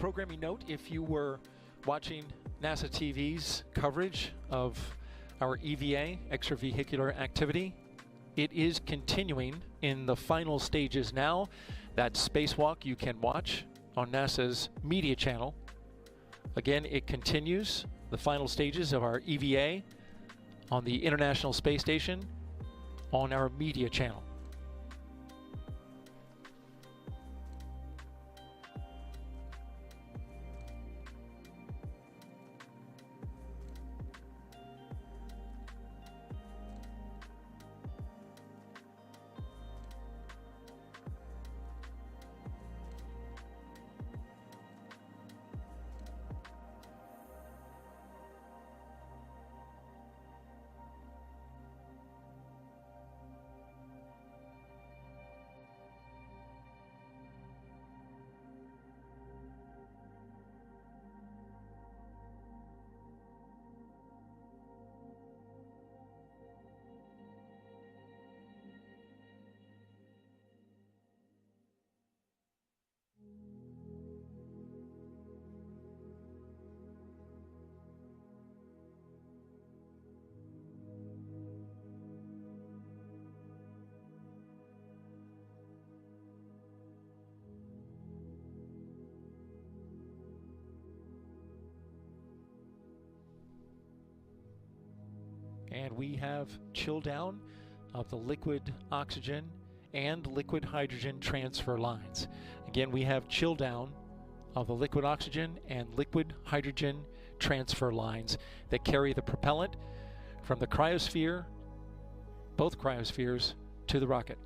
programming note, if you were watching NASA TV's coverage of our EVA, extravehicular activity, it is continuing in the final stages now. That spacewalk you can watch on NASA's media channel. Again, it continues the final stages of our EVA on the International Space Station on our media channel. And we have chill down of the liquid oxygen and liquid hydrogen transfer lines. Again, we have chill down of the liquid oxygen and liquid hydrogen transfer lines that carry the propellant from the cryosphere, both cryospheres, to the rocket.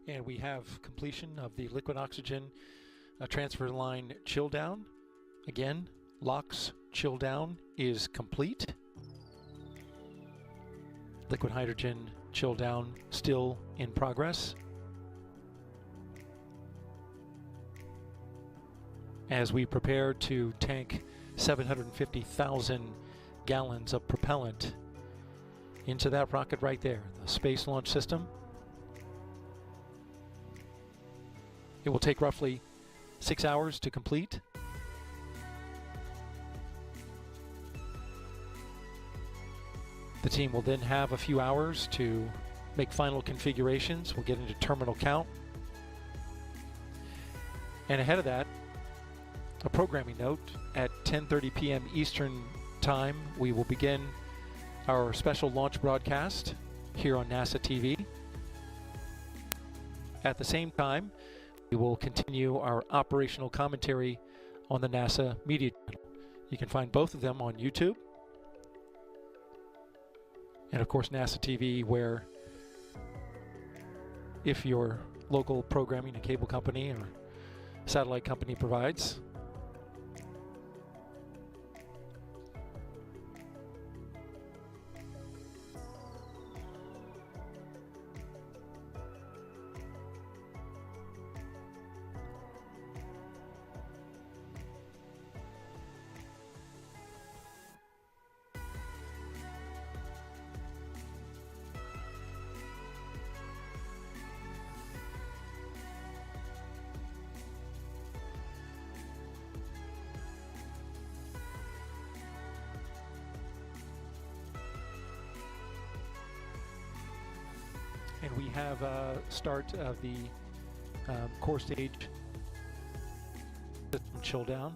And we have completion of the liquid oxygen transfer line chill down. Again, LOX chill down is complete. Liquid hydrogen chill down still in progress. as we prepare to tank 750,000 gallons of propellant into that rocket right there, the Space Launch System. It will take roughly 6 hours to complete. The team will then have a few hours to make final configurations. We'll get into terminal count. And ahead of that, a programming note, at 10:30 p.m. Eastern Time, we will begin our special launch broadcast here on NASA TV. At the same time, we will continue our operational commentary on the NASA media channel. You can find both of them on YouTube. And of course, NASA TV, where if your local programming and cable company or satellite company provides. And we have a start of the core stage system chill down.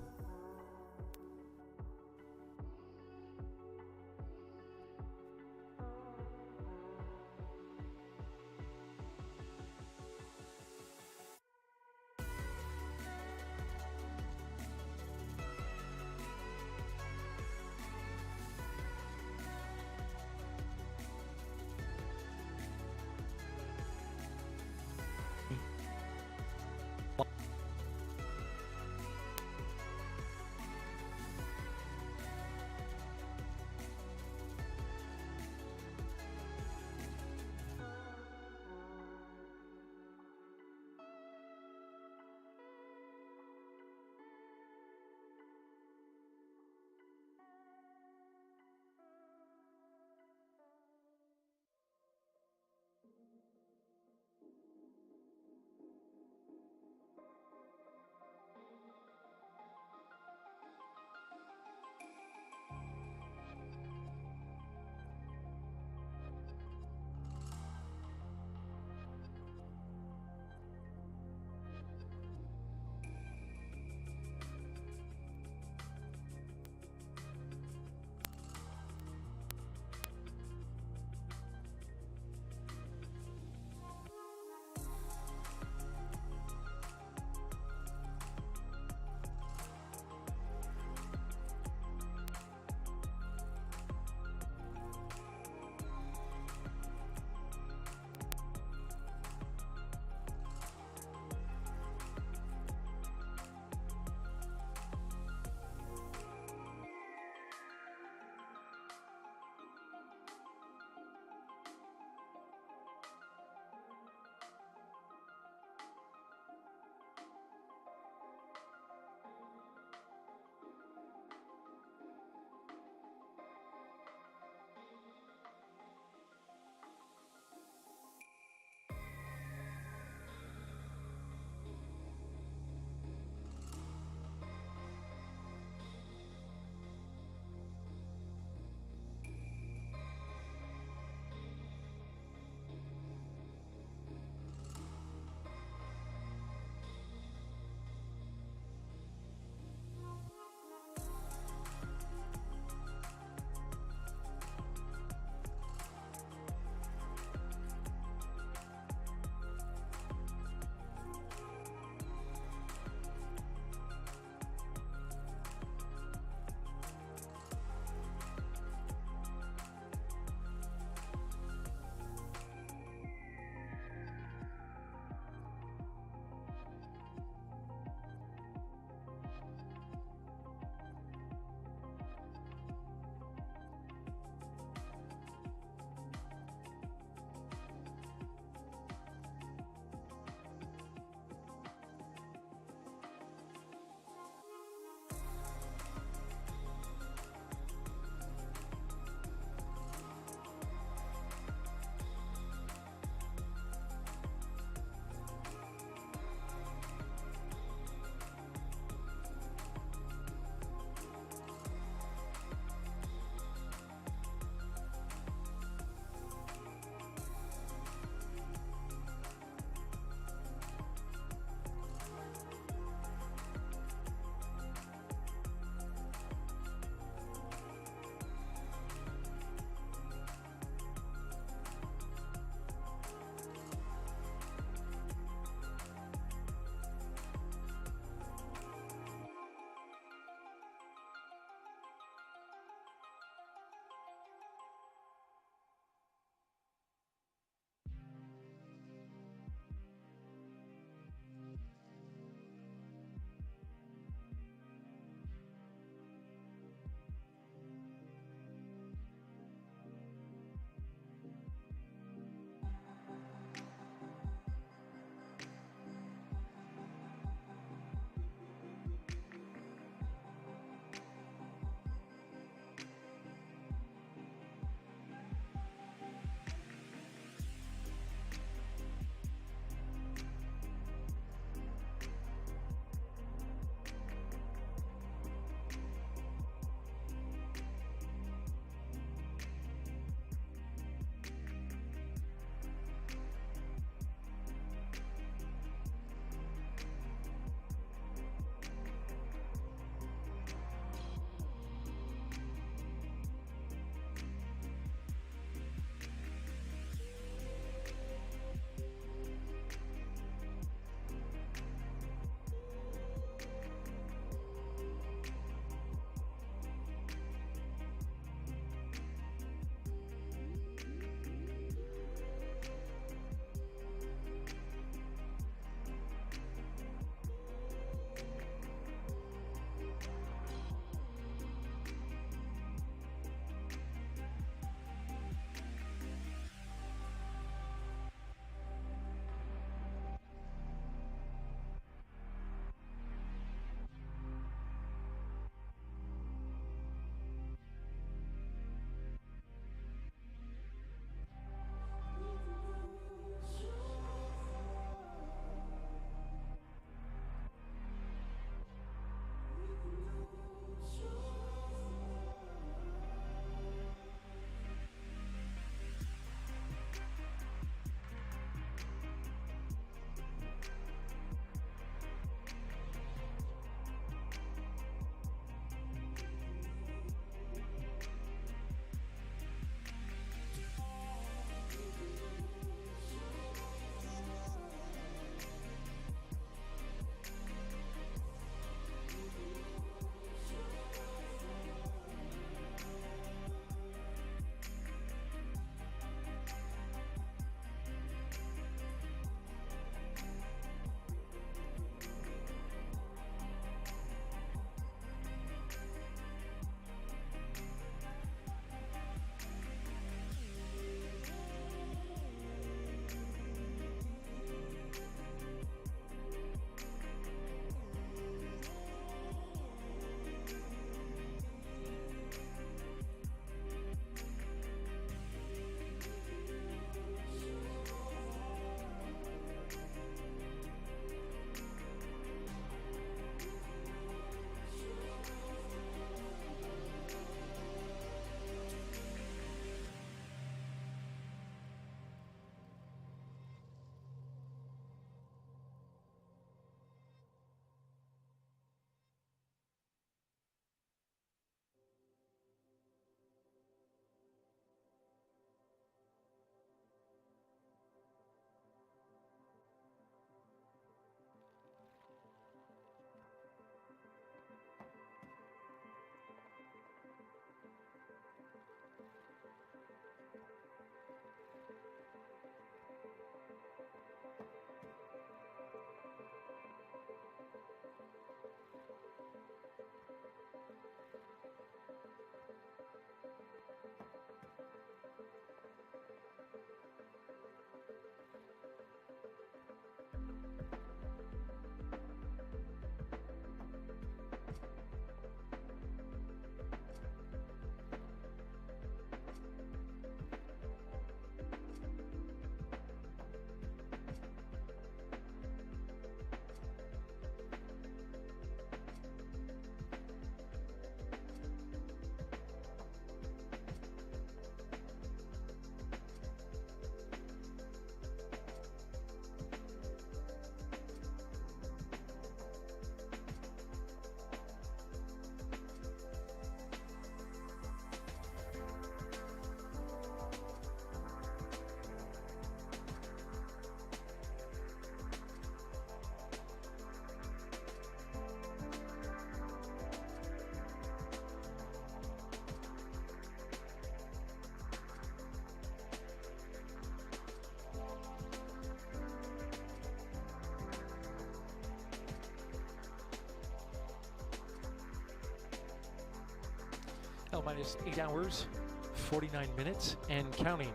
minus 8 hours, 49 minutes, and counting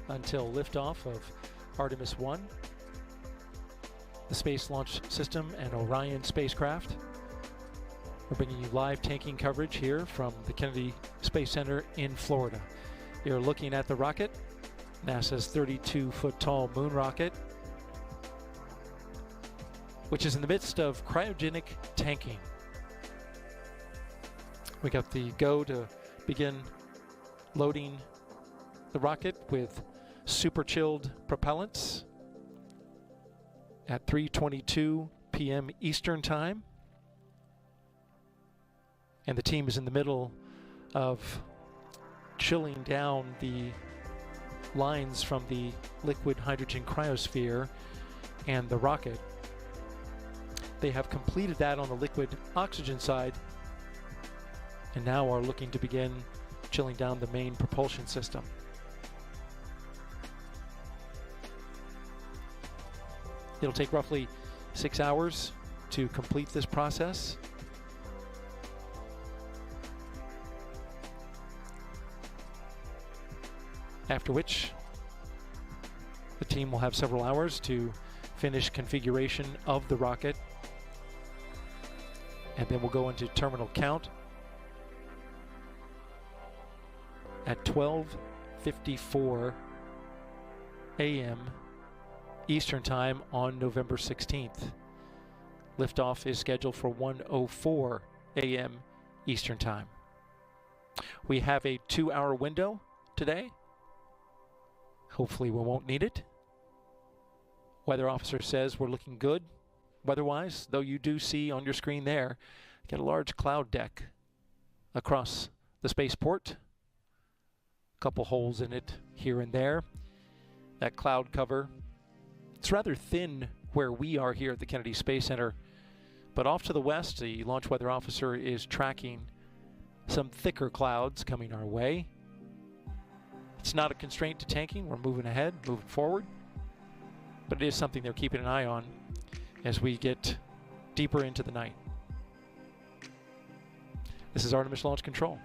until liftoff of Artemis I, the Space Launch System, and Orion spacecraft. We're bringing you live tanking coverage here from the Kennedy Space Center in Florida. You're looking at the rocket, NASA's 32-foot-tall moon rocket, which is in the midst of cryogenic tanking. We got the go to begin loading the rocket with super chilled propellants at 3:22 p.m. Eastern Time. And the team is in the middle of chilling down the lines from the liquid hydrogen cryosphere and the rocket. They have completed that on the liquid oxygen side and now are looking to begin chilling down the main propulsion system. It'll take roughly 6 hours to complete this process. After which, the team will have several hours to finish configuration of the rocket. And then we'll go into terminal count at 12:54 a.m. Eastern Time on November 16th. Liftoff is scheduled for 1:04 a.m. Eastern Time. We have a 2-hour window today. Hopefully we won't need it. Weather officer says we're looking good weather-wise, though you do see on your screen there, got a large cloud deck across the spaceport. A couple holes in it here and there. That cloud cover, it's rather thin where we are here at the Kennedy Space Center, but off to the west, the launch weather officer is tracking some thicker clouds coming our way. It's not a constraint to tanking. We're moving ahead, moving forward, but it is something they're keeping an eye on as we get deeper into the night. This is Artemis Launch Control.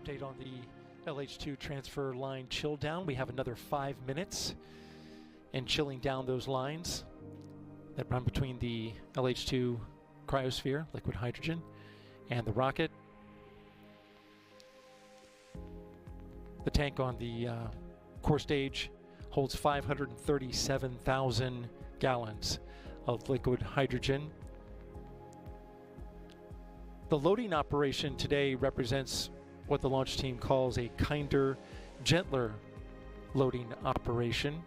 update on the LH2 transfer line chill down. We have another 5 minutes in chilling down those lines that run between the LH2 cryosphere, liquid hydrogen, and the rocket. The tank on the core stage holds 537,000 gallons of liquid hydrogen. The loading operation today represents what the launch team calls a kinder, gentler loading operation.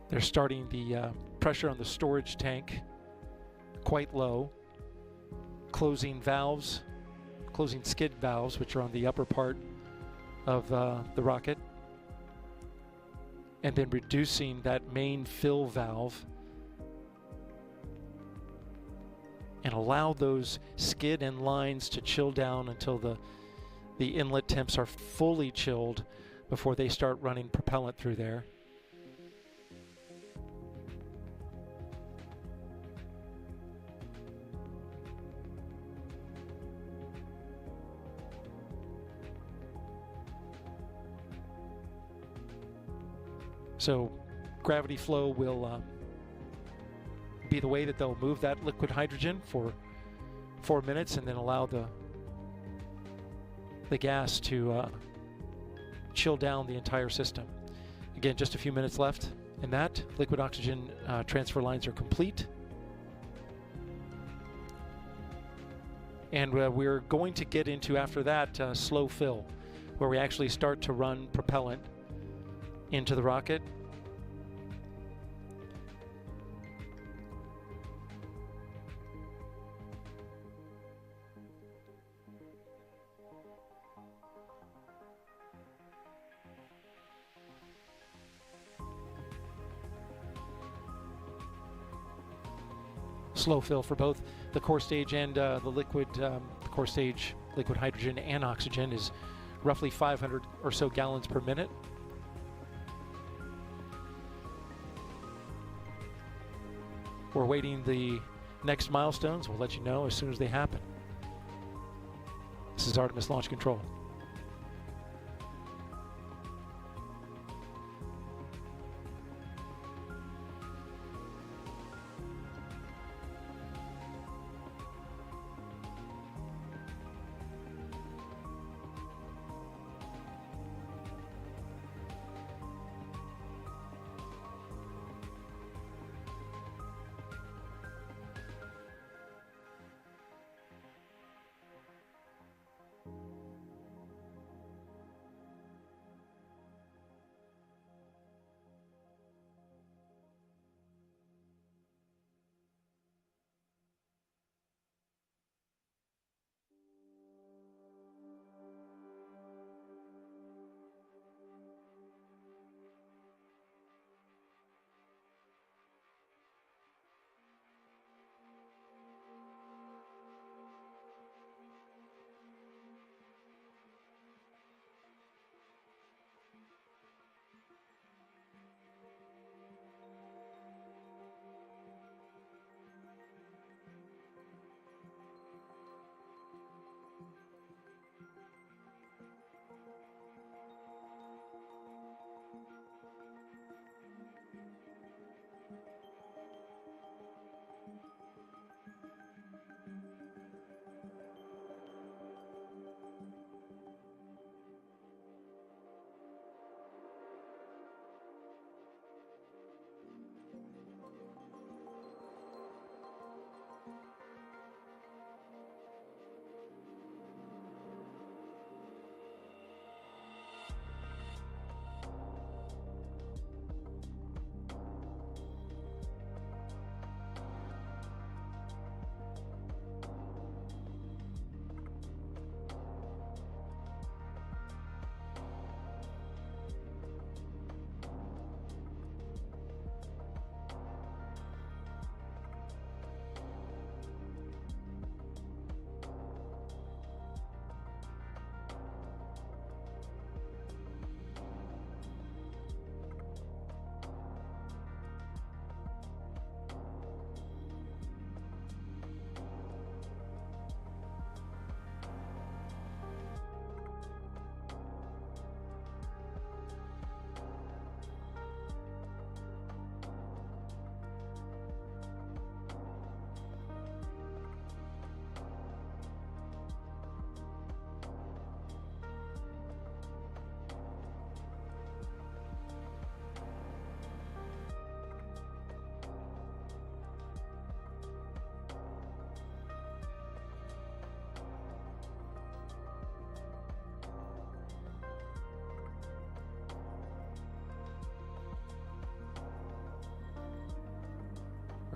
They're starting the pressure on the storage tank quite low, closing valves, closing skid valves, which are on the upper part of the rocket, and then reducing that main fill valve and allow those skid and lines to chill down until the inlet temps are fully chilled before they start running propellant through there. So gravity flow will be the way that they'll move that liquid hydrogen for 4 minutes and then allow the gas to chill down the entire system. Again, just a few minutes left in that. Liquid oxygen transfer lines are complete. And we're going to get into, after that, slow fill, where we actually start to run propellant into the rocket. Slow fill for both the core stage and the liquid core stage liquid hydrogen and oxygen is roughly 500 or so gallons per minute. We're waiting the next milestones. We'll let you know as soon as they happen. This is Artemis Launch Control.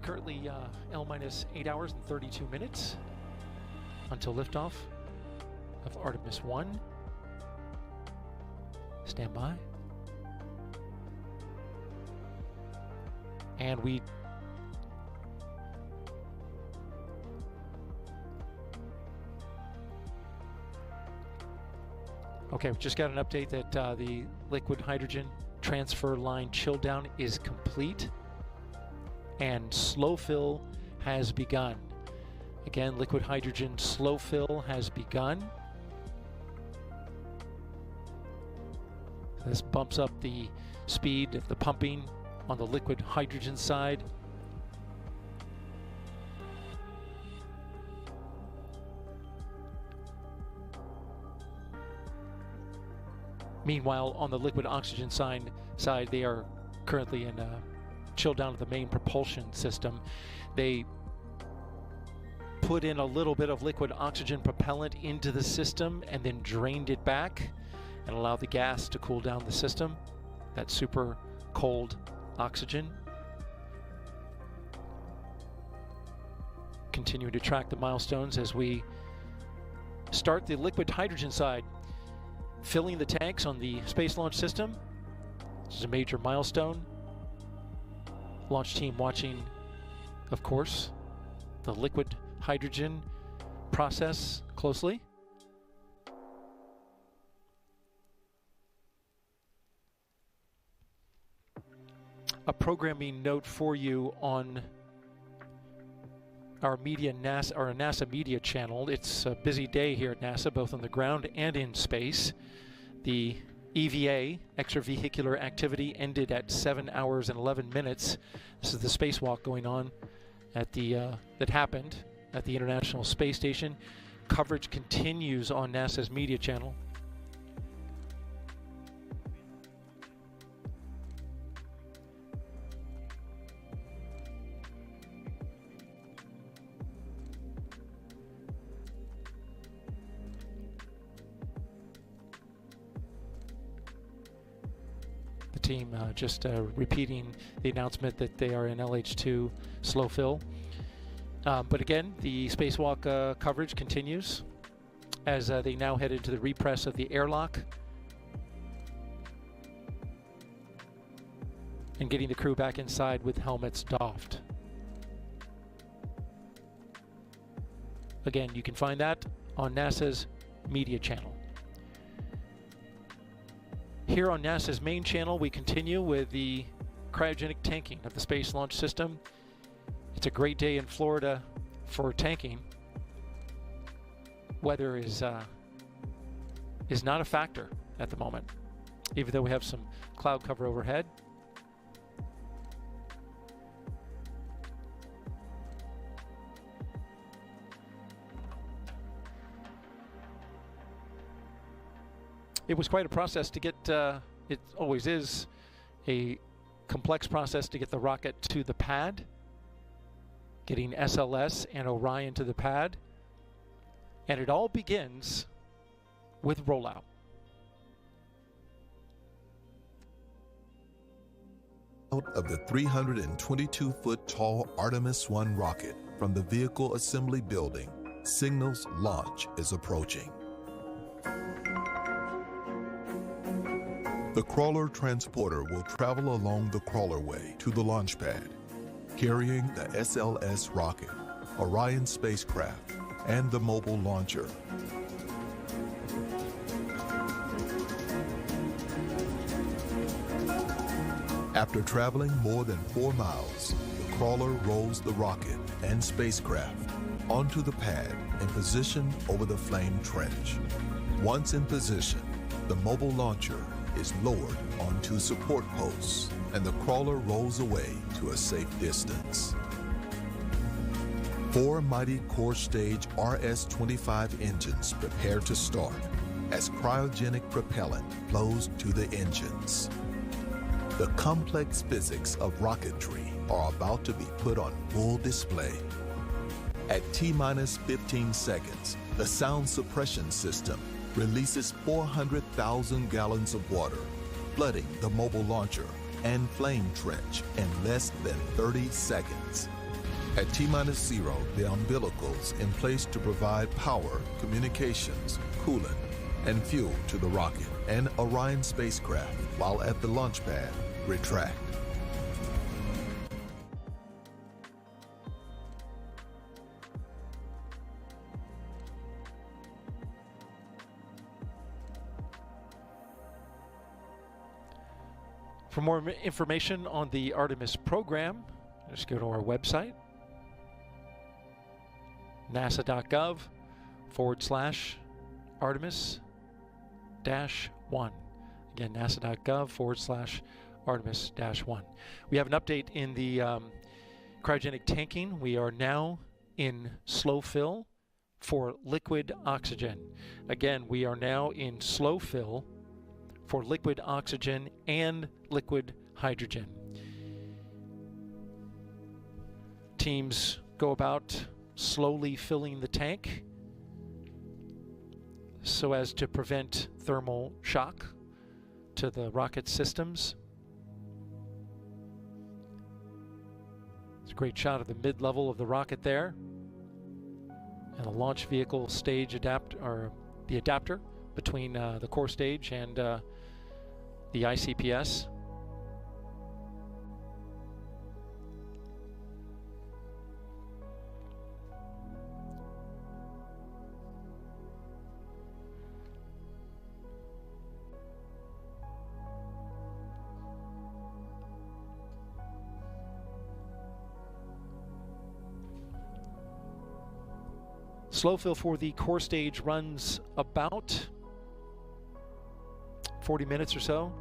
currently L-minus 8 hours and 32 minutes until liftoff of Artemis I. Stand by. And we okay, we just got an update that the liquid hydrogen transfer line chill down is complete and slow fill has begun. Again, liquid hydrogen slow fill has begun. This bumps up the speed of the pumping on the liquid hydrogen side. Meanwhile, on the liquid oxygen side, they are currently in chill down of the main propulsion system. They put in a little bit of liquid oxygen propellant into the system and then drained it back and allowed the gas to cool down the system. That super cold oxygen. Continue to track the milestones as we start the liquid hydrogen side. Filling the tanks on the Space Launch System. This is a major milestone. Launch team watching, of course, the liquid hydrogen process closely. A programming note for you on our NASA media channel. It's a busy day here at NASA, both on the ground and in space. The EVA, extravehicular activity, ended at 7 hours and 11 minutes. This is the spacewalk going on at the that happened at the International Space Station. Coverage continues on NASA's media channel. Team just repeating the announcement that they are in LH2 slow fill. But again, the spacewalk coverage continues as they now head into the repress of the airlock and getting the crew back inside with helmets doffed. Again, you can find that on NASA's media channel. Here on NASA's main channel, we continue with the cryogenic tanking of the Space Launch System. It's a great day in Florida for tanking. Weather is not a factor at the moment, even though we have some cloud cover overhead. It was quite a process to get, it always is a complex process to get the rocket to the pad, getting SLS and Orion to the pad, and it all begins with rollout. Out of the 322-foot tall Artemis I rocket from the vehicle assembly building, signals launch is approaching. The crawler transporter will travel along the crawlerway to the launch pad, carrying the SLS rocket, Orion spacecraft, and the mobile launcher. After traveling more than 4 miles, the crawler rolls the rocket and spacecraft onto the pad in position over the flame trench. Once in position, the mobile launcher is lowered onto support posts, and the crawler rolls away to a safe distance. 4 mighty core stage RS-25 engines prepare to start as cryogenic propellant flows to the engines. The complex physics of rocketry are about to be put on full display. At T-minus 15 seconds, the sound suppression system releases 400,000 gallons of water, flooding the mobile launcher and flame trench in less than 30 seconds. At T-0, the umbilicals in place to provide power, communications, coolant, and fuel to the rocket and Orion spacecraft, while at the launch pad, retract. For more information on the Artemis program, just go to our website, nasa.gov/Artemis-1. Again, nasa.gov/Artemis-1. We have an update in the cryogenic tanking. We are now in slow fill for liquid oxygen. Again, we are now in slow fill for liquid oxygen and liquid hydrogen. Teams go about slowly filling the tank so as to prevent thermal shock to the rocket systems. It's a great shot of the mid-level of the rocket there, and the launch vehicle stage the adapter between the core stage and the ICPS. Slow fill for the core stage runs about 40 minutes or so.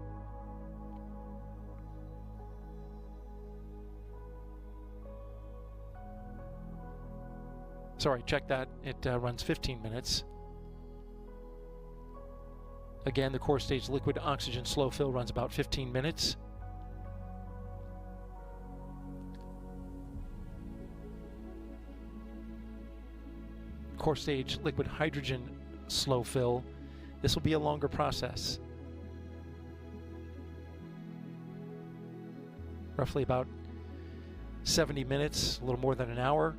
Sorry, check that. It runs 15 minutes. Again, the core stage liquid oxygen slow fill runs about 15 minutes. Core stage liquid hydrogen slow fill, this will be a longer process. Roughly about 70 minutes, a little more than an hour.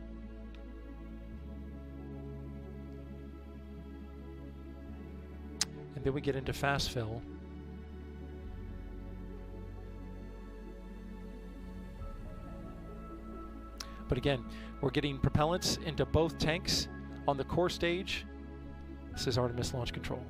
And then we get into fast fill. But again, we're getting propellants into both tanks on the core stage. This is Artemis Launch Control.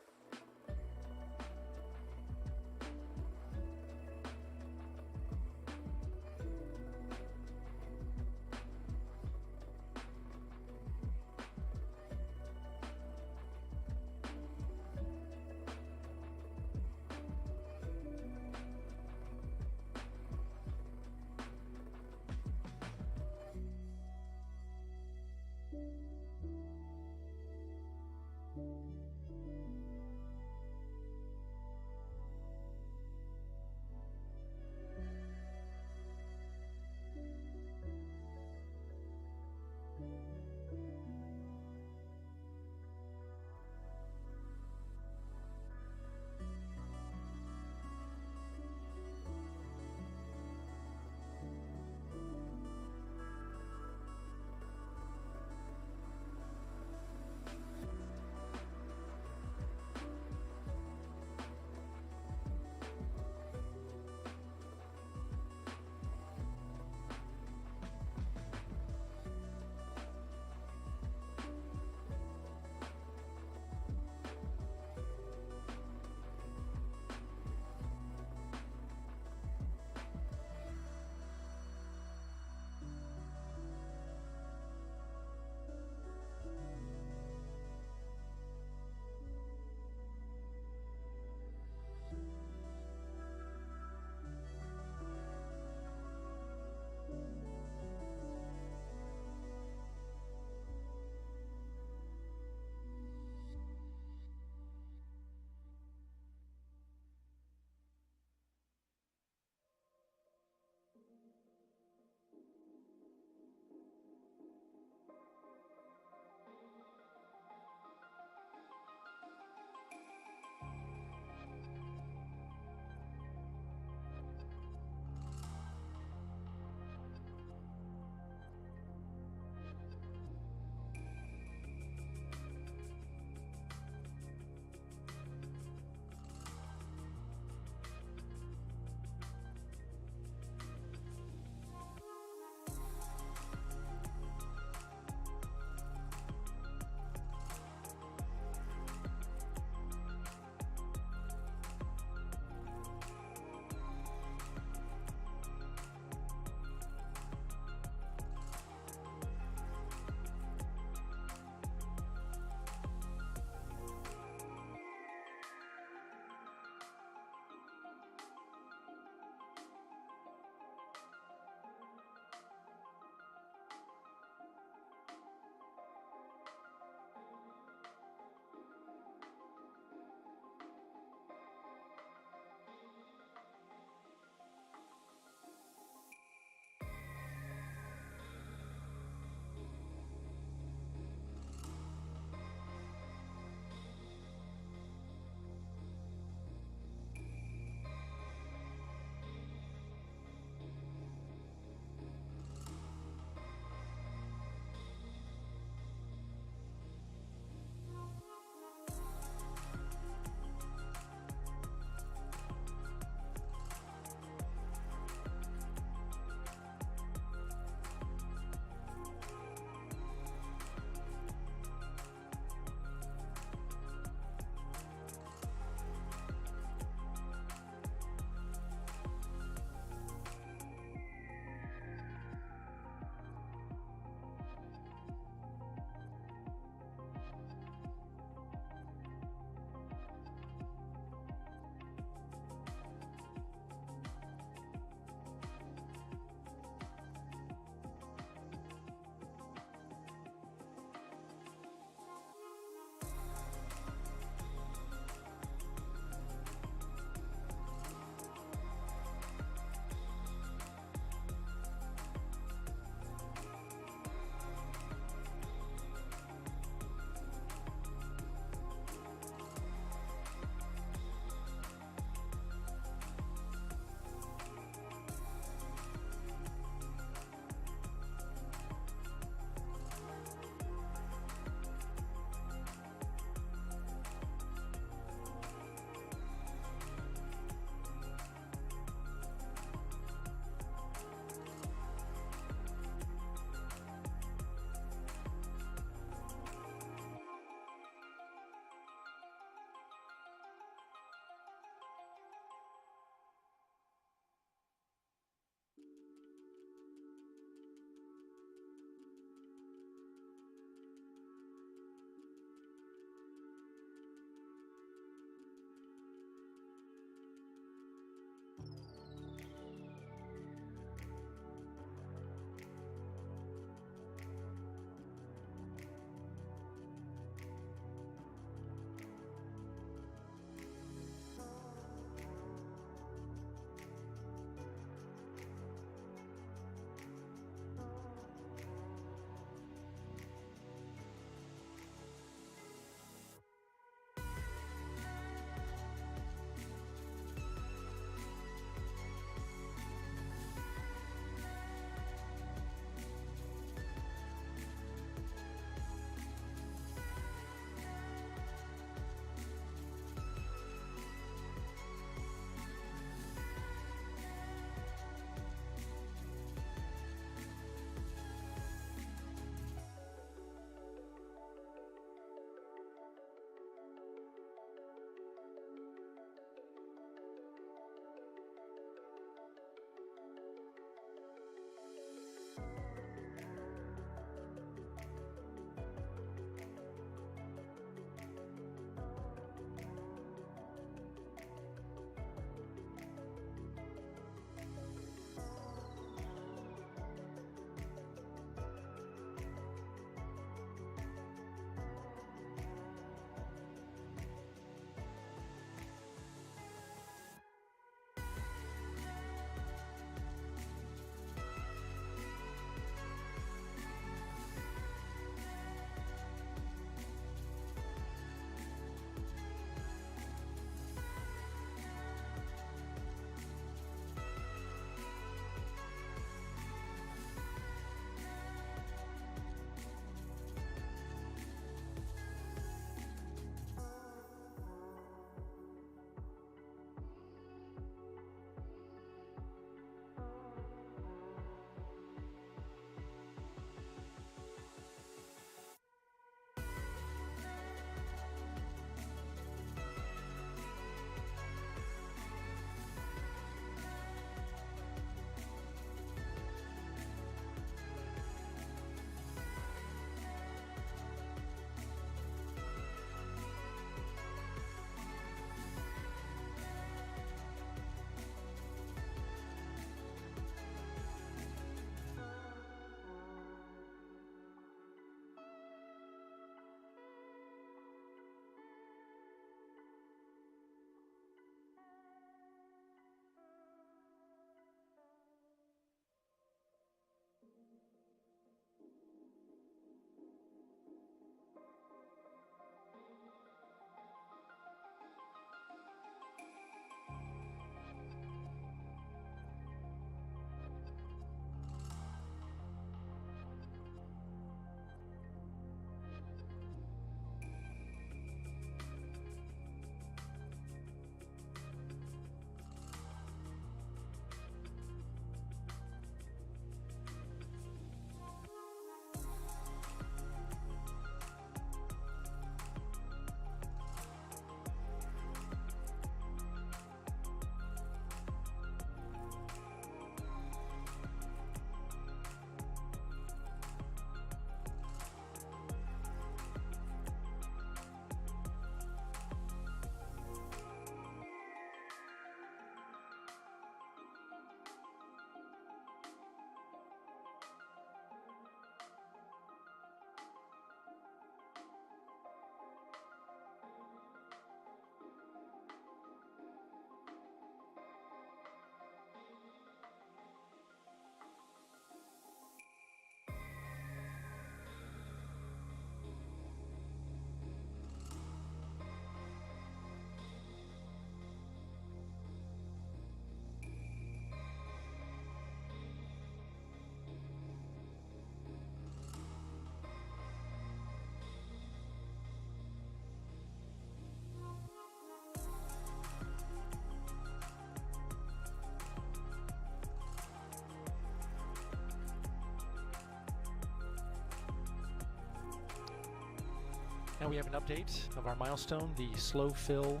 Now we have an update of our milestone, the slow fill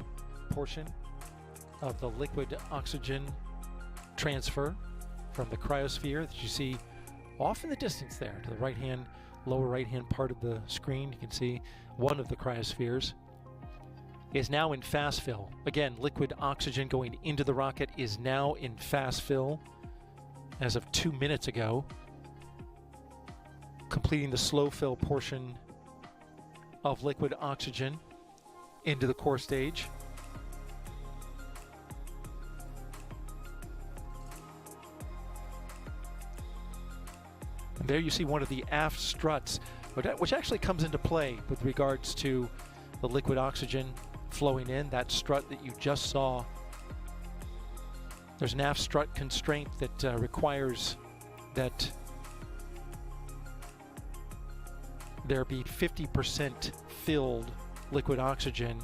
portion of the liquid oxygen transfer from the cryosphere that you see off in the distance there to the right-hand, lower right-hand part of the screen. You can see one of the cryospheres is now in fast fill. Again, liquid oxygen going into the rocket is now in fast fill as of 2 minutes ago, completing the slow fill portion of liquid oxygen into the core stage. And there you see one of the aft struts, which actually comes into play with regards to the liquid oxygen flowing in. That strut that you just saw, there's an aft strut constraint that requires that there be 50% filled liquid oxygen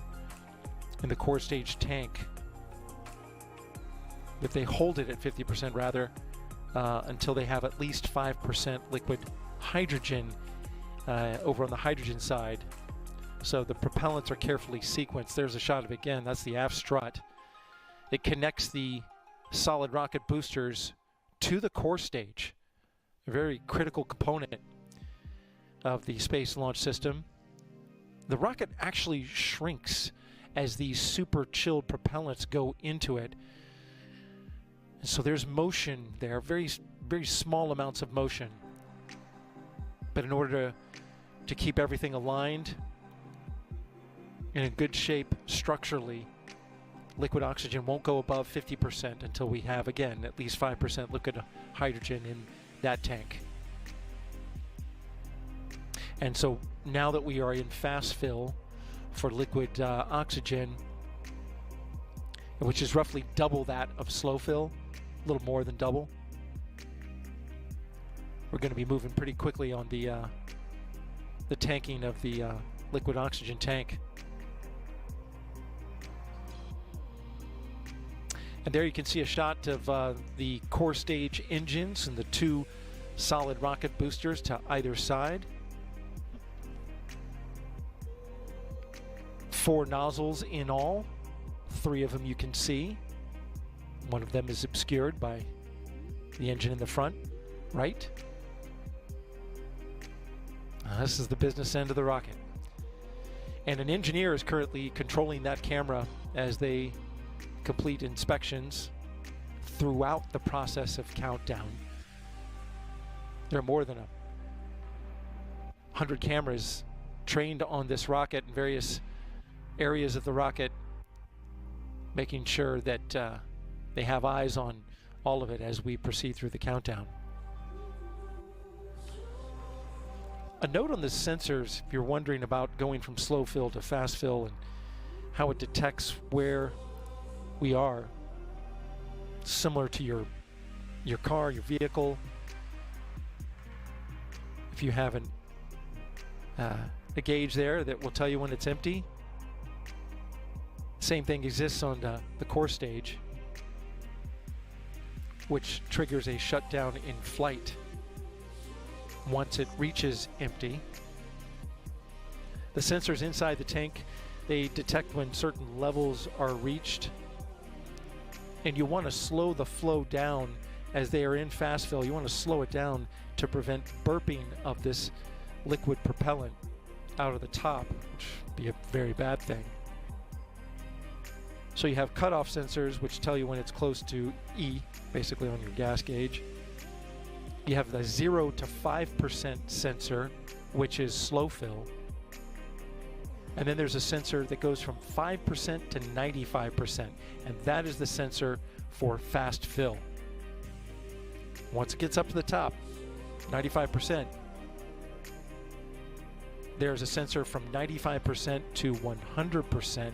in the core stage tank. That they hold it at 50% rather until they have at least 5% liquid hydrogen over on the hydrogen side. So the propellants are carefully sequenced. There's a shot of it again. That's the aft strut. It connects the solid rocket boosters to the core stage, a very critical component of the Space Launch System. The rocket actually shrinks as these super chilled propellants go into it. And so there's motion there, very small amounts of motion. But in order to keep everything aligned in a good shape structurally, liquid oxygen won't go above 50% until we have, again, at least 5% liquid hydrogen in that tank. And so now that we are in fast fill for liquid oxygen, which is roughly double that of slow fill, a little more than double, we're going to be moving pretty quickly on the tanking of the liquid oxygen tank. And there you can see a shot of the core stage engines and the two solid rocket boosters to either side. 4 nozzles in all, 3 of them you can see. One of them is obscured by the engine in the front, right? This is the business end of the rocket. And an engineer is currently controlling that camera as they complete inspections throughout the process of countdown. There are more than 100 cameras trained on this rocket in various areas of the rocket, making sure that they have eyes on all of it as we proceed through the countdown. A note on the sensors, if you're wondering about going from slow fill to fast fill and how it detects where we are, similar to your car, your vehicle. If you have a gauge there that will tell you when it's empty, same thing exists on the core stage, which triggers a shutdown in flight once it reaches empty. The sensors inside the tank, they detect when certain levels are reached, and you want to slow the flow down as they are in fast fill. You want to slow it down to prevent burping of this liquid propellant out of the top, which would be a very bad thing. So you have cutoff sensors, which tell you when it's close to E, basically on your gas gauge. You have the 0 to 5% sensor, which is slow fill. And then there's a sensor that goes from 5% to 95%, and that is the sensor for fast fill. Once it gets up to the top, 95%, there's a sensor from 95% to 100%,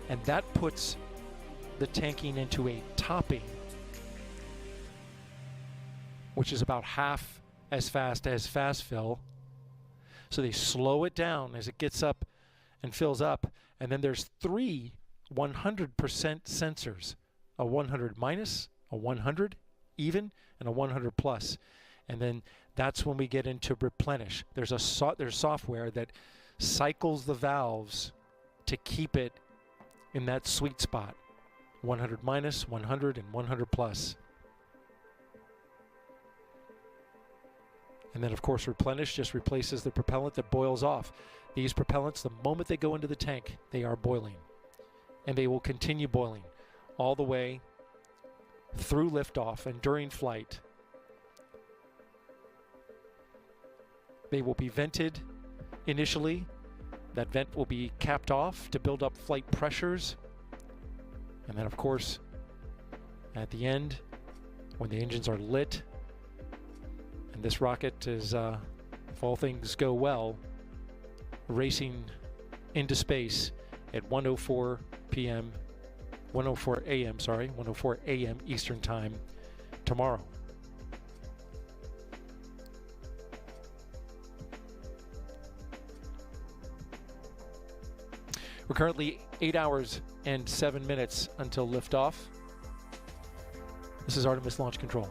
and that puts the tanking into a topping, which is about half as fast as fast fill. So they slow it down as it gets up and fills up, and then there's 3 100% sensors, a 100 minus, a 100 even, and a 100 plus. And then that's when we get into replenish. There's software that cycles the valves to keep it in that sweet spot, 100 minus, 100, and 100 plus. And then, of course, replenish just replaces the propellant that boils off. These propellants, the moment they go into the tank, they are boiling. And they will continue boiling all the way through liftoff and during flight. They will be vented initially. That vent will be capped off to build up flight pressures. And then, of course, at the end, when the engines are lit, and this rocket is, if all things go well, racing into space at 1:04 p.m., 1:04 a.m., sorry, 1:04 a.m. Eastern Time tomorrow. We're currently 8 hours and 7 minutes until liftoff. This is Artemis Launch Control.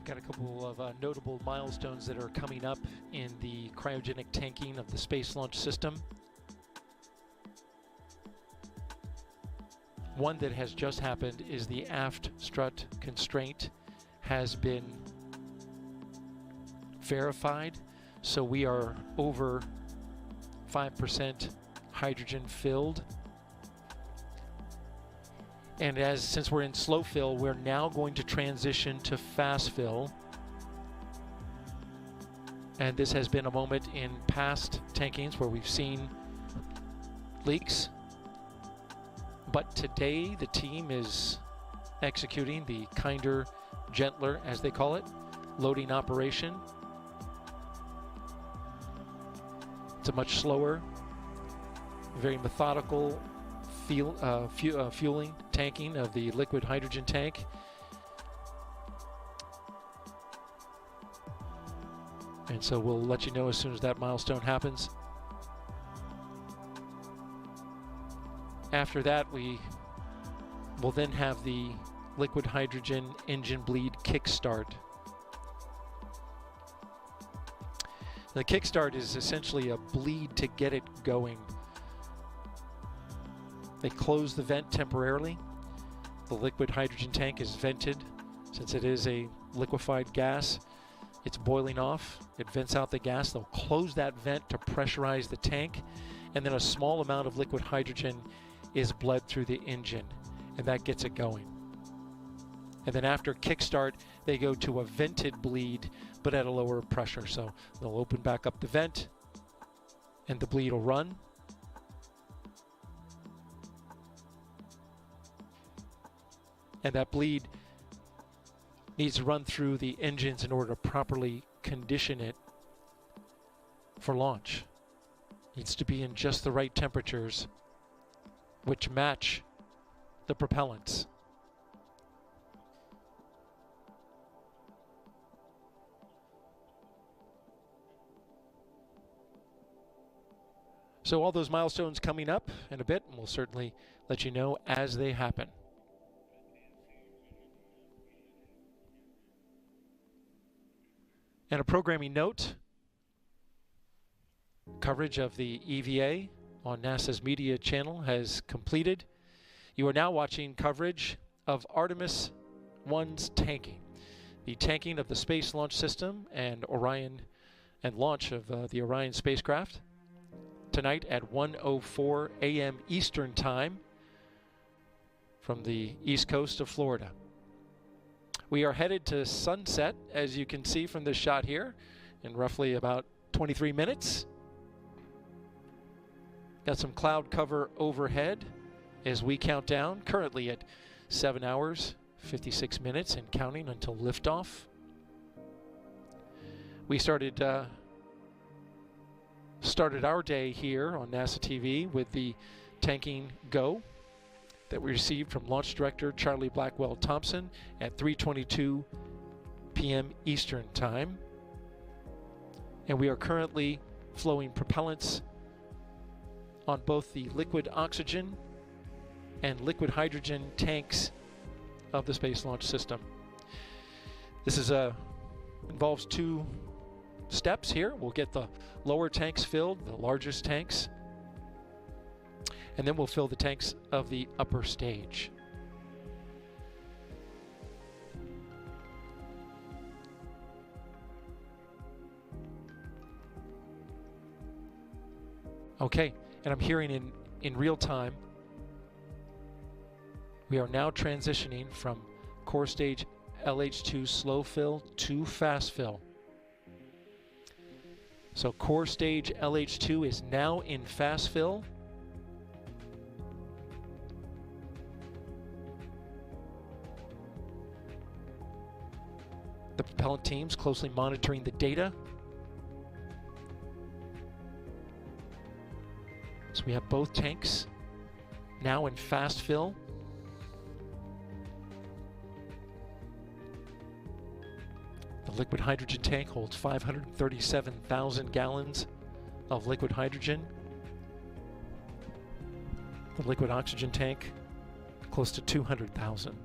Got a couple of notable milestones that are coming up in the cryogenic tanking of the Space Launch System. One that has just happened is the aft strut constraint has been verified, so we are over 5% hydrogen filled. And since we're in slow fill, we're now going to transition to fast fill. And this has been a moment in past tankings where we've seen leaks. But today the team is executing the kinder, gentler, as they call it, loading operation. It's a much slower, very methodical fueling, tanking of the liquid hydrogen tank. And so we'll let you know as soon as that milestone happens. After that, we will then have the liquid hydrogen engine bleed kickstart. The kickstart is essentially a bleed to get it going. They close the vent temporarily. The liquid hydrogen tank is vented. Since it is a liquefied gas, it's boiling off. It vents out the gas. They'll close that vent to pressurize the tank, and then a small amount of liquid hydrogen is bled through the engine, and that gets it going. And then after kickstart, they go to a vented bleed, but at a lower pressure. So they'll open back up the vent, and the bleed will run. And that bleed needs to run through the engines in order to properly condition it for launch. Needs to be in just the right temperatures, which match the propellants. So all those milestones coming up in a bit, and we'll certainly let you know as they happen. And a programming note, coverage of the EVA on NASA's media channel has completed. You are now watching coverage of Artemis I's tanking. The tanking of the Space Launch System and Orion and launch of the Orion spacecraft tonight at 1:04 a.m. Eastern Time from the east coast of Florida. We are headed to sunset, as you can see from this shot here, in roughly about 23 minutes. Got some cloud cover overhead as we count down, currently at 7 hours, 56 minutes and counting until liftoff. We started our day here on NASA TV with the tanking go that we received from Launch Director Charlie Blackwell Thompson at 3:22 p.m. Eastern Time. And we are currently flowing propellants on both the liquid oxygen and liquid hydrogen tanks of the Space Launch System. This is involves two steps here. We'll get the lower tanks filled, the largest tanks, and then we'll fill the tanks of the upper stage. Okay, and I'm hearing in real time, we are now transitioning from core stage LH2 slow fill to fast fill. So core stage LH2 is now in fast fill. The propellant team's closely monitoring the data. So we have both tanks now in fast fill. The liquid hydrogen tank holds 537,000 gallons of liquid hydrogen. The liquid oxygen tank, close to 200,000.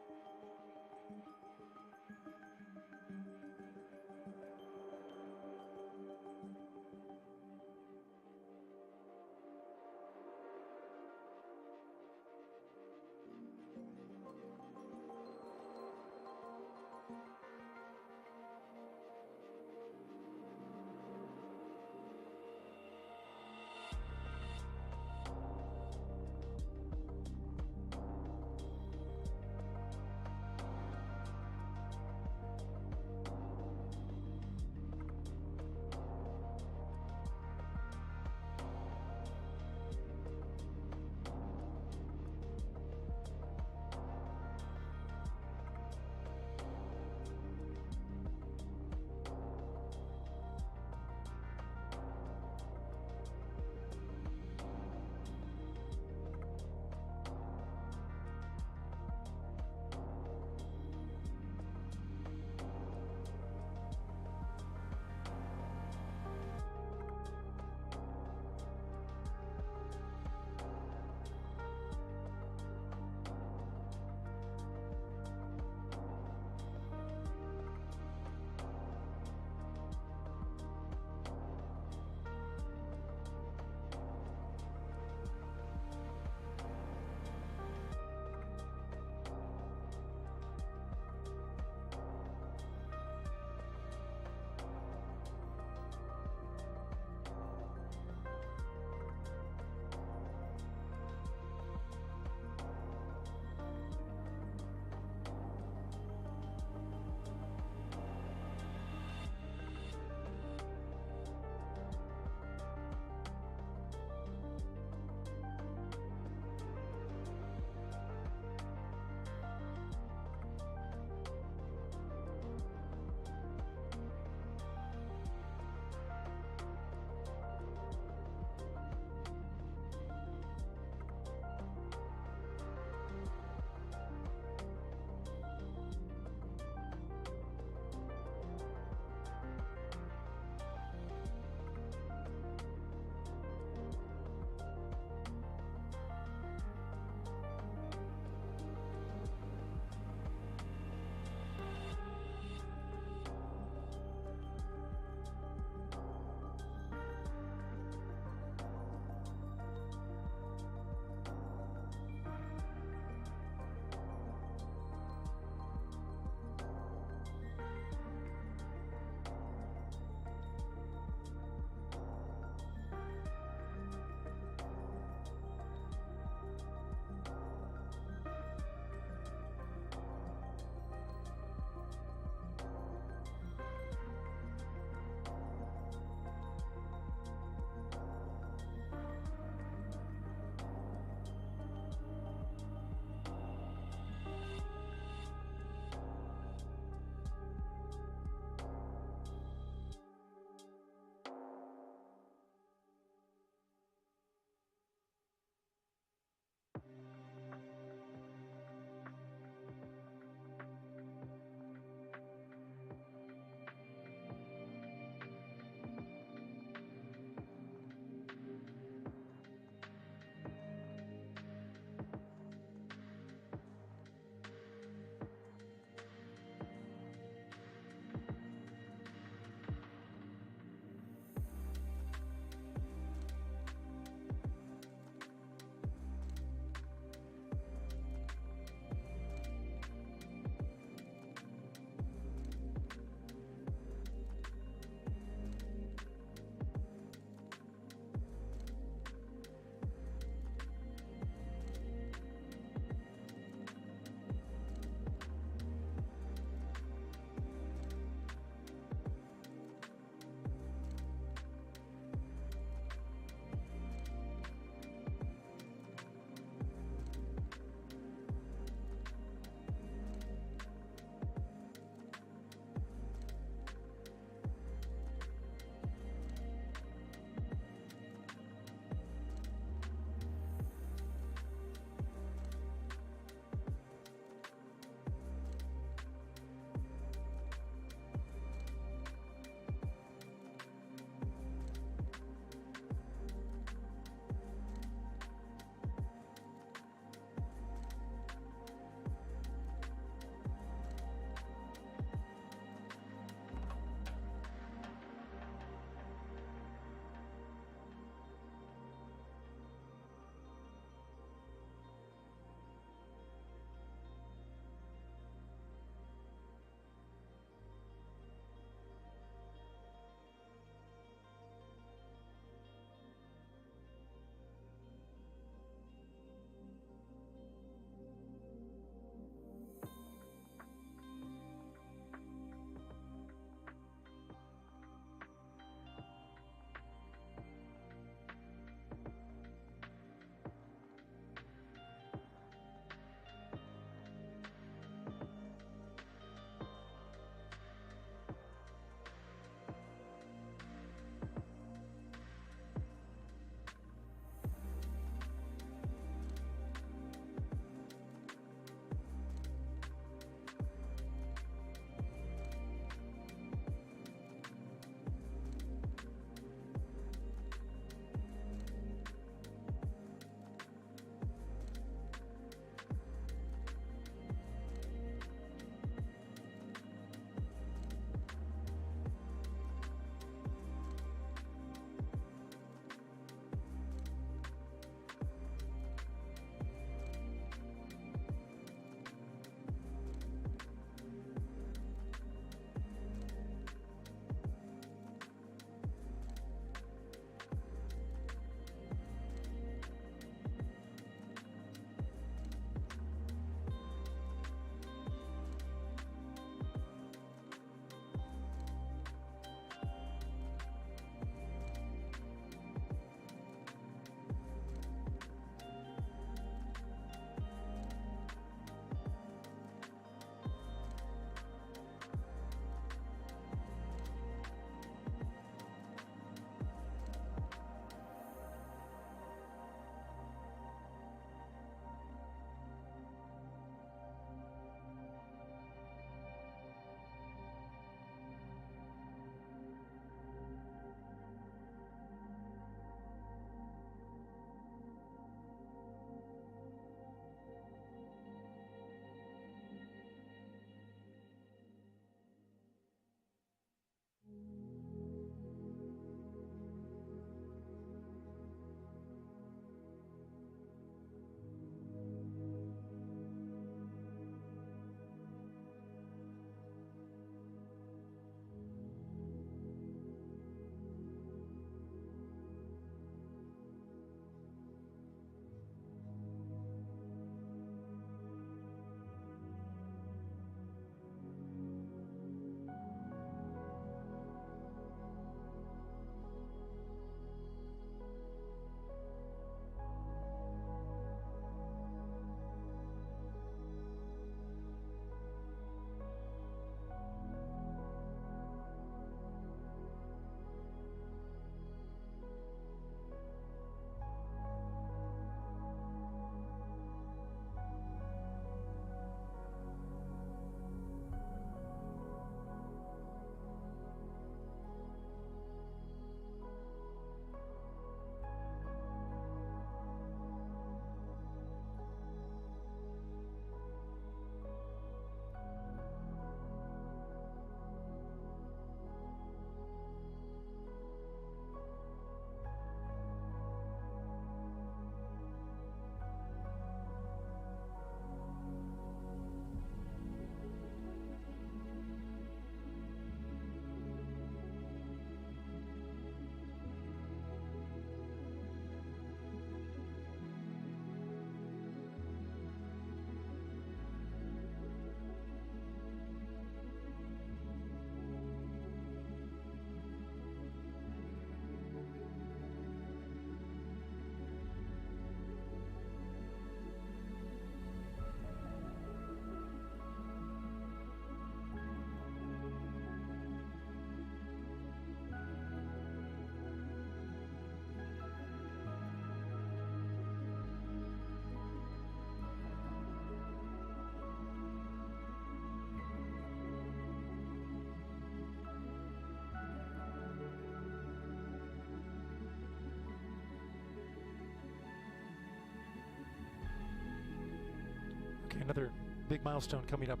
another big milestone coming up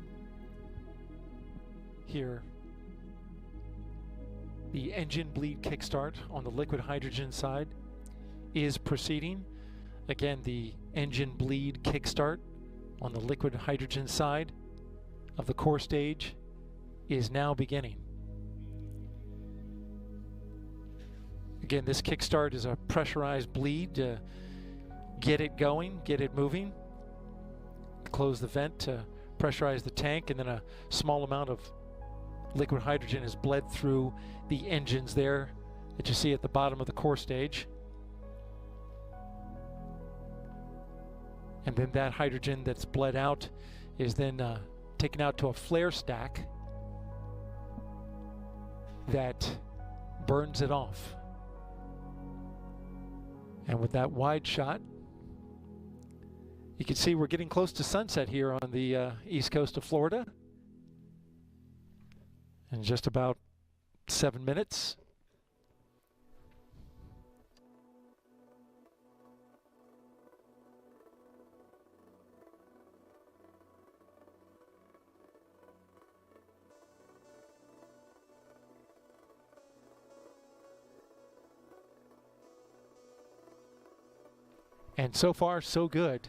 here. The engine bleed kickstart on the liquid hydrogen side is proceeding. Again, the engine bleed kickstart on the liquid hydrogen side of the core stage is now beginning. Again, this kickstart is a pressurized bleed to get it going, get it moving. Close the vent to pressurize the tank, and then a small amount of liquid hydrogen is bled through the engines there that you see at the bottom of the core stage. And then that hydrogen that's bled out is then taken out to a flare stack that burns it off. And with that wide shot, you can see we're getting close to sunset here on the east coast of Florida. In just about 7 minutes. And so far, so good.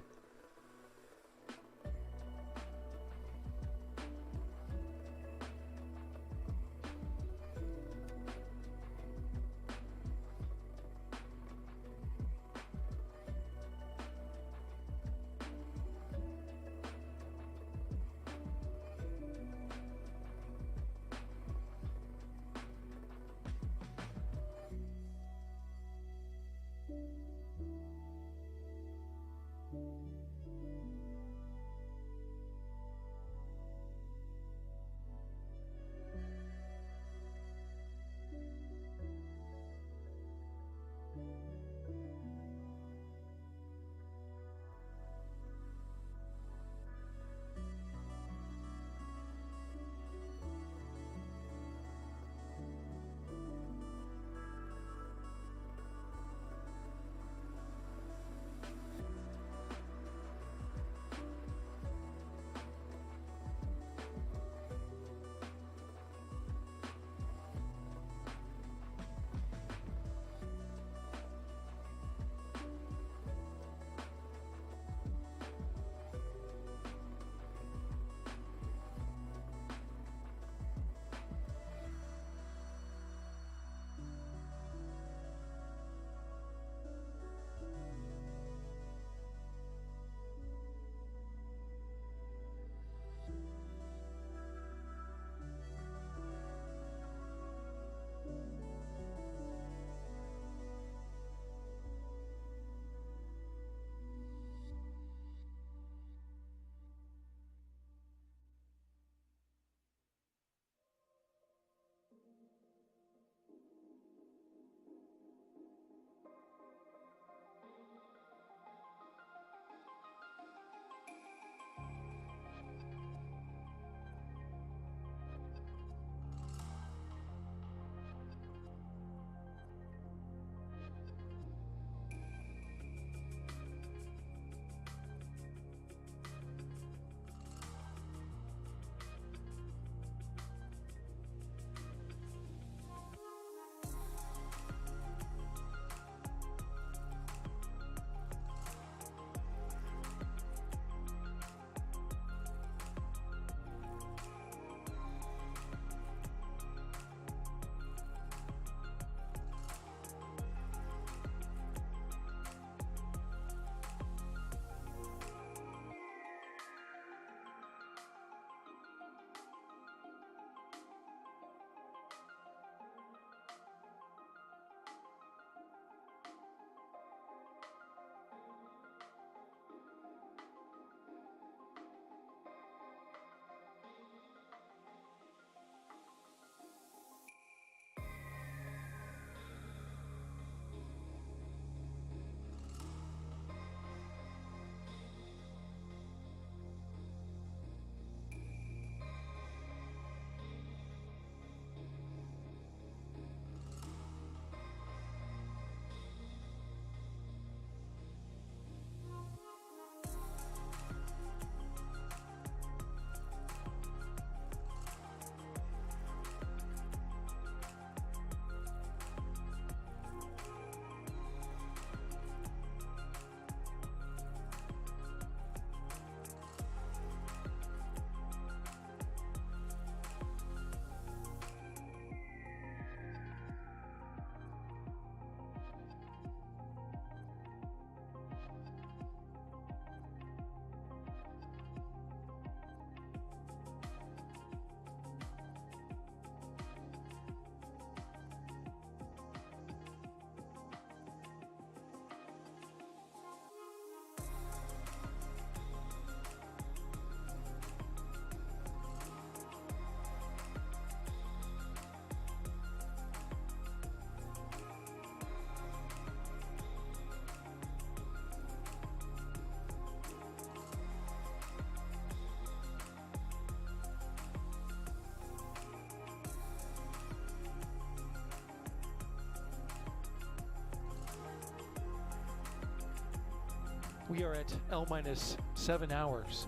We are at L-minus 7 hours,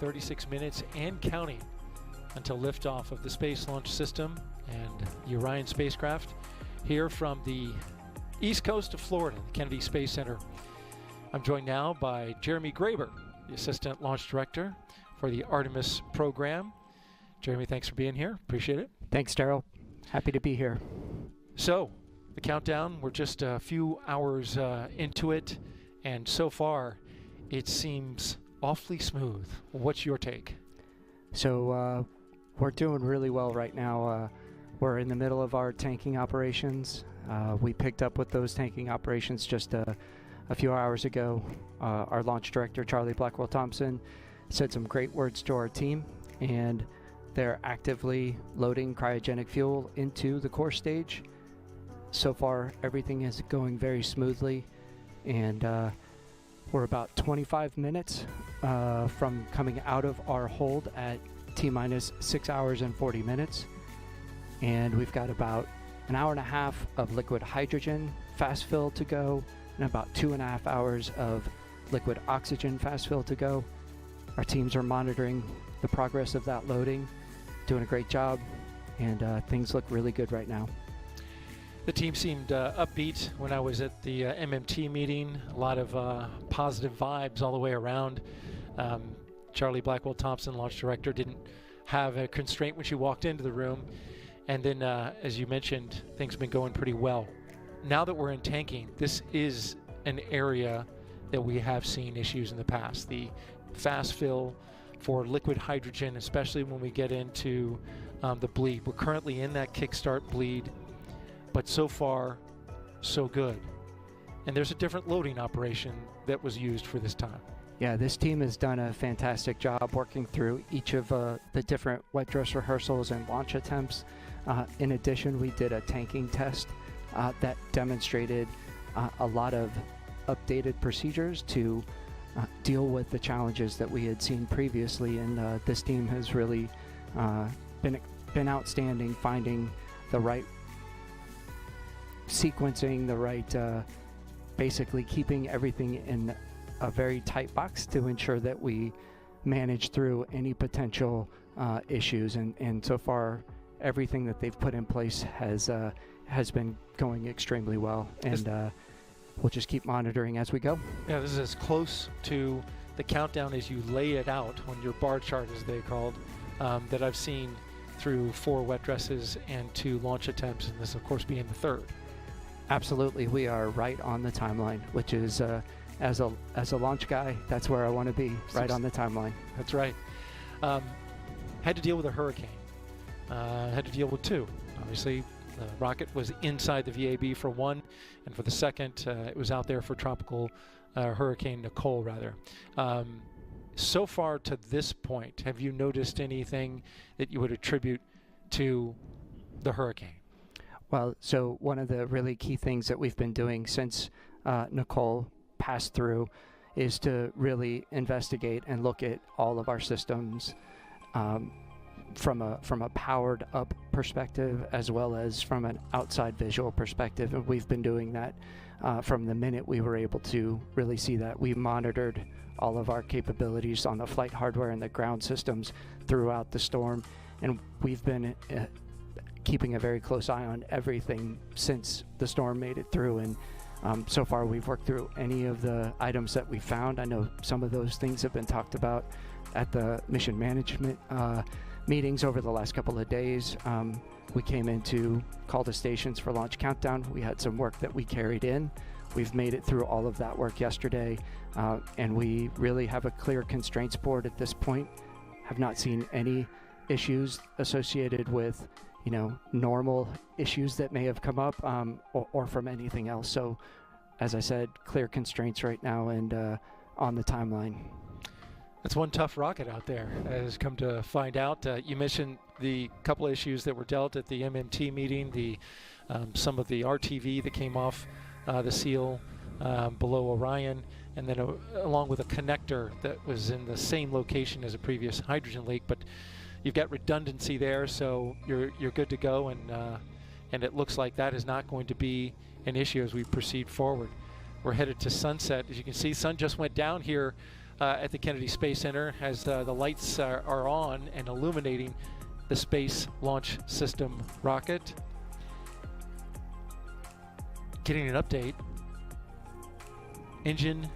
36 minutes and counting until liftoff of the Space Launch System and the Orion spacecraft here from the east coast of Florida, the Kennedy Space Center. I'm joined now by Jeremy Graber, the Assistant Launch Director for the Artemis program. Jeremy, thanks for being here. Appreciate it. Thanks, Daryl. Happy to be here. So, the countdown, we're just a few hours into it, and so far, it seems awfully smooth. What's your take? So, we're doing really well right now. We're in the middle of our tanking operations. We picked up with those tanking operations just a few hours ago. Our launch director, Charlie Blackwell-Thompson, said some great words to our team, and they're actively loading cryogenic fuel into the core stage. So far, everything is going very smoothly, and we're about 25 minutes from coming out of our hold at T-minus 6 hours and 40 minutes. And we've got about an hour and a half of liquid hydrogen fast fill to go, and about 2.5 hours of liquid oxygen fast fill to go. Our teams are monitoring the progress of that loading, doing a great job, and things look really good right now. The team seemed upbeat when I was at the MMT meeting. A lot of positive vibes all the way around. Charlie Blackwell-Thompson, launch director, didn't have a constraint when she walked into the room. And then, as you mentioned, things have been going pretty well. Now that we're in tanking, this is an area that we have seen issues in the past. The fast fill for liquid hydrogen, especially when we get into the bleed. We're currently in that kickstart bleed, but so far, so good. And there's a different loading operation that was used for this time. Yeah, this team has done a fantastic job working through each of the different wet dress rehearsals and launch attempts. In addition, we did a tanking test that demonstrated a lot of updated procedures to deal with the challenges that we had seen previously, and this team has really been outstanding, finding the right sequencing, the right basically keeping everything in a very tight box to ensure that we manage through any potential issues, and so far everything that they've put in place has been going extremely well, and we'll just keep monitoring as we go. Yeah, this is as close to the countdown as you lay it out on your bar chart, as they called, that I've seen through 4 wet dresses and 2 launch attempts, and this of course being the 3rd. Absolutely, we are right on the timeline, which is as a launch guy, that's where I want to be, right on the timeline. That's right. Had to deal with a hurricane. Had to deal with 2. Obviously, the rocket was inside the VAB for 1, and for the second, it was out there for tropical Hurricane Nicole, rather. So far to this point, have you noticed anything that you would attribute to the hurricane? Well, so one of the really key things that we've been doing since Nicole passed through is to really investigate and look at all of our systems from a powered up perspective, as well as from an outside visual perspective, and we've been doing that from the minute we were able to really see that. We monitored all of our capabilities on the flight hardware and the ground systems throughout the storm, and we've been keeping a very close eye on everything since the storm made it through, and so far we've worked through any of the items that we found. I know some of those things have been talked about at the mission management meetings over the last couple of days. We came in to call the stations for launch countdown. We had some work that we carried in. We've made it through all of that work yesterday, and we really have a clear constraints board at this point. Have not seen any issues associated with normal issues that may have come up, or from anything else. So, as I said, clear constraints right now and on the timeline. That's one tough rocket out there, as come to find out. You mentioned the couple issues that were dealt at the MMT meeting, the some of the RTV that came off the seal below Orion, and then along with a connector that was in the same location as a previous hydrogen leak. But you've got redundancy there, so you're good to go, and it looks like that is not going to be an issue as we proceed forward. We're headed to sunset. As you can see, sun just went down here at the Kennedy Space Center as the lights are on and illuminating the Space Launch System rocket. Getting an update. Engine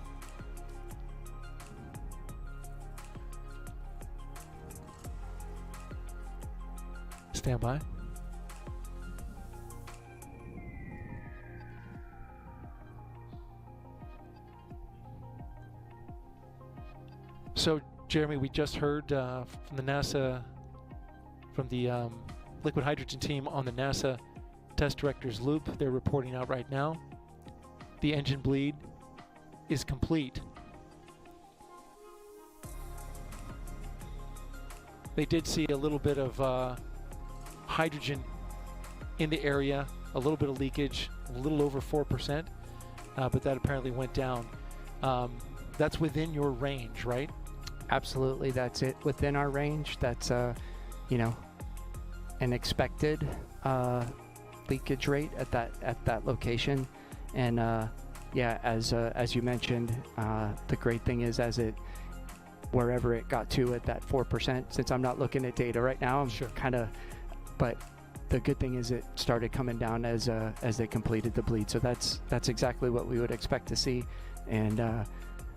stand by. So, Jeremy, we just heard from the NASA, from the liquid hydrogen team on the NASA test director's loop. They're reporting out right now. The engine bleed is complete. They did see a little bit of hydrogen in the area, a little bit of leakage, a little over 4%, but that apparently went down. That's within your range, right? Absolutely, that's it within our range. That's you know, an expected leakage rate at that location. And yeah, as you mentioned, the great thing is wherever it got to at that 4%, since I'm not looking at data right now, I'm sure. But the good thing is it started coming down as they completed the bleed. So that's exactly what we would expect to see. And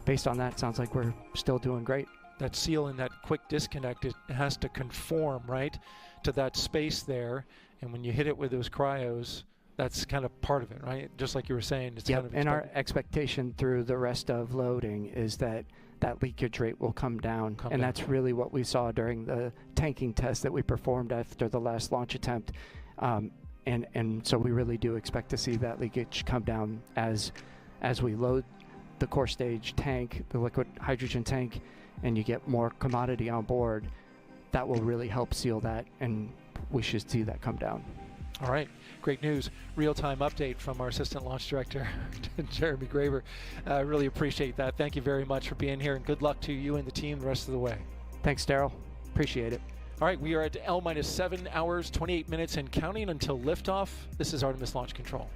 based on that, it sounds like we're still doing great. That seal in that quick disconnect, it has to conform, right, to that space there. And when you hit it with those cryos, that's kind of part of it, right? Just like you were saying. It's kind of and our expectation through the rest of loading is that leakage rate will come down. That's really what we saw during the tanking test that we performed after the last launch attempt. And so we really do expect to see that leakage come down as we load the core stage tank, the liquid hydrogen tank, and you get more commodity on board. That will really help seal that, and we should see that come down. All right, great news. Real-time update from our Assistant Launch Director, Jeremy Graber. I really appreciate that. Thank you very much for being here, and good luck to you and the team the rest of the way. Thanks, Daryl. Appreciate it. All right, we are at L-7 hours, 28 minutes, and counting until liftoff. This is Artemis Launch Control.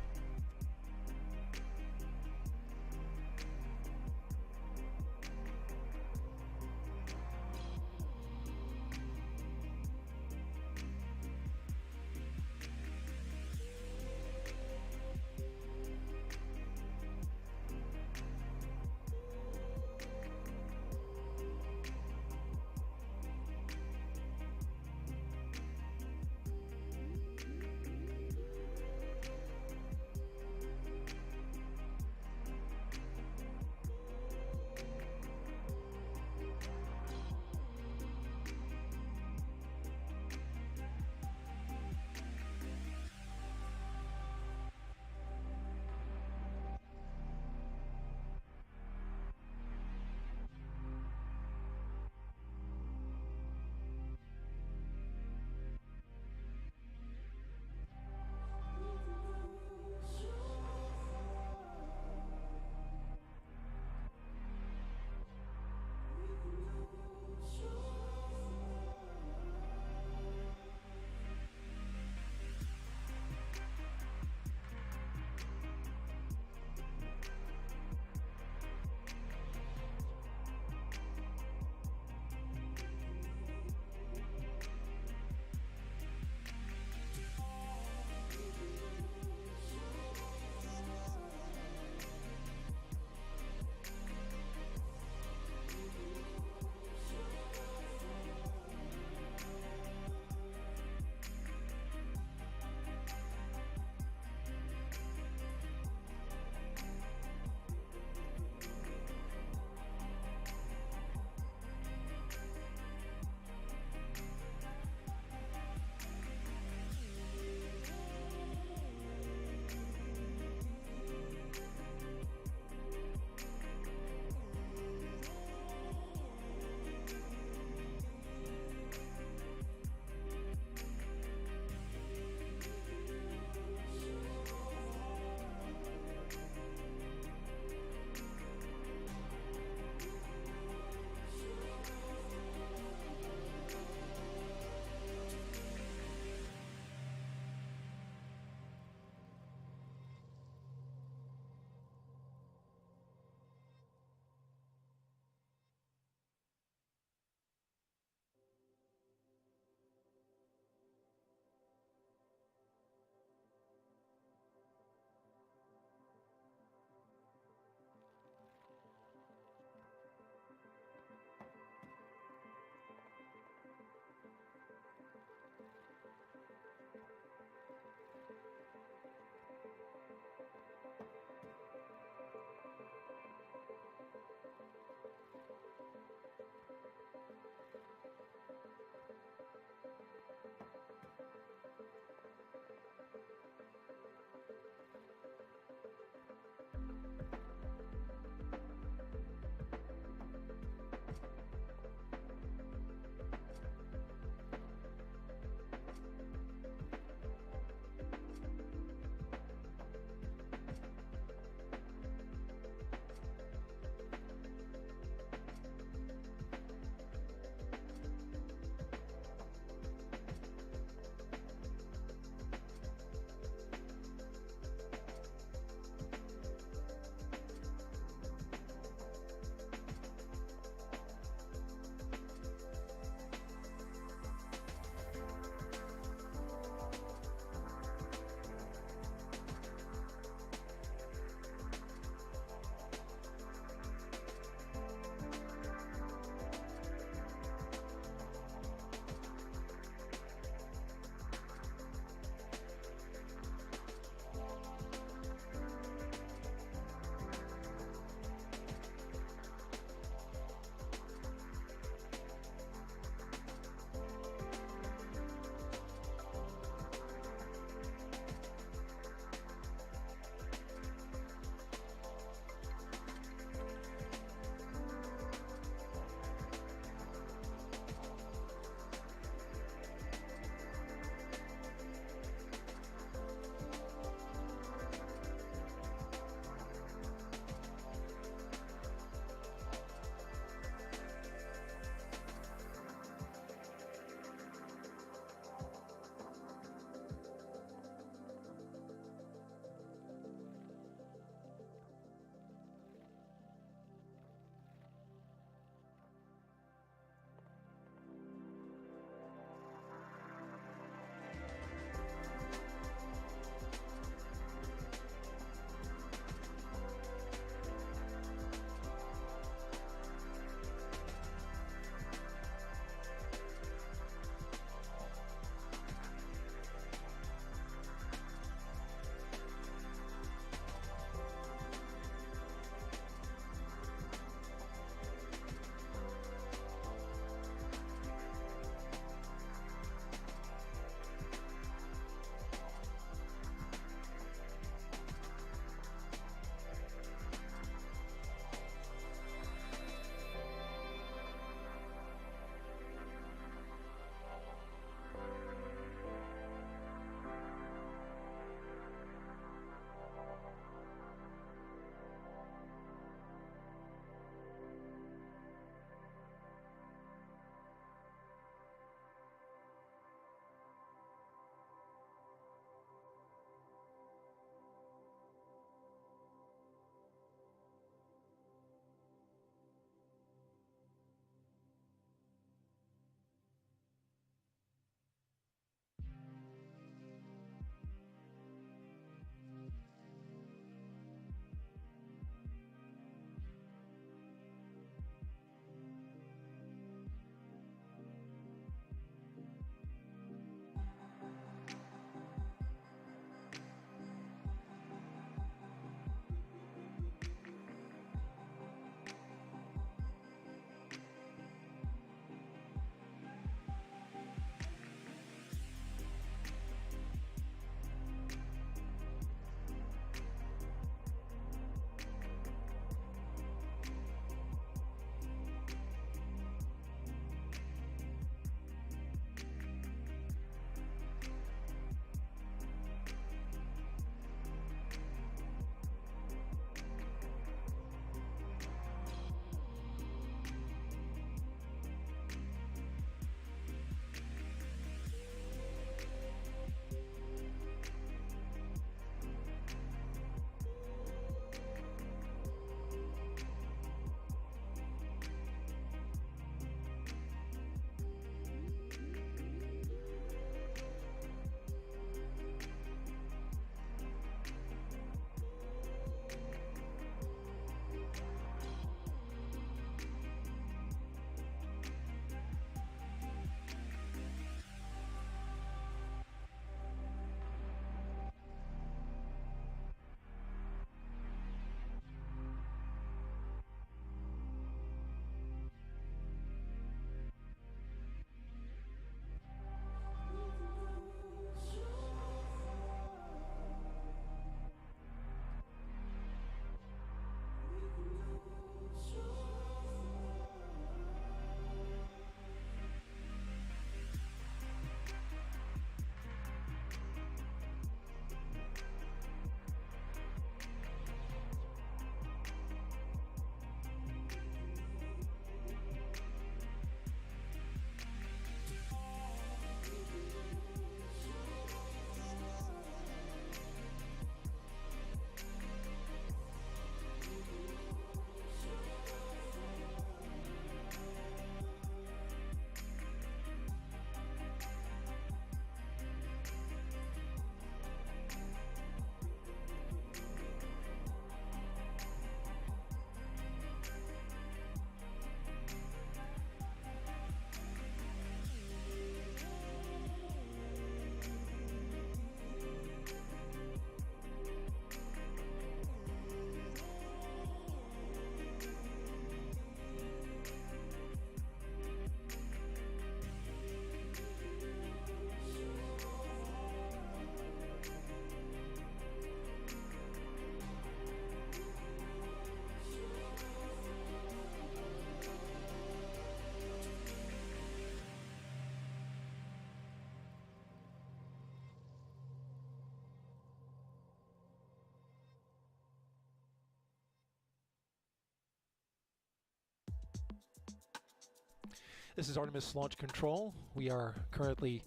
This is Artemis Launch Control. We are currently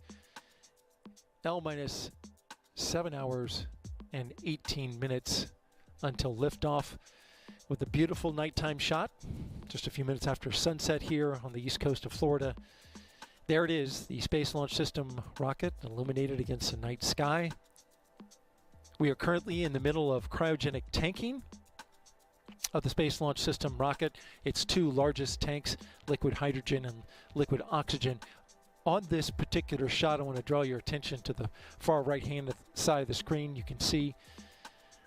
L-minus 7 hours and 18 minutes until liftoff with a beautiful nighttime shot. Just a few minutes after sunset here on the east coast of Florida. There it is, the Space Launch System rocket illuminated against the night sky. We are currently in the middle of cryogenic tanking of the Space Launch System rocket. Its two largest tanks, liquid hydrogen and liquid oxygen. On this particular shot, I want to draw your attention to the far right-hand side of the screen. You can see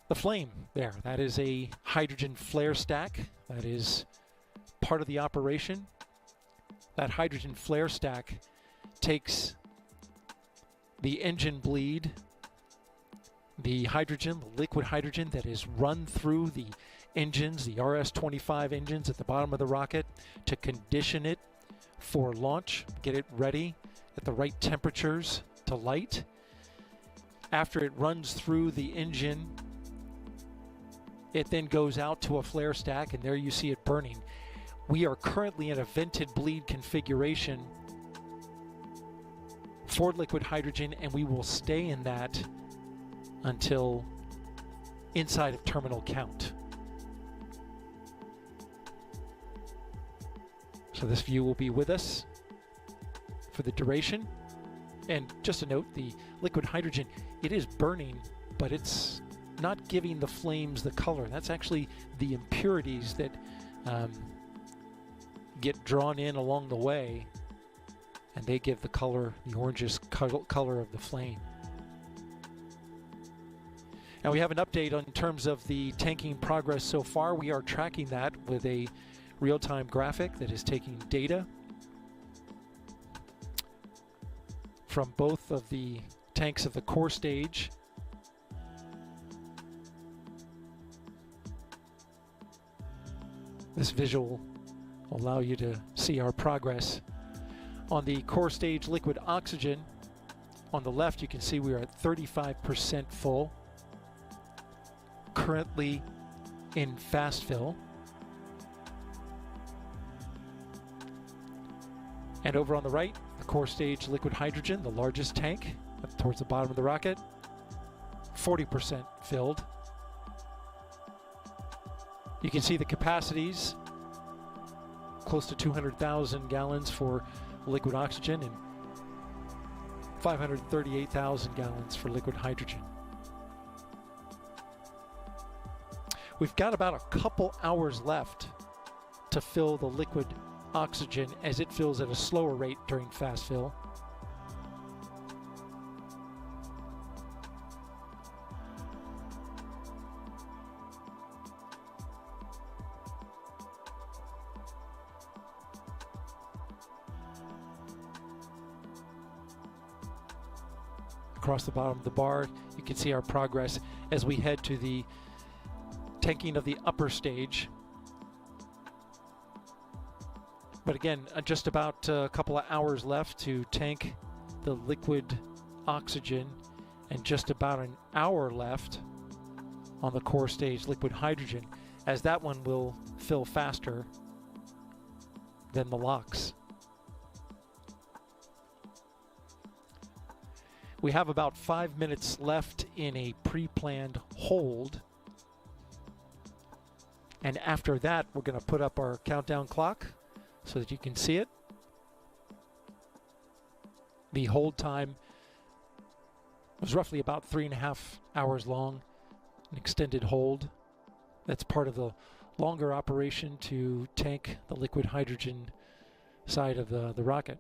the flame there. That is a hydrogen flare stack. That is part of the operation. That hydrogen flare stack takes the engine bleed, the hydrogen, the liquid hydrogen that is run through the engines, the RS-25 engines at the bottom of the rocket, to condition it for launch, get it ready at the right temperatures to light. After it runs through the engine, it then goes out to a flare stack, and there you see it burning. We are currently in a vented bleed configuration for liquid hydrogen, and we will stay in that until inside of terminal count. So this view will be with us for the duration. And just a note, the liquid hydrogen, it is burning, but it's not giving the flames the color. That's actually the impurities that get drawn in along the way, and they give the color, the orangish color of the flame. Now we have an update in terms of the tanking progress so far. We are tracking that with a real-time graphic that is taking data from both of the tanks of the core stage. This visual will allow you to see our progress. On the core stage liquid oxygen, on the left you can see we are at 35% full, currently in fast fill. And over on the right, the core stage liquid hydrogen, the largest tank, up towards the bottom of the rocket, 40% filled. You can see the capacities, close to 200,000 gallons for liquid oxygen and 538,000 gallons for liquid hydrogen. We've got about a couple hours left to fill the liquid oxygen as it fills at a slower rate during fast fill. Across the bottom of the bar, you can see our progress as we head to the tanking of the upper stage. But again, just about a couple of hours left to tank the liquid oxygen, and just about an hour left on the core stage liquid hydrogen, as that one will fill faster than the LOX. We have about 5 minutes left in a pre-planned hold. And after that, we're going to put up our countdown clock so that you can see it. The hold time was roughly about 3.5 hours long, an extended hold. That's part of the longer operation to tank the liquid hydrogen side of the rocket.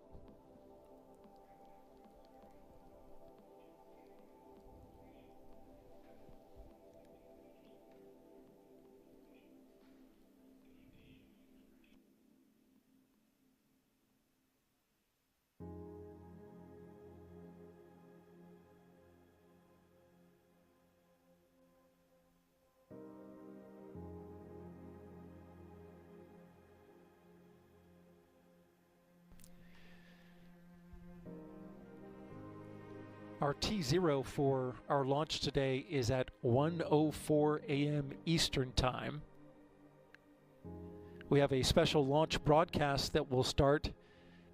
Our T0 for our launch today is at 1:04 a.m. Eastern Time. We have a special launch broadcast that will start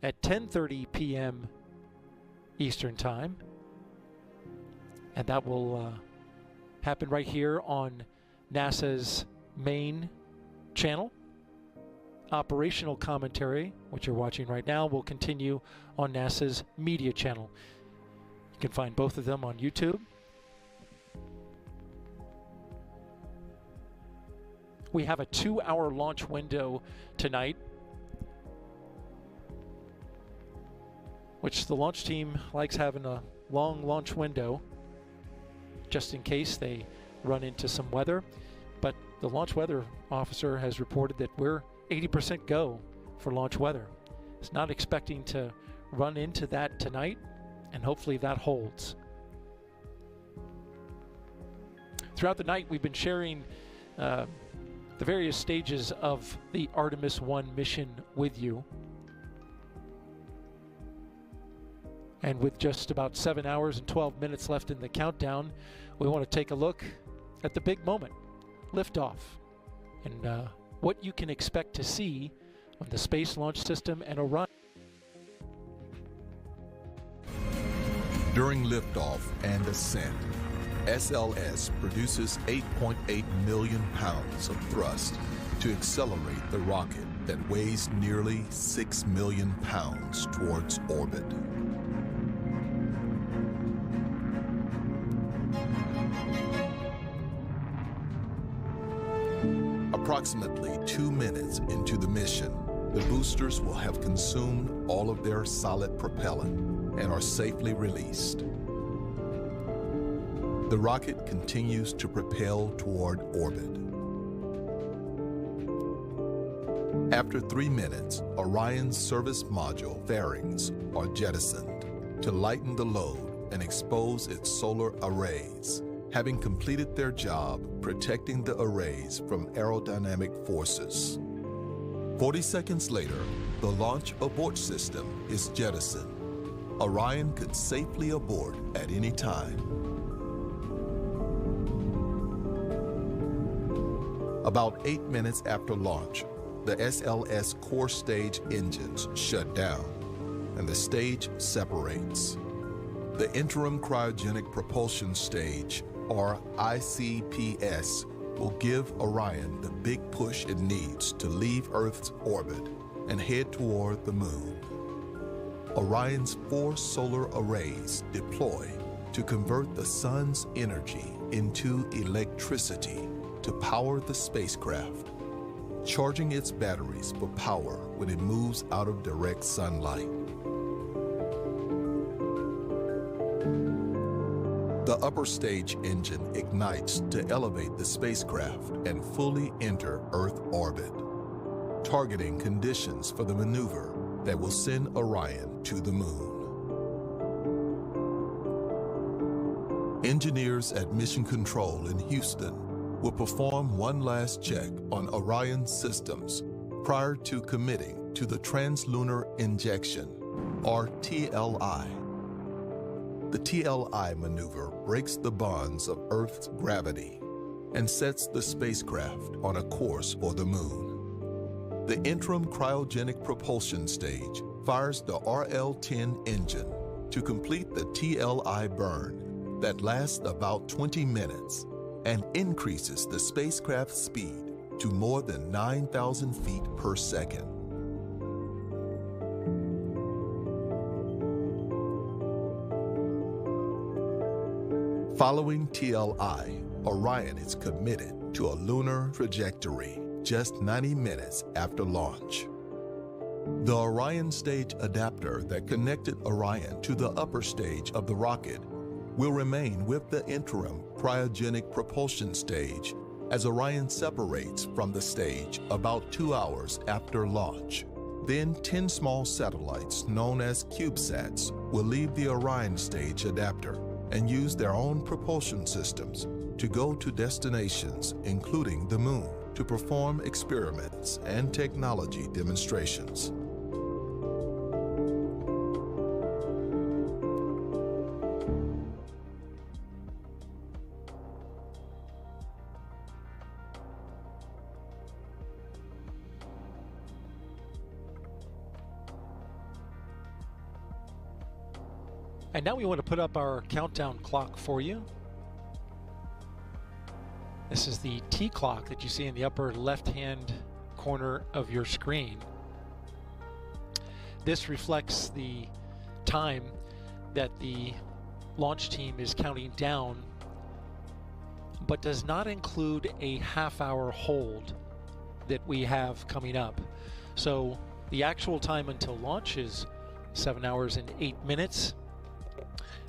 at 10:30 p.m. Eastern Time. And that will happen right here on NASA's main channel. Operational commentary, which you're watching right now, will continue on NASA's media channel. You can find both of them on YouTube. We have a 2-hour launch window tonight, which the launch team likes having a long launch window just in case they run into some weather. But the launch weather officer has reported that we're 80% go for launch weather. It's not expecting to run into that tonight, and hopefully that holds. Throughout the night, we've been sharing the various stages of the Artemis I mission with you. And with just about 7 hours and 12 minutes left in the countdown, we want to take a look at the big moment, liftoff, and what you can expect to see on the Space Launch System and Orion. During liftoff and ascent, SLS produces 8.8 million pounds of thrust to accelerate the rocket that weighs nearly 6 million pounds towards orbit. Approximately 2 minutes into the mission, the boosters will have consumed all of their solid propellant and are safely released. The rocket continues to propel toward orbit. After 3 minutes, Orion's service module fairings are jettisoned to lighten the load and expose its solar arrays, having completed their job protecting the arrays from aerodynamic forces. 40 seconds later, the launch abort system is jettisoned. Orion could safely abort at any time. About 8 minutes after launch, the SLS core stage engines shut down and the stage separates. The interim cryogenic propulsion stage, or ICPS, will give Orion the big push it needs to leave Earth's orbit and head toward the Moon. Orion's 4 solar arrays deploy to convert the sun's energy into electricity to power the spacecraft, charging its batteries for power when it moves out of direct sunlight. The upper stage engine ignites to elevate the spacecraft and fully enter Earth orbit, targeting conditions for the maneuver that will send Orion to the Moon. Engineers at Mission Control in Houston will perform one last check on Orion's systems prior to committing to the Translunar Injection, or TLI. The TLI maneuver breaks the bonds of Earth's gravity and sets the spacecraft on a course for the Moon. The interim cryogenic propulsion stage fires the RL-10 engine to complete the TLI burn that lasts about 20 minutes and increases the spacecraft's speed to more than 9,000 feet per second. Following TLI, Orion is committed to a lunar trajectory just 90 minutes after launch. The Orion stage adapter that connected Orion to the upper stage of the rocket will remain with the interim cryogenic propulsion stage as Orion separates from the stage about 2 hours after launch. Then 10 small satellites known as CubeSats will leave the Orion stage adapter and use their own propulsion systems to go to destinations, including the Moon, to perform experiments and technology demonstrations. And now we want to put up our countdown clock for you. This is the T clock that you see in the upper left-hand corner of your screen. This reflects the time that the launch team is counting down, but does not include a half-hour hold that we have coming up. So the actual time until launch is 7 hours and 8 minutes,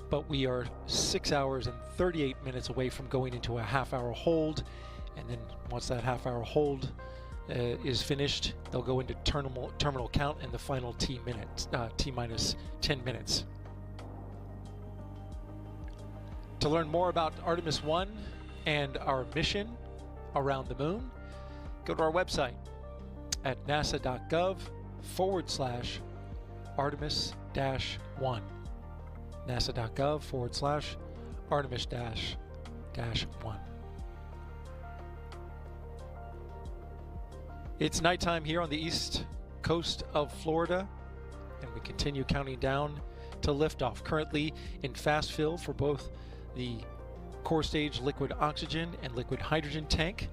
but we are 6 hours and 38 minutes away from going into a half-hour hold. And then once that half-hour hold is finished, they'll go into terminal count and the final T minus 10 minutes. To learn more about Artemis I and our mission around the moon, go to our website at nasa.gov/Artemis-1. nasa.gov/Artemis-1. It's nighttime here on the east coast of Florida, and we continue counting down to liftoff. Currently in fast fill for both the core stage liquid oxygen and liquid hydrogen tank.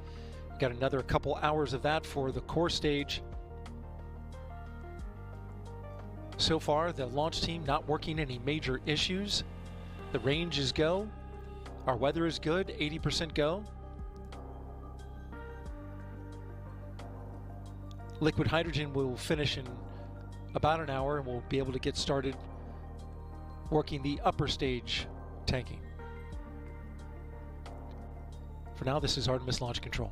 Got another couple hours of that for the core stage. So far, the launch team not working any major issues. The range is go. Our weather is good, 80% go. Liquid hydrogen will finish in about an hour, and we'll be able to get started working the upper stage tanking. For now, this is Artemis Launch Control.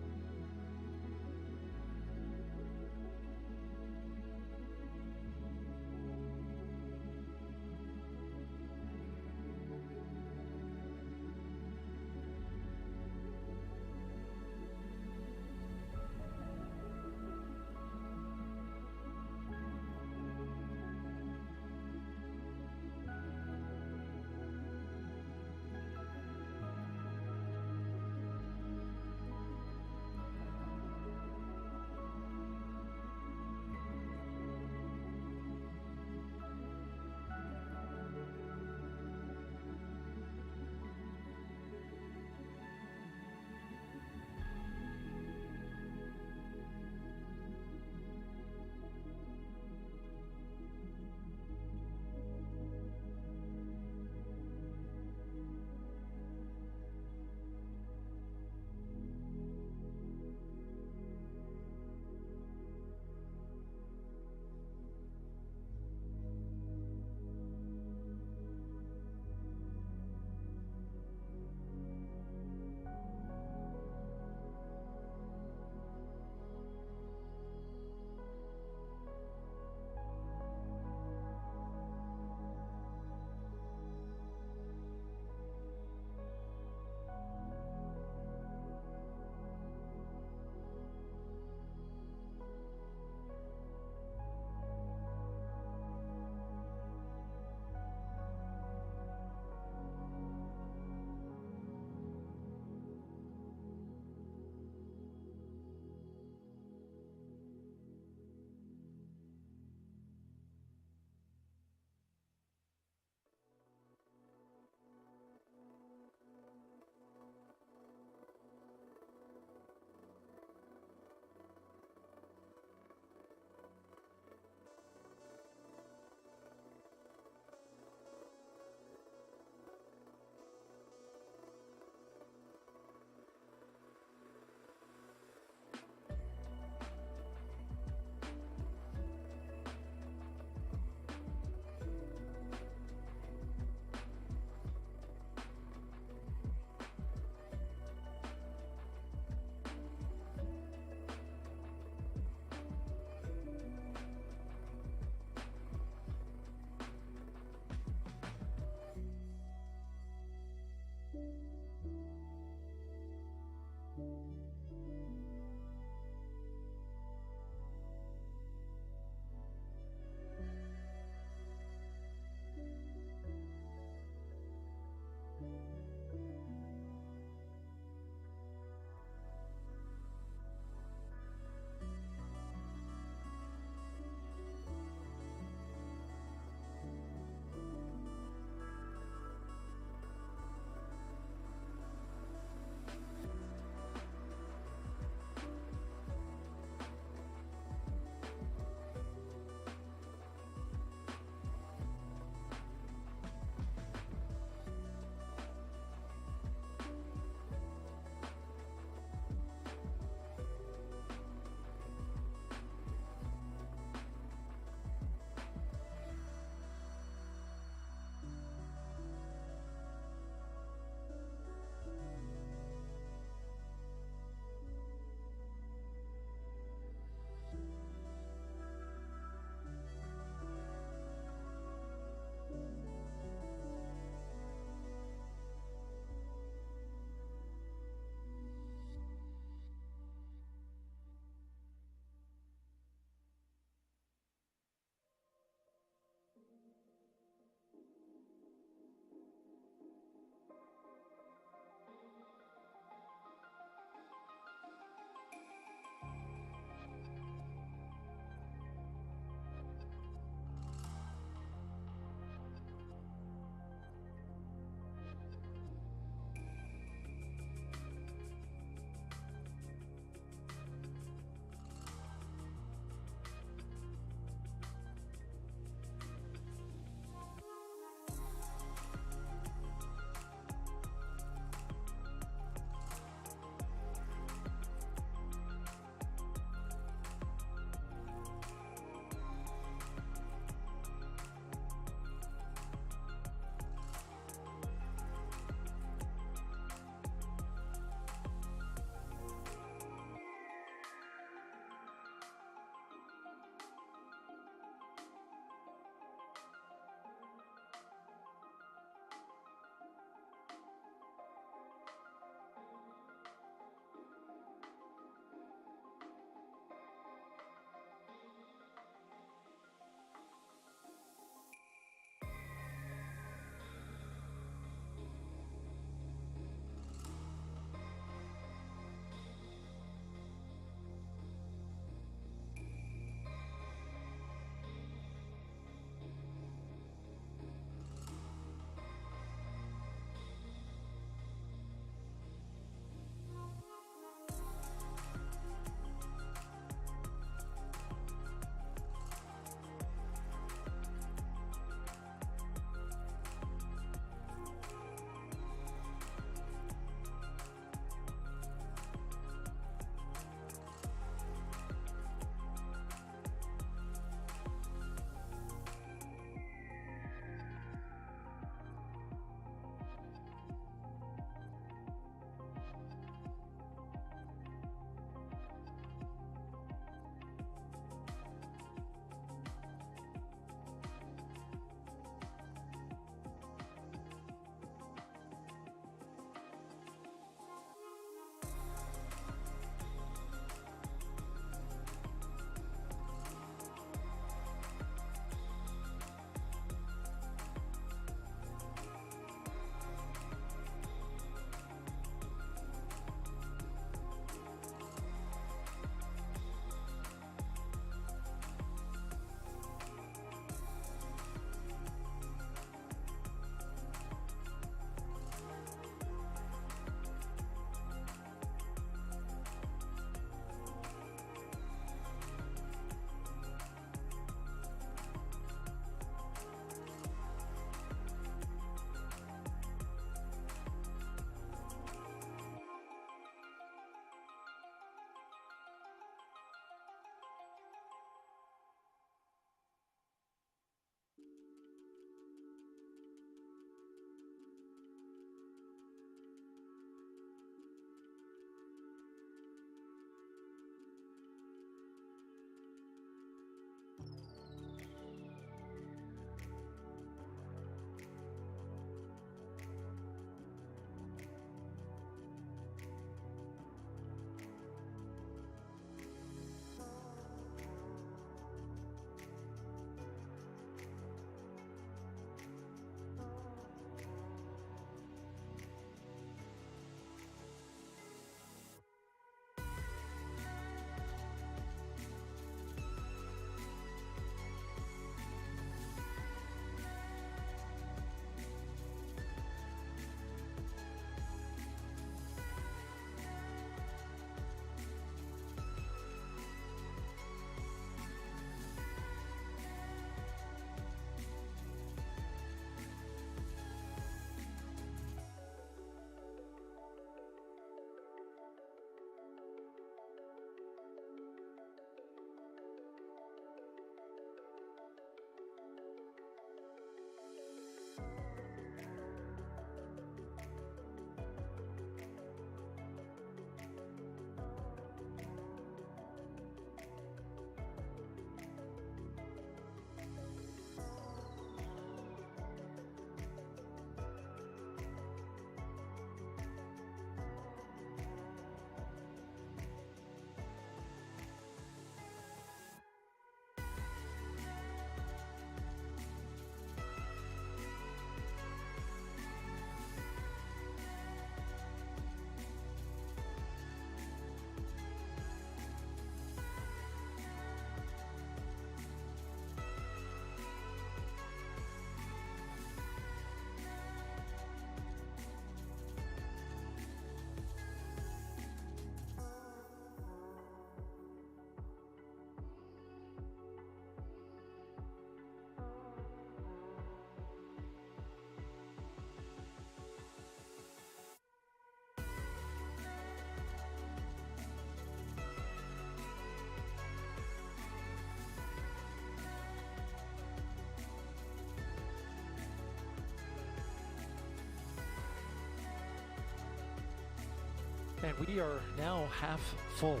And we are now half full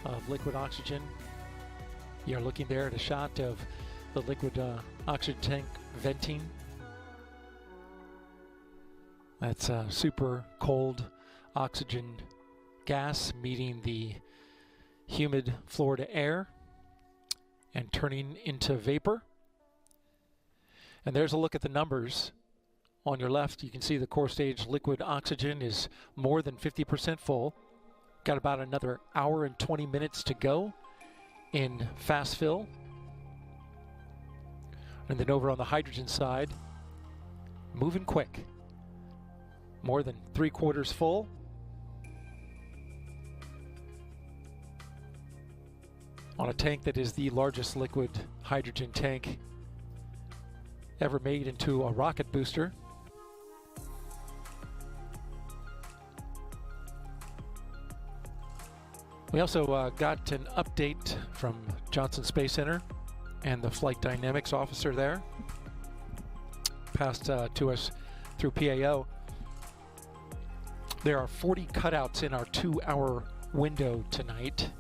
of liquid oxygen. You're looking there at a shot of the liquid oxygen tank venting. That's super cold oxygen gas meeting the humid Florida air and turning into vapor. And there's a look at the numbers. On your left, you can see the core stage liquid oxygen is more than 50% full. Got about another hour and 20 minutes to go in fast fill. And then over on the hydrogen side, moving quick. More than 3/4 full. On a tank that is the largest liquid hydrogen tank ever made into a rocket booster. We also got an update from Johnson Space Center and the flight dynamics officer there. Passed to us through PAO. There are 40 cutouts in our 2-hour window tonight.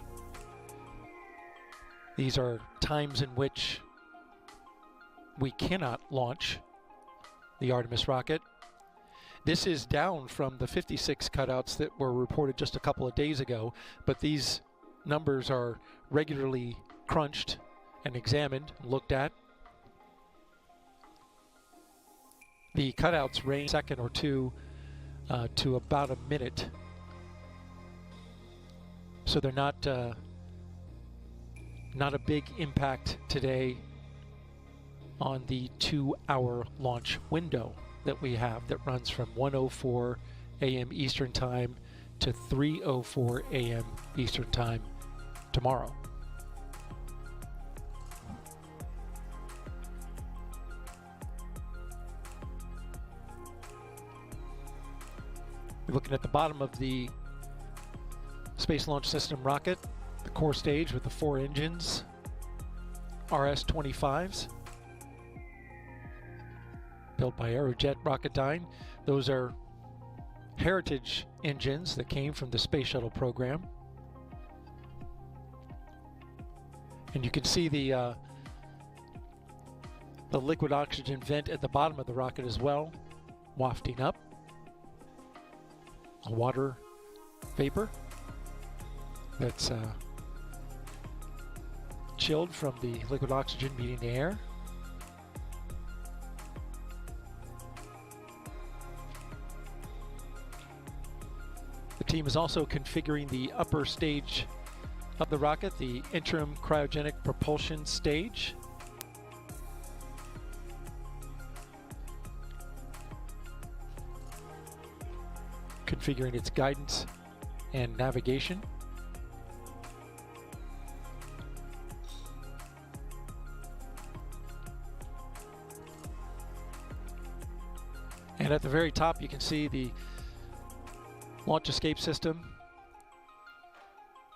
These are times in which we cannot launch the Artemis rocket. This is down from the 56 cutouts that were reported just a couple of days ago, but these numbers are regularly crunched and examined, looked at. The cutouts range a second or two to about a minute. So they're not a big impact today on the 2-hour launch window that we have that runs from 1:04 a.m. Eastern Time to 3:04 a.m. Eastern Time tomorrow. We're looking at the bottom of the Space Launch System rocket, the core stage with the 4 engines, RS-25s. Built by Aerojet Rocketdyne. Those are heritage engines that came from the Space Shuttle program. And you can see the liquid oxygen vent at the bottom of the rocket as well, wafting up. A water vapor that's chilled from the liquid oxygen meeting the air. The team is also configuring the upper stage of the rocket, the interim cryogenic propulsion stage. Configuring its guidance and navigation. And at the very top you can see the launch escape system,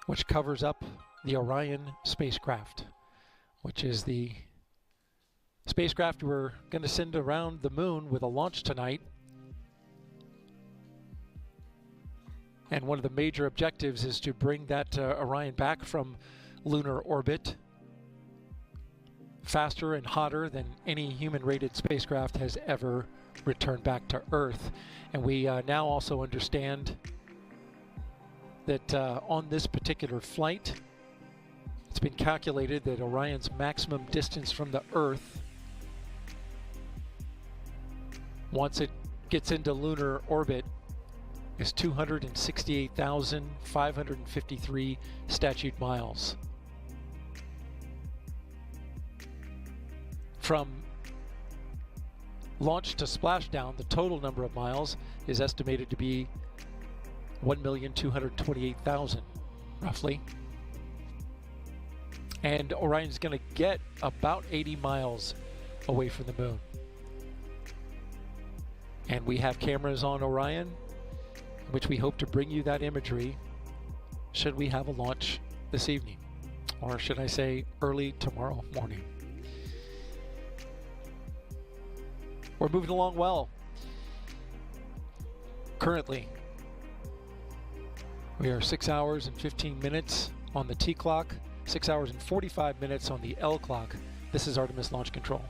which covers up the Orion spacecraft, which is the spacecraft we're going to send around the moon with a launch tonight. And one of the major objectives is to bring that Orion back from lunar orbit faster and hotter than any human-rated spacecraft has ever returned back to Earth. And we now also understand that on this particular flight, it's been calculated that Orion's maximum distance from the Earth, once it gets into lunar orbit, is 268,553 statute miles. From launch to splashdown, the total number of miles is estimated to be 1,228,000, roughly. And Orion's going to get about 80 miles away from the moon. And we have cameras on Orion, which we hope to bring you that imagery should we have a launch this evening, or should I say early tomorrow morning. We're moving along well. Currently, We are 6 hours and 15 minutes on the T clock, 6 hours and 45 minutes on the L clock. This is Artemis Launch Control.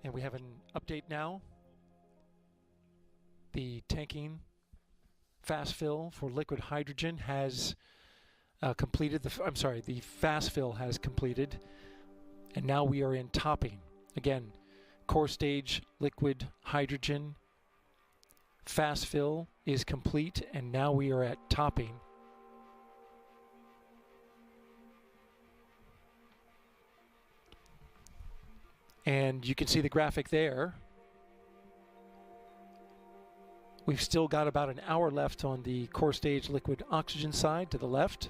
And we have an update now. The tanking fast fill for liquid hydrogen has completed. The fast fill has completed. And now we are in topping. Again, core stage liquid hydrogen fast fill is complete, and now we are at topping. And you can see the graphic there. We've still got about an hour left on the core stage liquid oxygen side to the left.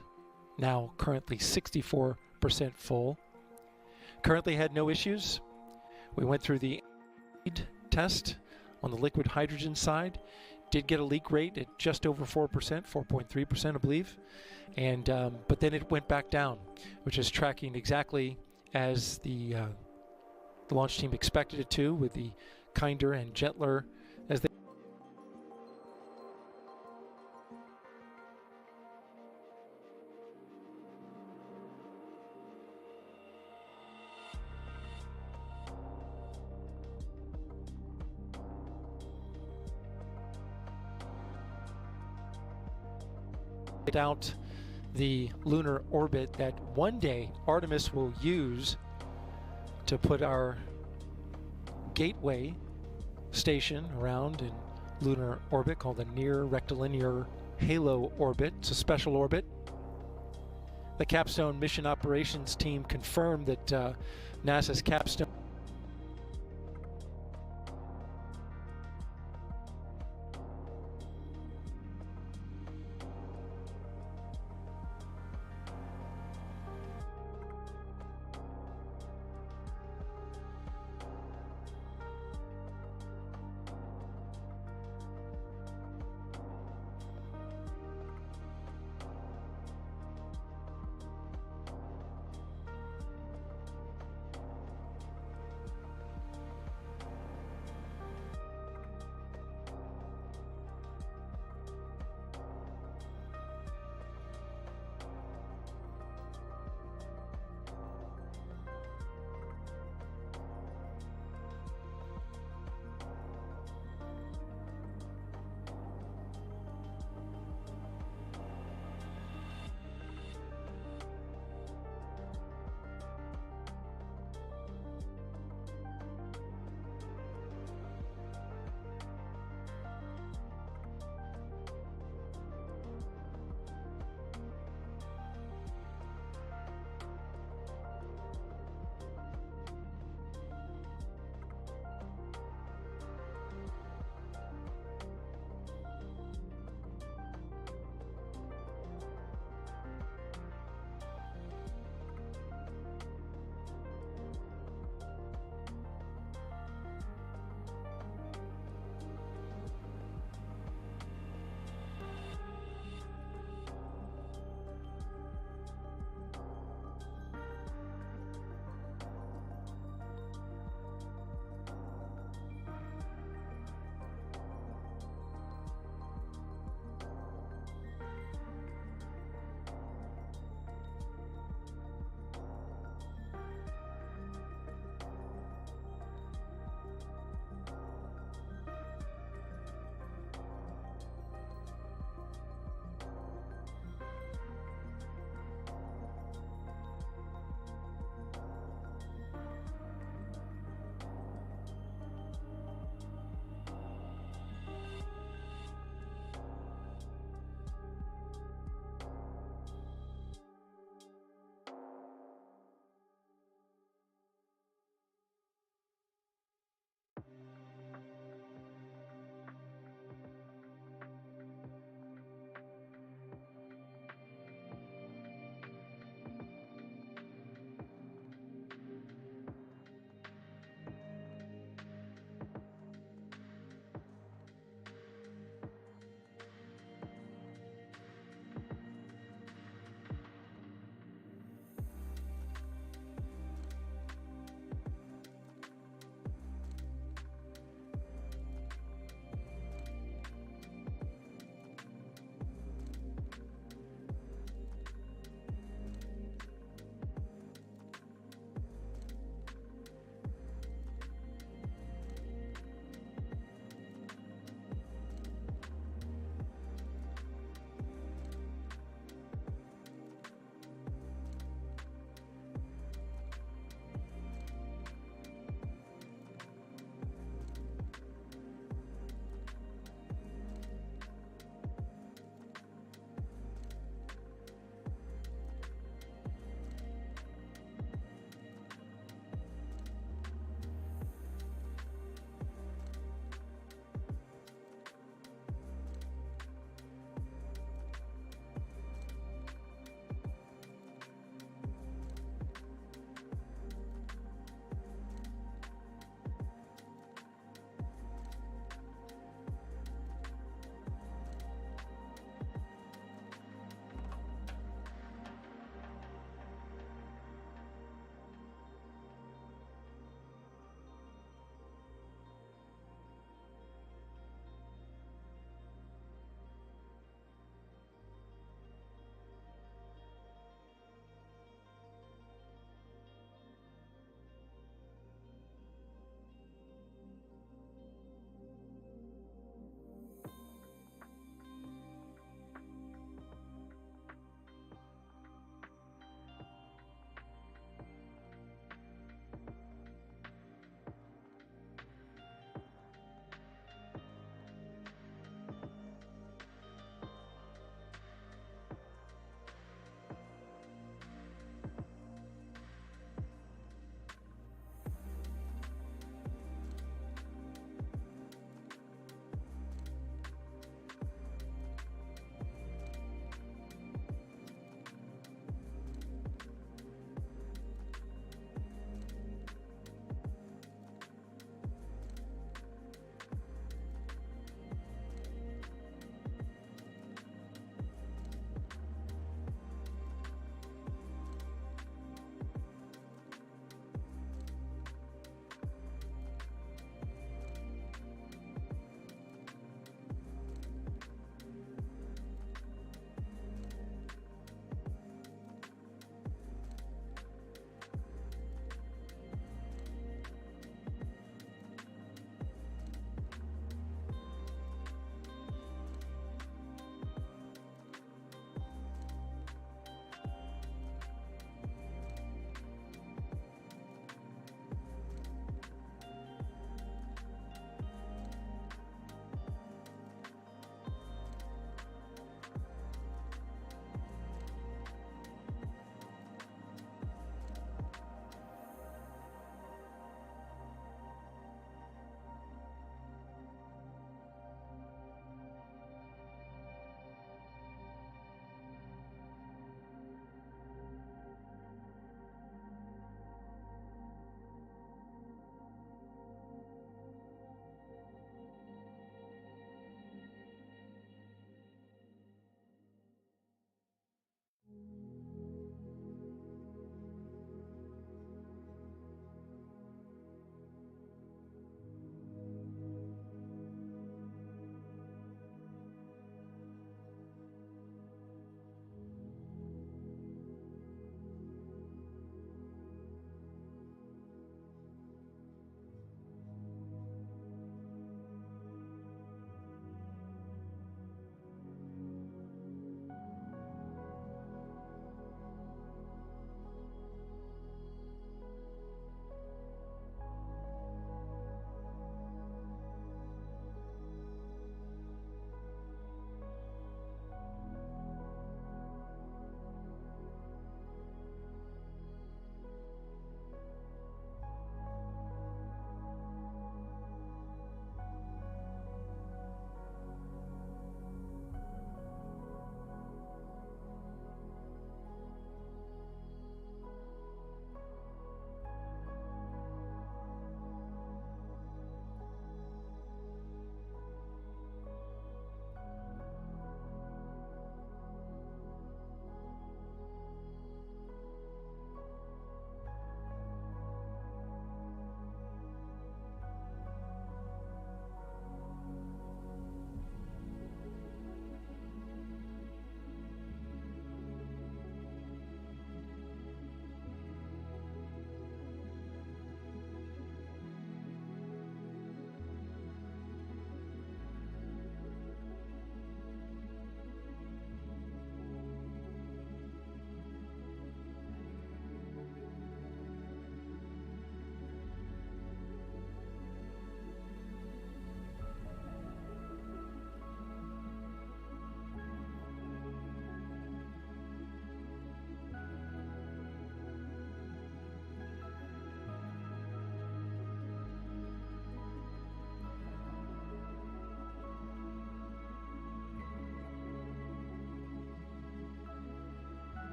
Now currently 64% full. Currently had no issues. We went through the test on the liquid hydrogen side. Did get a leak rate at just over 4%, 4.3% I believe. And but then it went back down, which is tracking exactly as the launch team expected it to, with the kinder and gentler as they out the lunar orbit that one day Artemis will use to put our gateway station around in lunar orbit, called the Near Rectilinear Halo Orbit. It's a special orbit. The Capstone mission operations team confirmed that NASA's Capstone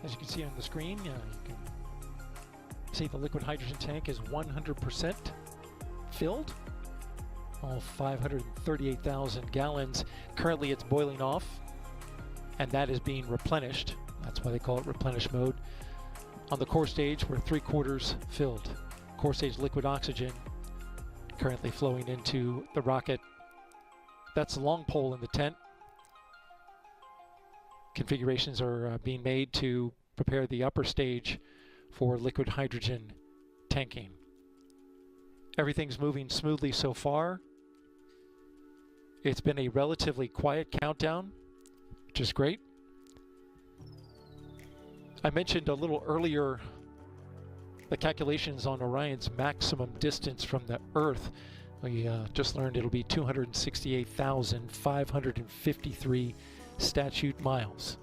As you can see on the screen, you can see the liquid hydrogen tank is 100% filled. All 538,000 gallons. Currently it's boiling off, and that is being replenished. That's why they call it replenish mode. On the core stage, we're 3/4 filled. Core stage liquid oxygen currently flowing into the rocket. That's the long pole in the tent. Configurations are being made to prepare the upper stage for liquid hydrogen tanking. Everything's moving smoothly so far. It's been a relatively quiet countdown, which is great. I mentioned a little earlier the calculations on Orion's maximum distance from the Earth. We just learned it'll be 268,553 statute miles.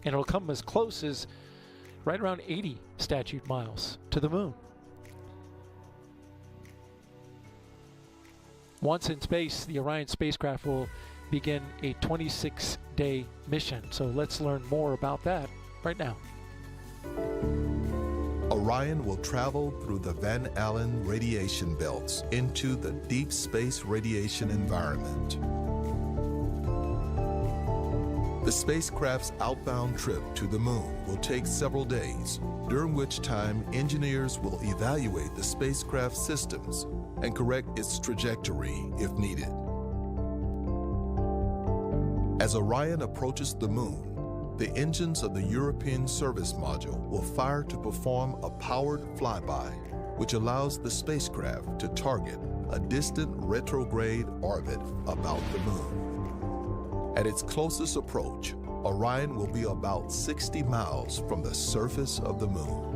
And it'll come as close as right around 80 statute miles to the moon. Once in space, the Orion spacecraft will begin a 26-day mission. So let's learn more about that right now. Orion will travel through the Van Allen radiation belts into the deep space radiation environment. The spacecraft's outbound trip to the moon will take several days, during which time engineers will evaluate the spacecraft systems and correct its trajectory if needed. As Orion approaches the moon, the engines of the European service module will fire to perform a powered flyby, which allows the spacecraft to target a distant retrograde orbit about the moon. At its closest approach, Orion will be about 60 miles from the surface of the moon.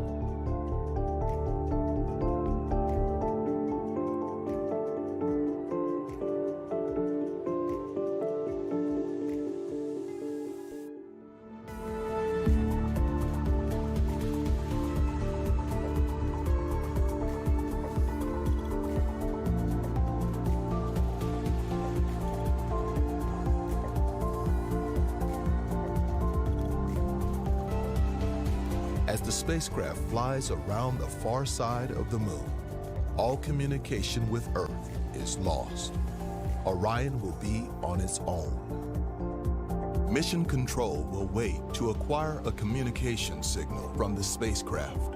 As the spacecraft flies around the far side of the moon, all communication with Earth is lost. Orion will be on its own. Mission Control will wait to acquire a communication signal from the spacecraft.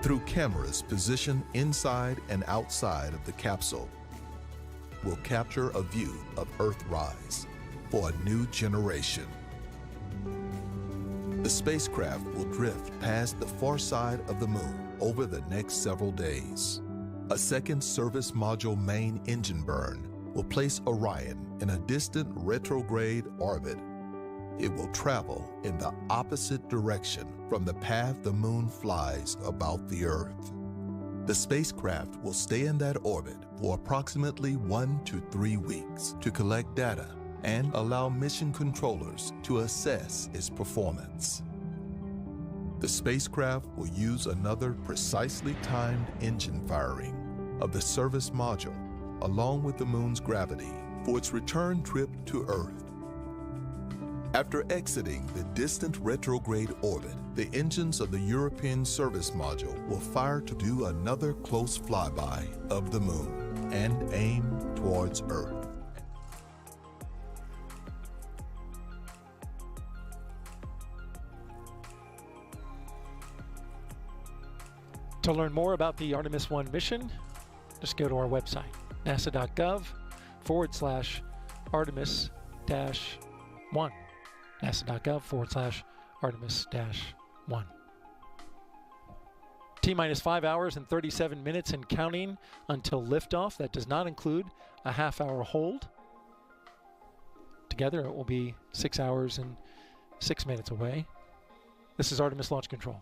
Through cameras positioned inside and outside of the capsule, will capture a view of Earthrise for a new generation. The spacecraft will drift past the far side of the moon over the next several days. A second service module main engine burn will place Orion in a distant retrograde orbit. It will travel in the opposite direction from the path the moon flies about the Earth. The spacecraft will stay in that orbit for approximately 1 to 3 weeks to collect data and allow mission controllers to assess its performance. The spacecraft will use another precisely timed engine firing of the service module along with the moon's gravity for its return trip to Earth. After exiting the distant retrograde orbit, the engines of the European service module will fire to do another close flyby of the moon and aim towards Earth. To learn more about the Artemis I mission, just go to our website, nasa.gov/Artemis-1. nasa.gov/Artemis-1. T-minus 5 hours and 37 minutes and counting until liftoff. That does not include a half-hour hold. Together it will be 6 hours and 6 minutes away. This is Artemis Launch Control.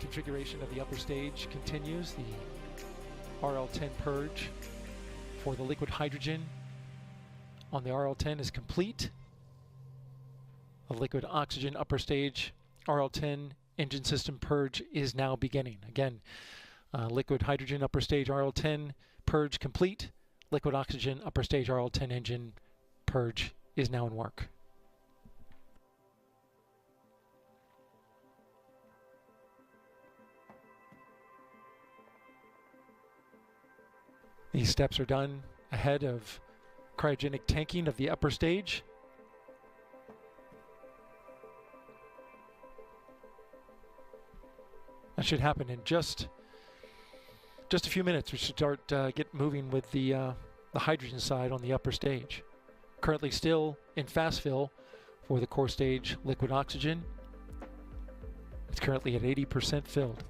configuration of the upper stage continues. The RL-10 purge for the liquid hydrogen on the RL-10 is complete. The liquid oxygen upper stage RL-10 engine system purge is now beginning. Again, liquid hydrogen upper stage RL-10 purge complete. Liquid oxygen upper stage RL-10 engine purge is now in work. These steps are done ahead of cryogenic tanking of the upper stage. That should happen in just a few minutes. We should start get moving with the hydrogen side on the upper stage. Currently still in fast fill for the core stage liquid oxygen. It's currently at 80% filled.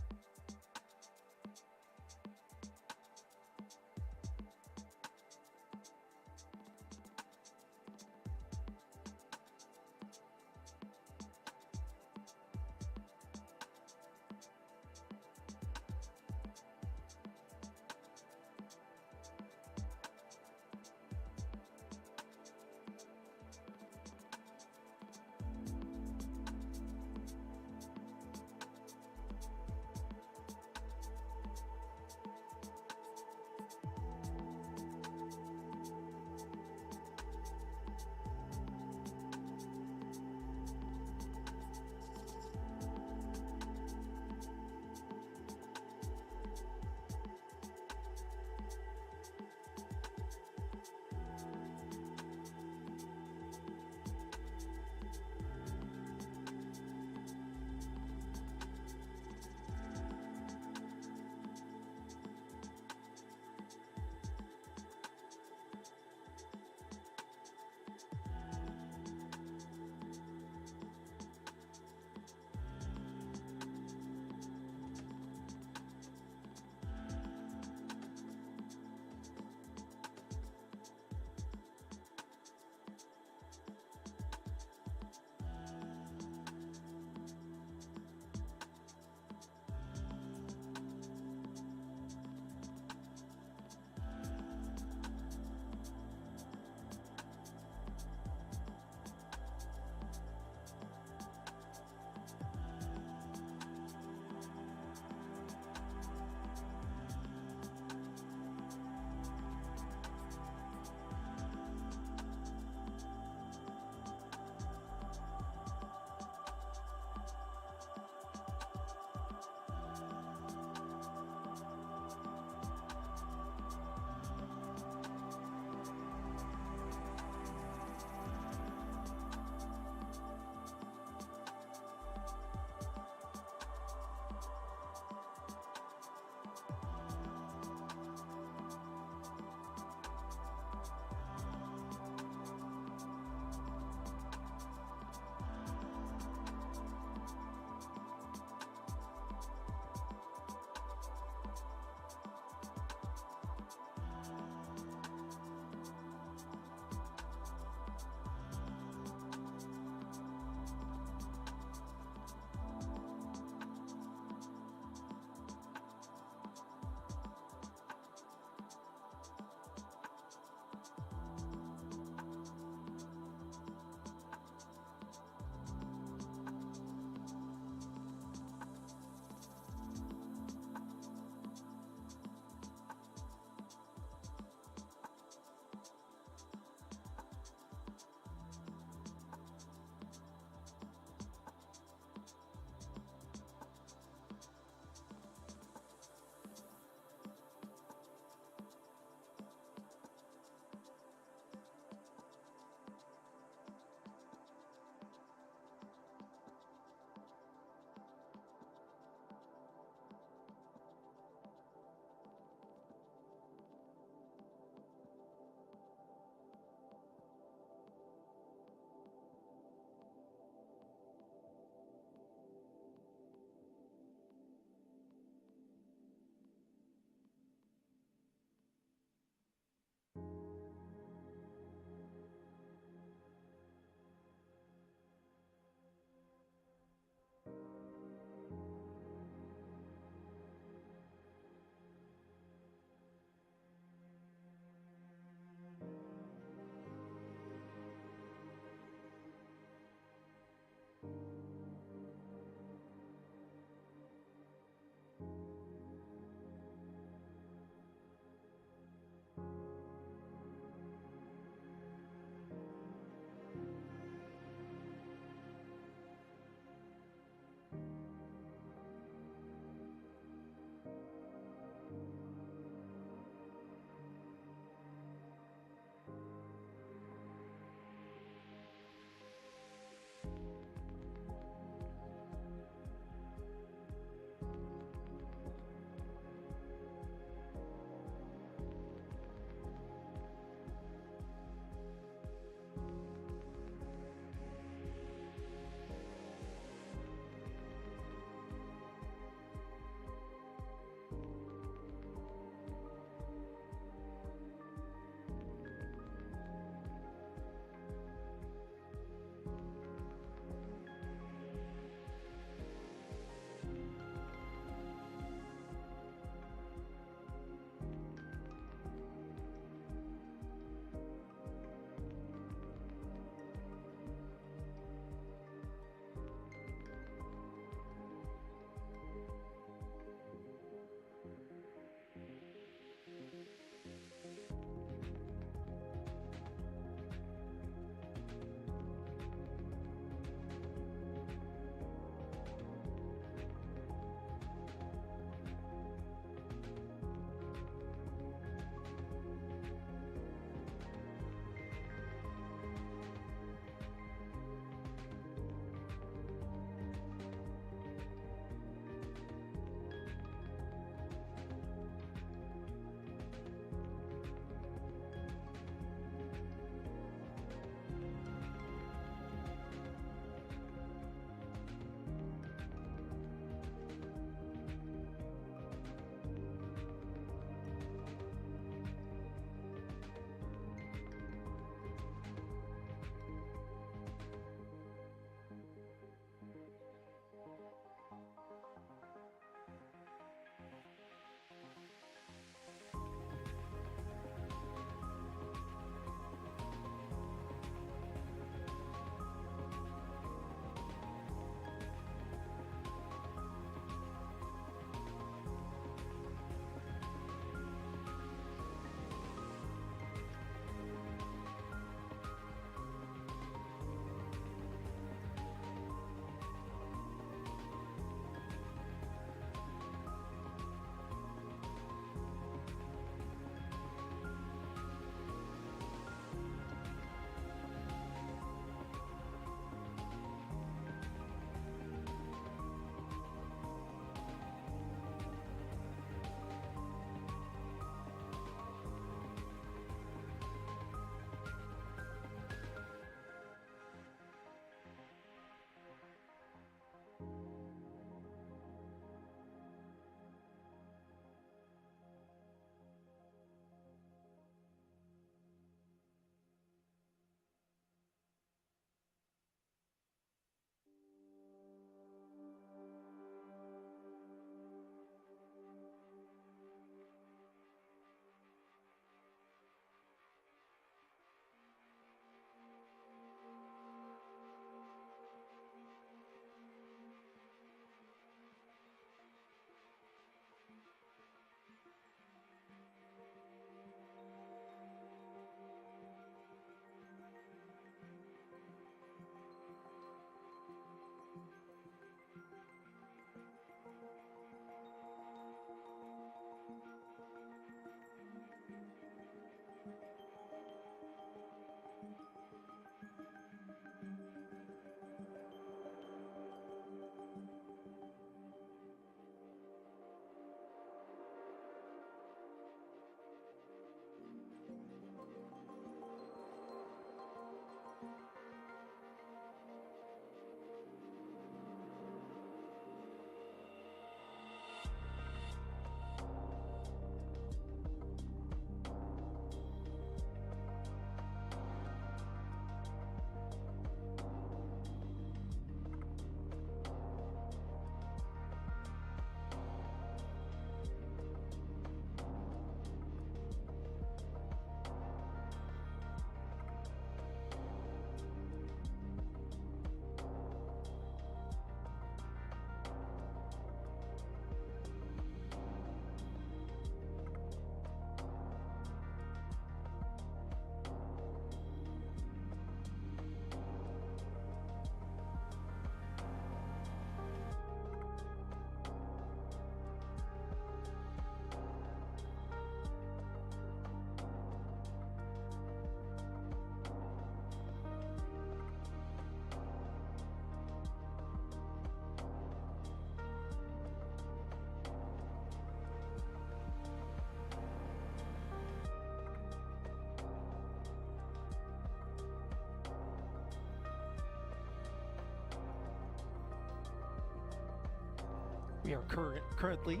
We are currently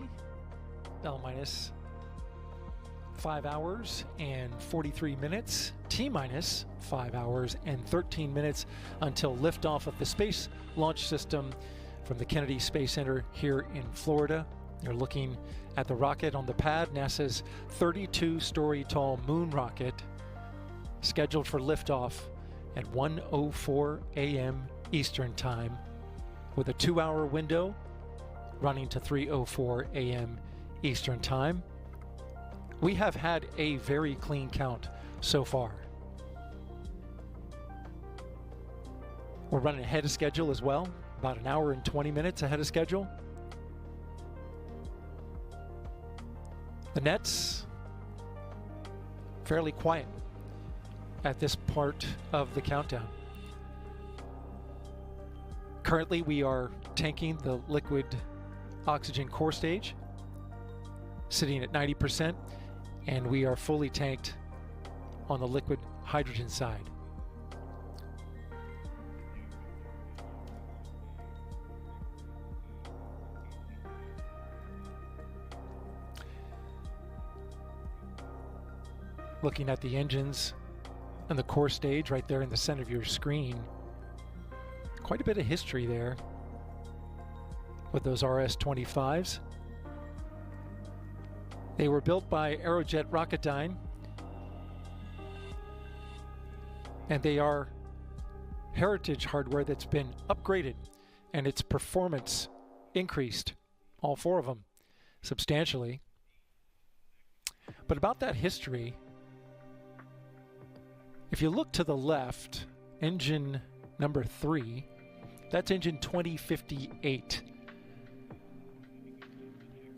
L-minus 5 hours and 43 minutes, T-minus 5 hours and 13 minutes until liftoff of the Space Launch System from the Kennedy Space Center here in Florida. You're looking at the rocket on the pad, NASA's 32-story tall moon rocket, scheduled for liftoff at 1:04 a.m. Eastern Time, with a 2-hour window running to 3:04 a.m. Eastern Time. We have had a very clean count so far. We're running ahead of schedule as well, about an hour and 20 minutes ahead of schedule. The nets, fairly quiet at this part of the countdown. Currently, we are tanking the liquid oxygen core stage, sitting at 90%, and we are fully tanked on the liquid hydrogen side. Looking at the engines and the core stage right there in the center of your screen, quite a bit of history there with those RS-25s. They were built by Aerojet Rocketdyne, and they are heritage hardware that's been upgraded and its performance increased, all 4 of them, substantially. But about that history, if you look to the left, engine number 3, that's engine 2058.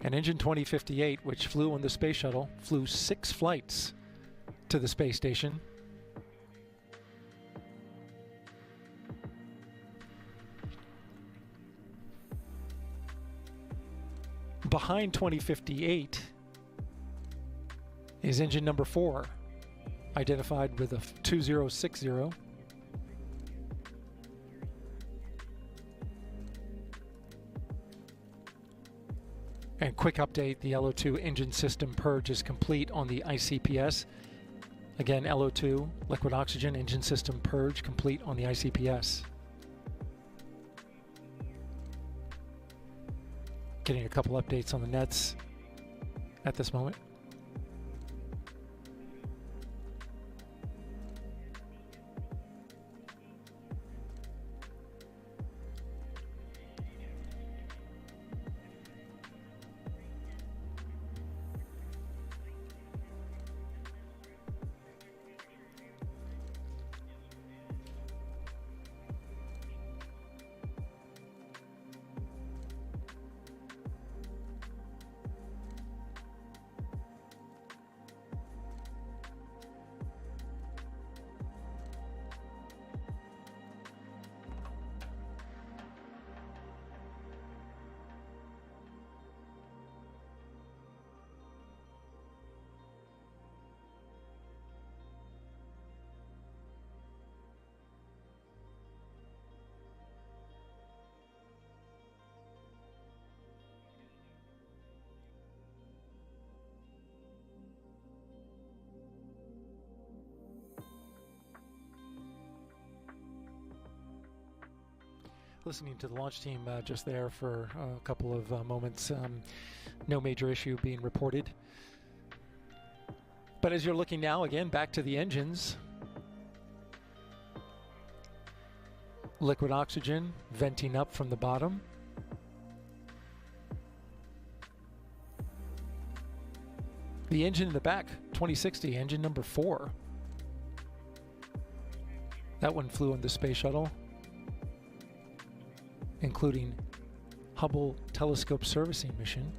And engine 2058, which flew on the space shuttle, flew 6 flights to the space station. Behind 2058 is engine number 4, identified with a 2060. And quick update, the LO2 engine system purge is complete on the ICPS. Again, LO2, liquid oxygen engine system purge complete on the ICPS. Getting a couple updates on the nets at this moment. Listening to the launch team just there for a couple of moments. No major issue being reported. But as you're looking now, again, back to the engines. Liquid oxygen venting up from the bottom. The engine in the back, 2060, engine number 4. That one flew on the space shuttle, including Hubble telescope servicing mission.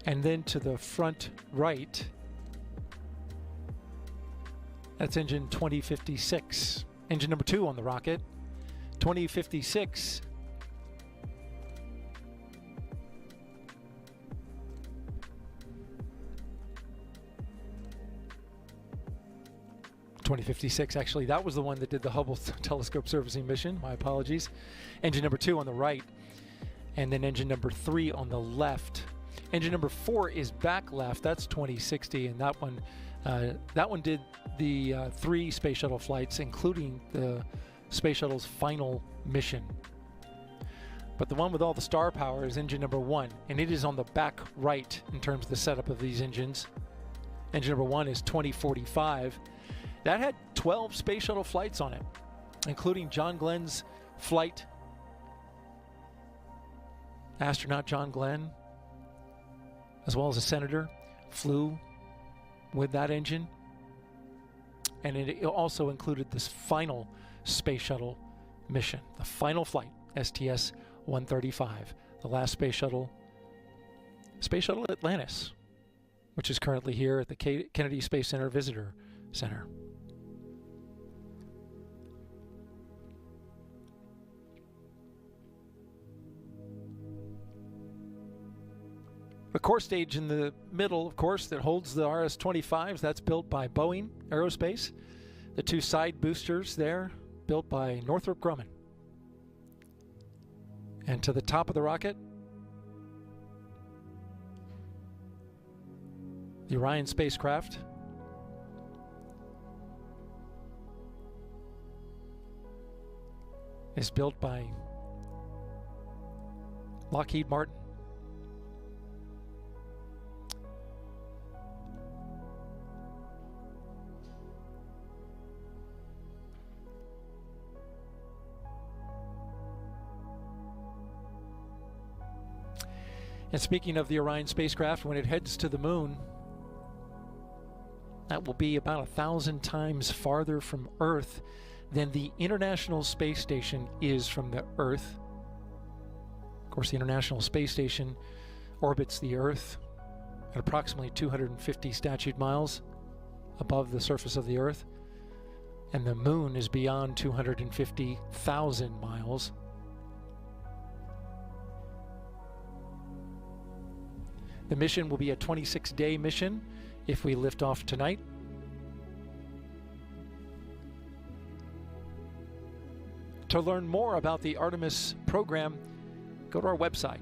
And then to the front right, that's engine 2056, engine number 2 on the rocket. 2056 2056, actually. That was the one that did the Hubble telescope servicing mission. My apologies. Engine number 2 on the right, and then engine number 3 on the left. Engine number 4 is back left. That's 2060, and that one did the 3 space shuttle flights, including the space shuttle's final mission. But the one with all the star power is engine number 1, and it is on the back right in terms of the setup of these engines. Engine number 1 is 2045. That had 12 space shuttle flights on it, including John Glenn's flight. Astronaut John Glenn, as well as a senator, flew with that engine. And it also included this final space shuttle mission, the final flight, STS-135, the last space shuttle Atlantis, which is currently here at the Kennedy Space Center Visitor Center. The core stage in the middle, of course, that holds the RS-25s, that's built by Boeing Aerospace. The 2 side boosters there, built by Northrop Grumman. And to the top of the rocket, the Orion spacecraft. Is built by Lockheed Martin. And speaking of the Orion spacecraft, when it heads to the moon, that will be about 1,000 times farther from Earth than the International Space Station is from the Earth. Of course, the International Space Station orbits the Earth at approximately 250 statute miles above the surface of the Earth, and the moon is beyond 250,000 miles. The mission will be a 26-day mission if we lift off tonight. To learn more about the Artemis program, go to our website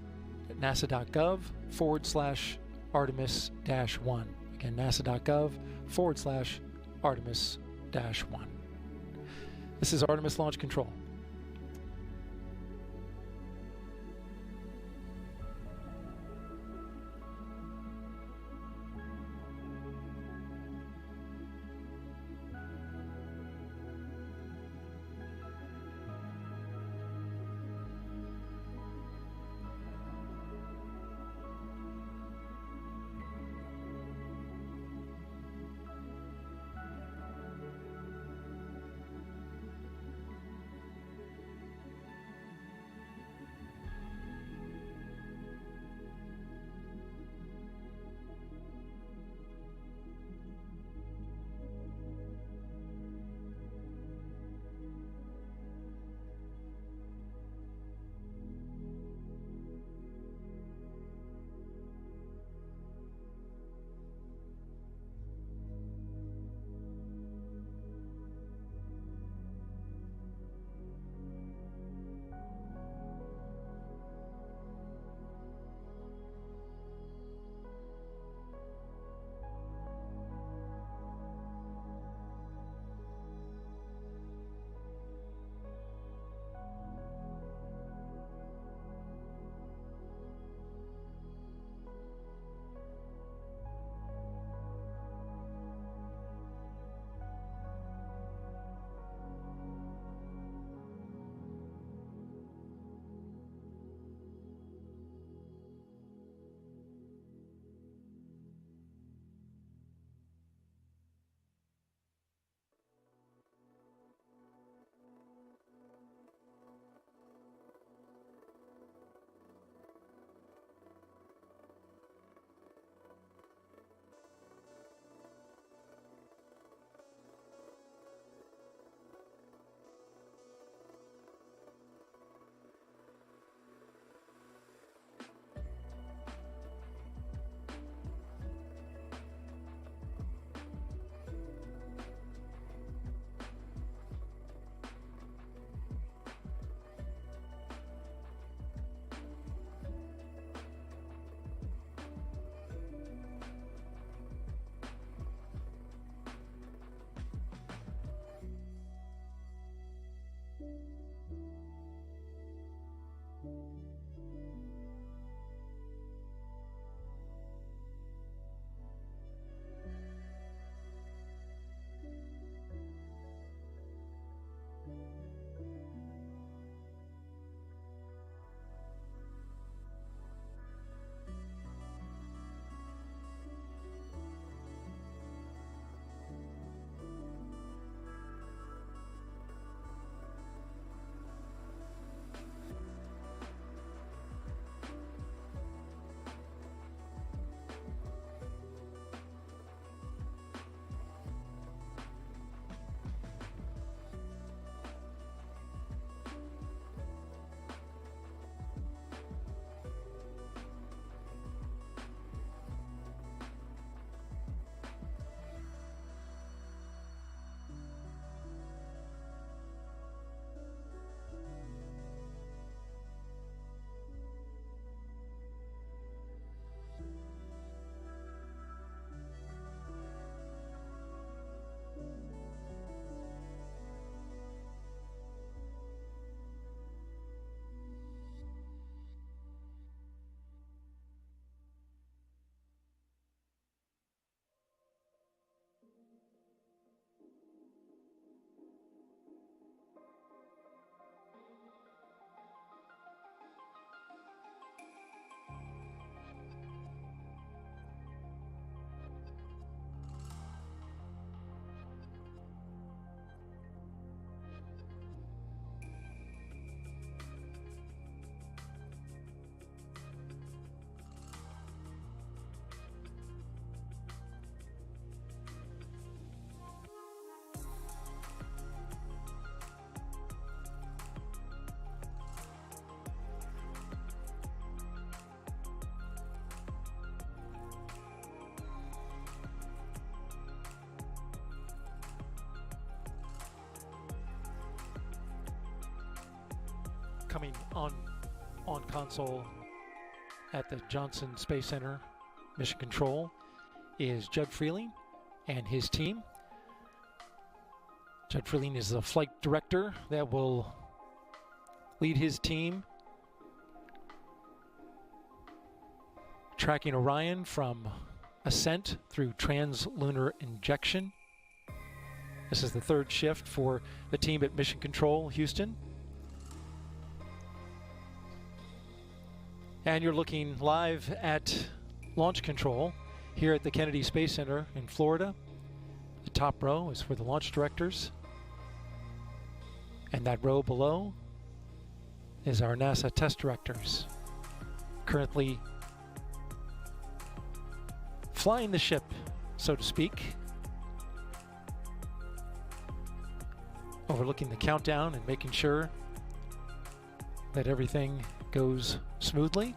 at nasa.gov/Artemis-1. Again, nasa.gov/Artemis-1. This is Artemis Launch Control. coming on console at the Johnson Space Center Mission Control is Judd Freeling and his team. Judd Freeling is the flight director that will lead his team tracking Orion from ascent through translunar injection. This is the third shift for the team at Mission Control Houston. And you're looking live at launch control here at the Kennedy Space Center in Florida. The top row is for the launch directors. And that row below is our NASA test directors, currently flying the ship, so to speak, overlooking the countdown and making sure that everything goes smoothly.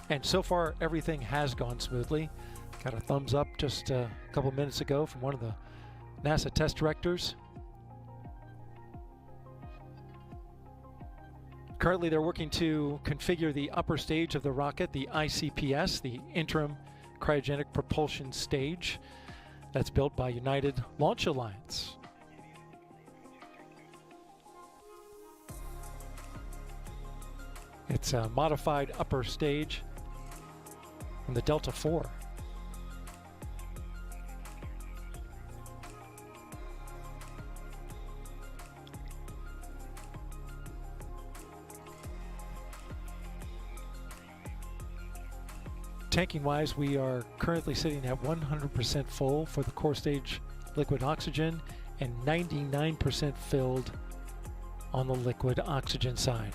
And so far, everything has gone smoothly. Got a thumbs up just a couple minutes ago from one of the NASA test directors. Currently, they're working to configure the upper stage of the rocket, the ICPS, the Interim Cryogenic Propulsion Stage, that's built by United Launch Alliance. It's a modified upper stage in the Delta IV. Tanking wise, we are currently sitting at 100% full for the core stage liquid oxygen and 99% filled on the liquid oxygen side.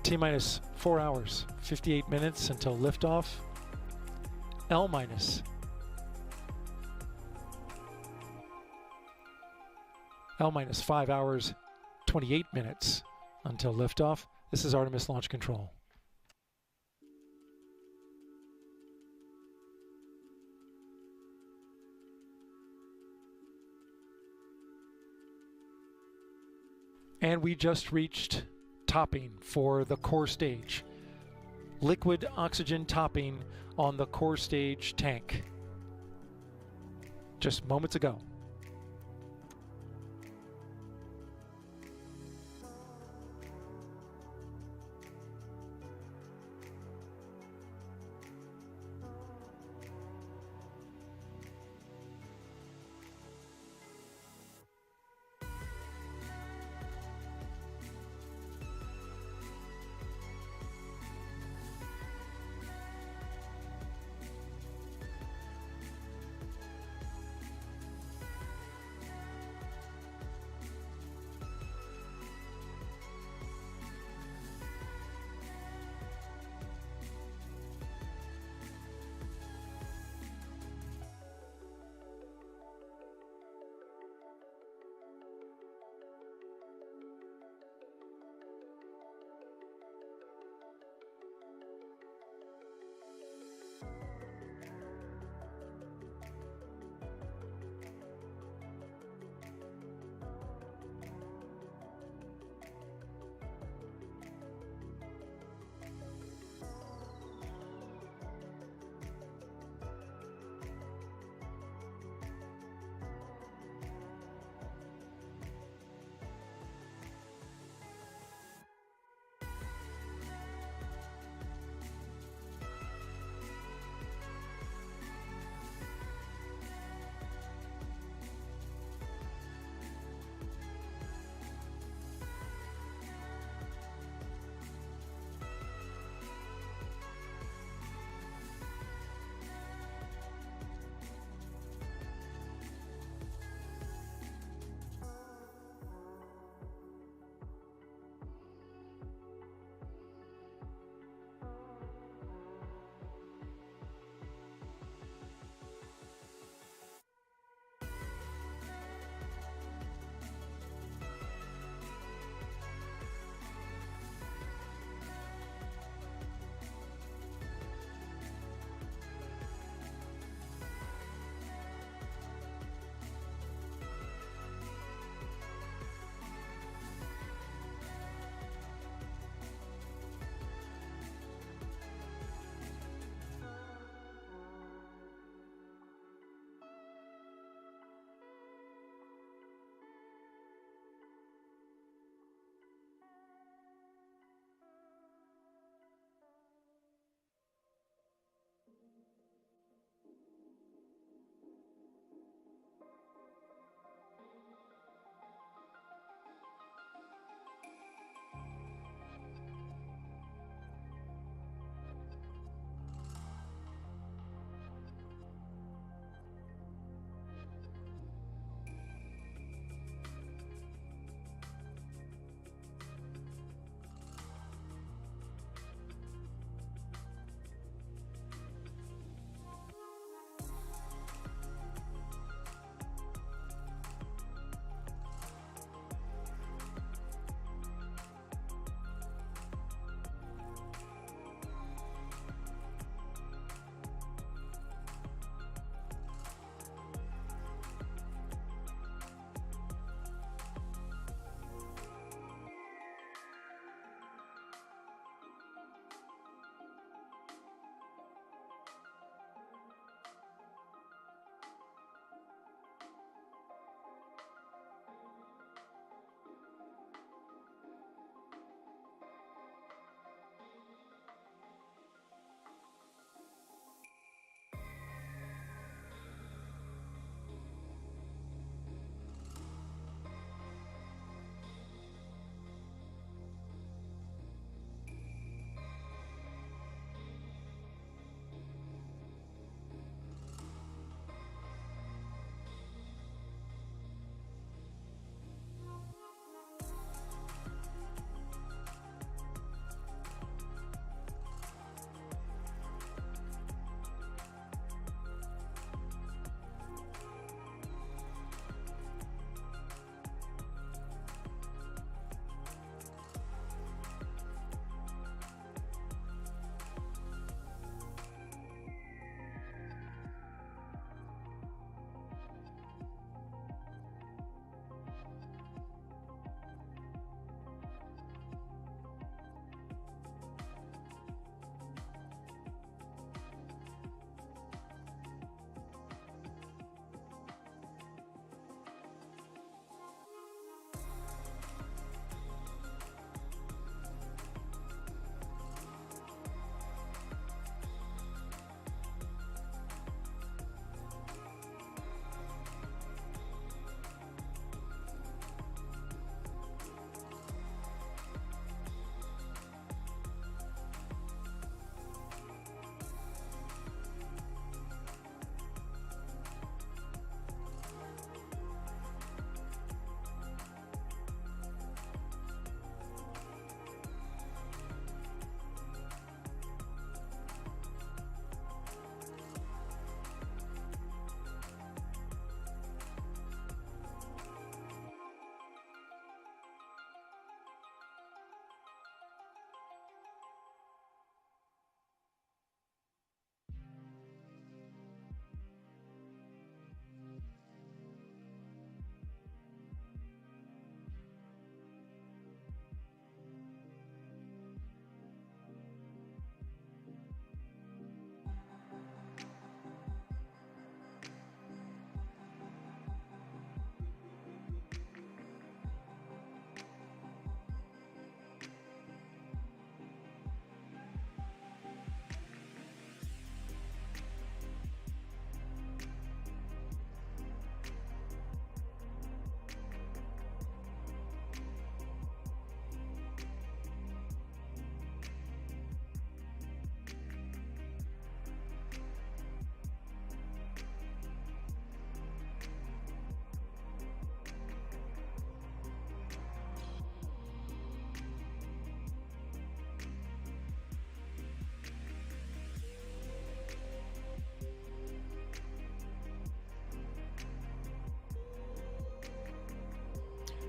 T-minus 4 hours, 58 minutes until liftoff. L-minus 5 hours, 28 minutes until liftoff. This is Artemis Launch Control. And we just reached topping for the core stage. Liquid oxygen topping on the core stage tank. Just moments ago.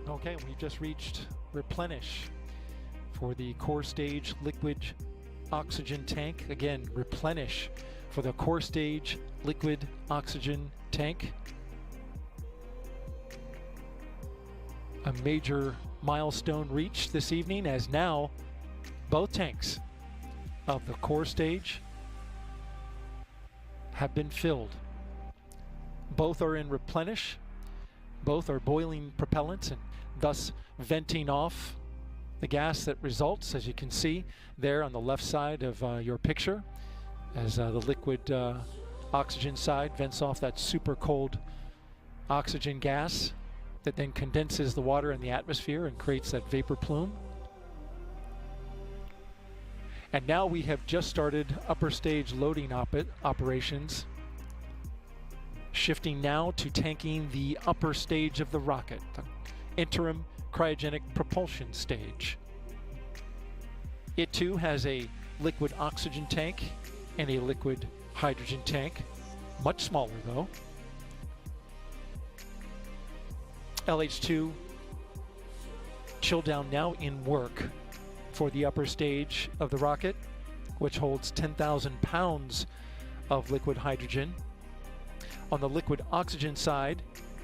Okay, we've just reached replenish for the core stage liquid oxygen tank. Again, replenish for the core stage liquid oxygen tank. A major milestone reached this evening, as now both tanks of the core stage have been filled. Both are in replenish. Both are boiling propellants and thus venting off the gas that results, as you can see there on the left side of your picture, as the liquid oxygen side vents off that super cold oxygen gas that then condenses the water in the atmosphere and creates that vapor plume. And now we have just started upper stage loading operations, shifting now to tanking the upper stage of the rocket, the interim cryogenic propulsion stage. It too has a liquid oxygen tank and a liquid hydrogen tank, much smaller though. LH2 chill down now in work for the upper stage of the rocket, which holds 10,000 pounds of liquid hydrogen. On the liquid oxygen side,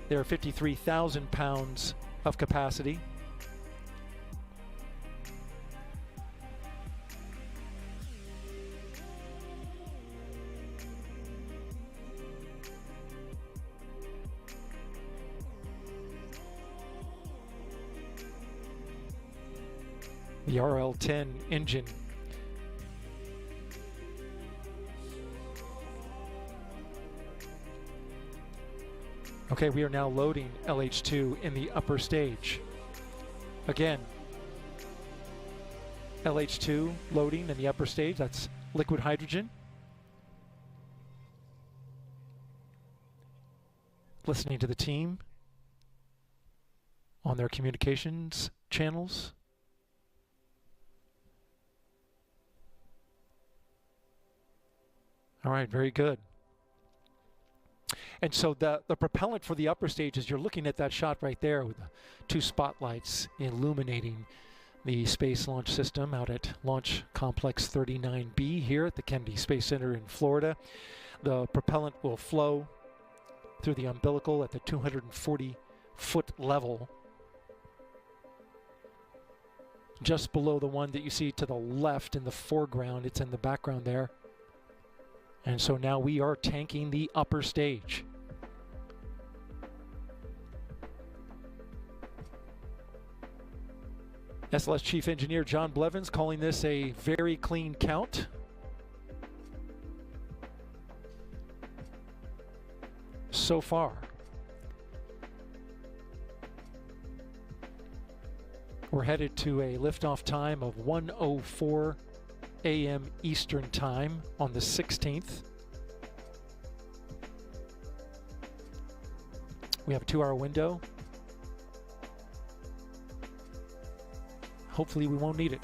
there are 53,000 pounds of capacity. The RL-10 engine Okay, we are now loading LH2 in the upper stage. Again, LH2 loading in the upper stage, that's liquid hydrogen. Listening to the team on their communications channels. All right, very good. And so the propellant for the upper stage, as you're looking at that shot right there with the two spotlights illuminating the Space Launch System out at Launch Complex 39B here at the Kennedy Space Center in Florida. The propellant will flow through the umbilical at the 240-foot level, just below the one that you see to the left in the foreground. It's in the background there. And so now we are tanking the upper stage. SLS Chief Engineer John Blevins calling this a very clean count. So far. We're headed to a liftoff time of 1:04 a.m. Eastern Time on the 16th. We have a 2-hour window. Hopefully we won't need it.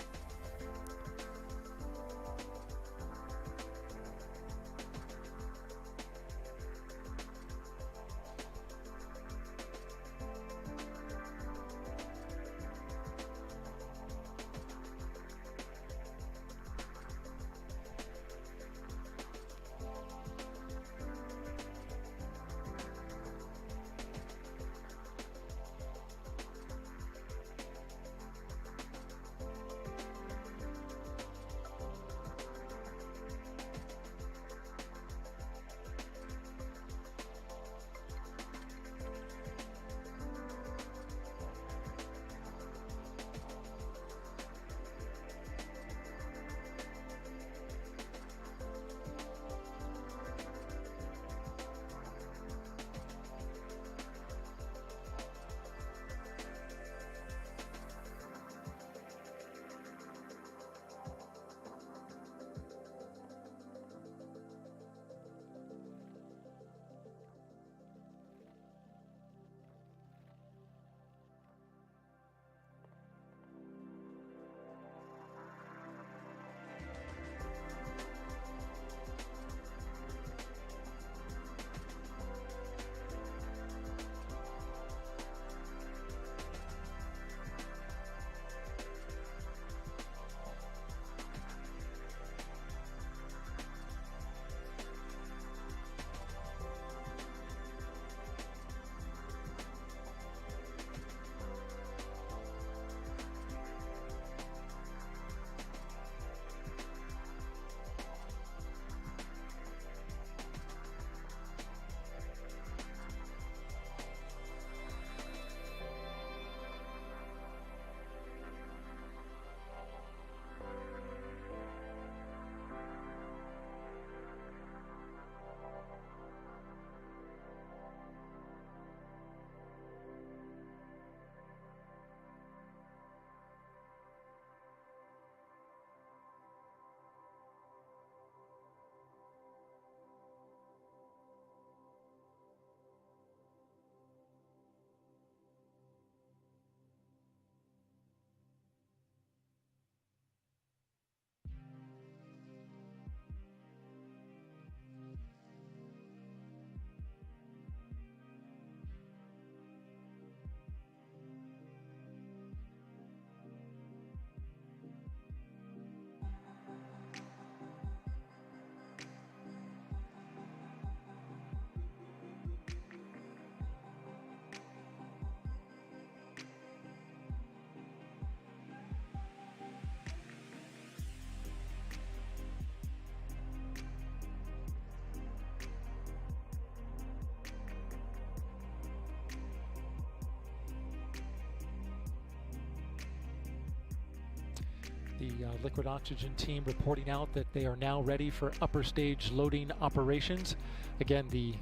the liquid oxygen team reporting out that they are now ready for upper stage loading operations. Again, the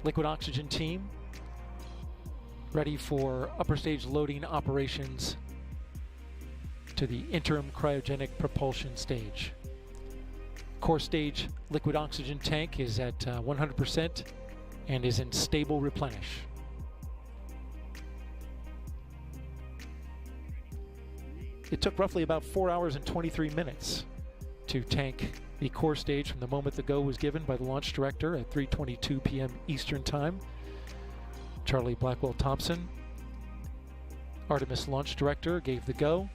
liquid oxygen team ready for upper stage loading operations to the interim cryogenic propulsion stage. Core stage liquid oxygen tank is at 100% and is in stable replenish. It took roughly about 4 hours and 23 minutes to tank the core stage from the moment the go was given by the launch director at 3:22 p.m. Eastern Time. Charlie Blackwell Thompson, Artemis launch director, gave the go.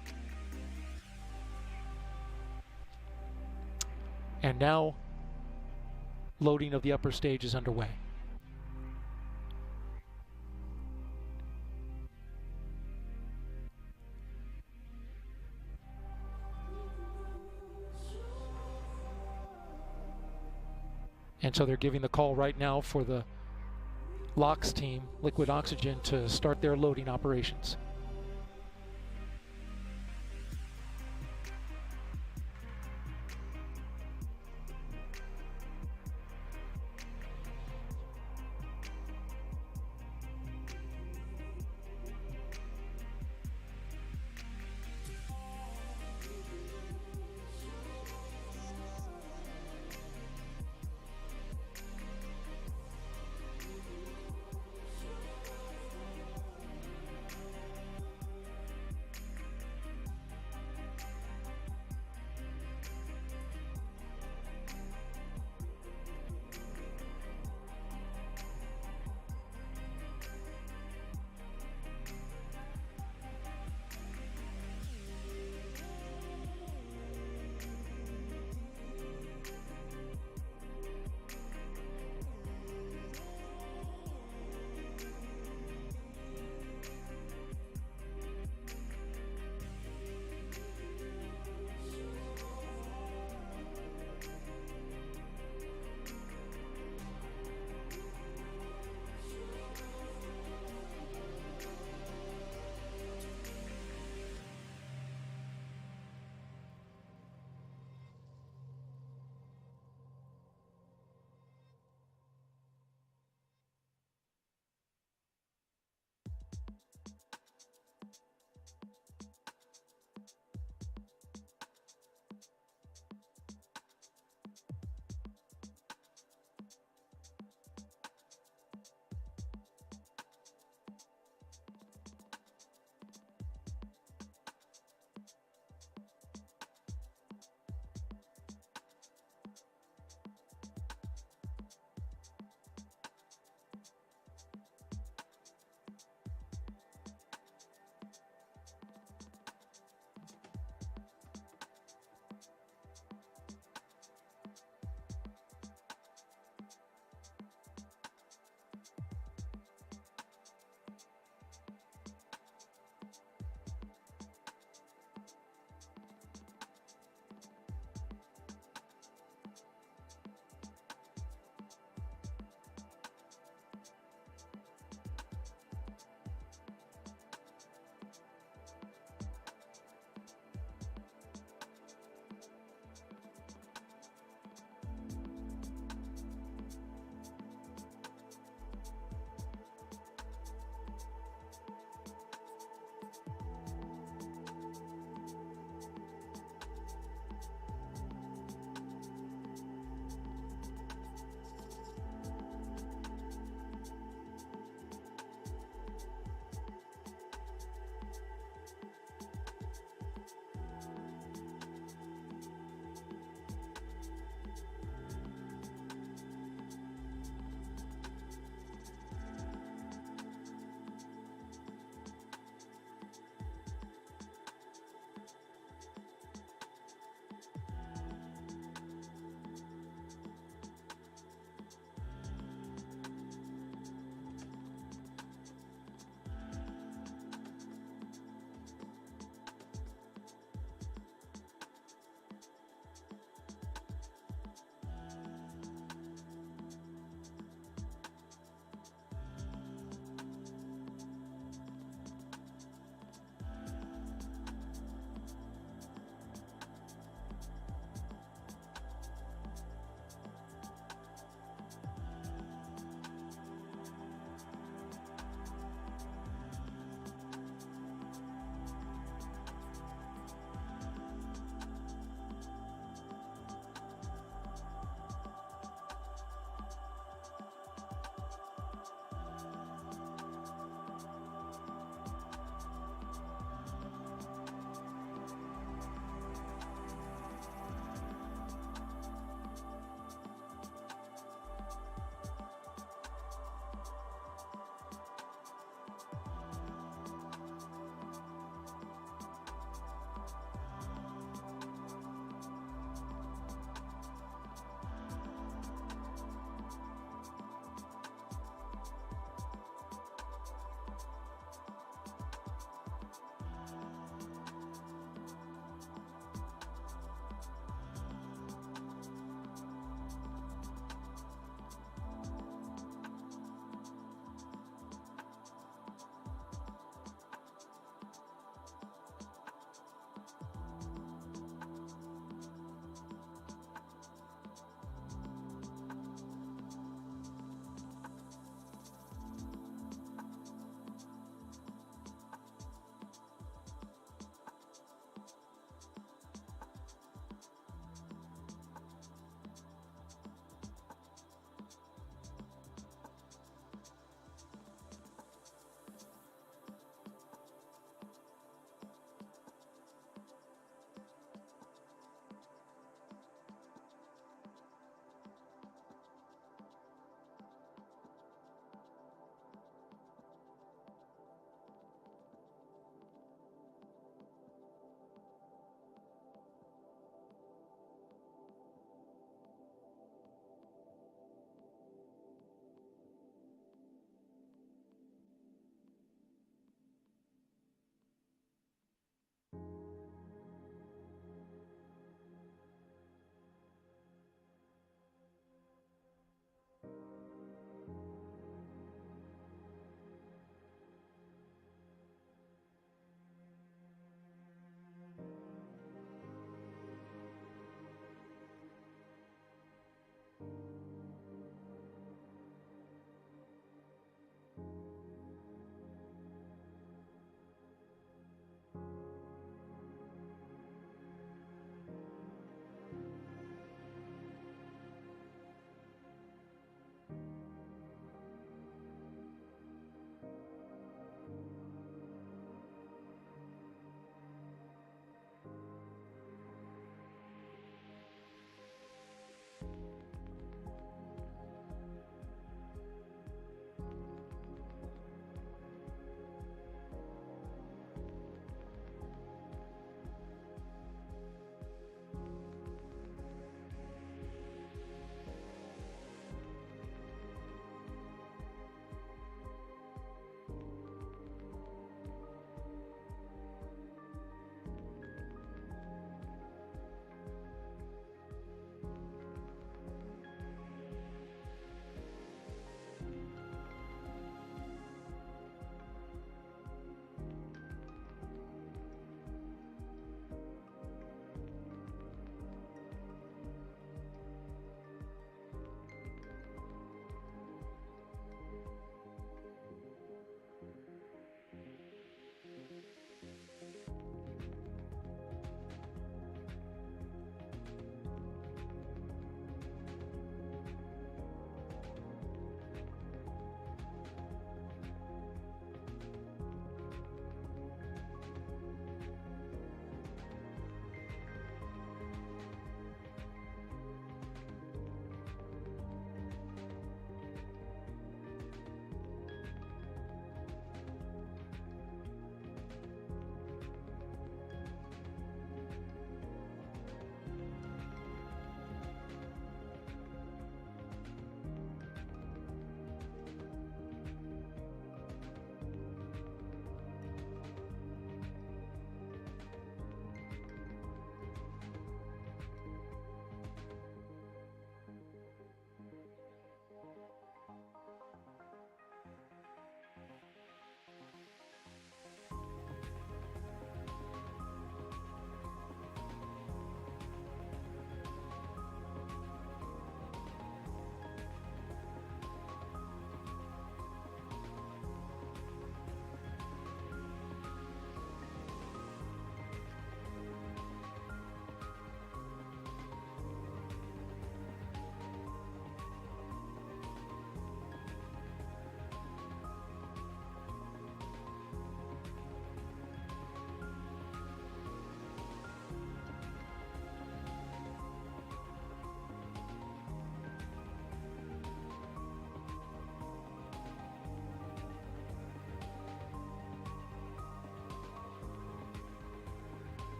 And now loading of the upper stage is underway. And so they're giving the call right now for the LOX team, liquid oxygen, to start their loading operations.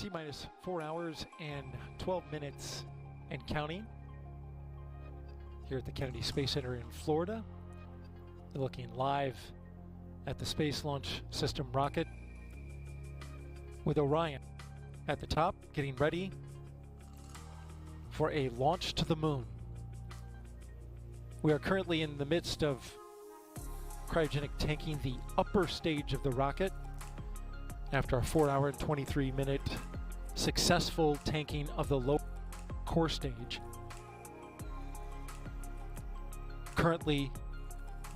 T-minus 4 hours and 12 minutes and counting here at the Kennedy Space Center in Florida. You're looking live at the Space Launch System rocket with Orion at the top, getting ready for a launch to the moon. We are currently in the midst of cryogenic tanking the upper stage of the rocket after a 4-hour and 23-minute successful tanking of the lower core stage. Currently,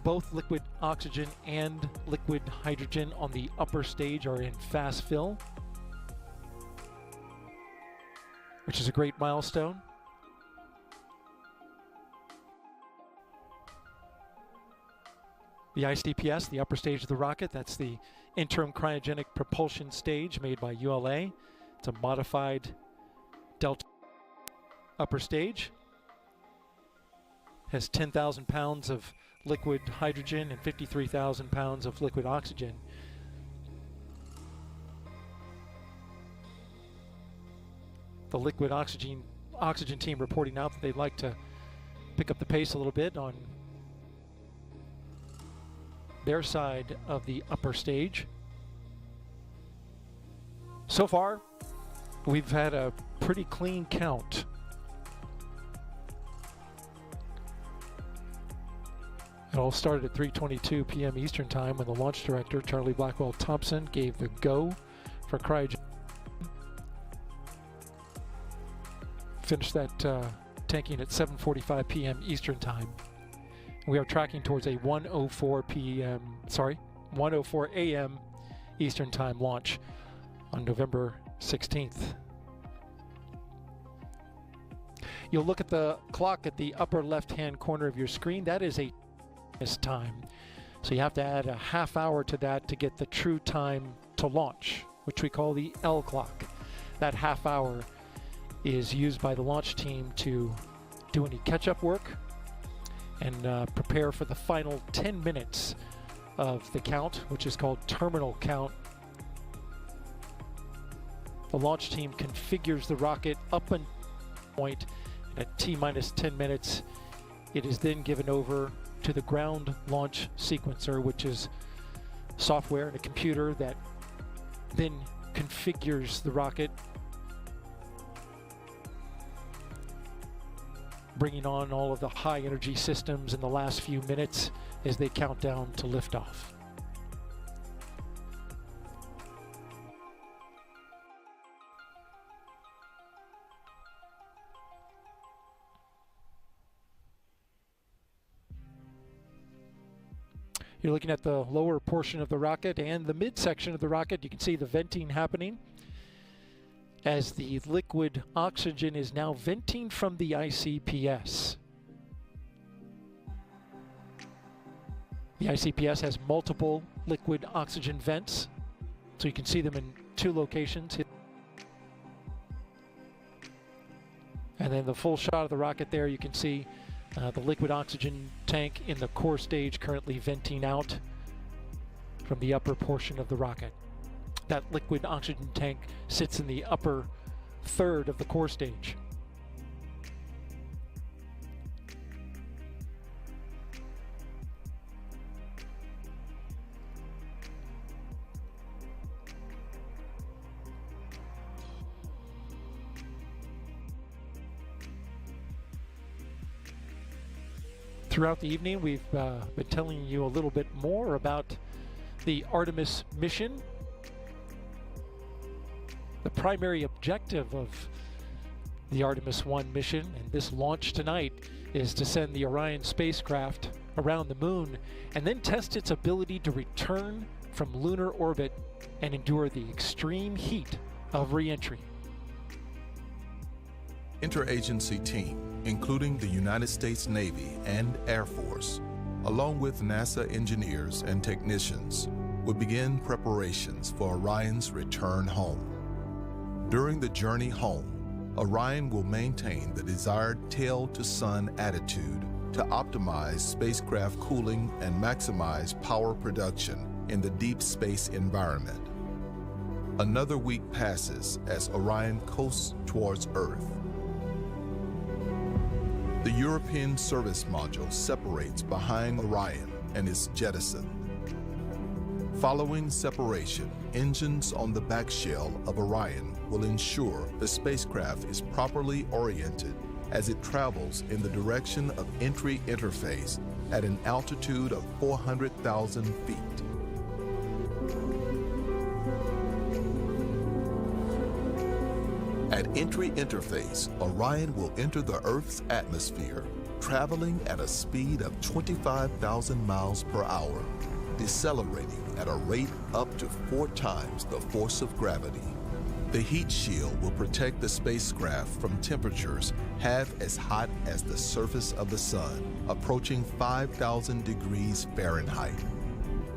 both liquid oxygen and liquid hydrogen on the upper stage are in fast fill, which is a great milestone. The ICPS, the upper stage of the rocket, that's the interim cryogenic propulsion stage made by ULA. It's a modified Delta upper stage. Has 10,000 pounds of liquid hydrogen and 53,000 pounds of liquid oxygen. The liquid oxygen team reporting out that they'd like to pick up the pace a little bit on their side of the upper stage. So far, we've had a pretty clean count. It all started at 3:22 p.m. Eastern Time when the launch director, Charlie Blackwell Thompson, gave the go for cryogenic. Finished that tanking at 7:45 p.m. Eastern Time. We are tracking towards a 1:04 a.m. Eastern Time launch on November 16th. You'll look at the clock at the upper left-hand corner of your screen. That is a time. So you have to add a half hour to that to get the true time to launch, which we call the L clock. That half hour is used by the launch team to do any catch-up work and prepare for the final 10 minutes of the count, which is called terminal count. The launch team configures the rocket up until point, and at T-minus 10 minutes, it is then given over to the ground launch sequencer, which is software and a computer that then configures the rocket, bringing on all of the high energy systems in the last few minutes as they count down to liftoff. You're looking at the lower portion of the rocket and the midsection of the rocket. You can see the venting happening as the liquid oxygen is now venting from the ICPS. The ICPS has multiple liquid oxygen vents, so you can see them in 2 locations. And then the full shot of the rocket there, you can see the liquid oxygen tank in the core stage currently venting out from the upper portion of the rocket. That liquid oxygen tank sits in the upper third of the core stage. Throughout the evening, we've been telling you a little bit more about the Artemis mission. The primary objective of the Artemis I mission and this launch tonight is to send the Orion spacecraft around the moon and then test its ability to return from lunar orbit and endure the extreme heat of re-entry. Interagency team, including the United States Navy and Air Force, along with NASA engineers and technicians, will begin preparations for Orion's return home. During the journey home, Orion will maintain the desired tail-to-sun attitude to optimize spacecraft cooling and maximize power production in the deep space environment. Another week passes as Orion coasts towards Earth. The European service module separates behind Orion and is jettisoned. Following separation, engines on the back shell of Orion will ensure the spacecraft is properly oriented as it travels in the direction of entry interface at an altitude of 400,000 feet. At entry interface, Orion will enter the Earth's atmosphere, traveling at a speed of 25,000 miles per hour, decelerating at a rate up to 4 times the force of gravity. The heat shield will protect the spacecraft from temperatures half as hot as the surface of the sun, approaching 5,000 degrees Fahrenheit.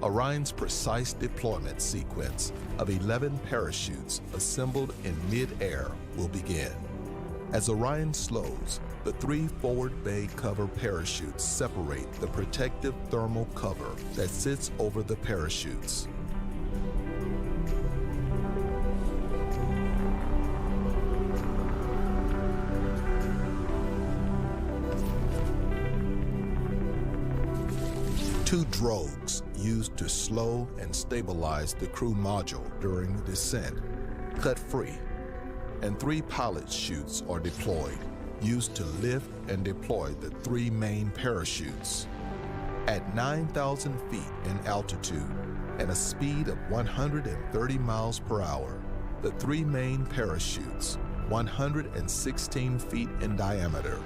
Orion's precise deployment sequence of 11 parachutes assembled in mid-air will begin. As Orion slows, the 3 forward bay cover parachutes separate the protective thermal cover that sits over the parachutes. Two drogues used to slow and stabilize the crew module during descent cut free, and 3 pilot chutes are deployed, used to lift and deploy the 3 main parachutes. At 9,000 feet in altitude and a speed of 130 miles per hour, the 3 main parachutes, 116 feet in diameter,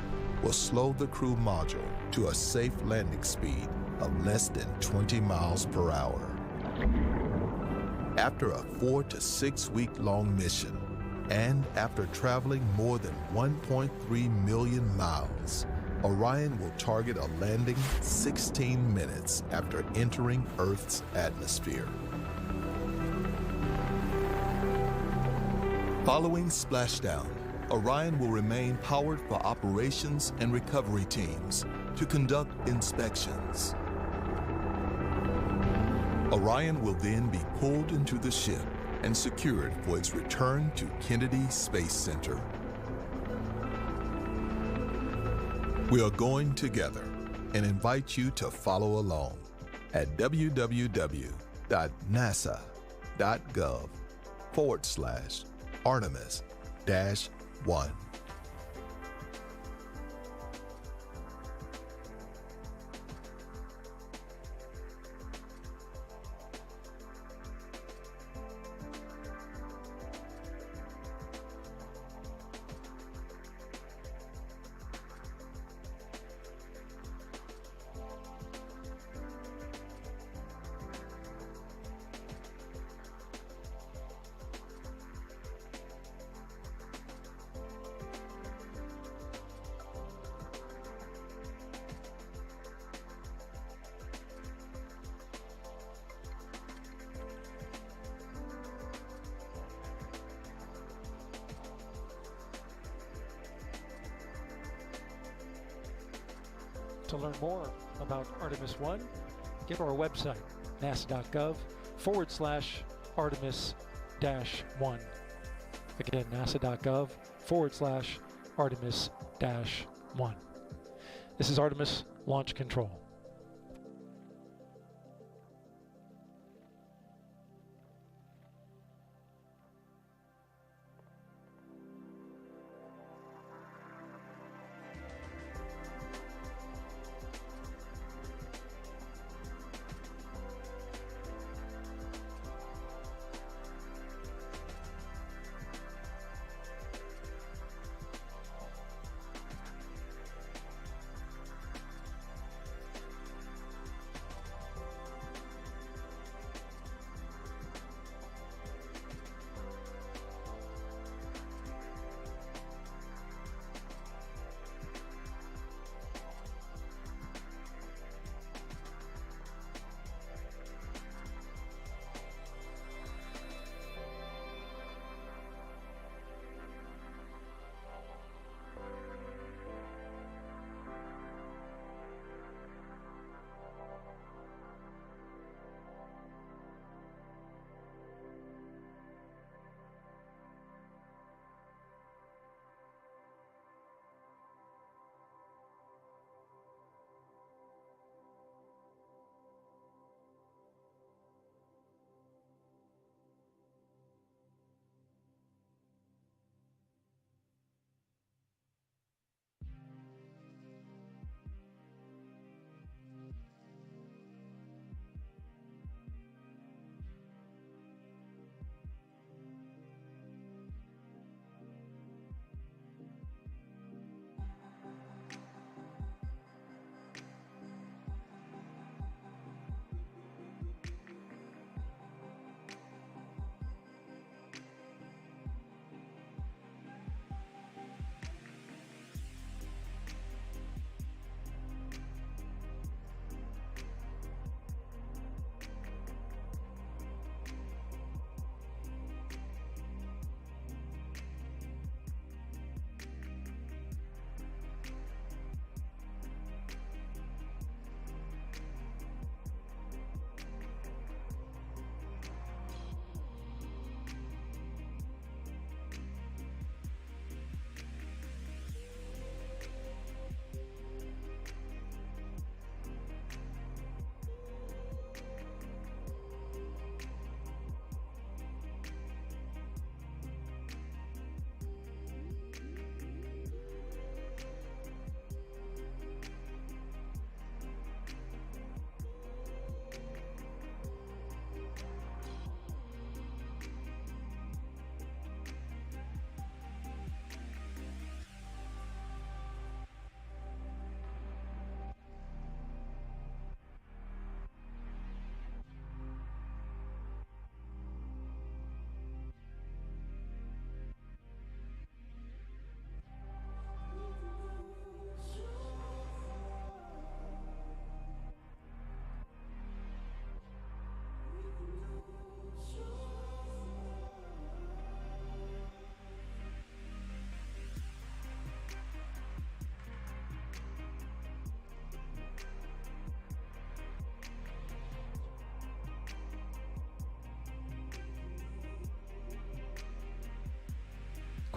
will slow the crew module to a safe landing speed of less than 20 miles per hour. After a 4 to 6 week long mission, and after traveling more than 1.3 million miles, Orion will target a landing 16 minutes after entering Earth's atmosphere. Following splashdown, Orion will remain powered for operations and recovery teams to conduct inspections. Orion will then be pulled into the ship and secured for its return to Kennedy Space Center. We are going together and invite you to follow along at www.nasa.gov/Artemis-1. To learn more about Artemis I, go to our website, nasa.gov/Artemis-1. Again, nasa.gov/Artemis-1. This is Artemis Launch Control.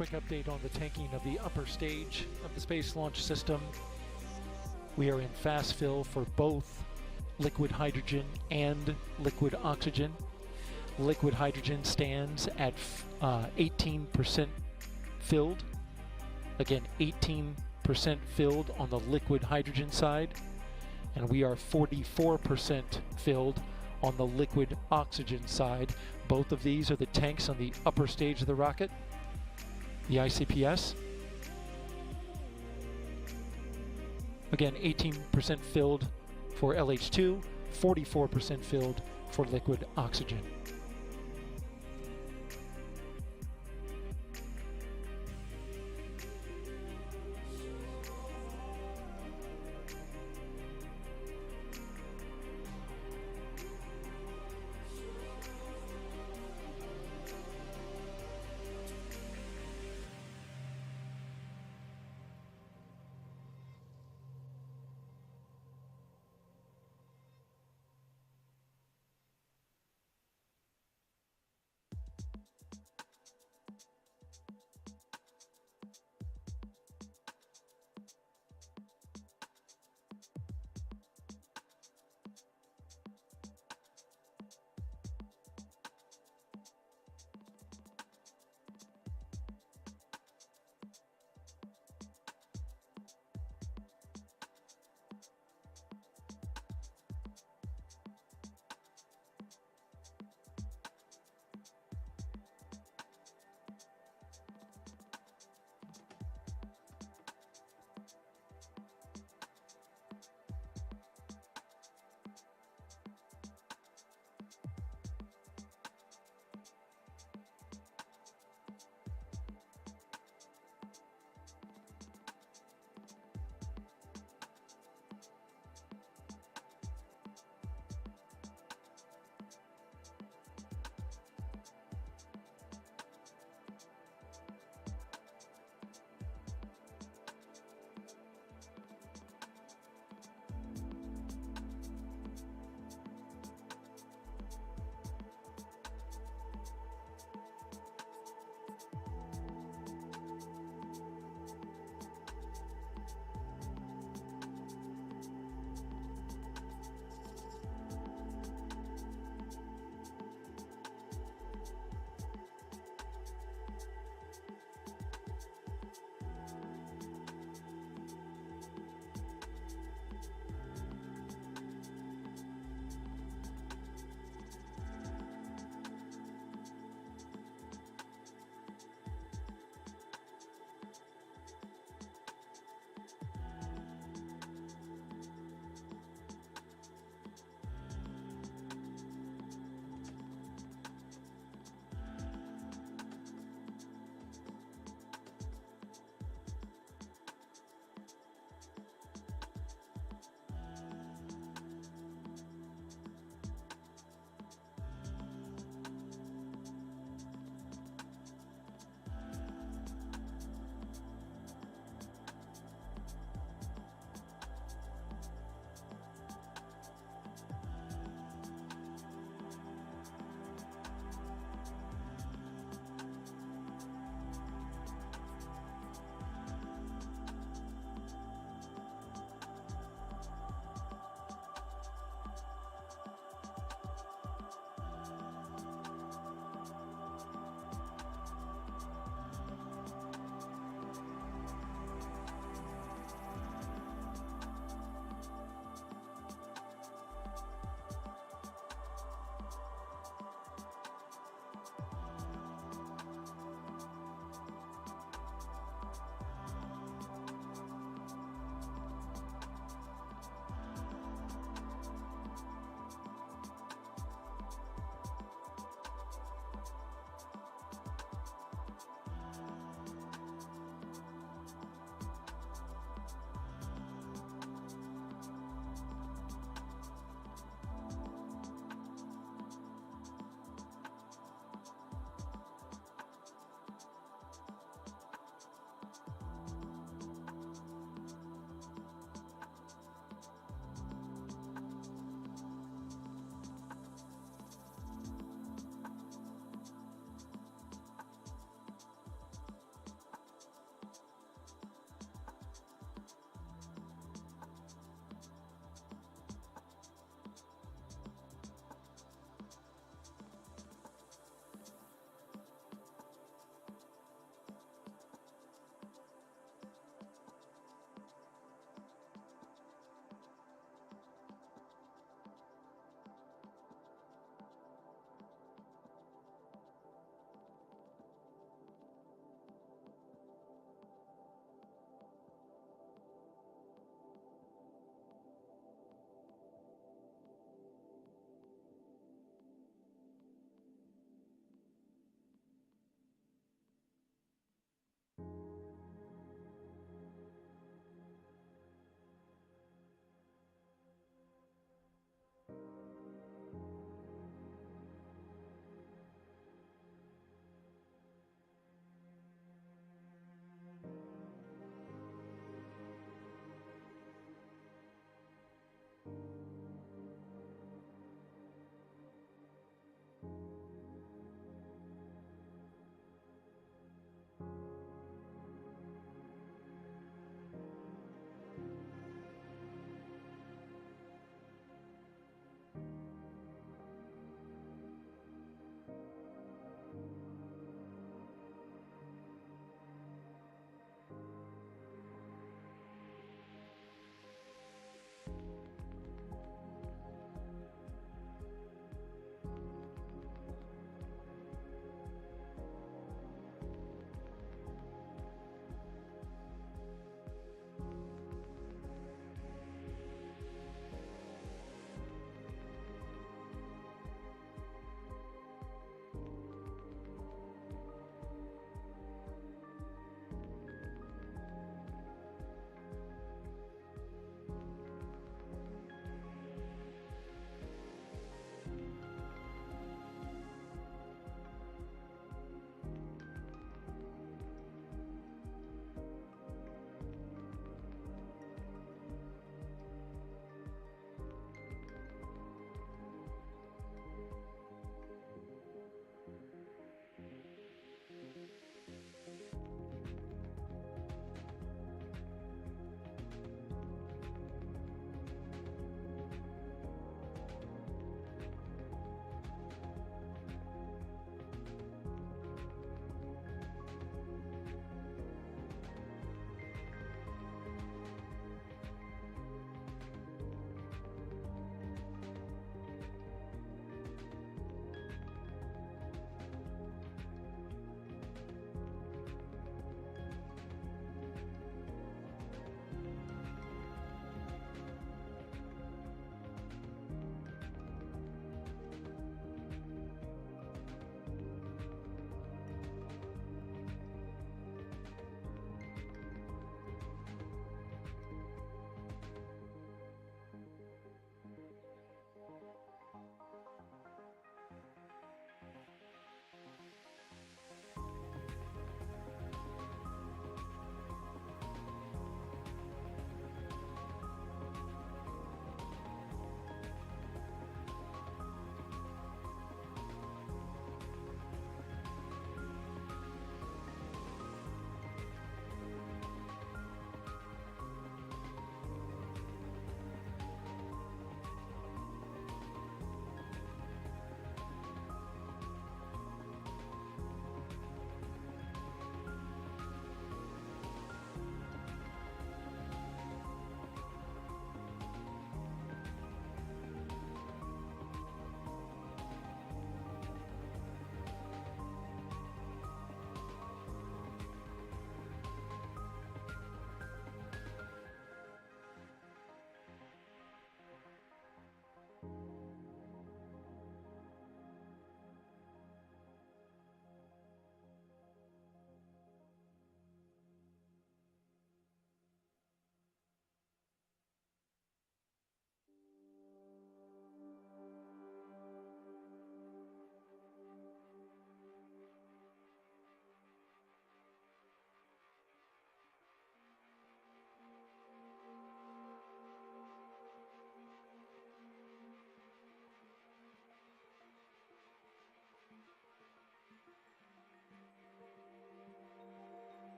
quick update on the tanking of the upper stage of the Space Launch System. We are in fast fill for both liquid hydrogen and liquid oxygen. Liquid hydrogen stands at 18% filled. Again, 18% filled on the liquid hydrogen side, and we are 44% filled on the liquid oxygen side. Both of these are the tanks on the upper stage of the rocket, the ICPS. Again, 18% filled for LH2, 44% filled for liquid oxygen.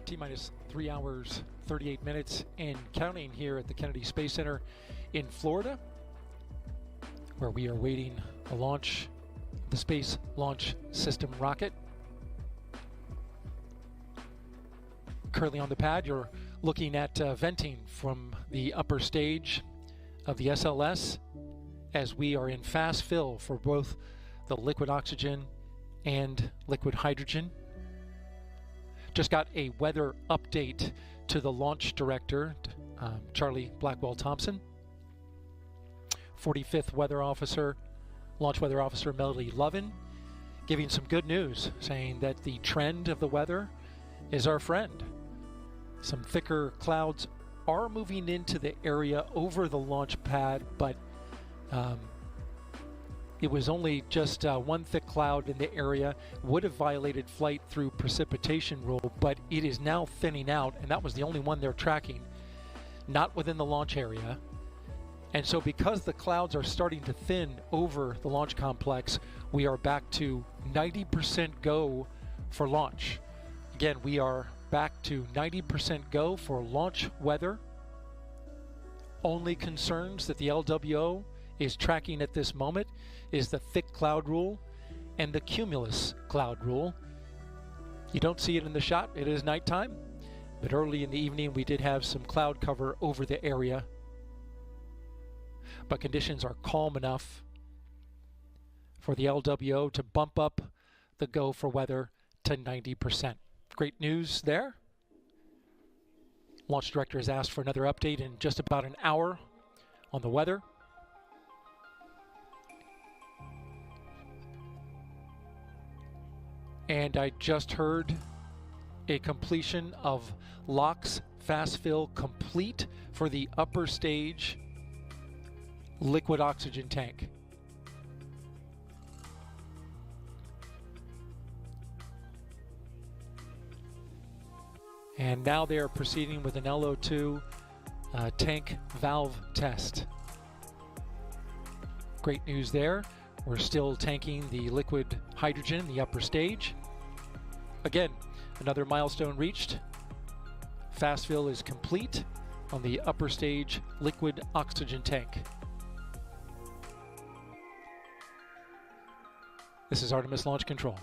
T-minus 3 hours, 38 minutes, and counting here at the Kennedy Space Center in Florida, where we are waiting the launch of the Space Launch System rocket. Currently on the pad, you're looking at venting from the upper stage of the SLS as we are in fast fill for both the liquid oxygen and liquid hydrogen. Just got a weather update to the launch director, Charlie Blackwell Thompson. 45th Weather Officer, Launch Weather Officer Melody Lovin, giving some good news, saying that the trend of the weather is our friend. Some thicker clouds are moving into the area over the launch pad, but it was only just one thick cloud in the area. Would have violated flight through precipitation rule, but it is now thinning out, and that was the only one they're tracking, not within the launch area. And so because the clouds are starting to thin over the launch complex, we are back to 90% go for launch. Again, we are back to 90% go for launch weather. Only concerns that the LWO is tracking at this moment is the thick cloud rule and the cumulus cloud rule. You don't see it in the shot, it is nighttime, but early in the evening we did have some cloud cover over the area. But conditions are calm enough for the LWO to bump up the go for weather to 90%. Great news there. Launch director has asked for another update in just about an hour on the weather. And I just heard a completion of LOX fast fill complete for the upper stage liquid oxygen tank. And now they are proceeding with an LO2 tank valve test. Great news there. We're still tanking the liquid hydrogen in the upper stage. Again, another milestone reached. Fast fill is complete on the upper stage liquid oxygen tank. This is Artemis Launch Control.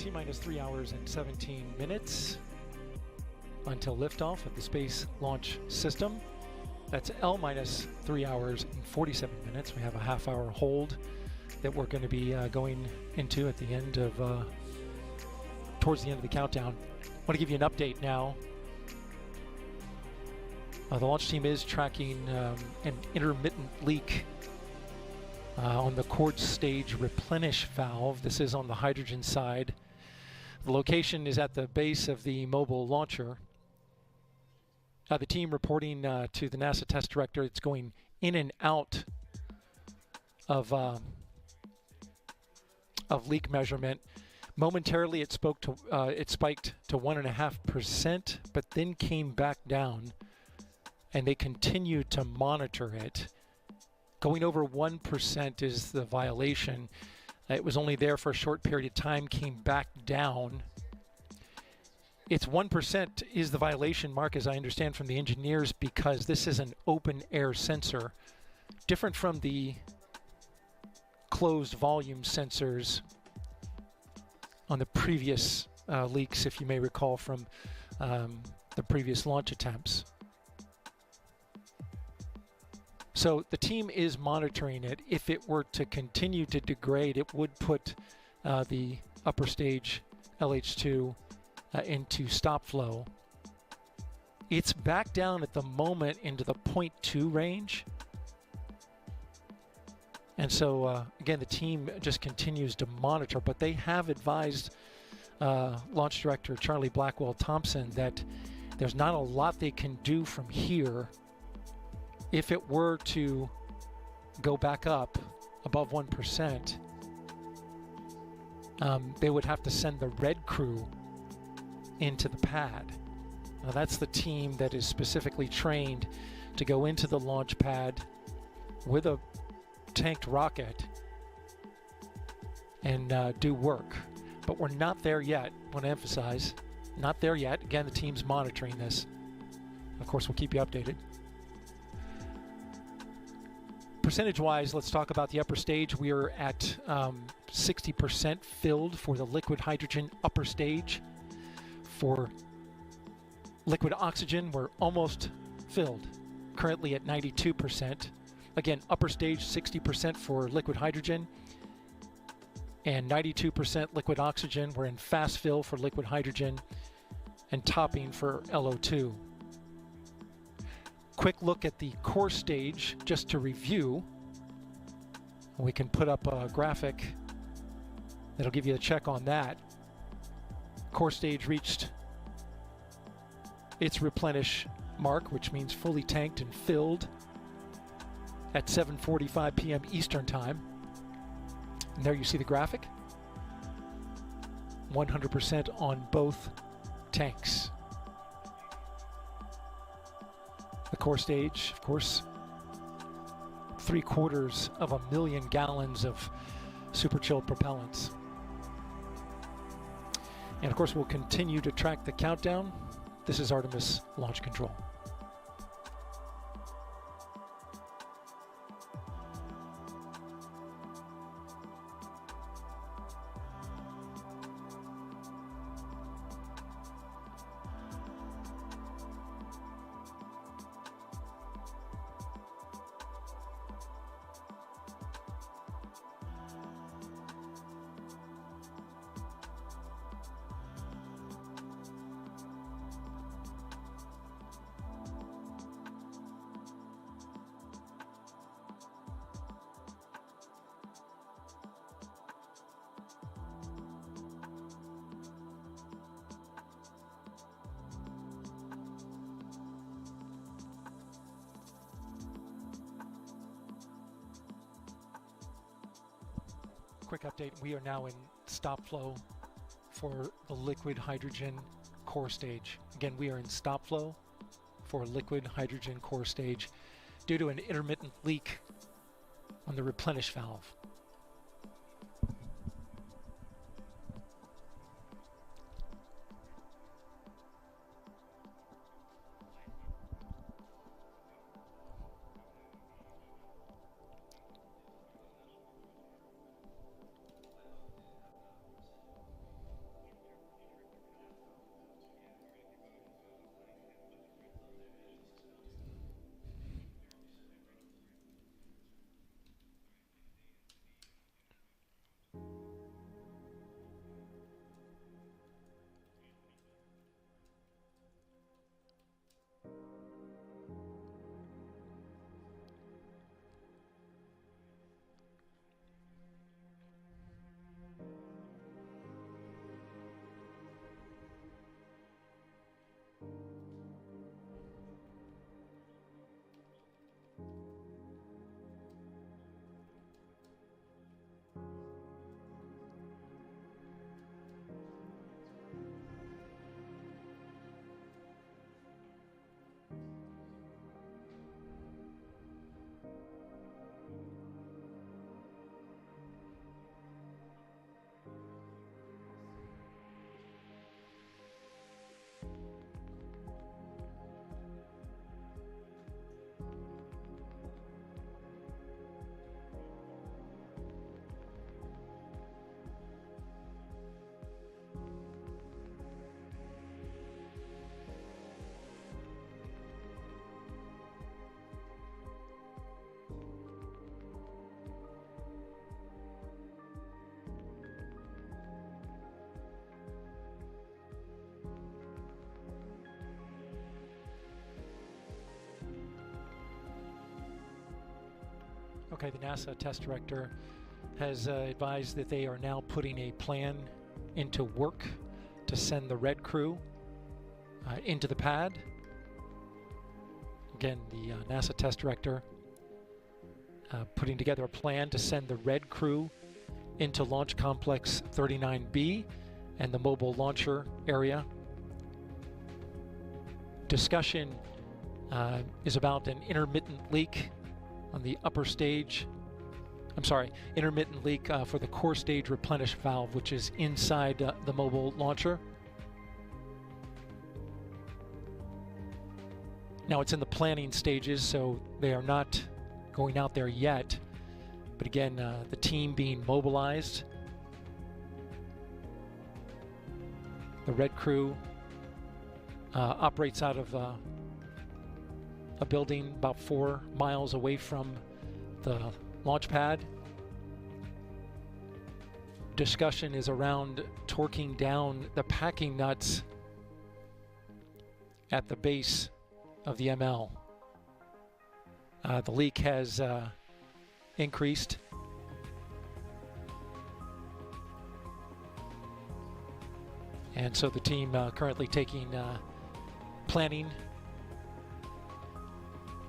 T-minus 3 hours and 17 minutes until liftoff of the Space Launch System. That's L-minus 3 hours and 47 minutes. We have a half-hour hold that we're going to be going into at the end of, towards the end of the countdown. I want to give you an update now. The launch team is tracking an intermittent leak on the core stage replenish valve. This is on the hydrogen side. The location is at the base of the mobile launcher. The team reporting to the NASA test director, it's going in and out of leak measurement. Momentarily, it spiked to 1.5%, but then came back down, and they continued to monitor it. Going over 1% is the violation. It was only there for a short period of time, came back down. It's 1% is the violation, Mark, as I understand from the engineers, because this is an open air sensor, different from the closed volume sensors on the previous leaks, if you may recall from the previous launch attempts. So the team is monitoring it. If it were to continue to degrade, it would put the upper stage LH2 into stop flow. It's back down at the moment into the 0.2 range. And so, again, the team just continues to monitor, but they have advised Launch Director Charlie Blackwell Thompson that there's not a lot they can do from here. If it were to go back up above 1%, they would have to send the red crew into the pad. Now, that's the team that is specifically trained to go into the launch pad with a tanked rocket and do work. But we're not there yet. I want to emphasize, not there yet. Again, the team's monitoring this. Of course, we'll keep you updated. Percentage-wise, let's talk about the upper stage. We are at 60% filled for the liquid hydrogen upper stage. For liquid oxygen, we're almost filled, currently at 92%. Again, upper stage 60% for liquid hydrogen and 92% liquid oxygen. We're in fast fill for liquid hydrogen and topping for LO2. Quick look at the core stage just to review. We can put up a graphic that'll give you a check on that. Core stage reached its replenish mark, which means fully tanked and filled at 7:45 p.m. Eastern Time. And there you see the graphic. 100% on both tanks. The core stage, of course, 750,000 gallons of super chilled propellants. And of course, we'll continue to track the countdown. This is Artemis Launch Control. Quick update, we are now in stop flow for the liquid hydrogen core stage. Again, we are in stop flow for liquid hydrogen core stage due to an intermittent leak on the replenish valve. Okay, the NASA test director has advised that they are now putting a plan into work to send the red crew into the pad. Again, the NASA test director putting together a plan to send the red crew into Launch Complex 39B and the mobile launcher area. Discussion is about an intermittent leak on the upper stage. I'm sorry, intermittent leak for the core stage replenish valve, which is inside the mobile launcher. Now it's in the planning stages, so they are not going out there yet. But again, the team being mobilized. The red crew operates out of a building about 4 miles away from the launch pad. Discussion is around torquing down the packing nuts at the base of the ML. The leak has increased. And so the team currently taking planning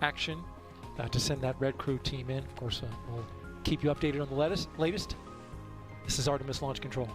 action to send that red crew team in. Of course, we'll keep you updated on the latest. This is Artemis Launch Control.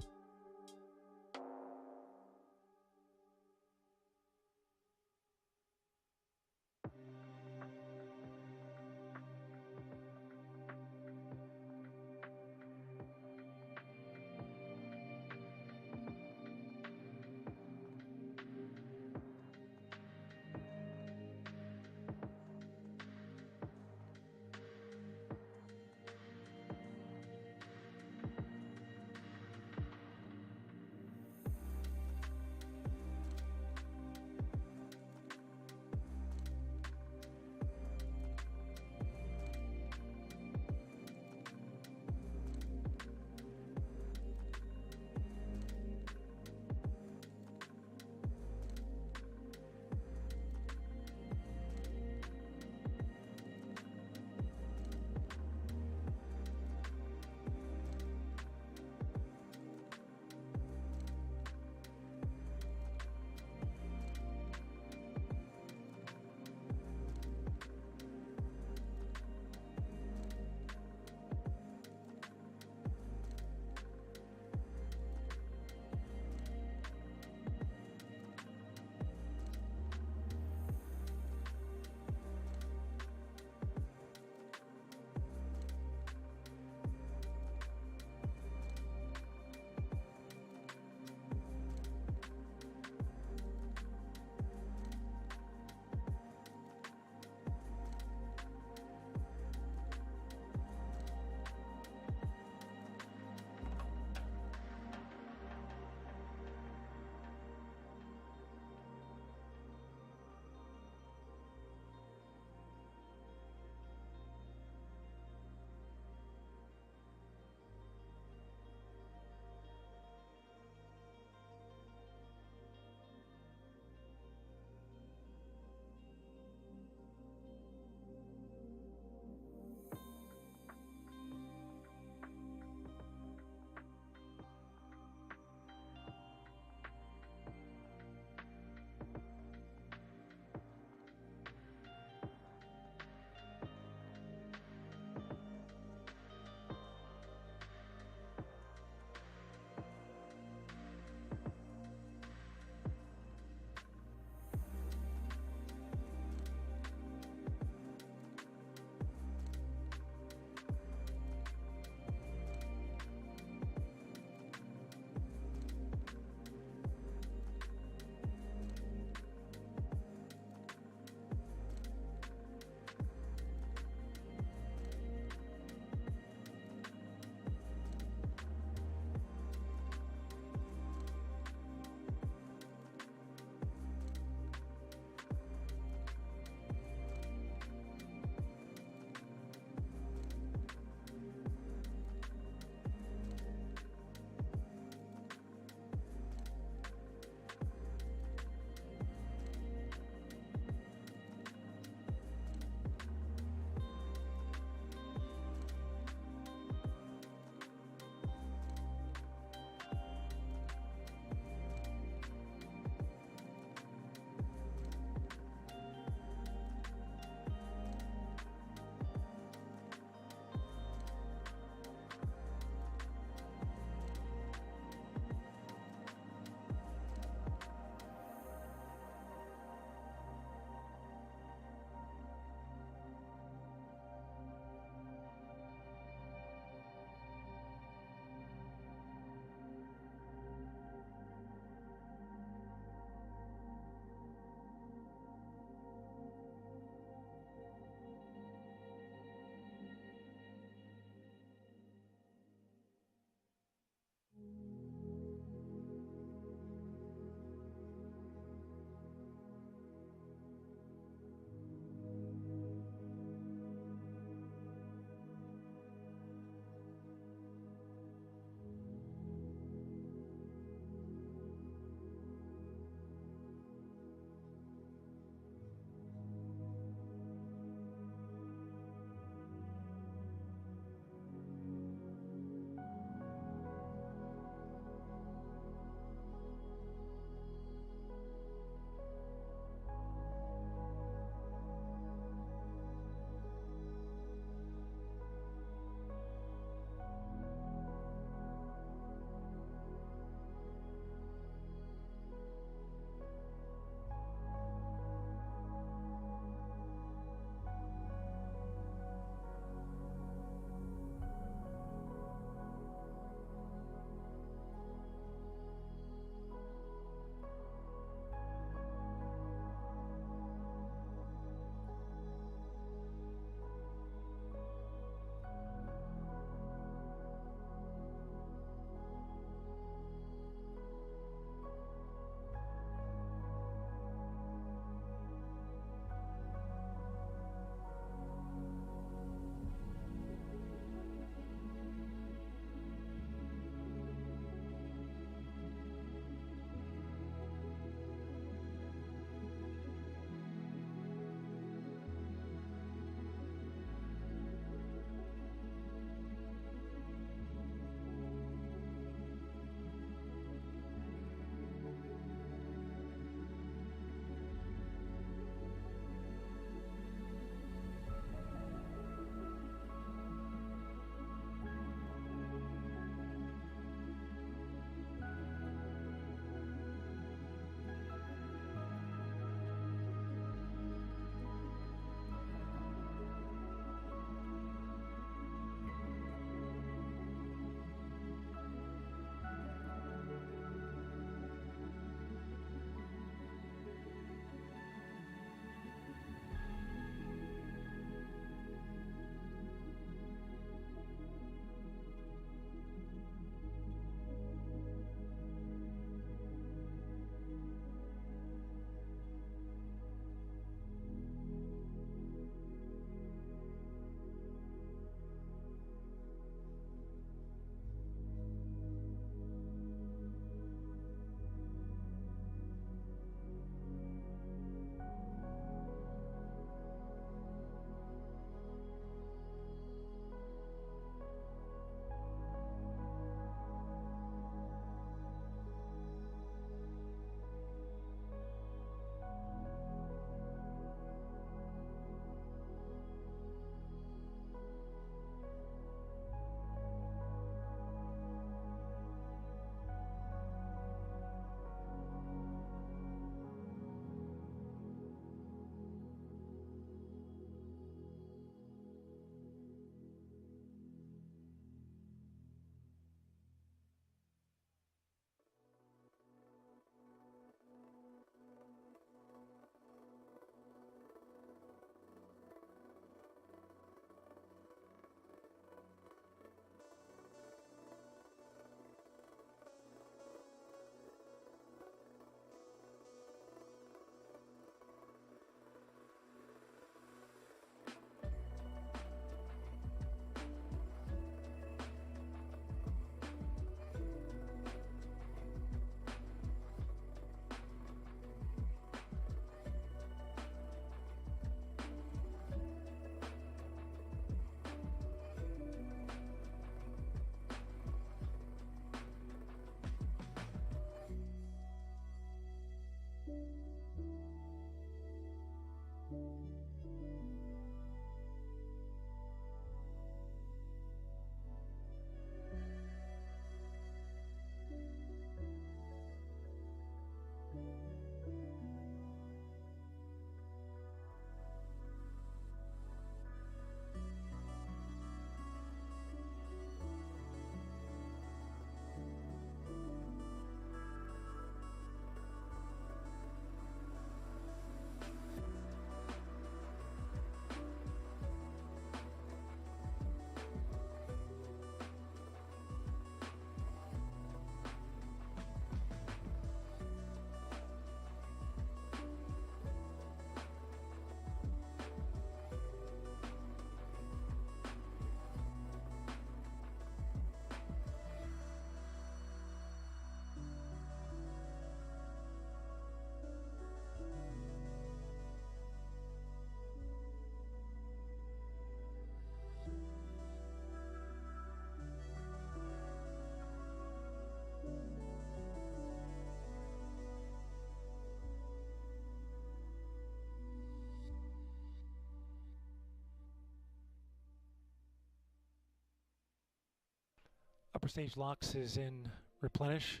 Upper stage LOX is in replenish.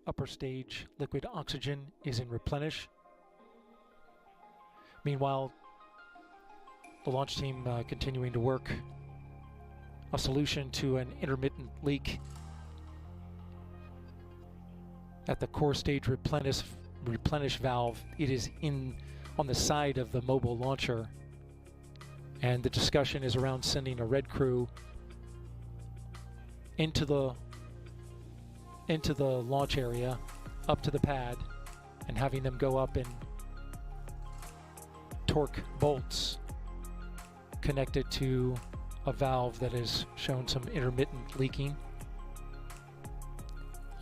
Upper stage liquid oxygen is in replenish. Meanwhile, the launch team continuing to work a solution to an intermittent leak at the core stage replenish valve. It is on the side of the mobile launcher, and the discussion is around sending a red crew into the launch area, up to the pad, and having them go up and torque bolts connected to a valve that has shown some intermittent leaking.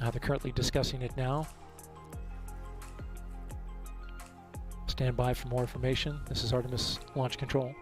They're currently discussing it now. Stand by for more information. This is Artemis Launch Control.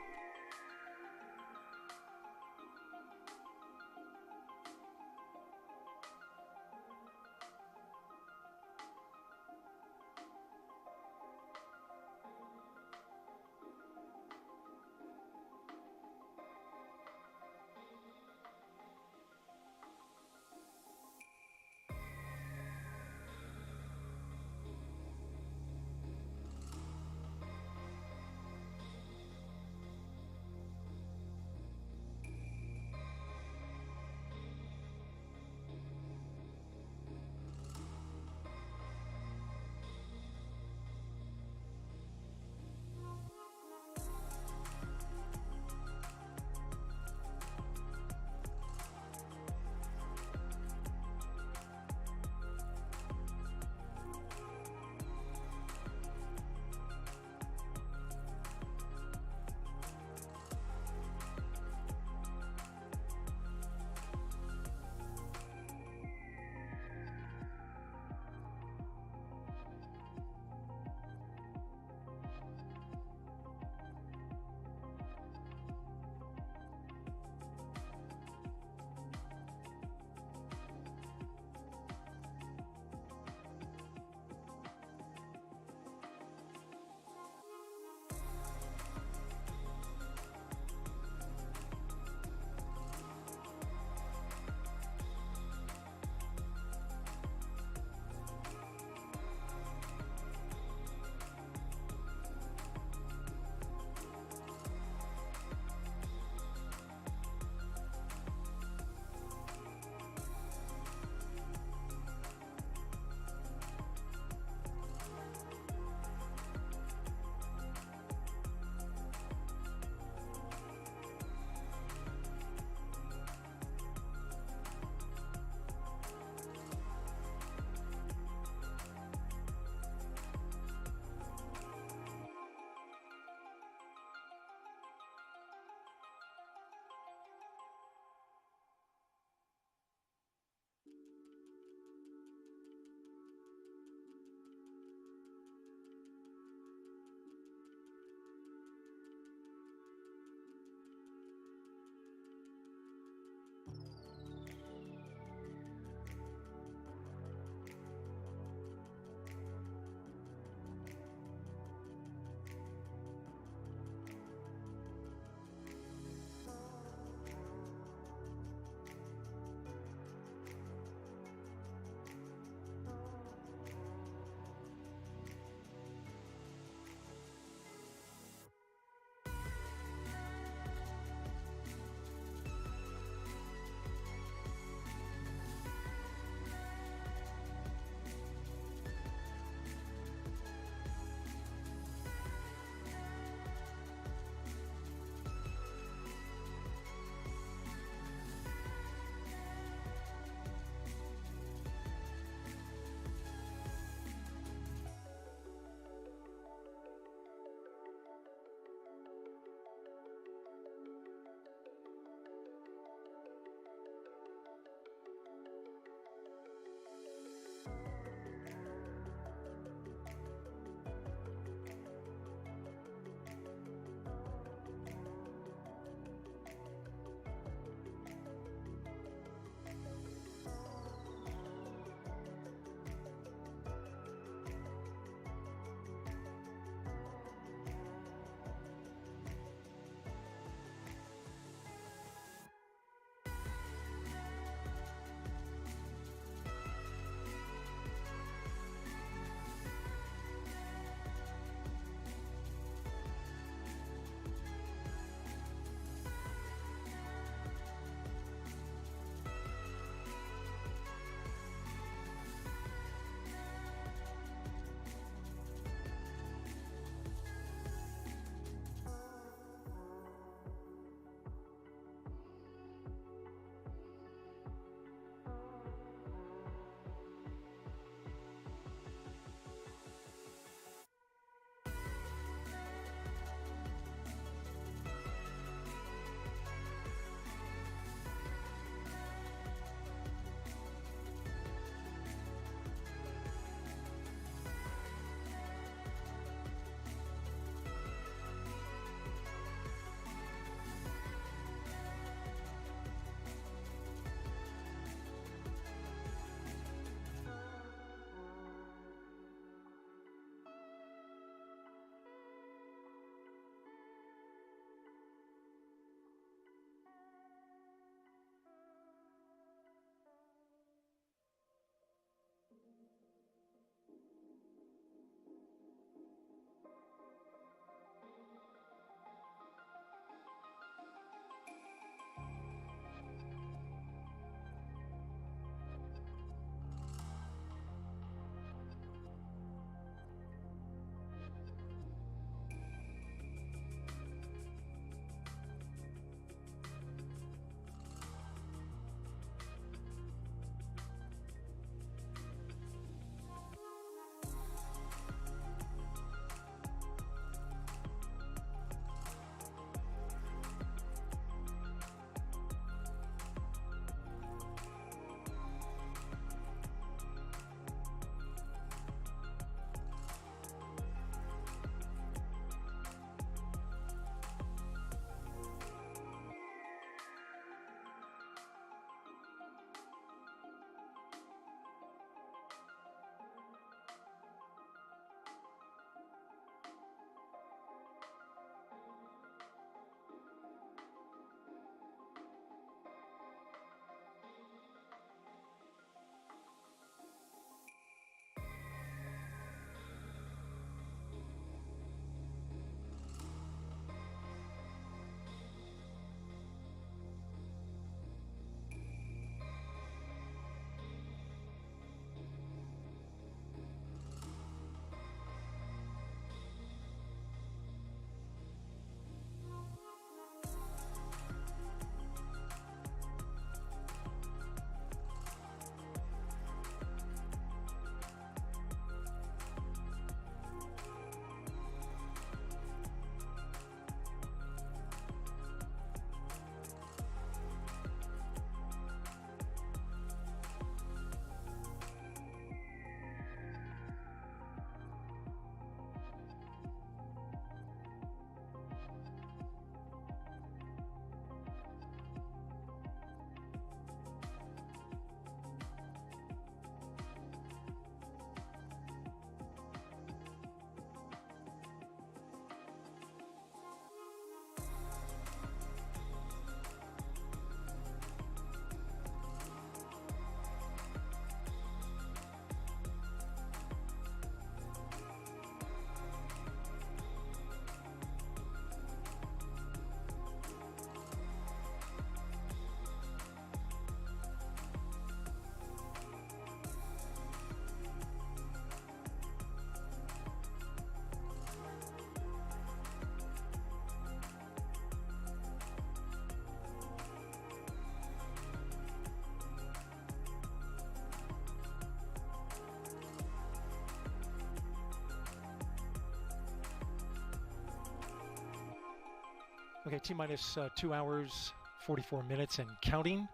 Okay, T-minus 2 hours, 44 minutes and counting.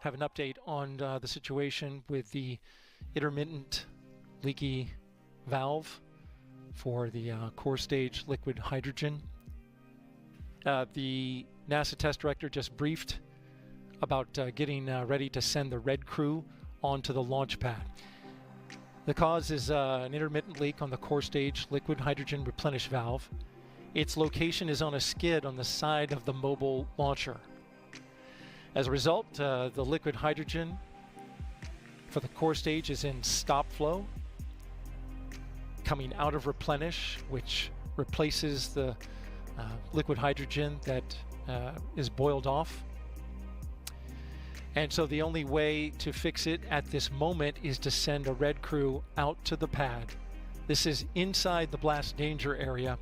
Have an update on the situation with the intermittent leaky valve for the core stage liquid hydrogen. The NASA test director just briefed about getting ready to send the red crew onto the launch pad. The cause is an intermittent leak on the core stage liquid hydrogen replenish valve. Its location is on a skid on the side of the mobile launcher. As a result, the liquid hydrogen for the core stage is in stop flow, coming out of replenish, which replaces the liquid hydrogen that is boiled off. And so the only way to fix it at this moment is to send a red crew out to the pad. This is inside the blast danger area,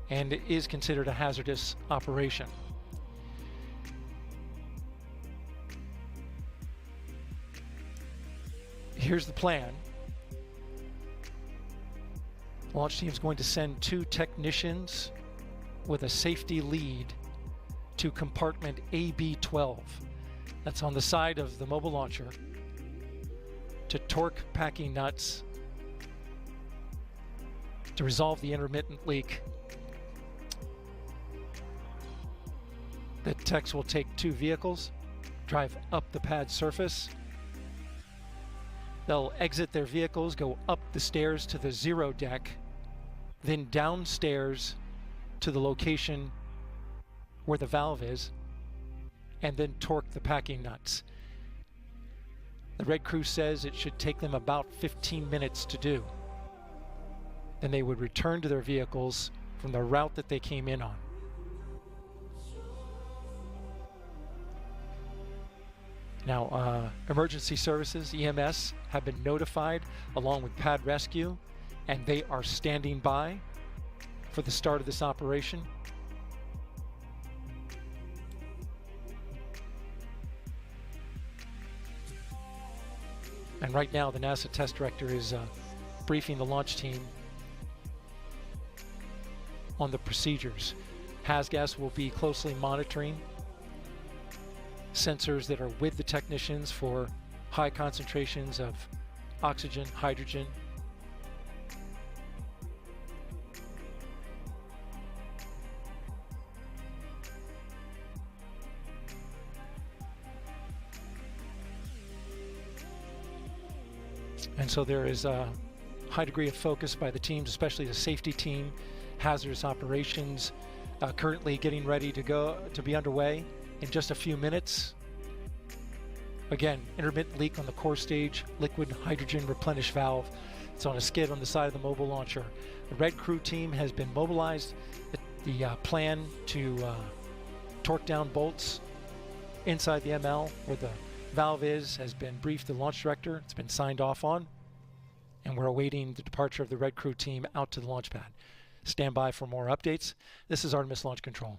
and it is considered a hazardous operation. Here's the plan. The launch team is going to send 2 technicians with a safety lead to compartment AB12. That's on the side of the mobile launcher, to torque packing nuts to resolve the intermittent leak. The techs will take 2 vehicles, drive up the pad surface. They'll exit their vehicles, go up the stairs to the 0 deck, then downstairs to the location where the valve is, and then torque the packing nuts. The red crew says it should take them about 15 minutes to do. Then they would return to their vehicles from the route that they came in on. Now, emergency services, EMS, have been notified along with pad rescue, and they are standing by for the start of this operation. And right now, the NASA test director is briefing the launch team on the procedures. HazGas will be closely monitoring sensors that are with the technicians for high concentrations of oxygen, hydrogen. And so there is a high degree of focus by the teams, especially the safety team, hazardous operations, currently getting ready to be underway in just a few minutes. Again, intermittent leak on the core stage liquid hydrogen replenish valve. It's on a skid on the side of the mobile launcher. The red crew team has been mobilized. The plan to torque down bolts inside the ML where the valve has been briefed to the launch director. It's been signed off on, and we're awaiting the departure of the red crew team out to the launch pad. Stand by for more updates. This is Artemis Launch Control.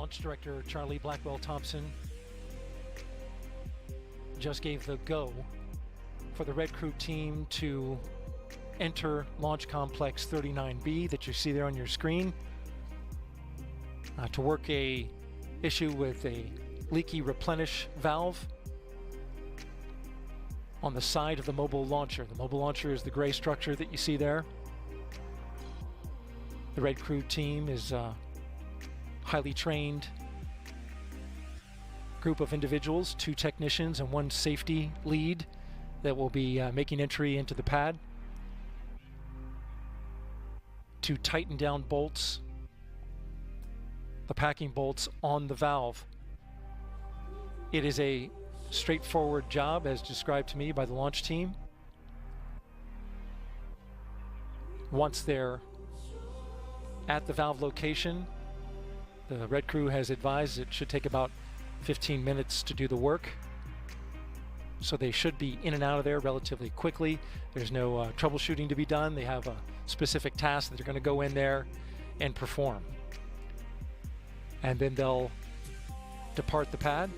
Launch Director Charlie Blackwell Thompson just gave the go for the Red Crew team to enter Launch Complex 39B that you see there on your screen to work a issue with a leaky replenish valve on the side of the mobile launcher. The mobile launcher is the gray structure that you see there. The Red Crew team is a highly trained group of individuals, 2 technicians and 1 safety lead that will be making entry into the pad to tighten down bolts, the packing bolts on the valve. It is a straightforward job as described to me by the launch team. Once they're at the valve location, the Red Crew has advised it should take about 15 minutes to do the work. So they should be in and out of there relatively quickly. There's no troubleshooting to be done. They have a specific task that they're going to go in there and perform. And then they'll depart the pad.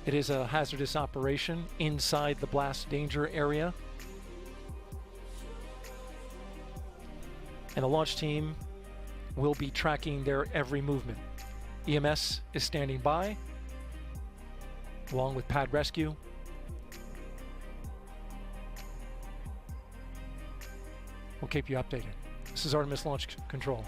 It is a hazardous operation inside the blast danger area. And the launch team will be tracking their every movement. EMS is standing by, along with pad rescue. We'll keep you updated. This is Artemis Launch Control.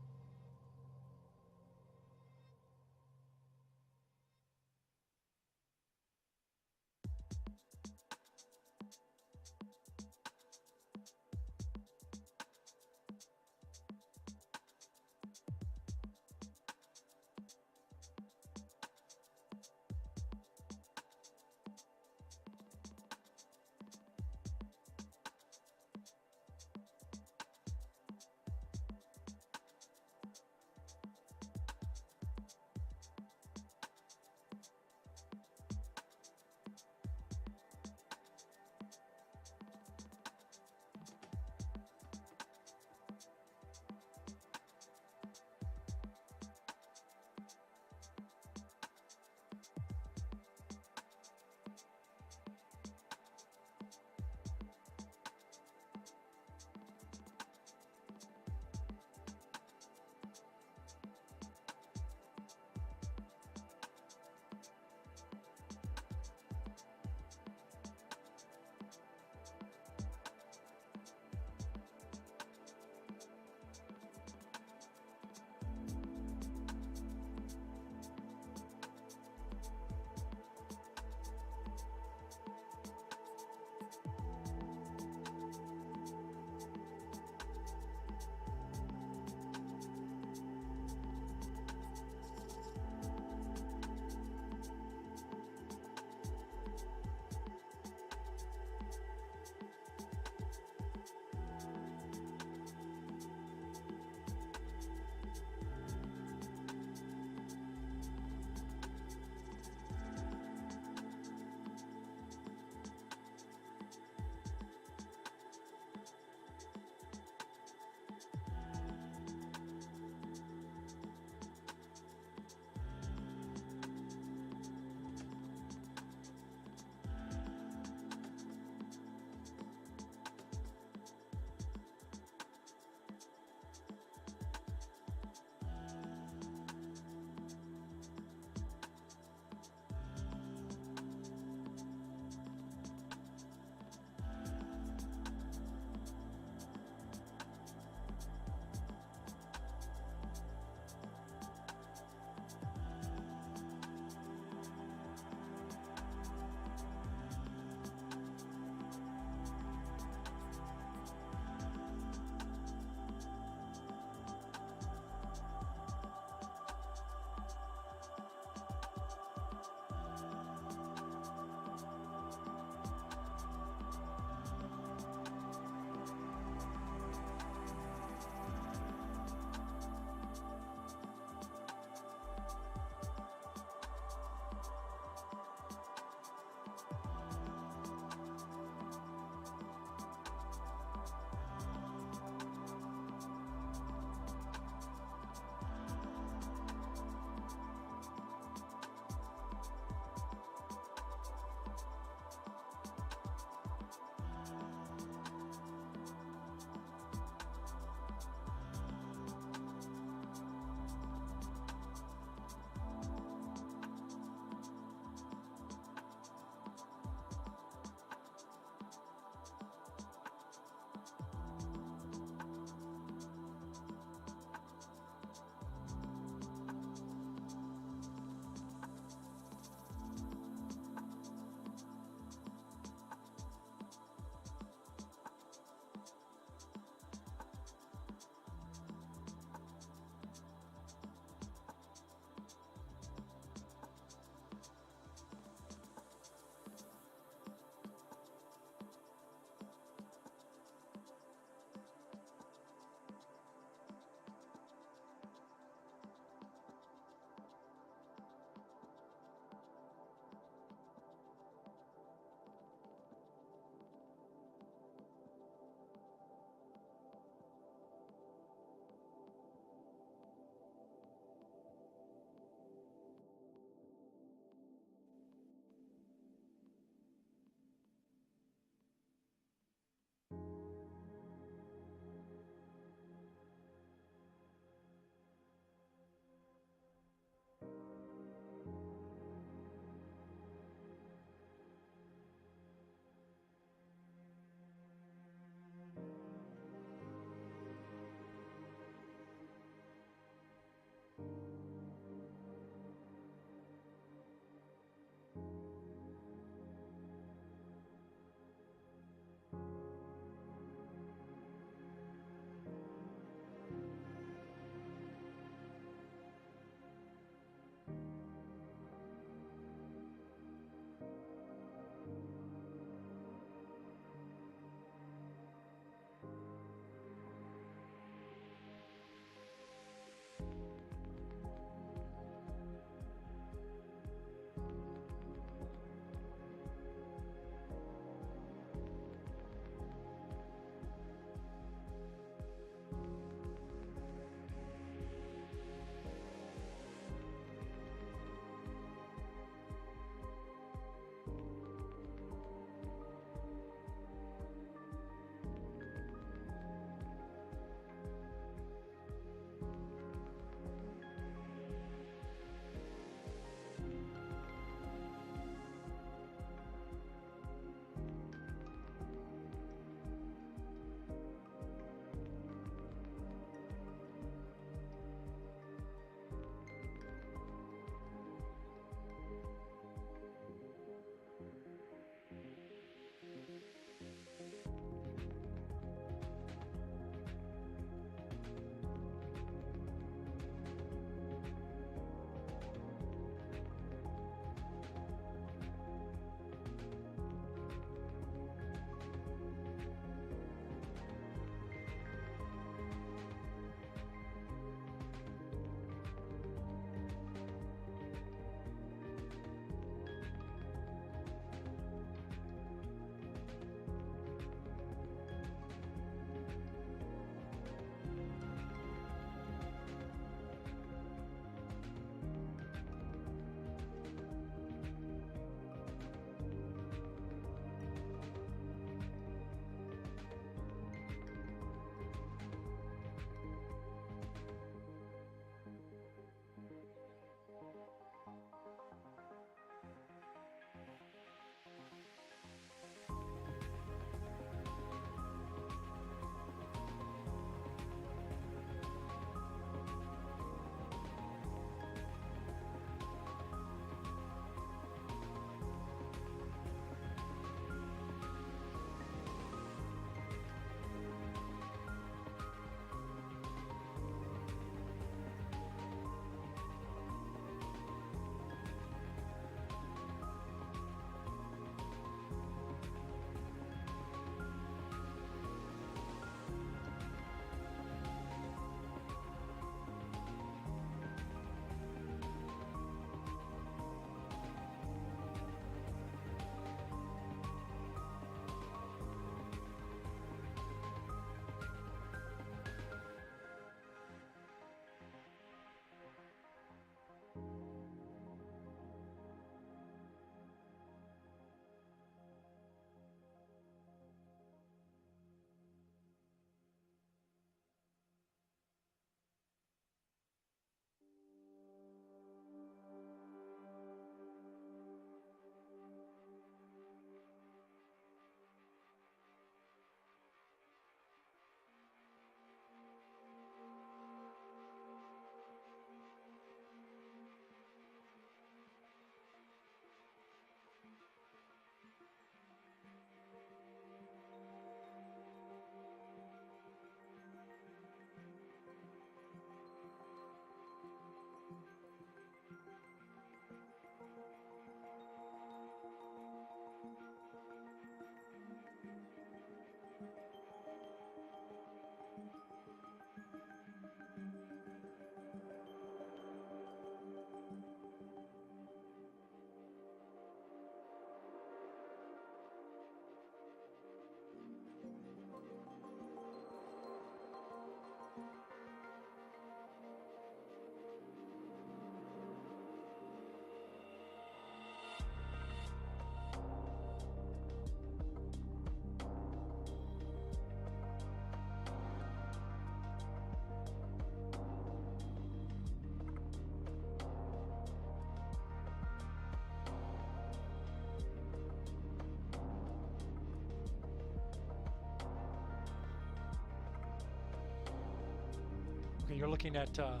Okay, you're looking at a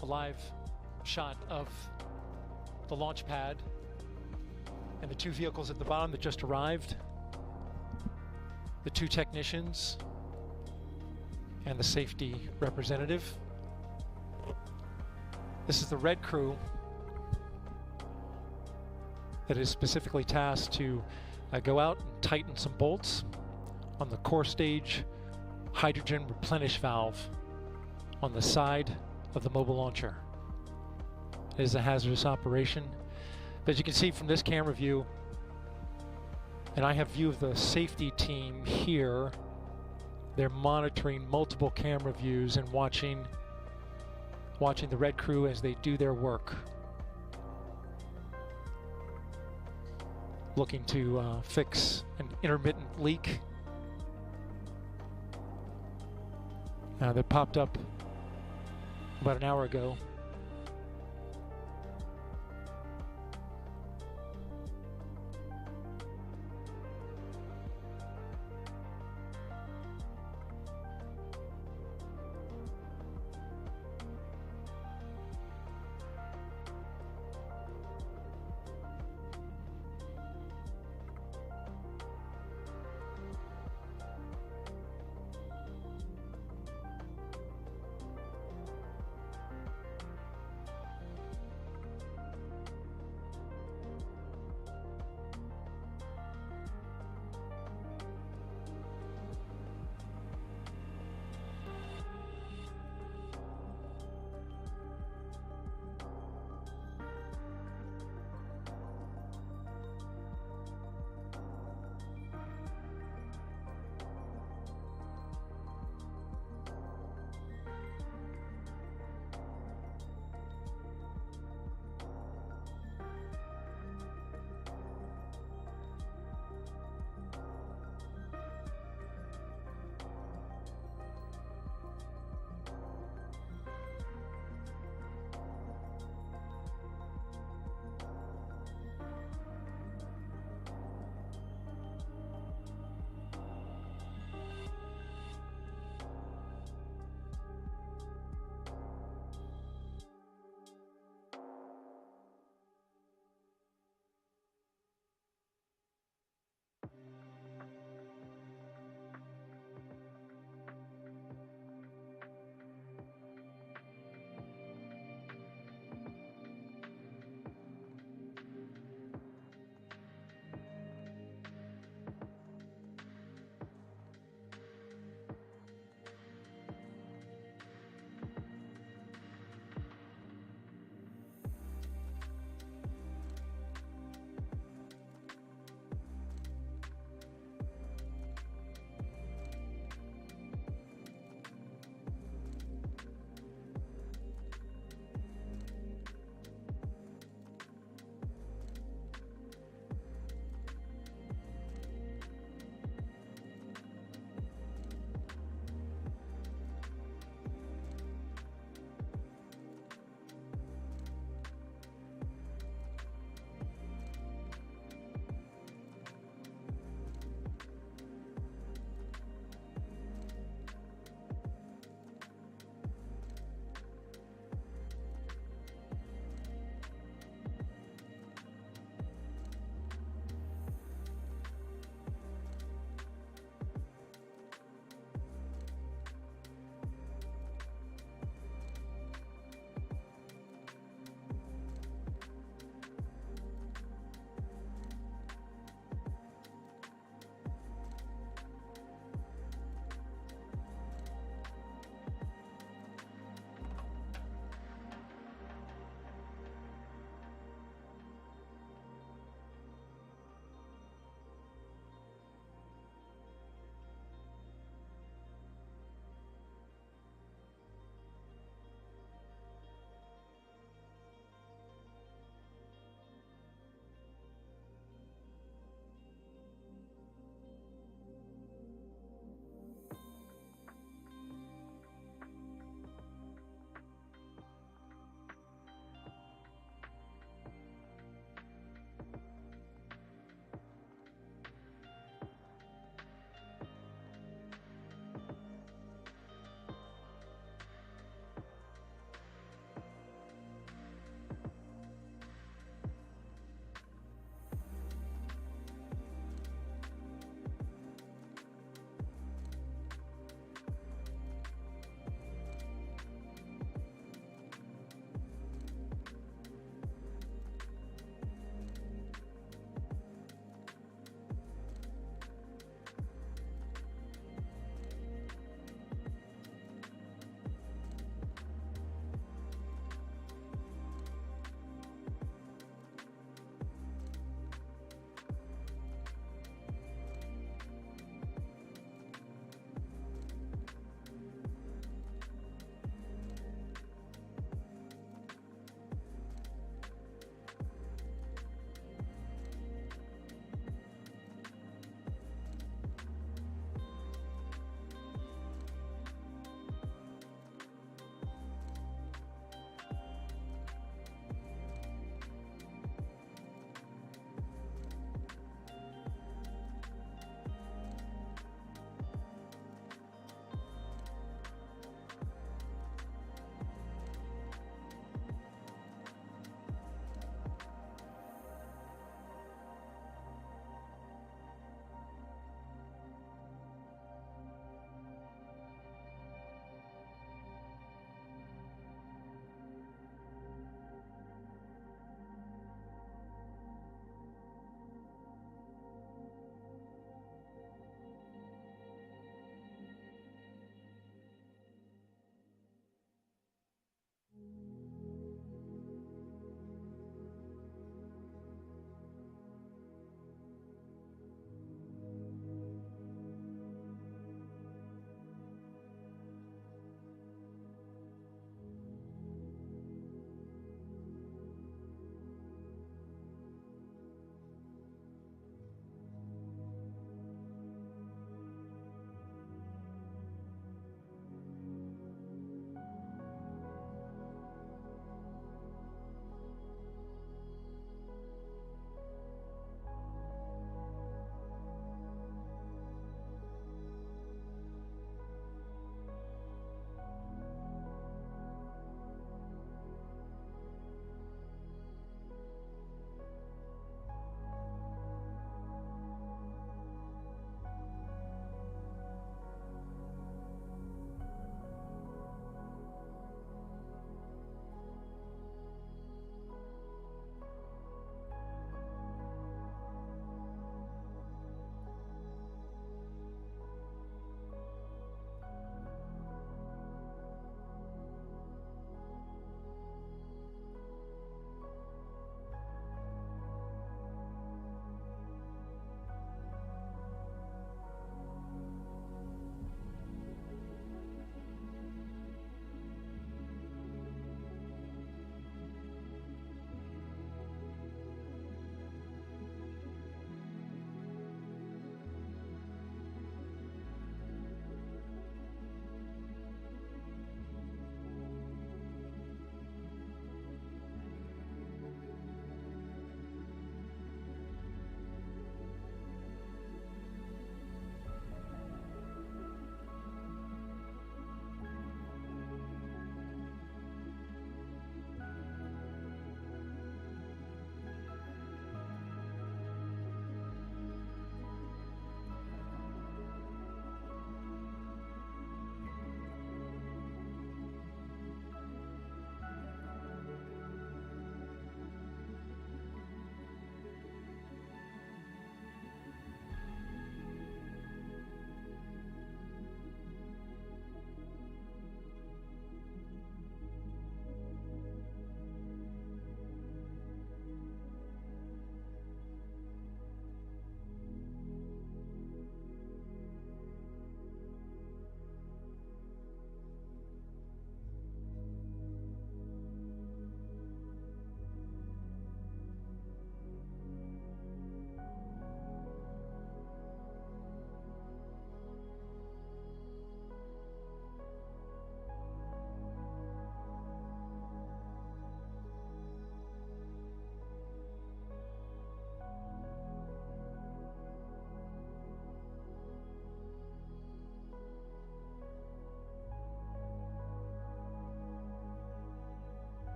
live shot of the launch pad and the two vehicles at the bottom that just arrived, the two technicians and the safety representative. This is the red crew that is specifically tasked to go out and tighten some bolts on the core stage hydrogen replenish valve on the side of the mobile launcher. It is a hazardous operation. But as you can see from this camera view, and I have view of the safety team here, they're monitoring multiple camera views and watching the red crew as they do their work. Looking to fix an intermittent leak that popped up about an hour ago.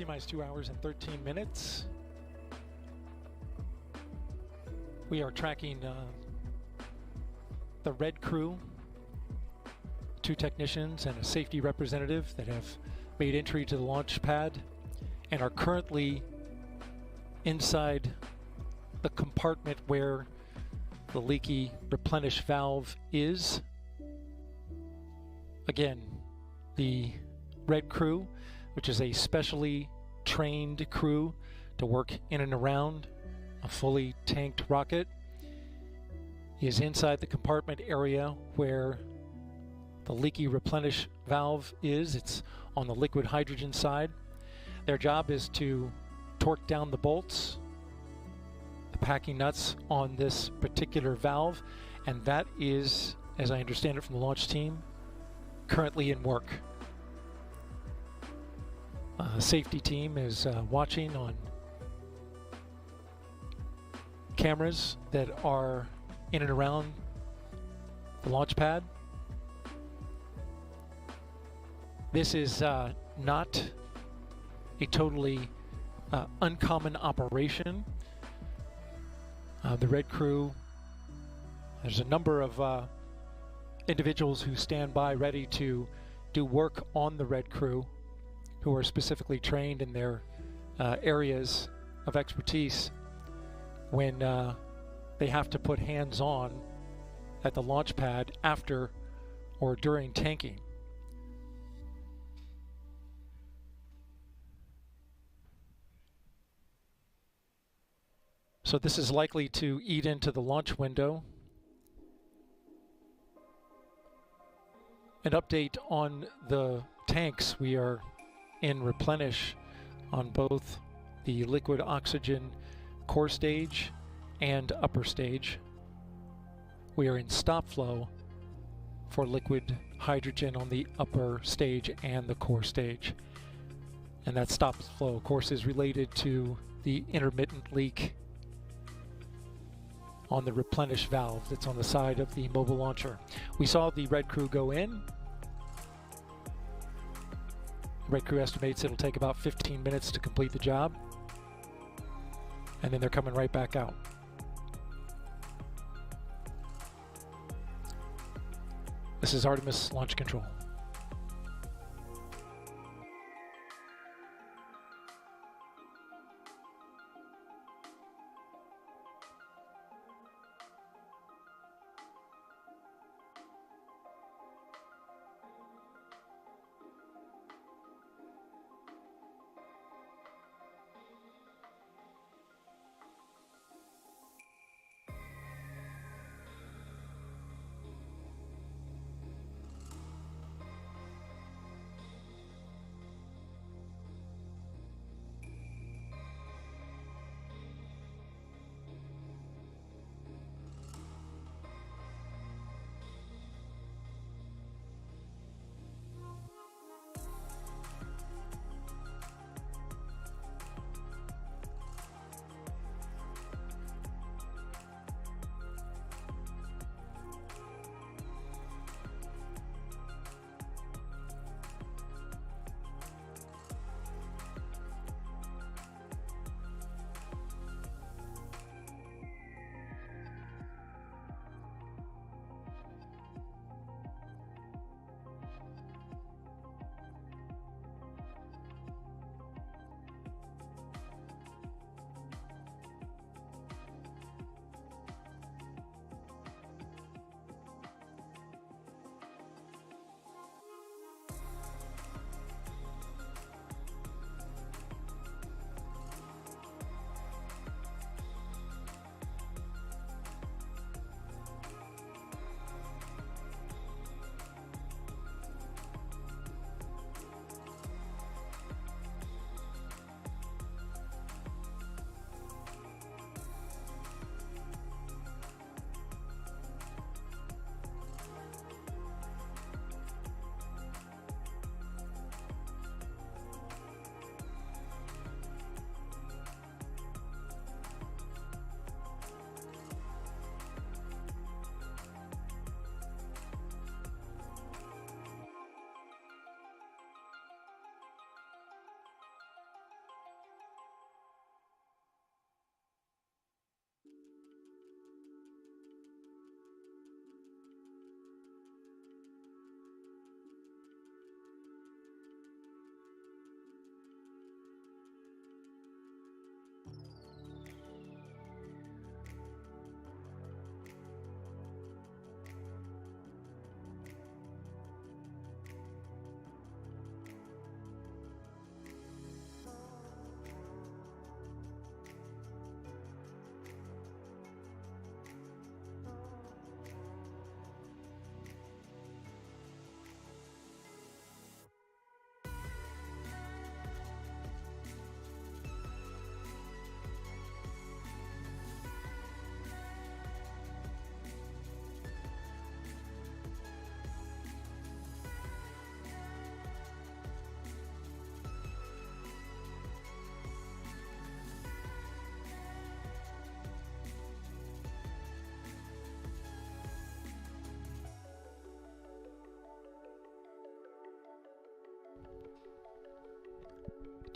T-minus 2 hours and 13 minutes. We are tracking the red crew, 2 technicians and a safety representative that have made entry to the launch pad and are currently inside the compartment where the leaky replenish valve is. Again, the red crew, which is a specially trained crew to work in and around a fully tanked rocket, is inside the compartment area where the leaky replenish valve is. It's on the liquid hydrogen side. Their job is to torque down the bolts, the packing nuts on this particular valve, and that is, as I understand it from the launch team, currently in work. The safety team is watching on cameras that are in and around the launch pad. This is not a totally uncommon operation. The red crew, there's a number of individuals who stand by ready to do work on the red crew, who are specifically trained in their areas of expertise when they have to put hands on at the launch pad after or during tanking. So this is likely to eat into the launch window. An update on the tanks. We are in replenish on both the liquid oxygen core stage and upper stage. We are in stop flow for liquid hydrogen on the upper stage and the core stage. And that stop flow, of course, is related to the intermittent leak on the replenish valve that's on the side of the mobile launcher. We saw the red crew go in. Red crew estimates it'll take about 15 minutes to complete the job, and then they're coming right back out. This is Artemis Launch Control.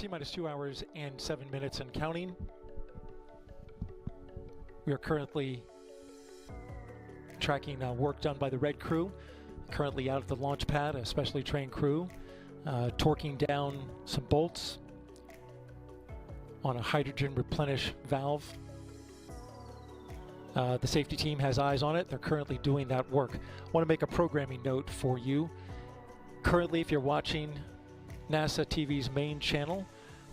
T-minus 2 hours and 7 minutes and counting. We are currently tracking work done by the red crew, currently out at the launch pad, a specially trained crew, torquing down some bolts on a hydrogen replenish valve. The safety team has eyes on it. They're currently doing that work. I want to make a programming note for you. Currently, if you're watching NASA TV's main channel,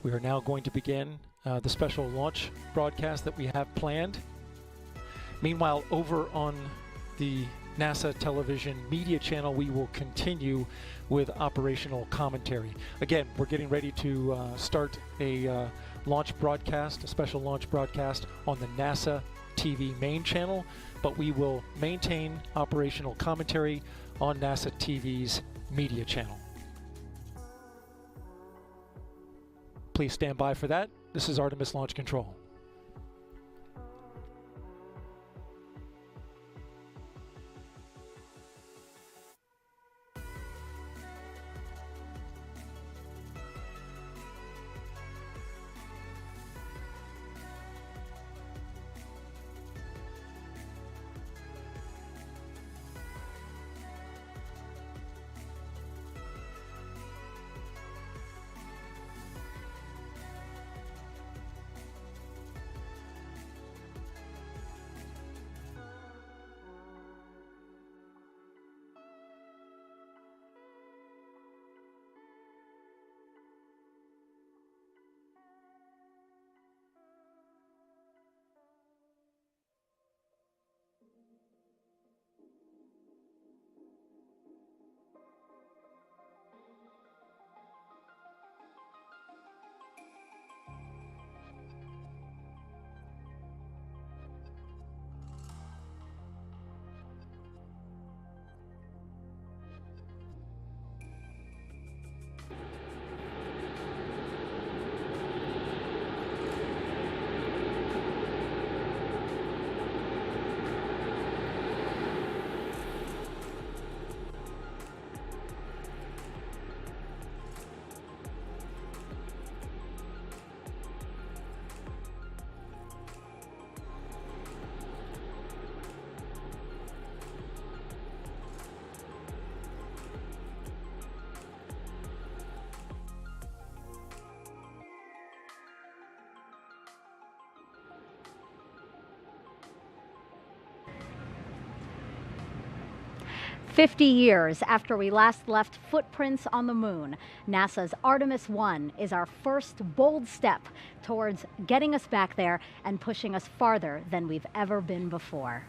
we are now going to begin the special launch broadcast that we have planned. Meanwhile, over on the NASA television media channel, we will continue with operational commentary. Again, we're getting ready to start a launch broadcast, a special launch broadcast on the NASA TV main channel, but we will maintain operational commentary on NASA TV's media channel. Please stand by for that. This is Artemis Launch Control. "50 years after we last left footprints on the moon, NASA's Artemis I is our first bold step towards getting us back there and pushing us farther than we've ever been before."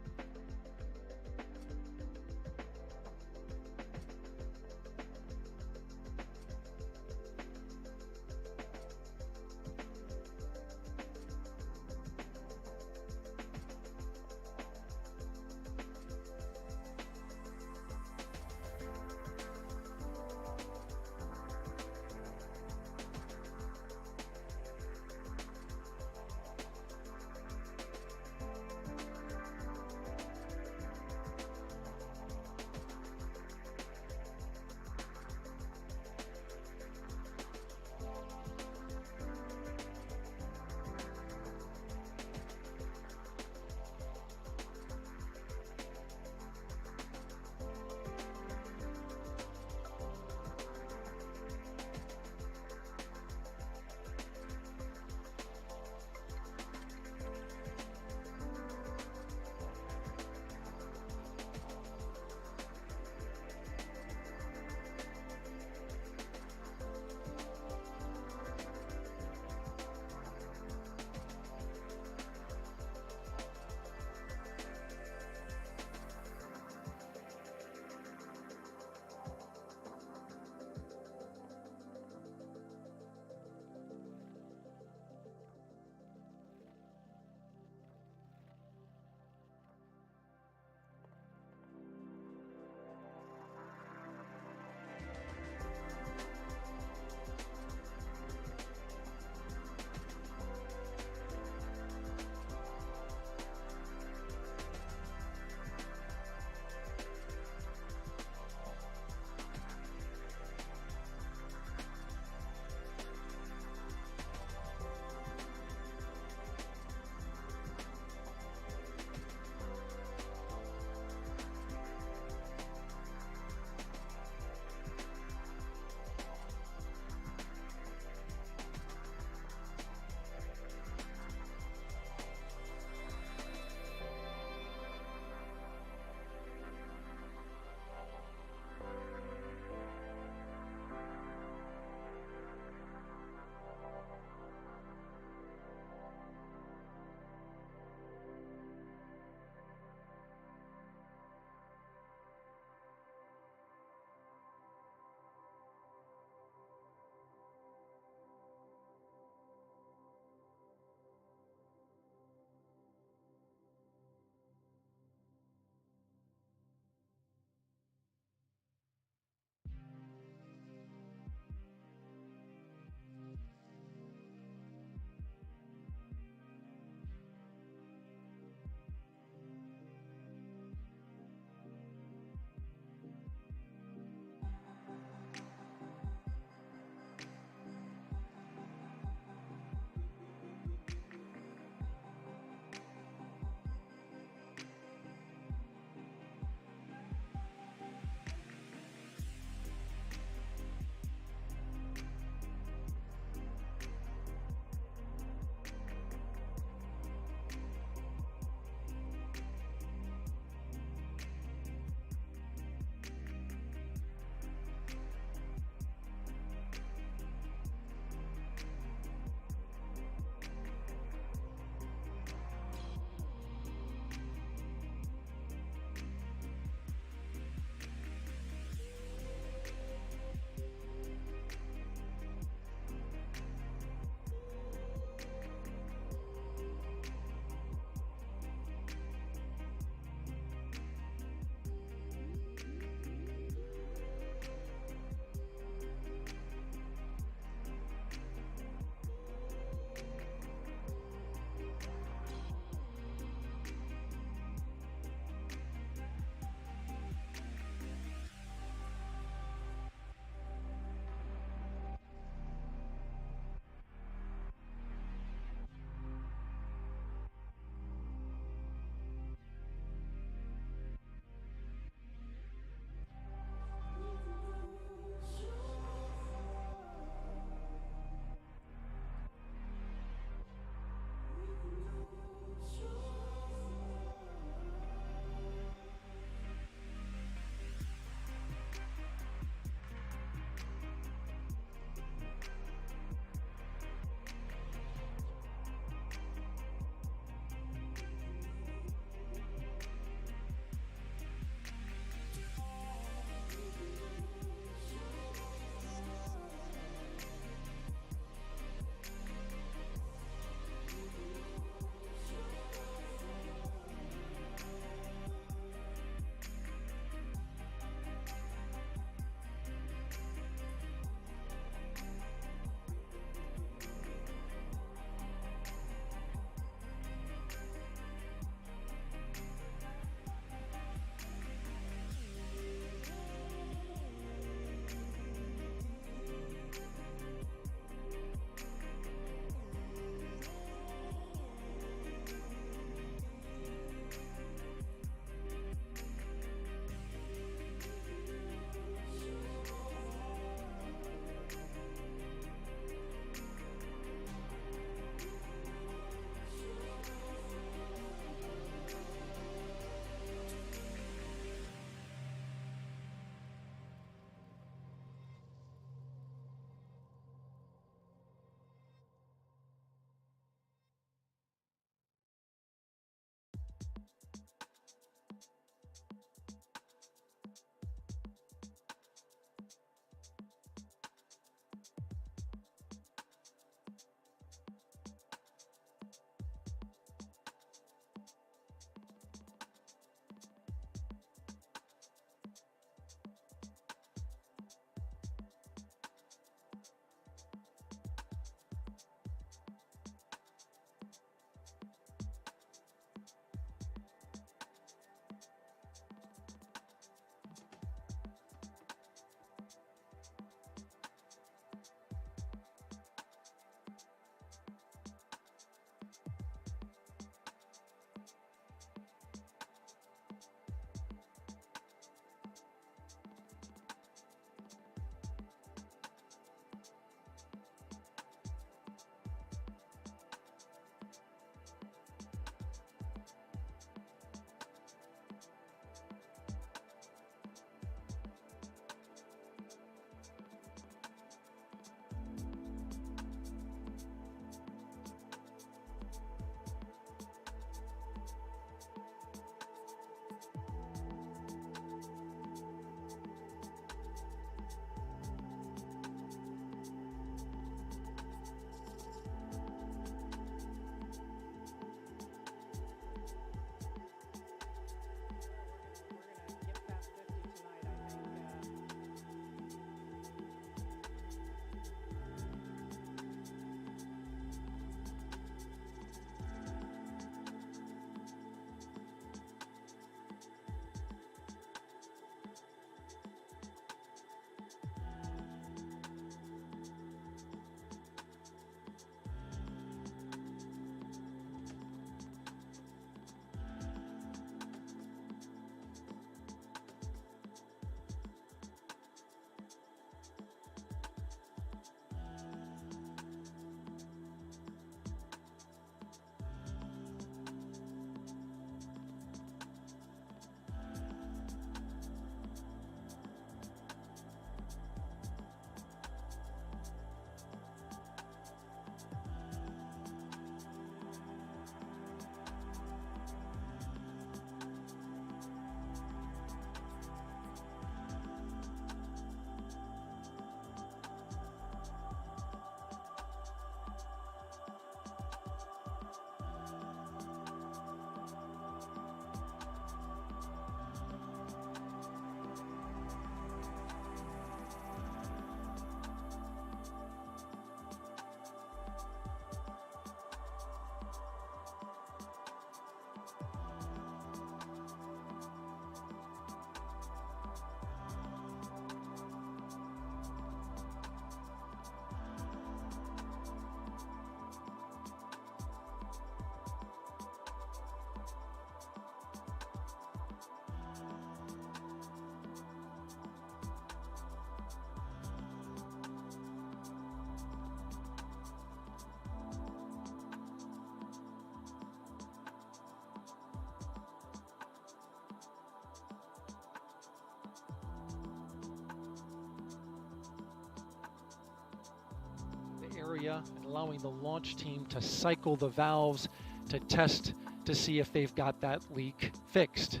area and allowing the launch team to cycle the valves to test to see if they've got that leak fixed.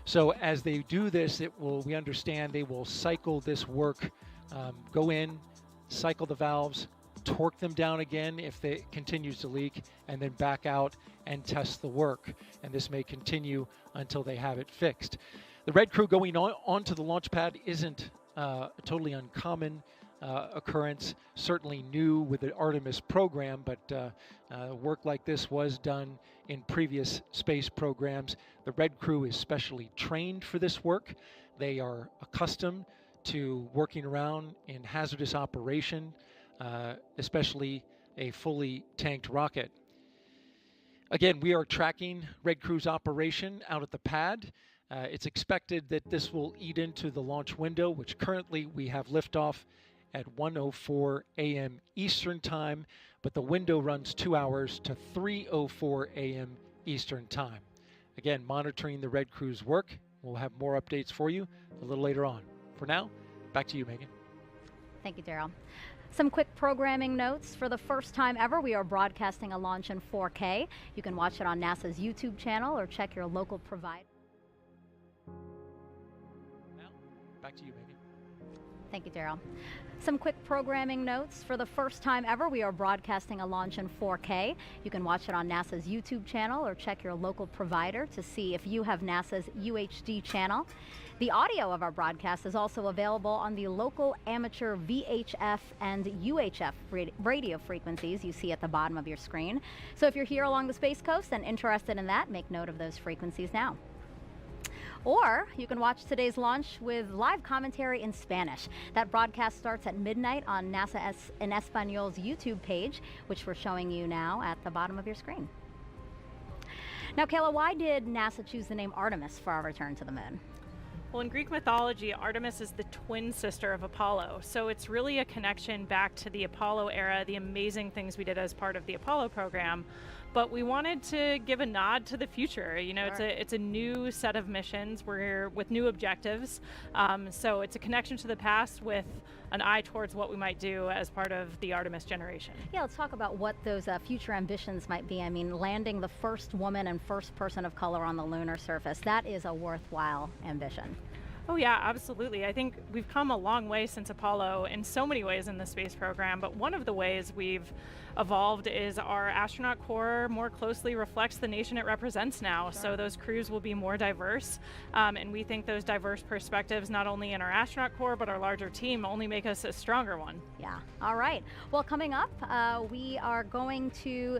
So as they do this, we understand they will cycle this work, go in, cycle the valves, torque them down again if it continues to leak, and then back out and test the work. And this may continue until they have it fixed. The red crew going onto the launch pad isn't a totally uncommon occurrence, certainly new with the Artemis program, but work like this was done in previous space programs. The red crew is specially trained for this work. They are accustomed to working around in hazardous operation, especially a fully tanked rocket. Again, we are tracking Red Crew's operation out at the pad. It's expected that this will eat into the launch window, which currently we have liftoff at 1:04 a.m. Eastern Time, but the window runs 2 hours to 3:04 a.m. Eastern Time. Again, monitoring the Red Crew's work. We'll have more updates for you a little later on. For now, back to you, Megan. Thank you, Daryl. Some quick programming notes. For the first time ever, we are broadcasting a launch in 4K. You can watch it on NASA's YouTube channel or check your local provider. Now, back to you, Megan. Thank you, Daryl. Some quick programming notes. For the first time ever, we are broadcasting a launch in 4K. You can watch it on NASA's YouTube channel or check your local provider to see if you have NASA's UHD channel. The audio of our broadcast is also available on the local amateur VHF and UHF radio frequencies you see at the bottom of your screen. So if you're here along the Space Coast and interested in that, make note of those frequencies now. Or you can watch today's launch with live commentary in Spanish. That broadcast starts at midnight on NASA en Español's YouTube page, which we're showing you now at the bottom of your screen. Now, Kayla, why did NASA choose the name Artemis for our return to the moon? Well, in Greek mythology, Artemis is the twin sister of Apollo. So it's really a connection back to the Apollo era, the amazing things we did as part of the Apollo program. But we wanted to give a nod to the future. You know, Sure. it's a new set of missions. We're with new objectives. So it's a connection to the past with an eye towards what we might do as part of the Artemis generation. Yeah, let's talk about what those future ambitions might be. I mean, landing the first woman and first person of color on the lunar surface, that is a worthwhile ambition. Oh yeah, absolutely. I think we've come a long way since Apollo in so many ways in the space program, but one of the ways we've evolved is our astronaut corps more closely reflects the nation it represents now. Sure. So those crews will be more diverse, and we think those diverse perspectives, not only in our astronaut corps, but our larger team, only make us a stronger one. Yeah, all right. Well, coming up, we are going to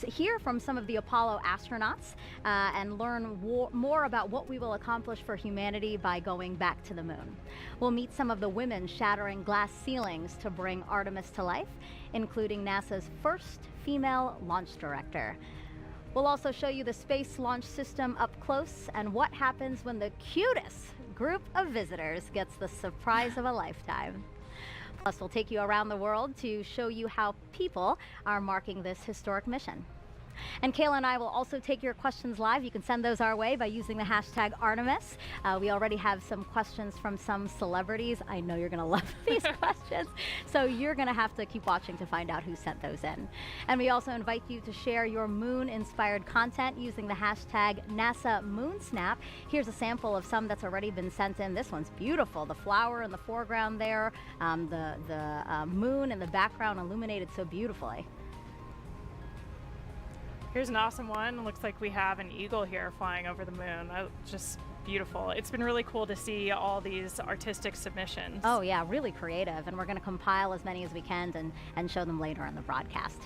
hear from some of the Apollo astronauts and learn more about what we will accomplish for humanity by going back to the moon. We'll meet some of the women shattering glass ceilings to bring Artemis to life, including NASA's first female launch director. We'll also show you the Space Launch System up close and what happens when the cutest group of visitors gets the surprise of a lifetime. Plus, we'll take you around the world to show you how people are marking this historic mission. And Kayla and I will also take your questions live. You can send those our way by using the hashtag Artemis. We already have some questions from some celebrities. I know you're going to love these questions, so you're going to have to keep watching to find out who sent those in. And we also invite you to share your moon-inspired content using the hashtag NASA MoonSnap. Here's a sample of some that's already been sent in. This one's beautiful. The flower in the foreground there, the moon in the background illuminated so beautifully. Here's an awesome one. It looks like we have an eagle here flying over the moon. Just beautiful. It's been really cool to see all these artistic submissions. Oh yeah, really creative, and we're going to compile as many as we can and show them later in the broadcast.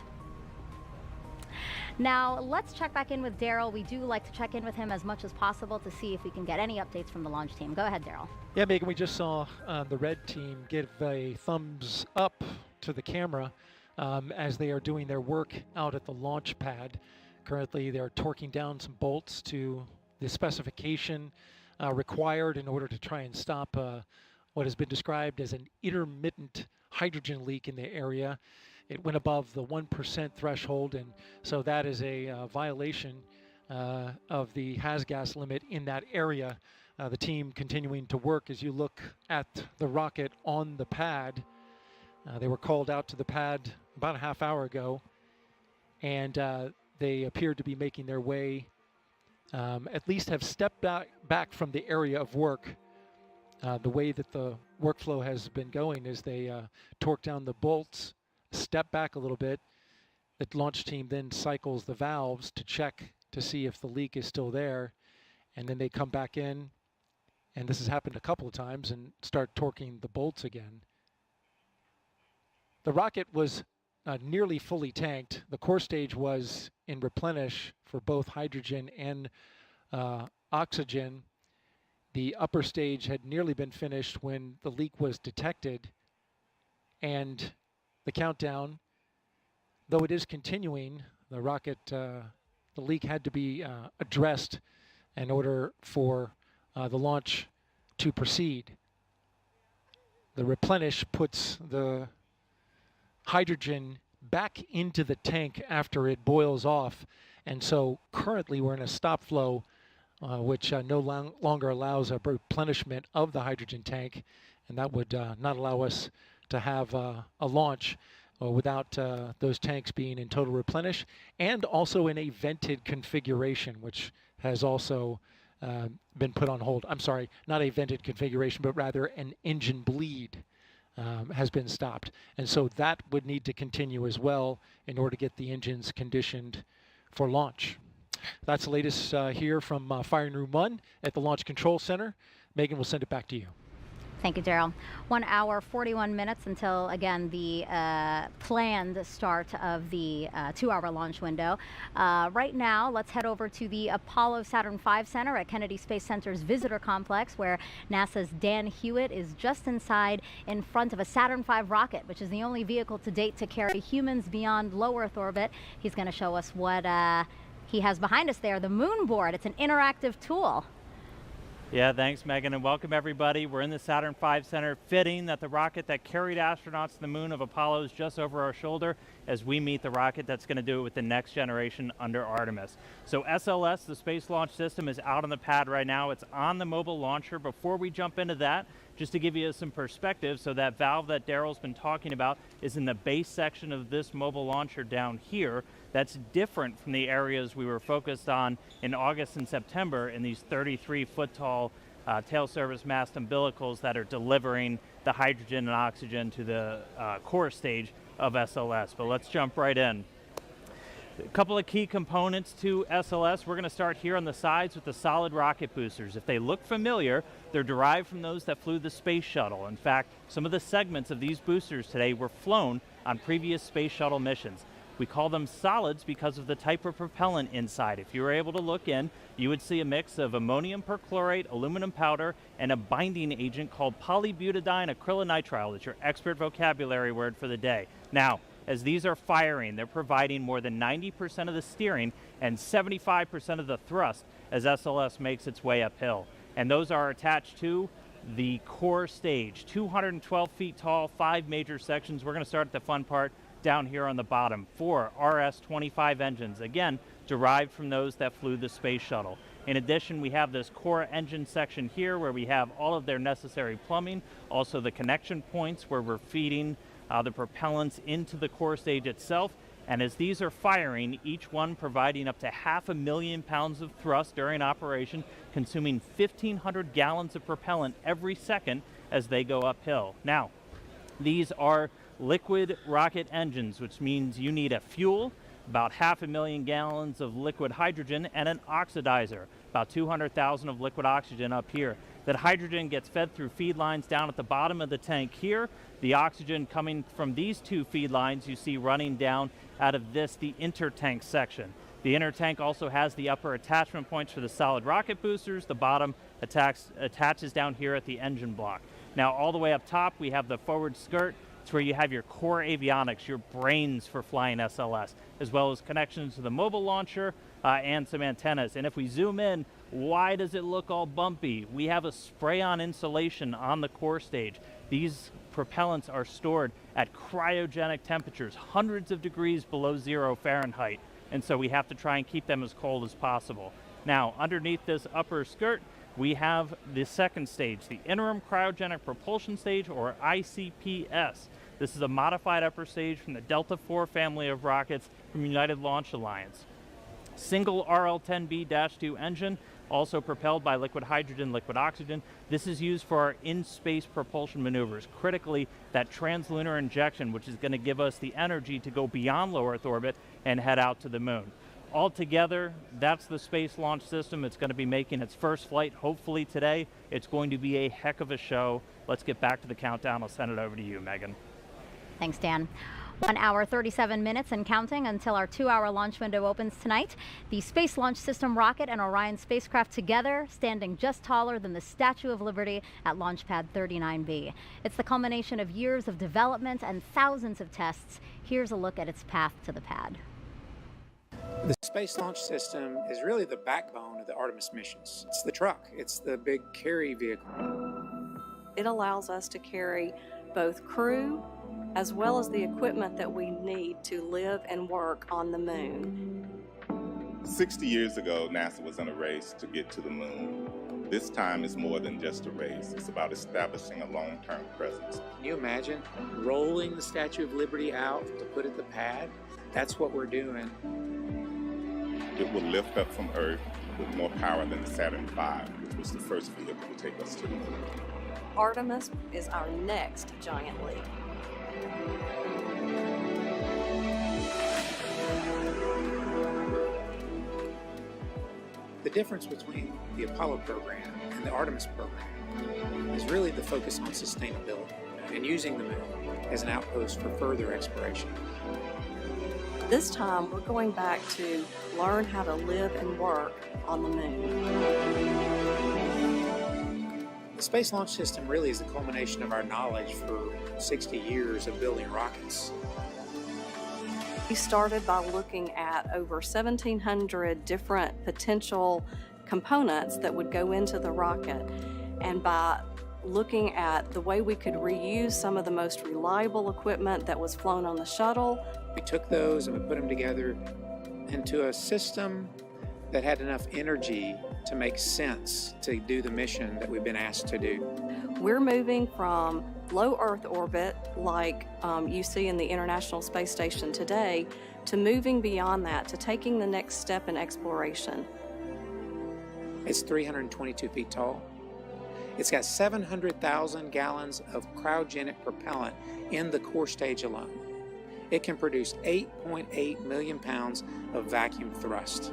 Now, let's check back in with Daryl. We do like to check in with him as much as possible to see if we can get any updates from the launch team. Go ahead, Daryl. Yeah, Megan, we just saw the red team give a thumbs up to the camera as they are doing their work out at the launch pad. Currently, they're torquing down some bolts to the specification required in order to try and stop what has been described as an intermittent hydrogen leak in the area. It went above the 1% threshold, and so that is a violation of the has-gas limit in that area. The team continuing to work as you look at the rocket on the pad. They were called out to the pad about a half hour ago, and they appeared to be making their way, at least have stepped back from the area of work. The way that the workflow has been going is they torque down the bolts, step back a little bit. The launch team then cycles the valves to check to see if the leak is still there, and then they come back in, and this has happened a couple of times, and start torquing the bolts again. The rocket was nearly fully tanked. The core stage was in replenish for both hydrogen and oxygen. The upper stage had nearly been finished when the leak was detected, and the countdown, though it is continuing, the rocket, the leak had to be addressed in order for the launch to proceed. The replenish puts the hydrogen back into the tank after it boils off, and so currently we're in a stop flow which no longer allows a replenishment of the hydrogen tank, and that would not allow us to have a launch without those tanks being in total replenish, and also in a vented configuration, which has also been put on hold. I'm sorry, not a vented configuration, but rather an engine bleed has been stopped. And so that would need to continue as well in order to get the engines conditioned for launch. That's the latest here from Firing Room 1 at the Launch Control Center. Megan will send it back to you. Thank you, Daryl. 1 hour, 41 minutes until, again, the planned start of the 2-hour launch window. Right now, let's head over to the Apollo Saturn V Center at Kennedy Space Center's Visitor Complex, where NASA's Dan Hewitt is just inside in front of a Saturn V rocket, which is the only vehicle to date to carry humans beyond low Earth orbit. He's going to show us what he has behind us there, the moon board. It's an interactive tool. Yeah, thanks, Megan, and welcome everybody. We're in the Saturn V Center, fitting that the rocket that carried astronauts to the moon of Apollo is just over our shoulder as we meet the rocket that's going to do it with the next generation under Artemis. So SLS, the Space Launch System, is out on the pad right now. It's on the mobile launcher. Before we jump into that, just to give you some perspective, so that valve that Daryl's been talking about is in the base section of this mobile launcher down here. That's different from the areas we were focused on in August and September in these 33-foot-tall tail service mast umbilicals that are delivering the hydrogen and oxygen to the core stage of SLS. But let's jump right in. A couple of key components to SLS. We're going to start here on the sides with the solid rocket boosters. If they look familiar, they're derived from those that flew the space shuttle. In fact, some of the segments of these boosters today were flown on previous space shuttle missions. We call them solids because of the type of propellant inside. If you were able to look in, you would see a mix of ammonium perchlorate, aluminum powder, and a binding agent called polybutadiene acrylonitrile. That's your expert vocabulary word for the day. Now, as these are firing, they're providing more than 90% of the steering and 75% of the thrust as SLS makes its way uphill. And those are attached to the core stage, 212 feet tall, 5 major sections. We're going to start at the fun part down here on the bottom. 4 RS-25 engines, again, derived from those that flew the space shuttle. In addition, we have this core engine section here where we have all of their necessary plumbing, also the connection points where we're feeding the propellants into the core stage itself. And as these are firing, each one providing up to 500,000 pounds of thrust during operation, consuming 1,500 gallons of propellant every second as they go uphill. Now, these are liquid rocket engines, which means you need a fuel, about 500,000 gallons of liquid hydrogen, and an oxidizer, about 200,000 of liquid oxygen up here. That hydrogen gets fed through feed lines down at the bottom of the tank here. The oxygen coming from these 2 feed lines you see running down out of this, the intertank section. The intertank also has the upper attachment points for the solid rocket boosters. The bottom attaches down here at the engine block. Now all the way up top we have the forward skirt. It's where you have your core avionics, your brains for flying SLS, as well as connections to the mobile launcher and some antennas. And if we zoom in, why does it look all bumpy? We have a spray-on insulation on the core stage. These propellants are stored at cryogenic temperatures, hundreds of degrees below 0 Fahrenheit. And so we have to try and keep them as cold as possible. Now, underneath this upper skirt, we have the second stage, the interim cryogenic propulsion stage, or ICPS. This is a modified upper stage from the Delta IV family of rockets from United Launch Alliance. Single RL-10B-2 engine, also propelled by liquid hydrogen, liquid oxygen. This is used for our in-space propulsion maneuvers. Critically, that translunar injection, which is going to give us the energy to go beyond low Earth orbit and head out to the moon. Altogether, that's the Space Launch System. It's going to be making its first flight, hopefully today. It's going to be a heck of a show. Let's get back to the countdown. I'll send it over to you, Megan. Thanks, Dan. 1 hour, 37 minutes and counting until our 2-hour launch window opens tonight. The Space Launch System rocket and Orion spacecraft together, standing just taller than the Statue of Liberty at Launch Pad 39B. It's the culmination of years of development and thousands of tests. Here's a look at its path to the pad. The Space Launch System is really the backbone of the Artemis missions. It's the truck. It's the big carry vehicle. It allows us to carry both crew as well as the equipment that we need to live and work on the moon. 60 years ago, NASA was in a race to get to the moon. This time is more than just a race. It's about establishing a long-term presence. Can you imagine rolling the Statue of Liberty out to put at the pad? That's what we're doing. It will lift up from Earth with more power than the Saturn V, which was the first vehicle to take us to the moon. Artemis is our next giant leap. The difference between the Apollo program and the Artemis program is really the focus on sustainability and using the moon as an outpost for further exploration. This time, we're going back to learn how to live and work on the moon. The Space Launch System really is the culmination of our knowledge for 60 years of building rockets. We started by looking at over 1,700 different potential components that would go into the rocket, and by looking at the way we could reuse some of the most reliable equipment that was flown on the shuttle. We took those and we put them together into a system that had enough energy to make sense to do the mission that we've been asked to do. We're moving from low Earth orbit, like you see in the International Space Station today, to moving beyond that, to taking the next step in exploration. It's 322 feet tall. It's got 700,000 gallons of cryogenic propellant in the core stage alone. It can produce 8.8 million pounds of vacuum thrust.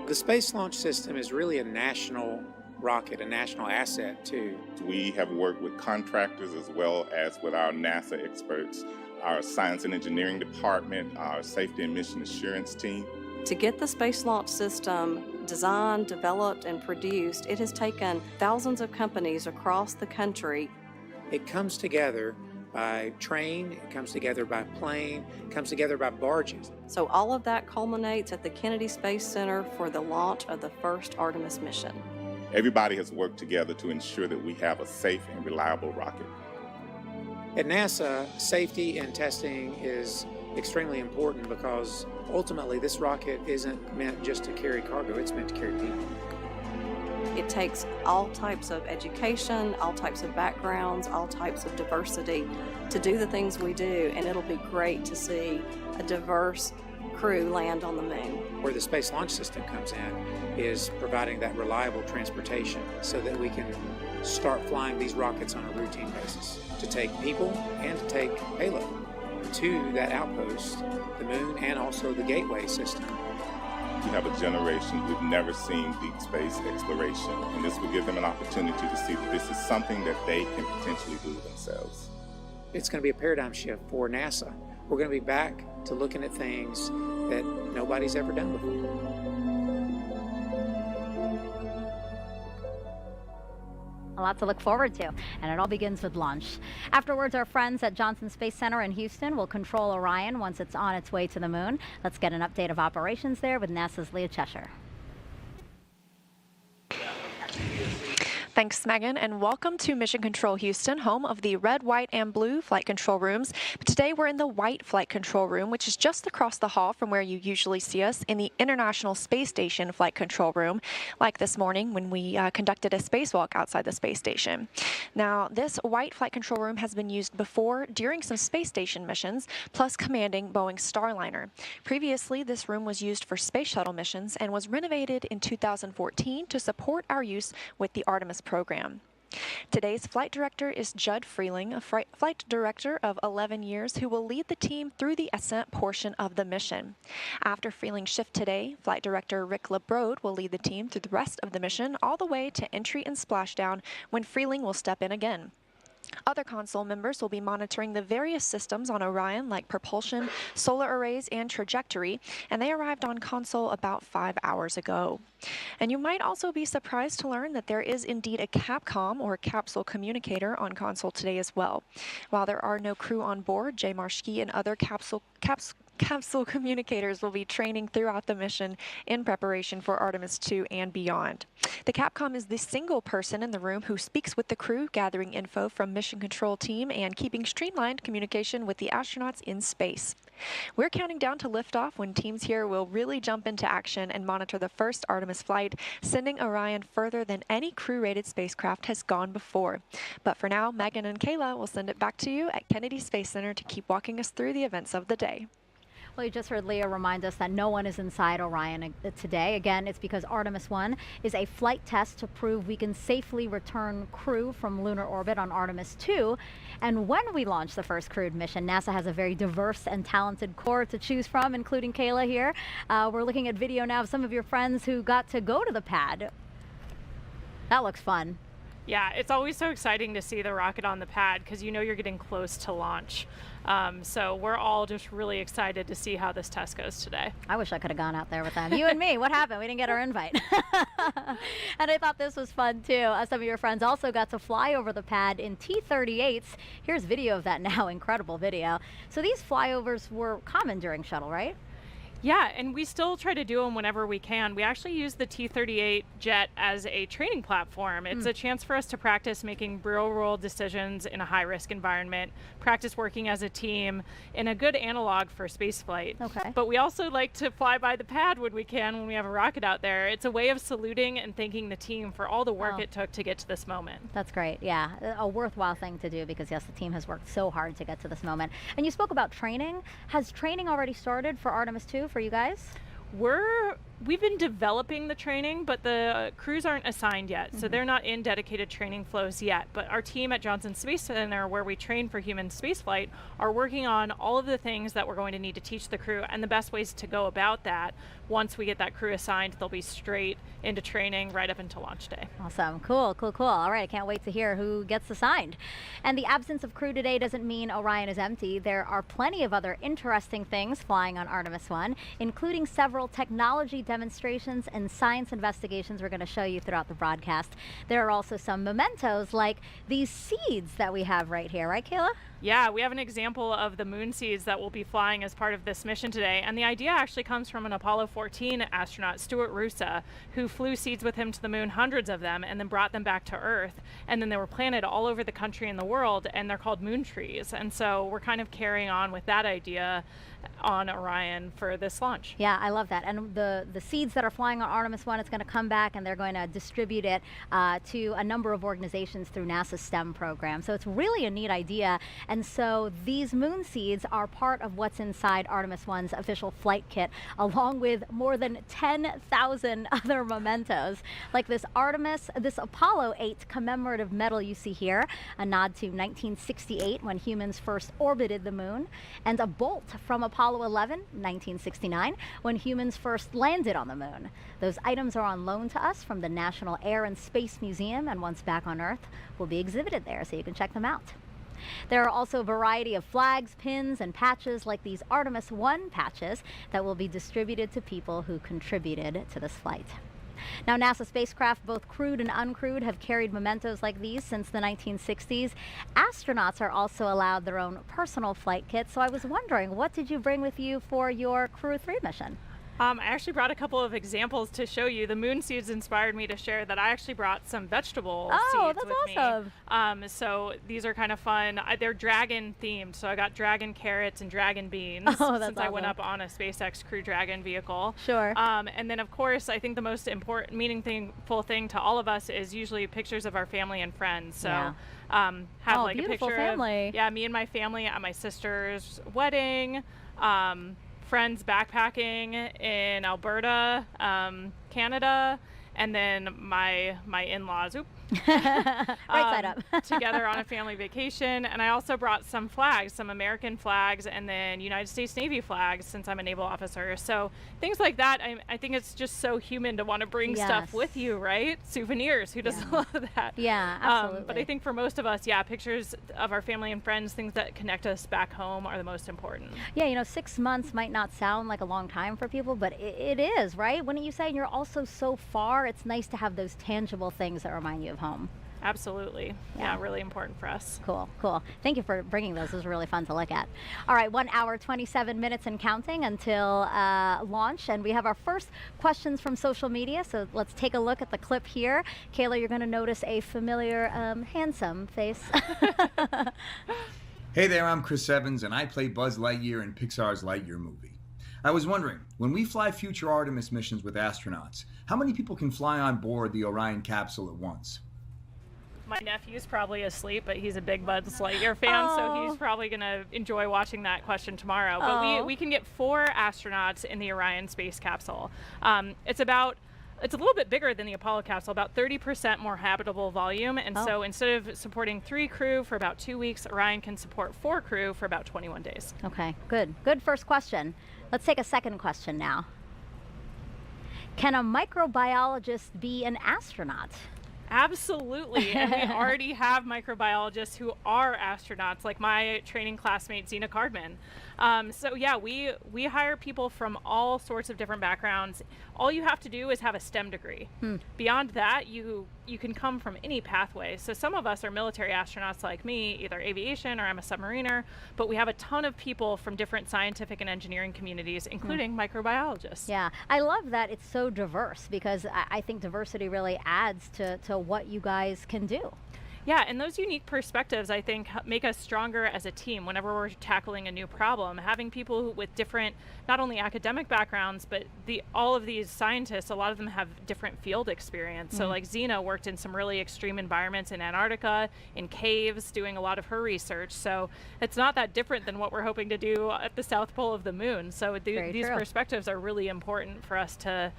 The Space Launch System is really a national rocket, a national asset too. We have worked with contractors as well as with our NASA experts, our science and engineering department, our safety and mission assurance team. To get the Space Launch System designed, developed, and produced, it has taken thousands of companies across the country. It comes together by train, it comes together by plane, it comes together by barges. So all of that culminates at the Kennedy Space Center for the launch of the first Artemis mission. Everybody has worked together to ensure that we have a safe and reliable rocket. At NASA, safety and testing is extremely important because ultimately this rocket isn't meant just to carry cargo, it's meant to carry people. It takes all types of education, all types of backgrounds, all types of diversity to do the things we do, and it'll be great to see a diverse crew land on the moon. Where the Space Launch System comes in is providing that reliable transportation so that we can start flying these rockets on a routine basis to take people and to take payload to that outpost, the moon, and also the gateway system. We have a generation who've never seen deep space exploration, and this will give them an opportunity to see that this is something that they can potentially do themselves. It's going to be a paradigm shift for NASA. We're going to be back to looking at things that nobody's ever done before. A lot to look forward to, and it all begins with launch. Afterwards, our friends at Johnson Space Center in Houston will control Orion once it's on its way to the moon. Let's get an update of operations there with NASA's Leah Cheshire. Thanks, Megan, and welcome to Mission Control Houston, home of the red, white, and blue flight control rooms. Today we're in the white flight control room, which is just across the hall from where you usually see us in the International Space Station flight control room, like this morning when we conducted a spacewalk outside the space station. Now, this white flight control room has been used before during some space station missions, plus commanding Boeing's Starliner. Previously, this room was used for space shuttle missions and was renovated in 2014 to support our use with the Artemis program. Today's flight director is Judd Freeling, a flight director of 11 years who will lead the team through the ascent portion of the mission. After Freeling's shift today, flight director Rick LeBrode will lead the team through the rest of the mission all the way to entry and splashdown when Freeling will step in again. Other console members will be monitoring the various systems on Orion like propulsion, solar arrays, and trajectory, and they arrived on console about 5 hours ago. And you might also be surprised to learn that there is indeed a Capcom or capsule communicator on console today as well. While there are no crew on board, Jay Marshke and other capsule communicators will be training throughout the mission in preparation for Artemis II and beyond. The Capcom is the single person in the room who speaks with the crew, gathering info from mission control team and keeping streamlined communication with the astronauts in space. We're counting down to liftoff when teams here will really jump into action and monitor the first Artemis flight, sending Orion further than any crew-rated spacecraft has gone before. But for now, Megan and Kayla will send it back to you at Kennedy Space Center to keep walking us through the events of the day. Well, you just heard Leah remind us that no one is inside Orion today. Again, it's because Artemis I is a flight test to prove we can safely return crew from lunar orbit on Artemis II. And when we launch the first crewed mission, NASA has a very diverse and talented core to choose from, including Kayla here. We're looking at video now of some of your friends who got to go to the pad. That looks fun. Yeah, it's always so exciting to see the rocket on the pad because you know you're getting close to launch. So we're all just really excited to see how this test goes today. I wish I could have gone out there with them. You and me, what happened? We didn't get our invite. And I thought this was fun too. Some of your friends also got to fly over the pad in T-38s. Here's video of that now, incredible video. So these flyovers were common during shuttle, right? Yeah, and we still try to do them whenever we can. We actually use the T-38 jet as a training platform. It's a chance for us to practice making real-world decisions in a high-risk environment, practice working as a team, and a good analog for spaceflight. Okay. But we also like to fly by the pad when we can, when we have a rocket out there. It's a way of saluting and thanking the team for all the work it took to get to this moment. That's great. Yeah, a worthwhile thing to do because, yes, the team has worked so hard to get to this moment. And you spoke about training. Has training already started for Artemis II for you guys? We've been developing the training, but the crews aren't assigned yet, so they're not in dedicated training flows yet. But our team at Johnson Space Center, where we train for human spaceflight, are working on all of the things that we're going to need to teach the crew and the best ways to go about that. Once we get that crew assigned, they'll be straight into training right up until launch day. Awesome. Cool. All right, I can't wait to hear who gets assigned. And the absence of crew today doesn't mean Orion is empty. There are plenty of other interesting things flying on Artemis I, including several technology demonstrations and science investigations we're going to show you throughout the broadcast. There are also some mementos like these seeds that we have right here, right, Kayla? Yeah, we have an example of the moon seeds that will be flying as part of this mission today. And the idea actually comes from an Apollo 14 astronaut, Stuart Roosa, who flew seeds with him to the moon, hundreds of them, and then brought them back to Earth. And then they were planted all over the country and the world, and they're called moon trees. And so we're kind of carrying on with that idea on Orion for this launch. Yeah, I love that. And the seeds that are flying on Artemis I, it's going to come back and they're going to distribute it to a number of organizations through NASA's STEM program. So it's really a neat idea. And so these moon seeds are part of what's inside Artemis I's official flight kit, along with more than 10,000 other mementos, like this Apollo 8 commemorative medal you see here, a nod to 1968 when humans first orbited the moon, and a bolt from Apollo 11, 1969, when humans first landed on the moon. Those items are on loan to us from the National Air and Space Museum, and once back on Earth, will be exhibited there, so you can check them out. There are also a variety of flags, pins, and patches like these Artemis I patches that will be distributed to people who contributed to this flight. Now, NASA spacecraft, both crewed and uncrewed, have carried mementos like these since the 1960s. Astronauts are also allowed their own personal flight kits. So I was wondering, what did you bring with you for your Crew 3 mission? I actually brought a couple of examples to show you. The moon seeds inspired me to share that I actually brought some vegetable seeds that's with awesome. me. So these are kind of fun. They're dragon themed. So I got dragon carrots and dragon beans since I went up on a SpaceX Crew Dragon vehicle. Sure. And then of course, I think the most important, meaningful thing to all of us is usually pictures of our family and friends. So have like a picture family. of me and my family at my sister's wedding. Friends backpacking in Alberta, Canada, and then my in-laws right side up together on a family vacation. And I also brought some flags, some American flags, and then United States Navy flags, since I'm a naval officer. So things like that, I think it's just so human to want to bring stuff with you, right? Souvenirs, who doesn't love that? Yeah, absolutely. But I think for most of us, pictures of our family and friends, things that connect us back home, are the most important. Yeah, 6 months might not sound like a long time for people, but it is, right? Wouldn't you say? And you're also so far, it's nice to have those tangible things that remind you of home. Absolutely. Yeah, really important for us. Cool. Thank you for bringing those. It was really fun to look at. All right, 1 hour, 27 minutes and counting until launch. And we have our first questions from social media. So let's take a look at the clip here. Kayla, you're going to notice a familiar, handsome face. Hey there, I'm Chris Evans, and I play Buzz Lightyear in Pixar's Lightyear movie. I was wondering, when we fly future Artemis missions with astronauts, how many people can fly on board the Orion capsule at once? My nephew's probably asleep, but he's a big Buzz Lightyear fan, so he's probably going to enjoy watching that question tomorrow. But we can get 4 astronauts in the Orion space capsule. It's a little bit bigger than the Apollo capsule, about 30% more habitable volume. And so instead of supporting 3 crew for about 2 weeks, Orion can support 4 crew for about 21 days. Okay, good. Good first question. Let's take a second question now. Can a microbiologist be an astronaut? Absolutely, and we already have microbiologists who are astronauts, like my training classmate Zena Cardman. So yeah, we hire people from all sorts of different backgrounds. All you have to do is have a STEM degree. Beyond that, you can come from any pathway. So some of us are military astronauts like me, either aviation or I'm a submariner, but we have a ton of people from different scientific and engineering communities, including microbiologists. Yeah, I love that it's so diverse, because I think diversity really adds to what you guys can do. Yeah, and those unique perspectives, I think, make us stronger as a team whenever we're tackling a new problem. Having people with different, not only academic backgrounds, but all of these scientists, a lot of them have different field experience. So like Zena worked in some really extreme environments in Antarctica, in caves, doing a lot of her research. So it's not that different than what we're hoping to do at the South Pole of the moon. So these perspectives are really important for us to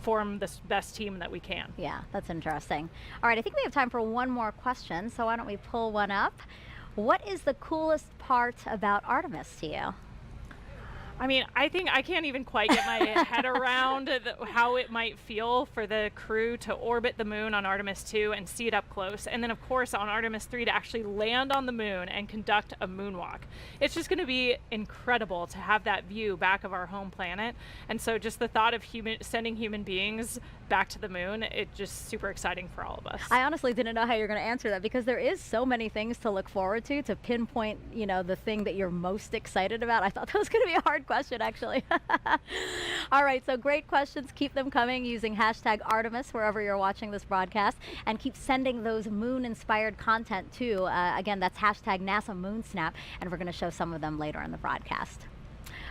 form the best team that we can. Yeah, that's interesting. All right, I think we have time for one more question, so why don't we pull one up? What is the coolest part about Artemis to you? I mean, I think I can't even quite get my head around how it might feel for the crew to orbit the moon on Artemis II and see it up close. And then, of course, on Artemis III to actually land on the moon and conduct a moonwalk. It's just going to be incredible to have that view back of our home planet. And so just the thought of sending human beings back to the moon, it's just super exciting for all of us. I honestly didn't know how you're going to answer that, because there is so many things to look forward to pinpoint, the thing that you're most excited about. I thought that was going to be a hard question, actually. All right, so great questions. Keep them coming using hashtag Artemis wherever you're watching this broadcast, and keep sending those moon-inspired content too. Again, that's hashtag NASA MoonSnap, and we're going to show some of them later in the broadcast.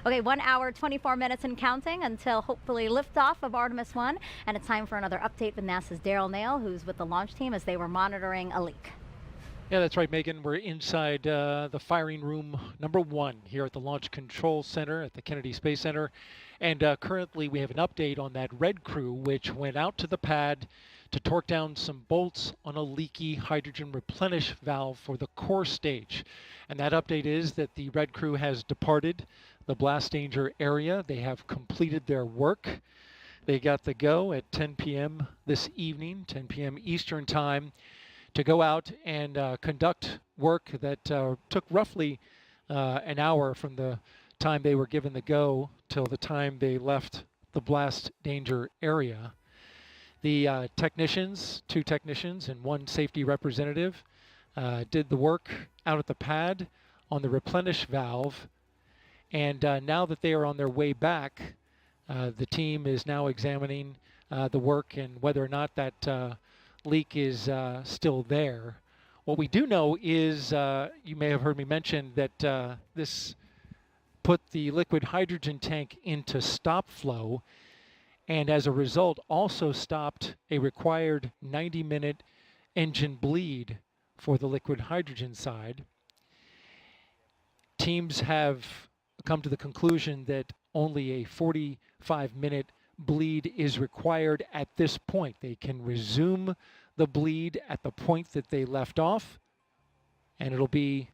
Okay, 1 hour, 24 minutes and counting until hopefully liftoff of Artemis I, and it's time for another update with NASA's Daryl Nail, who's with the launch team as they were monitoring a leak. Yeah, that's right, Megan. We're inside the firing room number 1 here at the Launch Control Center at the Kennedy Space Center. And currently we have an update on that red crew, which went out to the pad to torque down some bolts on a leaky hydrogen replenish valve for the core stage. And that update is that the red crew has departed the blast danger area. They have completed their work. They got the go at 10 p.m. this evening, 10 p.m. Eastern Time, to go out and conduct work that took roughly an hour from the time they were given the go till the time they left the blast danger area. The technicians, 2 technicians and 1 safety representative, did the work out at the pad on the replenish valve. And now that they are on their way back, The team is now examining the work and whether or not that leak is still there. What we do know is, you may have heard me mention that this put the liquid hydrogen tank into stop flow, and as a result also stopped a required 90-minute engine bleed for the liquid hydrogen side. Teams have come to the conclusion that only a 45-minute bleed is required at this point. They can resume the bleed at the point that they left off, and it'll be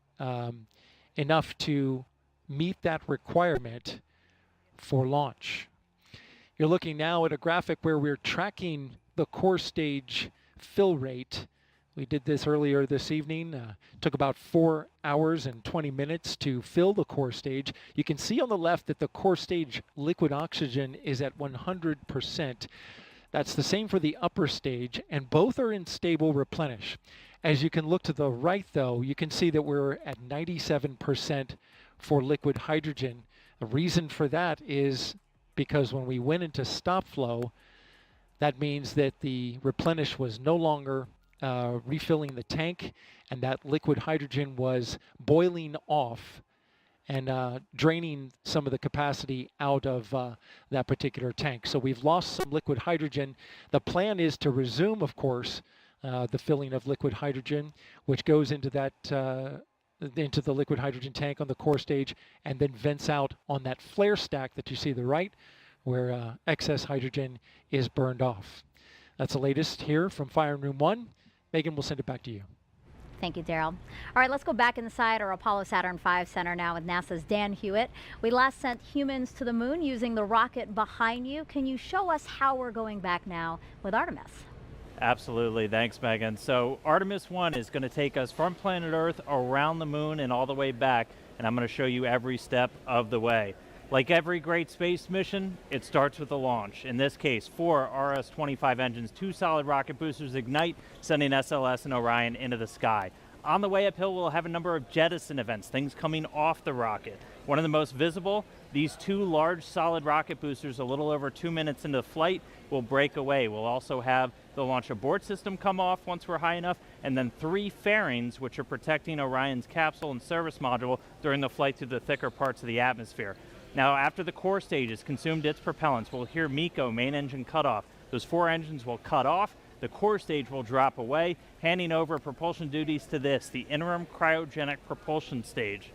enough to meet that requirement for launch. You're looking now at a graphic where we're tracking the core stage fill rate. We did this earlier this evening. Took about 4 hours and 20 minutes to fill the core stage. You can see on the left that the core stage liquid oxygen is at 100%. That's the same for the upper stage, and both are in stable replenish. As you can look to the right, though, you can see that we're at 97% for liquid hydrogen. The reason for that is because when we went into stop flow, that means that the replenish was no longer refilling the tank, and that liquid hydrogen was boiling off and draining some of the capacity out of that particular tank. So we've lost some liquid hydrogen. The plan is to resume, of course, the filling of liquid hydrogen, which goes into that into the liquid hydrogen tank on the core stage and then vents out on that flare stack that you see to the right, where excess hydrogen is burned off. That's the latest here from Fire Room 1. Megan, we'll send it back to you. Thank you, Daryl. All right, let's go back inside our Apollo Saturn V Center now with NASA's Dan Hewitt. We last sent humans to the moon using the rocket behind you. Can you show us how we're going back now with Artemis? Absolutely. Thanks, Megan. So Artemis I is going to take us from planet Earth around the moon and all the way back, and I'm going to show you every step of the way. Like every great space mission, it starts with a launch. In this case, 4 RS-25 engines, 2 solid rocket boosters ignite, sending SLS and Orion into the sky. On the way uphill, we'll have a number of jettison events, things coming off the rocket. One of the most visible, these 2 large solid rocket boosters, a little over 2 minutes into flight, will break away. We'll also have the launch abort system come off once we're high enough, and then 3 fairings, which are protecting Orion's capsule and service module during the flight through the thicker parts of the atmosphere. Now, after the core stage has consumed its propellants, we'll hear MECO, main engine cutoff. Those 4 engines will cut off. The core stage will drop away, handing over propulsion duties to this, the interim cryogenic propulsion stage.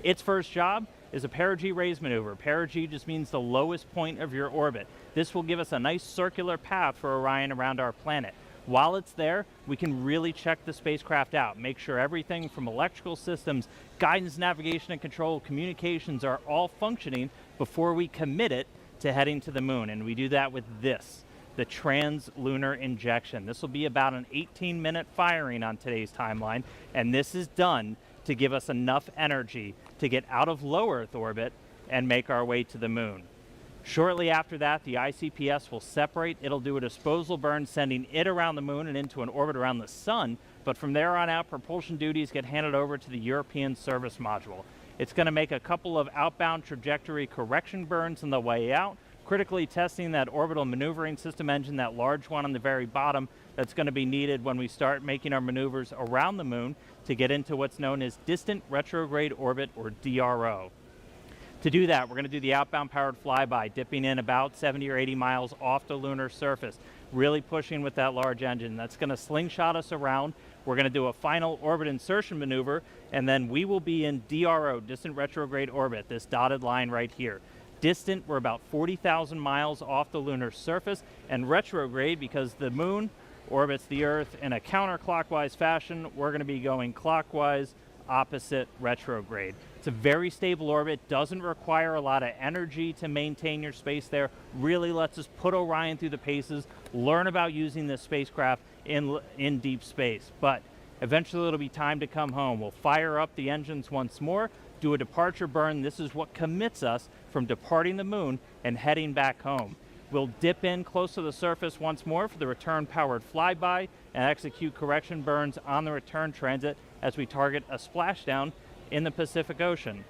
Its first job is a perigee raise maneuver. Perigee just means the lowest point of your orbit. This will give us a nice circular path for Orion around our planet. While it's there, we can really check the spacecraft out, make sure everything from electrical systems, guidance, navigation, and control, communications are all functioning before we commit it to heading to the moon. And we do that with this, the translunar injection. This will be about an 18-minute firing on today's timeline, and this is done to give us enough energy to get out of low Earth orbit and make our way to the moon. Shortly after that, the ICPS will separate. It'll do a disposal burn, sending it around the moon and into an orbit around the sun. But from there on out, propulsion duties get handed over to the European service module. It's going to make a couple of outbound trajectory correction burns on the way out, critically testing that orbital maneuvering system engine, that large one on the very bottom that's going to be needed when we start making our maneuvers around the moon to get into what's known as distant retrograde orbit, or DRO. To do that, we're going to do the outbound powered flyby, dipping in about 70 or 80 miles off the lunar surface, really pushing with that large engine. That's going to slingshot us around. We're going to do a final orbit insertion maneuver, and then we will be in DRO, distant retrograde orbit, this dotted line right here. Distant, we're about 40,000 miles off the lunar surface, and retrograde, because the moon orbits the Earth in a counterclockwise fashion, we're going to be going clockwise, opposite retrograde. It's a very stable orbit, doesn't require a lot of energy to maintain your space there, really lets us put Orion through the paces, learn about using this spacecraft in deep space. But eventually it'll be time to come home. We'll fire up the engines once more, do a departure burn. This is what commits us from departing the moon and heading back home. We'll dip in close to the surface once more for the return powered flyby and execute correction burns on the return transit as we target a splashdown in the Pacific Ocean.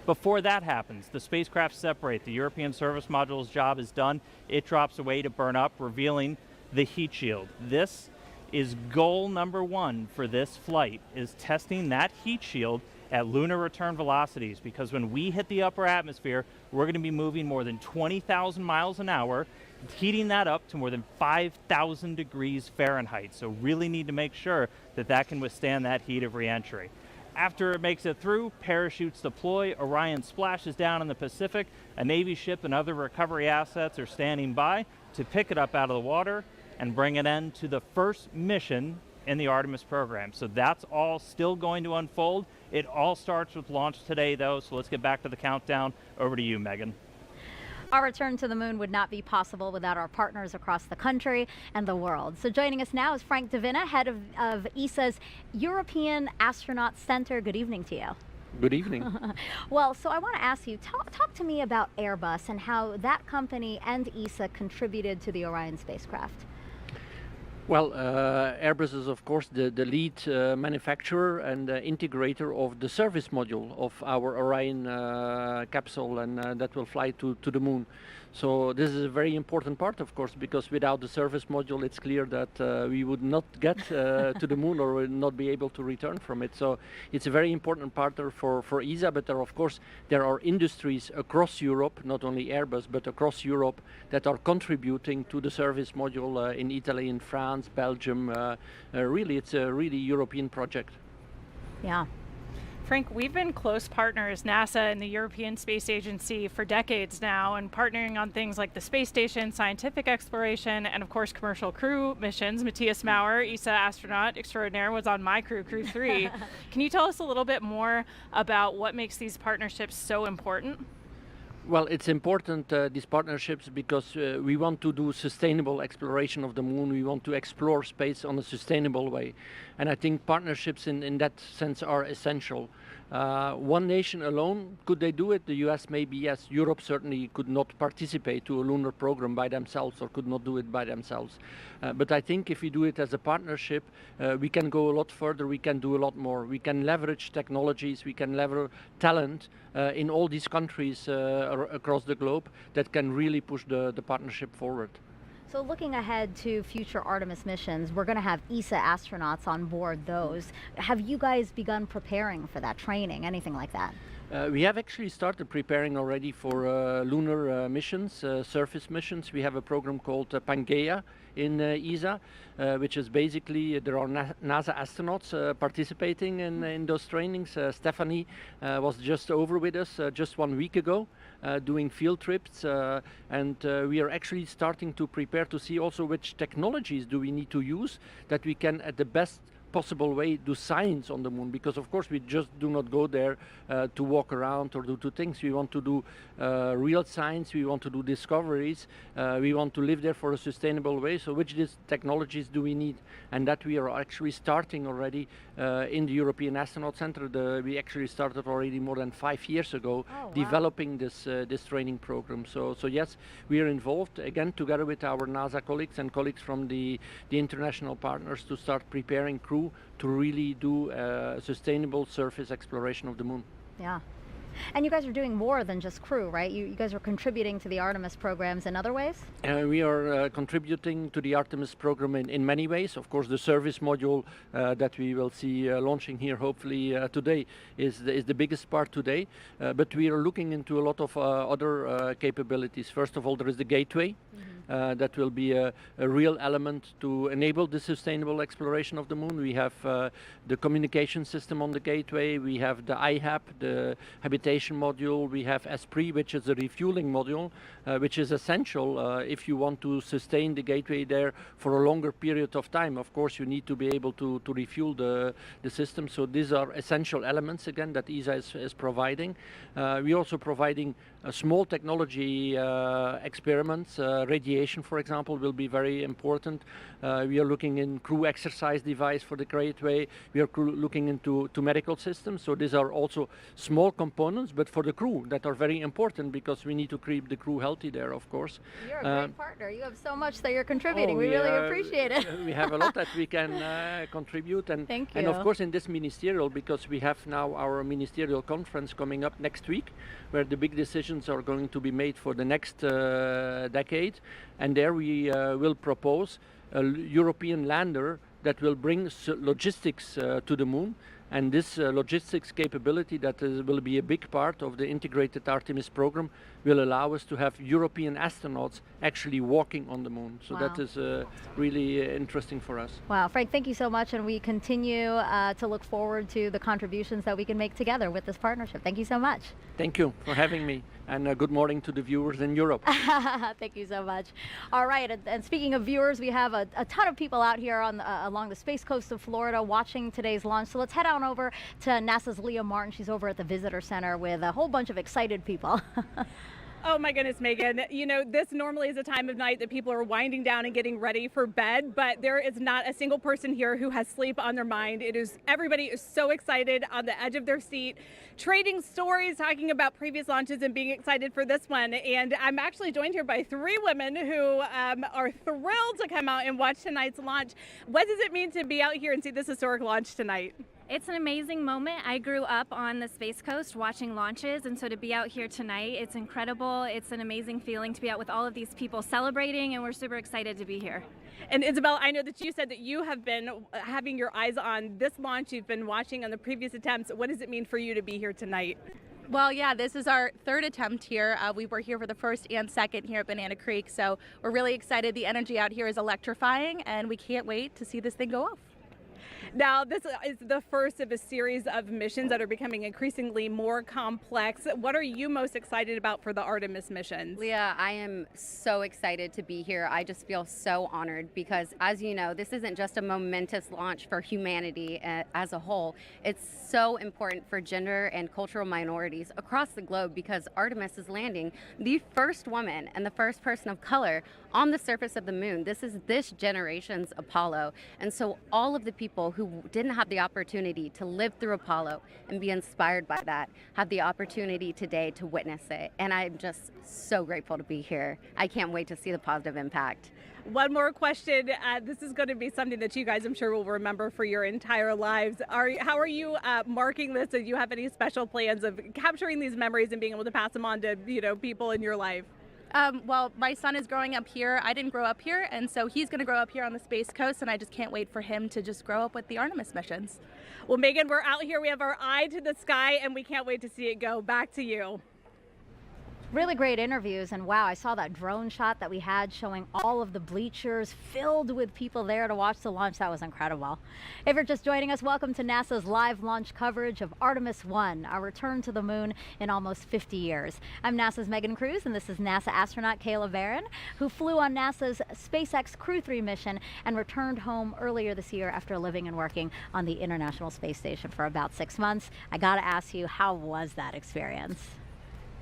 Before that happens, the spacecraft separate. The European service module's job is done. It drops away to burn up, revealing the heat shield. This is goal number one for this flight, is testing that heat shield at lunar return velocities, because when we hit the upper atmosphere, we're going to be moving more than 20,000 miles an hour, heating that up to more than 5,000 degrees Fahrenheit. So really need to make sure that that can withstand that heat of re-entry. After it makes it through, parachutes deploy, Orion splashes down in the Pacific, a Navy ship and other recovery assets are standing by to pick it up out of the water and bring it in to the first mission in the Artemis program. So that's all still going to unfold. It all starts with launch today though, so let's get back to the countdown. Over to you, Megan. Our return to the moon would not be possible without our partners across the country and the world. So joining us now is Frank Davina, head of ESA's European Astronaut Center. Good evening to you. Good evening. Well, so I want to ask you, talk to me about Airbus and how that company and ESA contributed to the Orion spacecraft. Well, Airbus is of course the lead manufacturer and integrator of the service module of our Orion capsule, and that will fly to the moon. So this is a very important part, of course, because without the service module, it's clear that we would not get to the moon or would not be able to return from it. So it's a very important partner for ESA, but there are industries across Europe, not only Airbus, but across Europe, that are contributing to the service module in Italy, in France, Belgium. Really, it's a really European project. Yeah. Frank, we've been close partners, NASA and the European Space Agency, for decades now, and partnering on things like the space station, scientific exploration, and of course commercial crew missions. Matthias Maurer, ESA astronaut extraordinaire, was on my crew, Crew 3. Can you tell us a little bit more about what makes these partnerships so important? Well, it's important, these partnerships, because we want to do sustainable exploration of the moon. We want to explore space on a sustainable way. And I think partnerships in that sense are essential. One nation alone, could they do it? The US maybe, yes. Europe certainly could not participate to a lunar program by themselves, or could not do it by themselves. But I think if we do it as a partnership, we can go a lot further, we can do a lot more. We can leverage technologies, we can leverage talent in all these countries across the globe that can really push the partnership forward. So looking ahead to future Artemis missions, we're going to have ESA astronauts on board those. Have you guys begun preparing for that training, anything like that? We have actually started preparing already for lunar missions, surface missions. We have a program called Pangaea in ESA, which is basically, there are NASA astronauts participating in those trainings. Stephanie was just over with us just 1 week ago, doing field trips, and we are actually starting to prepare to see also which technologies do we need to use that we can at the best possible way do science on the moon, because of course we just do not go there to walk around or do two things. We want to do real science, we want to do discoveries, we want to live there for a sustainable way. So which technologies do we need? And that we are actually starting already in the European Astronaut Center. We actually started already more than 5 years ago developing this training program. So yes, we are involved again together with our NASA colleagues and colleagues from the international partners to start preparing crew to really do sustainable surface exploration of the moon. Yeah. And you guys are doing more than just crew, right? You guys are contributing to the Artemis programs in other ways? We are contributing to the Artemis program in many ways. Of course, the service module that we will see launching here hopefully today is the biggest part today. But we are looking into a lot of other capabilities. First of all, there is the gateway. That will be a real element to enable the sustainable exploration of the moon. We have the communication system on the gateway, we have the IHAP, the habitation module, we have Esprit, which is a refueling module, which is essential if you want to sustain the gateway there for a longer period of time. Of course, you need to be able to refuel the system. So these are essential elements, again, that ESA is providing. We're also providing small technology experiments, radiation radiation, for example, will be very important. We are looking in crew exercise device for the Gateway. We are looking into medical systems. So these are also small components, but for the crew that are very important because we need to keep the crew healthy there, of course. You're a great partner. You have so much that you're contributing. We really appreciate it. We have a lot that we can contribute. And, Thank you. And of course in this ministerial, because we have now our ministerial conference coming up next week, where the big decisions are going to be made for the next decade. And there we will propose a European lander that will bring logistics to the moon. And this logistics capability that will be a big part of the integrated Artemis program will allow us to have European astronauts actually walking on the moon. So that is really interesting for us. Wow, Frank, thank you so much. And we continue to look forward to the contributions that we can make together with this partnership. Thank you so much. Thank you for having me. And good morning to the viewers in Europe. Thank you so much. All right, and speaking of viewers, we have a ton of people out here on along the space coast of Florida watching today's launch. So let's head on over to NASA's Leah Martin. She's over at the Visitor Center with a whole bunch of excited people. Oh my goodness, Megan. You know, this normally is a time of night that people are winding down and getting ready for bed, but there is not a single person here who has sleep on their mind. Everybody is so excited, on the edge of their seat, trading stories, talking about previous launches and being excited for this one. And I'm actually joined here by 3 women who are thrilled to come out and watch tonight's launch. What does it mean to be out here and see this historic launch tonight? It's an amazing moment. I grew up on the Space Coast watching launches, and so to be out here tonight, it's incredible. It's an amazing feeling to be out with all of these people celebrating, and we're super excited to be here. And Isabel, I know that you said that you have been having your eyes on this launch. You've been watching on the previous attempts. What does it mean for you to be here tonight? Well, yeah, this is our 3rd attempt here. We were here for the 1st and 2nd here at Banana Creek, so we're really excited. The energy out here is electrifying, and we can't wait to see this thing go off. Now, this is the first of a series of missions that are becoming increasingly more complex. What are you most excited about for the Artemis missions? Leah, I am so excited to be here. I just feel so honored because, as you know, this isn't just a momentous launch for humanity as a whole. It's so important for gender and cultural minorities across the globe because Artemis is landing the first woman and the first person of color on the surface of the moon. This is this generation's Apollo. And so all of the people who didn't have the opportunity to live through Apollo and be inspired by that have the opportunity today to witness it. And I'm just so grateful to be here. I can't wait to see the positive impact. One more question. This is going to be something that you guys, I'm sure, will remember for your entire lives. How are you marking this? Do you have any special plans of capturing these memories and being able to pass them on to people in your life? Well, my son is growing up here. I didn't grow up here, and so he's going to grow up here on the Space Coast, and I just can't wait for him to just grow up with the Artemis missions. Well, Megan, we're out here. We have our eye to the sky, and we can't wait to see it go. Back to you. Really great interviews, and wow, I saw that drone shot that we had showing all of the bleachers filled with people there to watch the launch. That was incredible. If you're just joining us, welcome to NASA's live launch coverage of Artemis I, our return to the moon in almost 50 years. I'm NASA's Megan Cruz, and this is NASA astronaut Kayla Barron, who flew on NASA's SpaceX Crew 3 mission and returned home earlier this year after living and working on the International Space Station for about 6 months. I gotta ask you, how was that experience?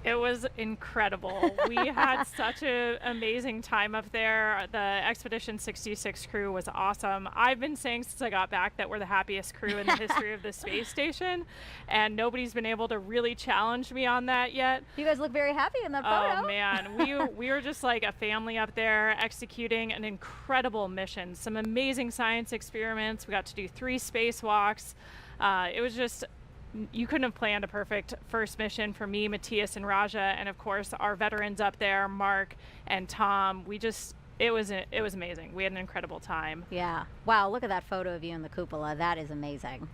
It was incredible. We had such an amazing time up there. The Expedition 66 crew was awesome. I've been saying since I got back that we're the happiest crew in the history of the space station, and nobody's been able to really challenge me on that yet. You guys look very happy in that photo. Oh man, we were just like a family up there executing an incredible mission. Some amazing science experiments. We got to do 3 spacewalks. It was just, you couldn't have planned a perfect first mission for me, Matthias, and Raja, and of course our veterans up there, Mark and Tom. It was amazing. We had an incredible time. Yeah. Wow, look at that photo of you in the cupola. That is amazing.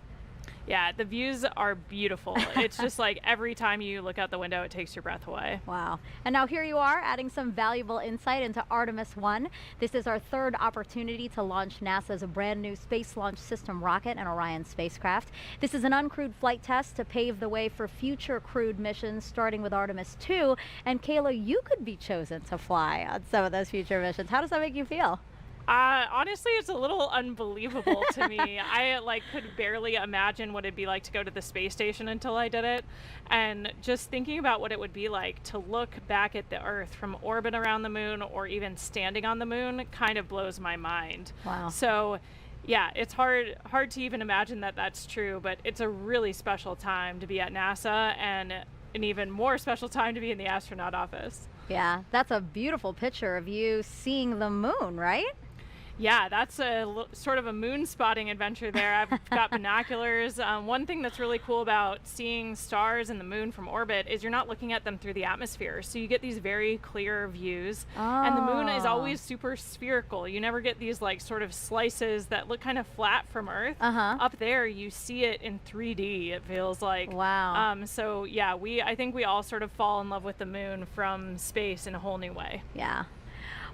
Yeah, the views are beautiful. It's just like every time you look out the window, it takes your breath away. Wow. And now here you are adding some valuable insight into Artemis I. This is our 3rd opportunity to launch NASA's brand new Space Launch System rocket and Orion spacecraft. This is an uncrewed flight test to pave the way for future crewed missions, starting with Artemis II. And Kayla, you could be chosen to fly on some of those future missions. How does that make you feel? Honestly, it's a little unbelievable to me. I could barely imagine what it'd be like to go to the space station until I did it. And just thinking about what it would be like to look back at the Earth from orbit around the moon or even standing on the moon kind of blows my mind. Wow. So yeah, it's hard to even imagine that that's true, but it's a really special time to be at NASA and an even more special time to be in the astronaut office. Yeah, that's a beautiful picture of you seeing the moon, right? Yeah, that's sort of a moon spotting adventure there. I've got binoculars. One thing that's really cool about seeing stars and the moon from orbit is you're not looking at them through the atmosphere. So you get these very clear views. And the moon is always super spherical. You never get these sort of slices that look kind of flat from Earth. Up there, you see it in 3D, it feels like. Wow. So yeah, I think we all sort of fall in love with the moon from space in a whole new way. Yeah.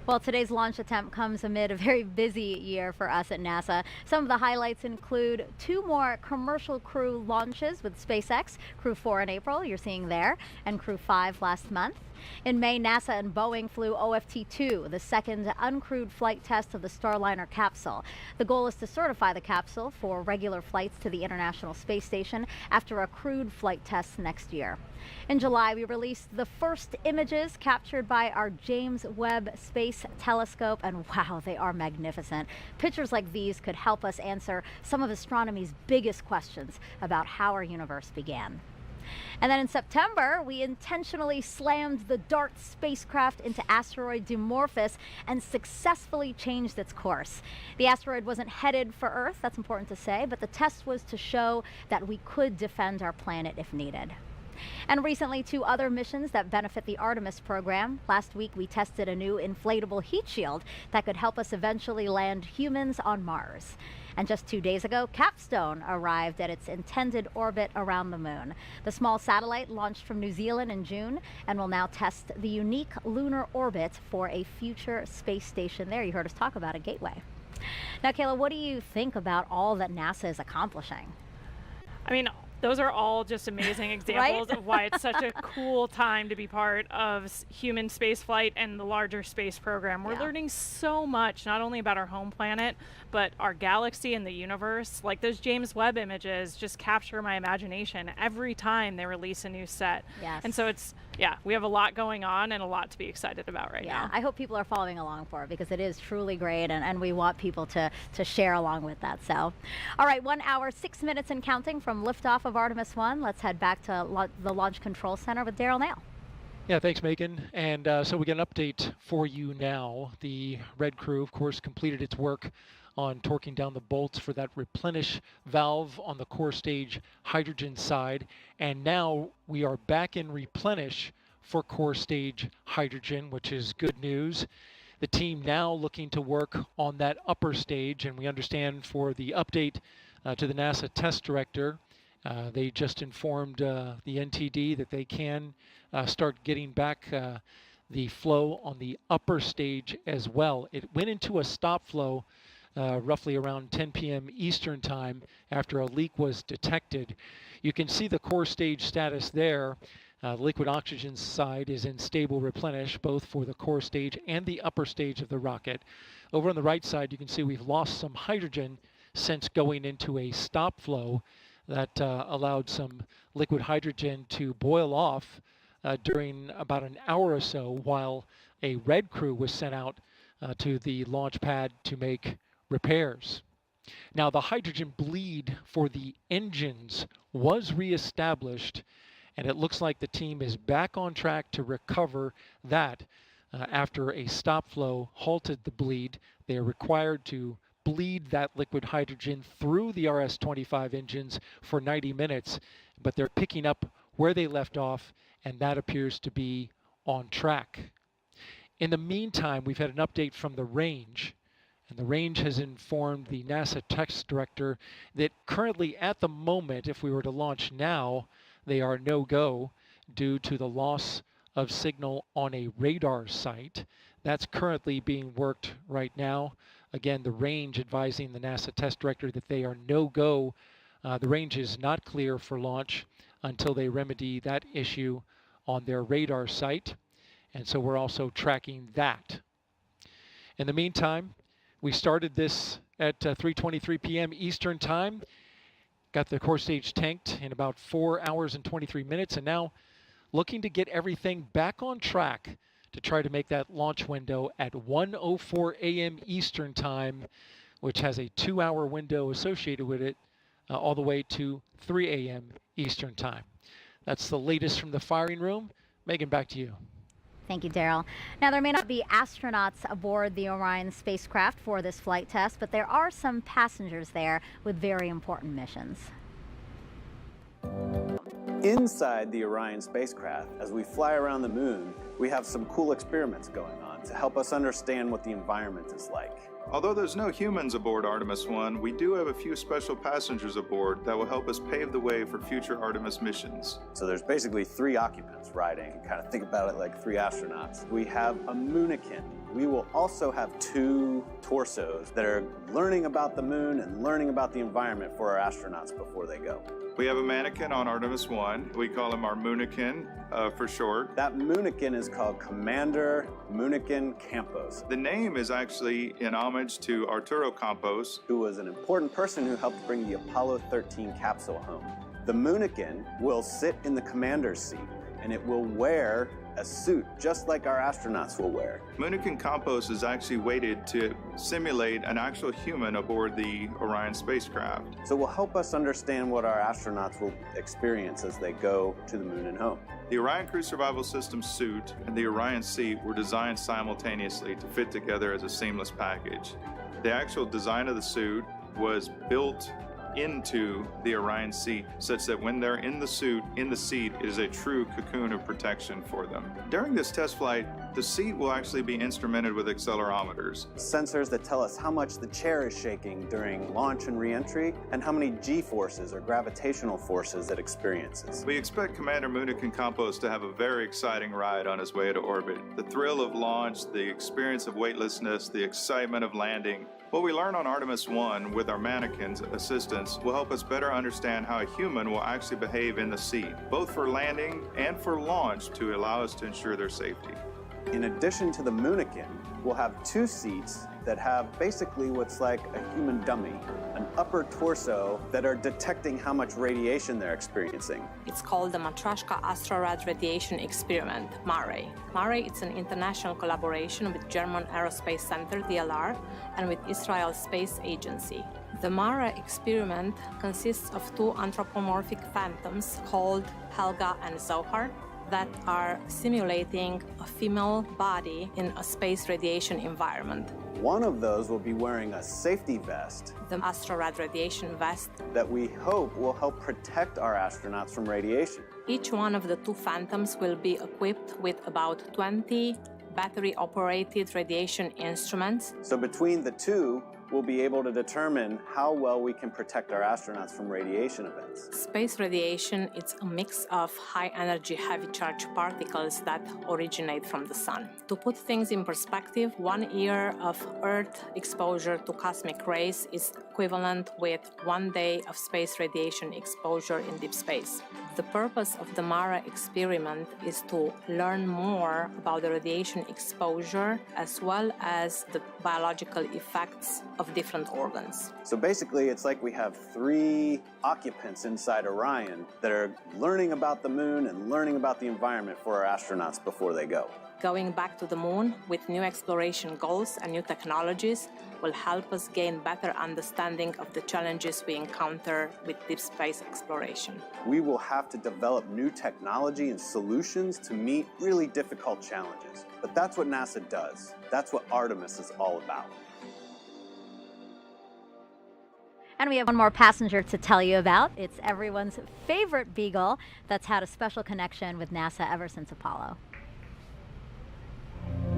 Well, today's launch attempt comes amid a very busy year for us at NASA. Some of the highlights include 2 more commercial crew launches with SpaceX, Crew 4 in April, you're seeing there, and Crew 5 last month. In May, NASA and Boeing flew OFT-2, the second uncrewed flight test of the Starliner capsule. The goal is to certify the capsule for regular flights to the International Space Station after a crewed flight test next year. In July, we released the first images captured by our James Webb Space Telescope, and wow, they are magnificent. Pictures like these could help us answer some of astronomy's biggest questions about how our universe began. And then in September, we intentionally slammed the DART spacecraft into asteroid Dimorphos and successfully changed its course. The asteroid wasn't headed for Earth, that's important to say, but the test was to show that we could defend our planet if needed. And recently, 2 other missions that benefit the Artemis program. Last week, we tested a new inflatable heat shield that could help us eventually land humans on Mars. And just 2 days ago, Capstone arrived at its intended orbit around the moon. The small satellite launched from New Zealand in June and will now test the unique lunar orbit for a future space station there. You heard us talk about a gateway. Now, Kayla, what do you think about all that NASA is accomplishing? I mean, those are all just amazing examples of why it's such a cool time to be part of human spaceflight and the larger space program. We're learning so much, not only about our home planet, but our galaxy and the universe. Like those James Webb images just capture my imagination every time they release a new set. Yes. And so we have a lot going on and a lot to be excited about right now. I hope people are following along for it because it is truly great, and we want people to share along with that. So, all right, 1 hour, 6 minutes and counting from liftoff of Artemis I. Let's head back to the Launch Control Center with Daryl Nail. Yeah, thanks, Megan. And so we get an update for you now. The Red Crew, of course, completed its work on torquing down the bolts for that replenish valve on the core stage hydrogen side. And now we are back in replenish for core stage hydrogen, which is good news. The team now looking to work on that upper stage, and we understand for the update to the NASA test director, they just informed the NTD that they can start getting back the flow on the upper stage as well. It went into a stop flow roughly around 10 p.m. Eastern time after a leak was detected. You can see the core stage status there. Liquid oxygen side is in stable replenish, both for the core stage and the upper stage of the rocket. Over on the right side, you can see we've lost some hydrogen since going into a stop flow that allowed some liquid hydrogen to boil off during about an hour or so while a Red Crew was sent out to the launch pad to make repairs. Now, the hydrogen bleed for the engines was reestablished, and it looks like the team is back on track to recover that after a stop flow halted the bleed. They are required to bleed that liquid hydrogen through the RS-25 engines for 90 minutes, but they're picking up where they left off, and that appears to be on track. In the meantime, we've had an update from the range, and the range has informed the NASA test director that currently at the moment, if we were to launch now, they are no-go due to the loss of signal on a radar site. That's currently being worked right now. Again, the range advising the NASA test director that they are no-go. The range is not clear for launch until they remedy that issue on their radar site. And so we're also tracking that. In the meantime, We started this at 3:23 p.m. Eastern Time. Got the core stage tanked in about 4 hours and 23 minutes, and now looking to get everything back on track to try to make that launch window at 1:04 a.m. Eastern Time, which has a 2-hour window associated with it, all the way to 3 a.m. Eastern Time. That's the latest from the firing room. Megan, back to you. Thank you, Daryl. Now, there may not be astronauts aboard the Orion spacecraft for this flight test, but there are some passengers there with very important missions. Inside the Orion spacecraft, as we fly around the moon, we have some cool experiments going on to help us understand what the environment is like. Although there's no humans aboard Artemis I, we do have a few special passengers aboard that will help us pave the way for future Artemis missions. So there's basically 3 occupants riding. Kind of think about it like 3 astronauts. We have a moonican. We will also have 2 torsos that are learning about the moon and learning about the environment for our astronauts before they go. We have a mannequin on Artemis I. We call him our moonican for short. That moonican is called Commander Moonican Campos. The name is actually in homage to Arturo Campos, who was an important person who helped bring the Apollo 13 capsule home. The moonican will sit in the commander's seat, and it will wear a suit just like our astronauts will wear. Moonican Campos is actually weighted to simulate an actual human aboard the Orion spacecraft. So it will help us understand what our astronauts will experience as they go to the moon and home. The Orion Crew Survival System suit and the Orion seat were designed simultaneously to fit together as a seamless package. The actual design of the suit was built into the Orion seat, such that when they're in the suit, in the seat, it is a true cocoon of protection for them. During this test flight, the seat will actually be instrumented with accelerometers. Sensors that tell us how much the chair is shaking during launch and re-entry, and how many G-forces or gravitational forces it experiences. We expect Commander Moonican Campos to have a very exciting ride on his way to orbit. The thrill of launch, the experience of weightlessness, the excitement of landing. What we learn on Artemis I with our mannequins assistants will help us better understand how a human will actually behave in the seat, both for landing and for launch, to allow us to ensure their safety. In addition to the moonican, we'll have 2 seats that have basically what's like a human dummy, an upper torso that are detecting how much radiation they're experiencing. It's called the Matryoshka Astrorad Radiation Experiment, MARE. MARE is an international collaboration with German Aerospace Center, DLR, and with Israel Space Agency. The MARE experiment consists of 2 anthropomorphic phantoms called Helga and Zohar that are simulating a female body in a space radiation environment. One of those will be wearing a safety vest, the Astrorad radiation vest, that we hope will help protect our astronauts from radiation. Each one of the 2 phantoms will be equipped with about 20 battery-operated radiation instruments. So between the 2, we'll be able to determine how well we can protect our astronauts from radiation events. Space radiation is a mix of high-energy, heavy-charged particles that originate from the sun. To put things in perspective, 1 year of Earth exposure to cosmic rays is equivalent with 1 day of space radiation exposure in deep space. The purpose of the MARE experiment is to learn more about the radiation exposure as well as the biological effects of different organs. So basically, it's like we have 3 occupants inside Orion that are learning about the moon and learning about the environment for our astronauts before they go. Going back to the moon with new exploration goals and new technologies will help us gain better understanding of the challenges we encounter with deep space exploration. We will have to develop new technology and solutions to meet really difficult challenges. But that's what NASA does. That's what Artemis is all about. And we have one more passenger to tell you about. It's everyone's favorite beagle that's had a special connection with NASA ever since Apollo.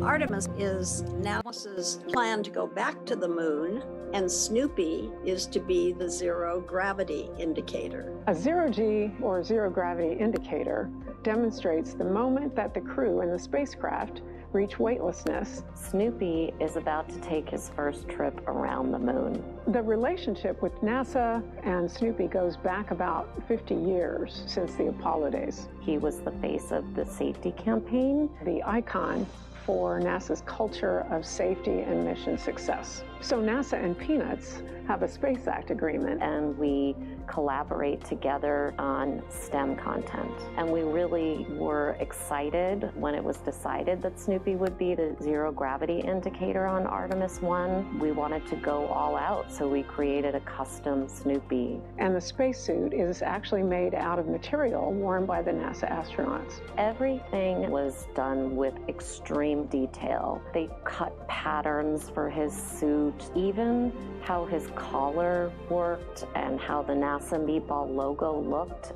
Artemis is NASA's plan to go back to the moon, and Snoopy is to be the zero gravity indicator. A zero-G or zero gravity indicator demonstrates the moment that the crew in the spacecraft reach weightlessness. Snoopy is about to take his first trip around the moon. The relationship with NASA and Snoopy goes back about 50 years since the Apollo days. He was the face of the safety campaign, the icon for NASA's culture of safety and mission success. So NASA and Peanuts have a Space Act agreement. And we collaborate together on STEM content. And we really were excited when it was decided that Snoopy would be the zero gravity indicator on Artemis I. We wanted to go all out, so we created a custom Snoopy. And the spacesuit is actually made out of material worn by the NASA astronauts. Everything was done with extreme detail. They cut patterns for his suit, even how his collar worked and how the NASA Meatball logo looked.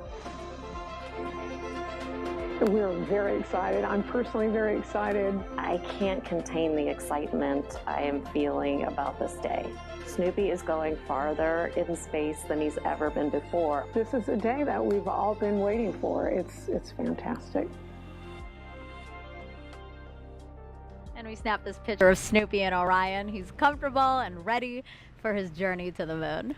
We're very excited. I'm personally very excited. I can't contain the excitement I am feeling about this day. Snoopy is going farther in space than he's ever been before. This is a day that we've all been waiting for. It's fantastic. And we snapped this picture of Snoopy and Orion. He's comfortable and ready for his journey to the moon.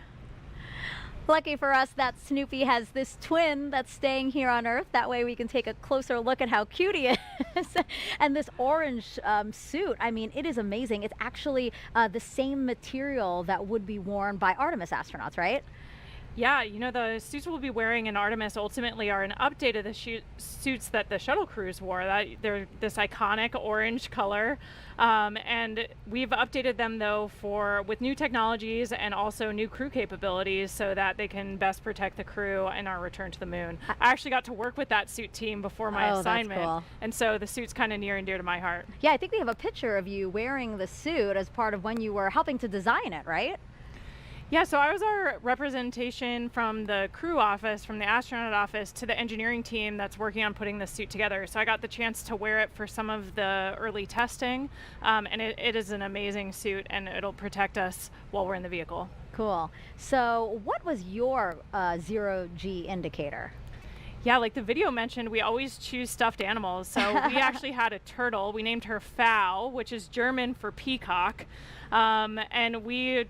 Lucky for us that Snoopy has this twin that's staying here on Earth. That way we can take a closer look at how cute he is. And this orange suit, I mean, it is amazing. It's actually the same material that would be worn by Artemis astronauts, right? Yeah, you know, the suits we'll be wearing in Artemis ultimately are an update of the suits that the shuttle crews wore. They're this iconic orange color. And we've updated them, though, with new technologies and also new crew capabilities so that they can best protect the crew in our return to the moon. I actually got to work with that suit team before my assignment. That's cool. And so the suit's kind of near and dear to my heart. Yeah, I think we have a picture of you wearing the suit as part of when you were helping to design it, right? Yeah, so I was our representation from the crew office, from the astronaut office, to the engineering team that's working on putting this suit together. So I got the chance to wear it for some of the early testing, and it is an amazing suit, and it'll protect us while we're in the vehicle. Cool. So what was your zero-G indicator? Yeah, like the video mentioned, we always choose stuffed animals. So we actually had a turtle. We named her Pfau, which is German for peacock. And we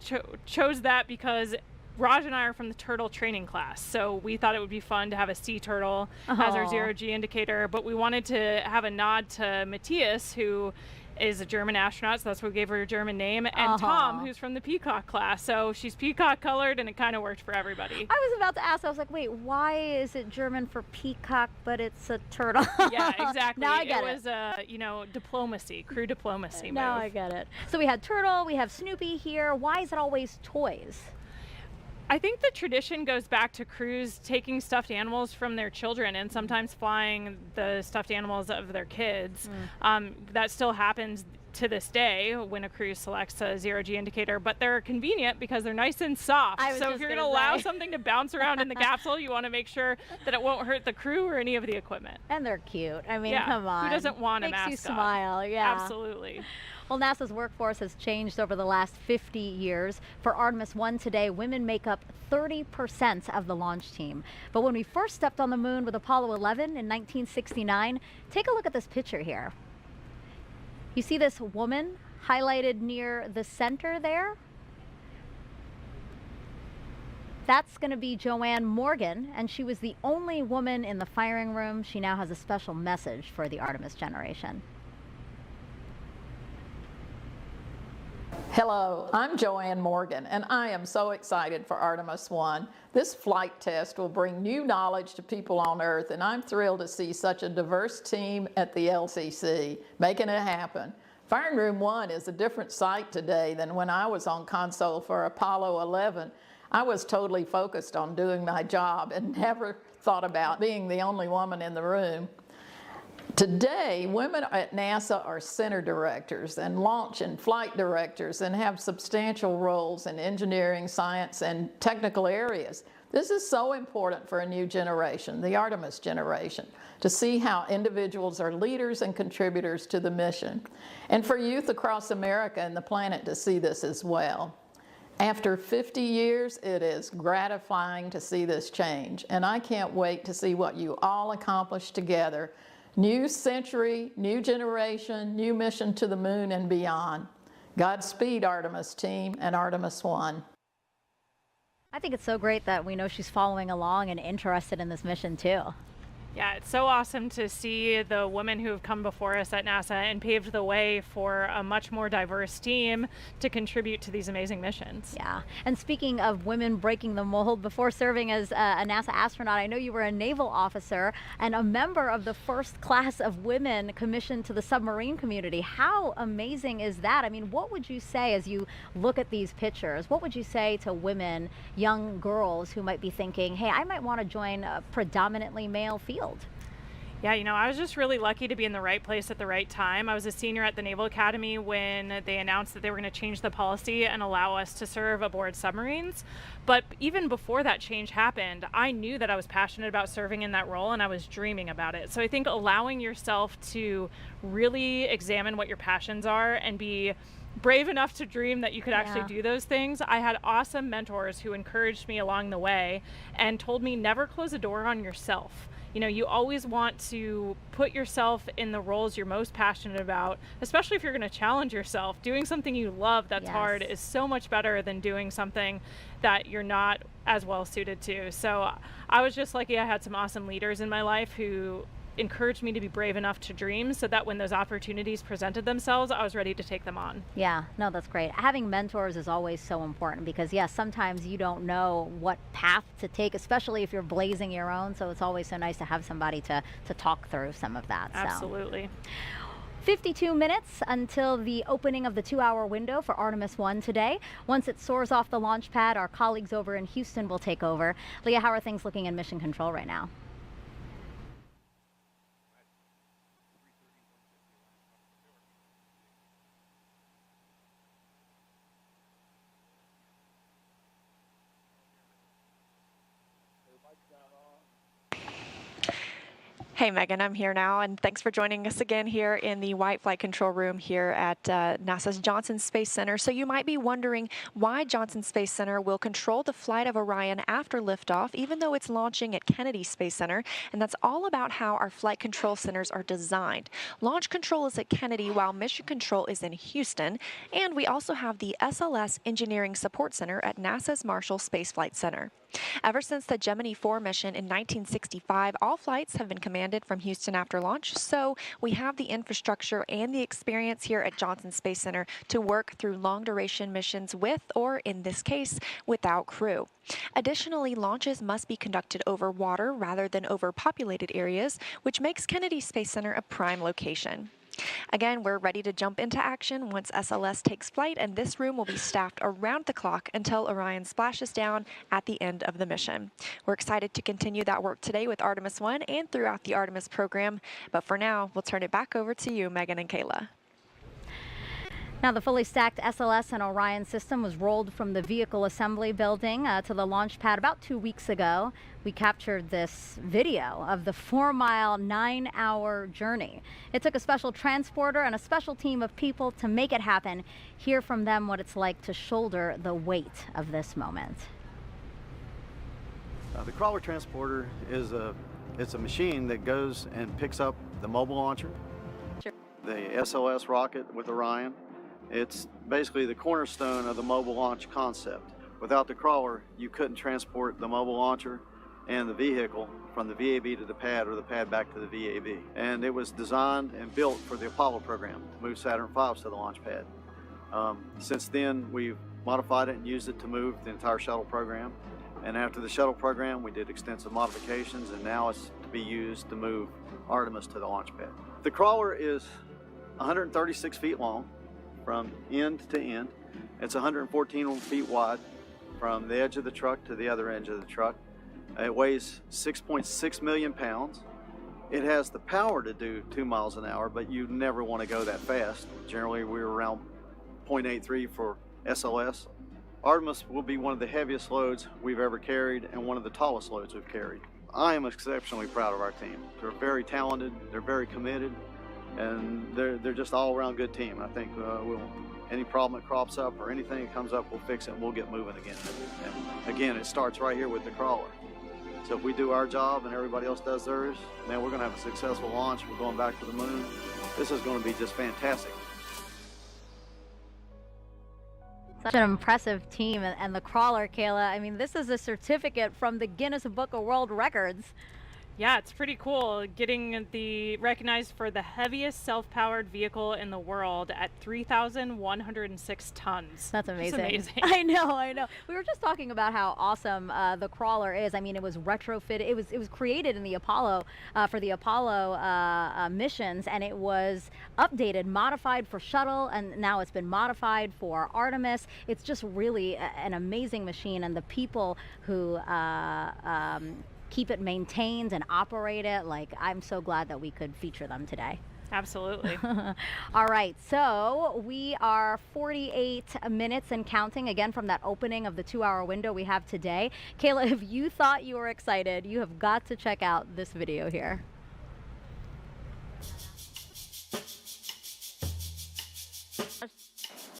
chose that because Raj and I are from the turtle training class. So we thought it would be fun to have a sea turtle as our zero-G indicator. But we wanted to have a nod to Matthias, who is a German astronaut, so that's what we gave her a German name, and Tom, who's from the peacock class. So she's peacock colored, and it kind of worked for everybody. I was about to ask, I was like, wait, why is it German for peacock, but it's a turtle? Yeah, exactly. Now I get it. It was, you know, diplomacy, crew diplomacy. Now I get it. So we had Turtle, we have Snoopy here. Why is it always toys? I think the tradition goes back to crews taking stuffed animals from their children and sometimes flying the stuffed animals of their kids. That still happens to this day when a crew selects a zero-G indicator, but they're convenient because they're nice and soft. So if you're going to allow something to bounce around in the capsule, you want to make sure that it won't hurt the crew or any of the equipment. And they're cute. I mean, come on. Who doesn't want a mascot? Makes you smile, yeah. Absolutely. Well, NASA's workforce has changed over the last 50 years. For Artemis I today, women make up 30% of the launch team. But when we first stepped on the moon with Apollo 11 in 1969, take a look at this picture here. You see this woman highlighted near the center there? That's going to be Joanne Morgan, and she was the only woman in the firing room. She now has a special message for the Artemis generation. Hello, I'm Joanne Morgan, and I am so excited for Artemis I. This flight test will bring new knowledge to people on Earth, and I'm thrilled to see such a diverse team at the LCC making it happen. Firing Room 1 is a different sight today than when I was on console for Apollo 11. I was totally focused on doing my job and never thought about being the only woman in the room. Today, women at NASA are center directors and launch and flight directors and have substantial roles in engineering, science, and technical areas. This is so important for a new generation, the Artemis generation, to see how individuals are leaders and contributors to the mission, and for youth across America and the planet to see this as well. After 50 years, it is gratifying to see this change, and I can't wait to see what you all accomplish together. New century, new generation, new mission to the moon and beyond. Godspeed, Artemis team and Artemis I. I think it's so great that we know she's following along and interested in this mission too. Yeah, it's so awesome to see the women who have come before us at NASA and paved the way for a much more diverse team to contribute to these amazing missions. Yeah, and speaking of women breaking the mold, before serving as a NASA astronaut, I know you were a naval officer and a member of the first class of women commissioned to the submarine community. How amazing is that? I mean, what would you say as you look at these pictures? What would you say to women, young girls who might be thinking, hey, I might want to join a predominantly male field? Yeah, you know, I was just really lucky to be in the right place at the right time. I was a senior at the Naval Academy when they announced that they were going to change the policy and allow us to serve aboard submarines. But even before that change happened, I knew that I was passionate about serving in that role and I was dreaming about it. So I think allowing yourself to really examine what your passions are and be brave enough to dream that you could actually do those things. I had awesome mentors who encouraged me along the way and told me never close a door on yourself. You know, you always want to put yourself in the roles you're most passionate about, especially if you're going to challenge yourself. Doing something you love that's hard is so much better than doing something that you're not as well suited to. So I was just lucky I had some awesome leaders in my life who encouraged me to be brave enough to dream so that when those opportunities presented themselves, I was ready to take them on. Yeah, no, that's great. Having mentors is always so important because, yes, sometimes you don't know what path to take, especially if you're blazing your own. So it's always so nice to have somebody to talk through some of that. Absolutely. 52 minutes until the opening of the 2-hour window for Artemis I today. Once it soars off the launch pad, our colleagues over in Houston will take over. Leah, how are things looking in Mission Control right now? Hey Megan, I'm here now, and thanks for joining us again here in the White Flight Control Room here at NASA's Johnson Space Center. So you might be wondering why Johnson Space Center will control the flight of Orion after liftoff, even though it's launching at Kennedy Space Center, and that's all about how our flight control centers are designed. Launch control is at Kennedy while mission control is in Houston, and we also have the SLS Engineering Support Center at NASA's Marshall Space Flight Center. Ever since the Gemini 4 mission in 1965, all flights have been commanded from Houston after launch, so we have the infrastructure and the experience here at Johnson Space Center to work through long-duration missions with, or in this case, without crew. Additionally, launches must be conducted over water rather than over populated areas, which makes Kennedy Space Center a prime location. Again, we're ready to jump into action once SLS takes flight, and this room will be staffed around the clock until Orion splashes down at the end of the mission. We're excited to continue that work today with Artemis I and throughout the Artemis program, but for now, we'll turn it back over to you, Megan and Kayla. Now, the fully stacked SLS and Orion system was rolled from the vehicle assembly building to the launch pad about 2 weeks ago. We captured this video of the 4-mile, 9-hour journey. It took a special transporter and a special team of people to make it happen. Hear from them what it's like to shoulder the weight of this moment. The crawler transporter is it's a machine that goes and picks up the mobile launcher, the SLS rocket with Orion. It's basically the cornerstone of the mobile launch concept. Without the crawler, you couldn't transport the mobile launcher and the vehicle from the VAB to the pad or the pad back to the VAB. And it was designed and built for the Apollo program to move Saturn V's to the launch pad. Since then, we've modified it and used it to move the entire shuttle program. And after the shuttle program, we did extensive modifications, and now it's to be used to move Artemis to the launch pad. The crawler is 136 feet long from end to end. It's 114 feet wide from the edge of the truck to the other edge of the truck. It weighs 6.6 million pounds. It has the power to do 2 miles an hour, but you never want to go that fast. Generally, we're around 0.83 for SLS. Artemis will be one of the heaviest loads we've ever carried and one of the tallest loads we've carried. I am exceptionally proud of our team. They're very talented, they're very committed, and they're just all around good team. I think any problem that crops up or anything that comes up, we'll fix it and we'll get moving again. And again, it starts right here with the crawler. So if we do our job and everybody else does theirs, man, we're going to have a successful launch. We're going back to the moon. This is going to be just fantastic. Such an impressive team, and the crawler, Kayla, I mean, this is a certificate from the Guinness Book of World Records. Yeah, it's pretty cool getting recognized for the heaviest self-powered vehicle in the world at 3,106 tons. That's amazing. It's amazing. I know. We were just talking about how awesome the crawler is. I mean, it was retrofitted. It was created in the Apollo for the Apollo missions, and it was updated, modified for shuttle, and now it's been modified for Artemis. It's just really an amazing machine, and the people who keep it maintained and operate it. Like, I'm so glad that we could feature them today. Absolutely. All right, so we are 48 minutes and counting again from that opening of the 2-hour window we have today. Kayla, if you thought you were excited, you have got to check out this video here.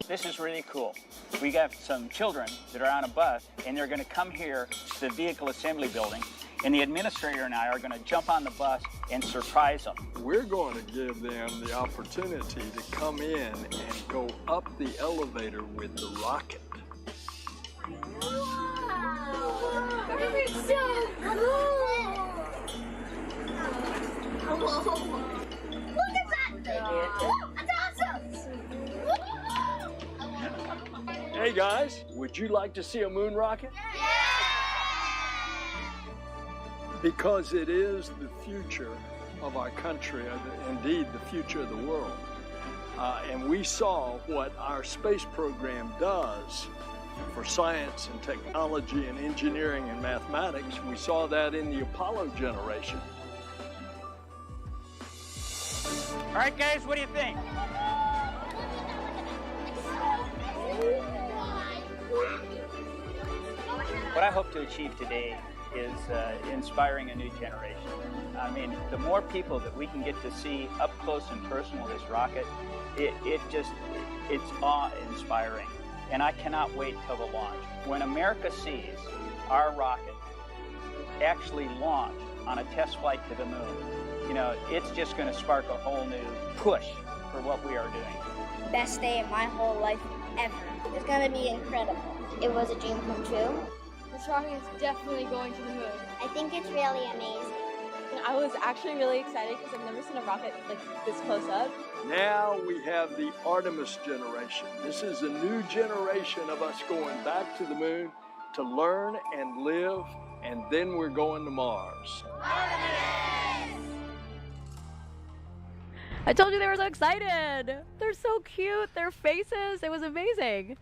This is really cool. We got some children that are on a bus, and they're going to come here to the vehicle assembly building, and the administrator and I are going to jump on the bus and surprise them. We're going to give them the opportunity to come in and go up the elevator with the rocket. It's so cool! Look at that thing! That's awesome! Hey guys, would you like to see a moon rocket? Yeah! Because it is the future of our country, indeed the future of the world. And we saw what our space program does for science and technology and engineering and mathematics. We saw that in the Apollo generation. All right, guys, what do you think? What I hope to achieve today is inspiring a new generation. I mean, the more people that we can get to see up close and personal this rocket, it's awe-inspiring. And I cannot wait till the launch. When America sees our rocket actually launch on a test flight to the moon, you know, it's just going to spark a whole new push for what we are doing. Best day of my whole life ever. It's gonna be incredible. It was a dream come true. This rocket is definitely going to the moon. I think it's really amazing. I was actually really excited because I've never seen a rocket like this close up. Now we have the Artemis generation. This is a new generation of us going back to the moon to learn and live, and then we're going to Mars. Artemis! I told you they were so excited. They're so cute. Their faces, it was amazing.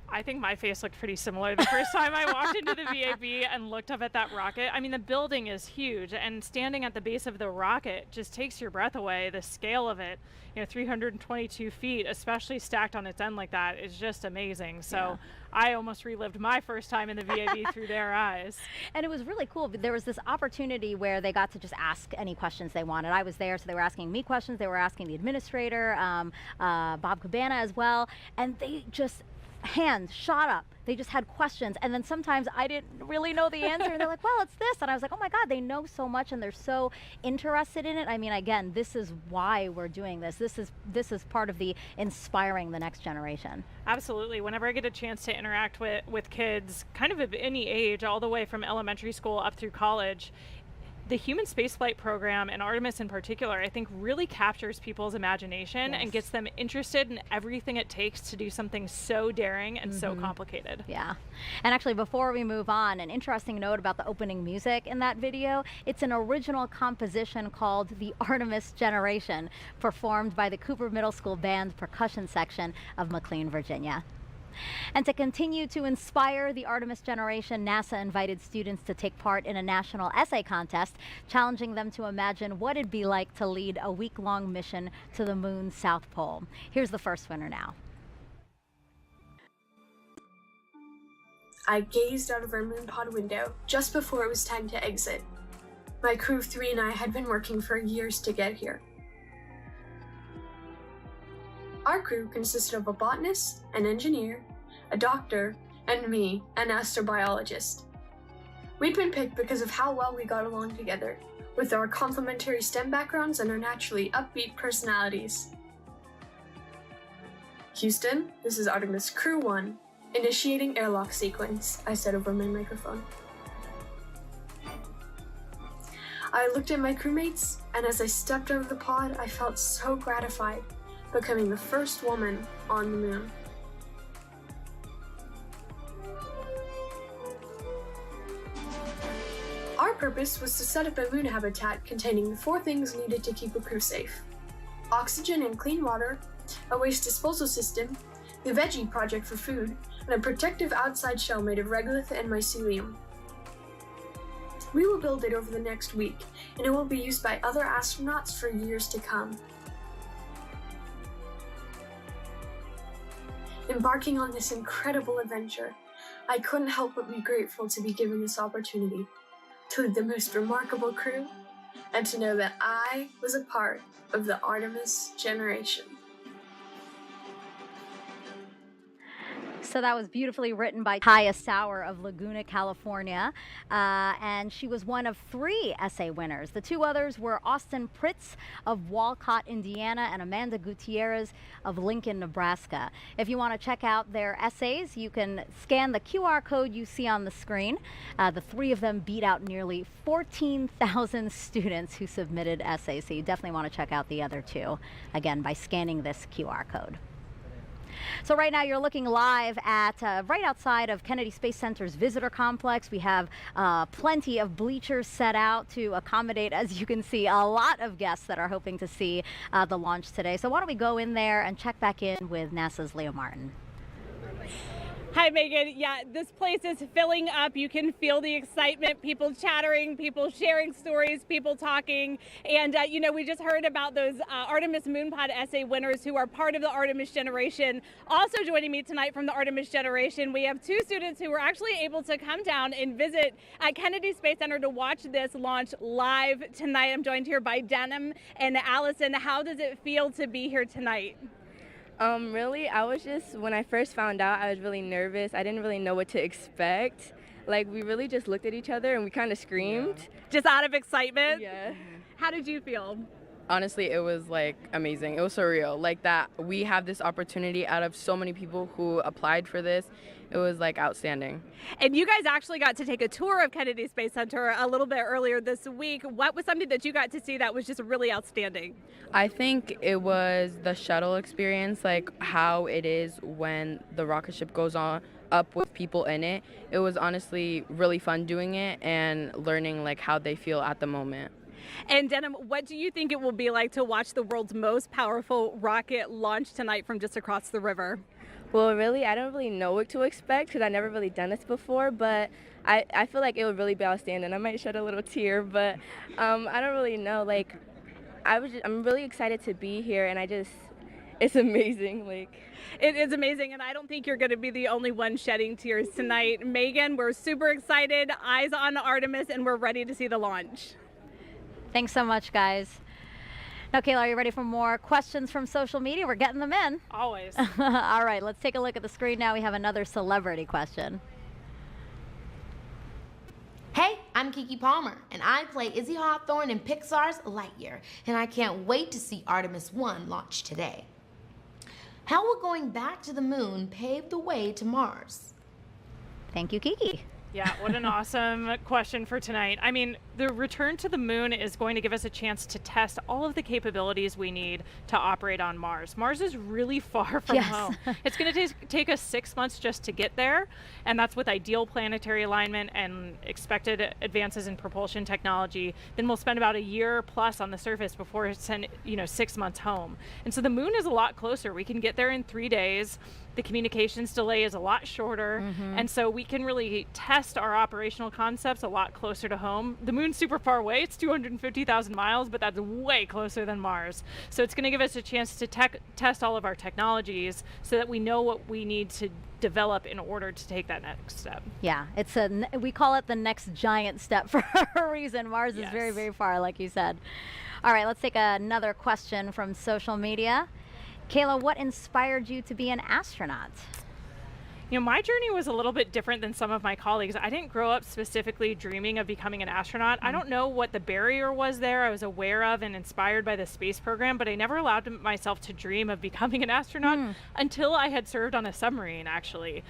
I think my face looked pretty similar the first time I walked into the VAB and looked up at that rocket. I mean, the building is huge, and standing at the base of the rocket just takes your breath away. The scale of it, you know, 322 feet, especially stacked on its end like that, is just amazing. So yeah. I almost relived my first time in the VAB through their eyes. And it was really cool. There was this opportunity where they got to just ask any questions they wanted. I was there, so they were asking me questions. They were asking the administrator, Bob Cabana as well, and they just hands shot up. They just had questions, and then sometimes I didn't really know the answer, and they're like, well, it's this, and I was like, oh my God, they know so much, and they're so interested in it. I mean, again, this is why we're doing this. This is part of the inspiring the next generation. Absolutely. Whenever I get a chance to interact with kids kind of any age, all the way from elementary school up through college, the human spaceflight program, and Artemis in particular, I think really captures people's imagination and gets them interested in everything it takes to do something so daring and so complicated. Yeah. And actually, before we move on, an interesting note about the opening music in that video. It's an original composition called The Artemis Generation, performed by the Cooper Middle School Band percussion section of McLean, Virginia. And to continue to inspire the Artemis generation, NASA invited students to take part in a national essay contest, challenging them to imagine what it'd be like to lead a week-long mission to the moon's South Pole. Here's the first winner now. I gazed out of our moon pod window just before it was time to exit. My crew of 3 and I had been working for years to get here. Our crew consisted of a botanist, an engineer, a doctor, and me, an astrobiologist. We'd been picked because of how well we got along together, with our complementary STEM backgrounds and our naturally upbeat personalities. Houston, this is Artemis Crew 1, initiating airlock sequence, I said over my microphone. I looked at my crewmates, and as I stepped over the pod, I felt so gratified, becoming the first woman on the moon. Our purpose was to set up a moon habitat containing the 4 things needed to keep a crew safe: oxygen and clean water, a waste disposal system, the Veggie Project for food, and a protective outside shell made of regolith and mycelium. We will build it over the next week, and it will be used by other astronauts for years to come. Embarking on this incredible adventure, I couldn't help but be grateful to be given this opportunity to lead the most remarkable crew, and to know that I was a part of the Artemis generation. So that was beautifully written by Taya Sauer of Laguna, California, and she was one of 3 essay winners. The 2 others were Austin Pritz of Walcott, Indiana, and Amanda Gutierrez of Lincoln, Nebraska. If you want to check out their essays, you can scan the QR code you see on the screen. The 3 of them beat out nearly 14,000 students who submitted essays, so you definitely want to check out the other 2, again, by scanning this QR code. So right now you're looking live at right outside of Kennedy Space Center's visitor complex. We have plenty of bleachers set out to accommodate, as you can see, a lot of guests that are hoping to see the launch today. So why don't we go in there and check back in with NASA's Leo Martin. Hi, Megan. Yeah, this place is filling up. You can feel the excitement, people chattering, people sharing stories, people talking. And, you know, we just heard about those Artemis Moonpod essay winners who are part of the Artemis generation. Also joining me tonight from the Artemis generation, we have 2 students who were actually able to come down and visit at Kennedy Space Center to watch this launch live tonight. I'm joined here by Denham and Allison. How does it feel to be here tonight? Really, when I first found out, I was really nervous. I didn't really know what to expect. Like, we really just looked at each other and we kind of screamed. Yeah. Just out of excitement? Yeah. How did you feel? Honestly, it was like amazing. It was surreal. Like that we have this opportunity out of so many people who applied for this. It was like outstanding. And you guys actually got to take a tour of Kennedy Space Center a little bit earlier this week. What was something that you got to see that was just really outstanding? I think it was the shuttle experience, like how it is when the rocket ship goes on up with people in it. It was honestly really fun doing it and learning like how they feel at the moment. And Denham, what do you think it will be like to watch the world's most powerful rocket launch tonight from just across the river? Well, really, I don't really know what to expect because I've never really done this before, but I feel like it would really be outstanding. I might shed a little tear, but I don't really know. Like, I'm really excited to be here, and it's amazing. Like, it is amazing, and I don't think you're going to be the only one shedding tears tonight. Megan, we're super excited, eyes on Artemis, and we're ready to see the launch. Thanks so much, guys. Now, Kayla, are you ready for more questions from social media? We're getting them in. Always. All right, let's take a look at the screen now. We have another celebrity question. Hey, I'm Keke Palmer, and I play Izzy Hawthorne in Pixar's Lightyear, and I can't wait to see Artemis I launch today. How will going back to the moon pave the way to Mars? Thank you, Keke. Yeah, what an awesome question for tonight. I mean, the return to the moon is going to give us a chance to test all of the capabilities we need to operate on Mars. Mars is really far from home. It's going to take us 6 months just to get there, and that's with ideal planetary alignment and expected advances in propulsion technology. Then we'll spend about a year plus on the surface before it's 6 months home. And so the moon is a lot closer. We can get there in 3 days. The communications delay is a lot shorter, and so we can really test our operational concepts a lot closer to home. The moon's super far away. It's 250,000 miles, but that's way closer than Mars. So it's going to give us a chance to test all of our technologies so that we know what we need to develop in order to take that next step. Yeah, we call it the next giant step for a reason. Mars is very, very far, like you said. All right, let's take another question from social media. Kayla, what inspired you to be an astronaut? You know, my journey was a little bit different than some of my colleagues. I didn't grow up specifically dreaming of becoming an astronaut. I don't know what the barrier was there. I was aware of and inspired by the space program, but I never allowed myself to dream of becoming an astronaut until I had served on a submarine, actually.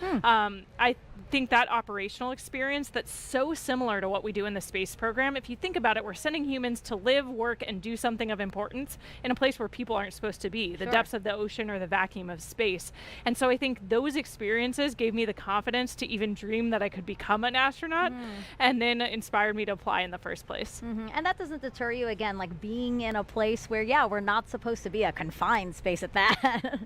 think that operational experience that's so similar to what we do in the space program, if you think about it, we're sending humans to live, work, and do something of importance in a place where people aren't supposed to be, the depths of the ocean or the vacuum of space. And so I think those experiences gave me the confidence to even dream that I could become an astronaut, and then inspired me to apply in the first place. And that doesn't deter you, again, like being in a place where, yeah, we're not supposed to be, a confined space at that.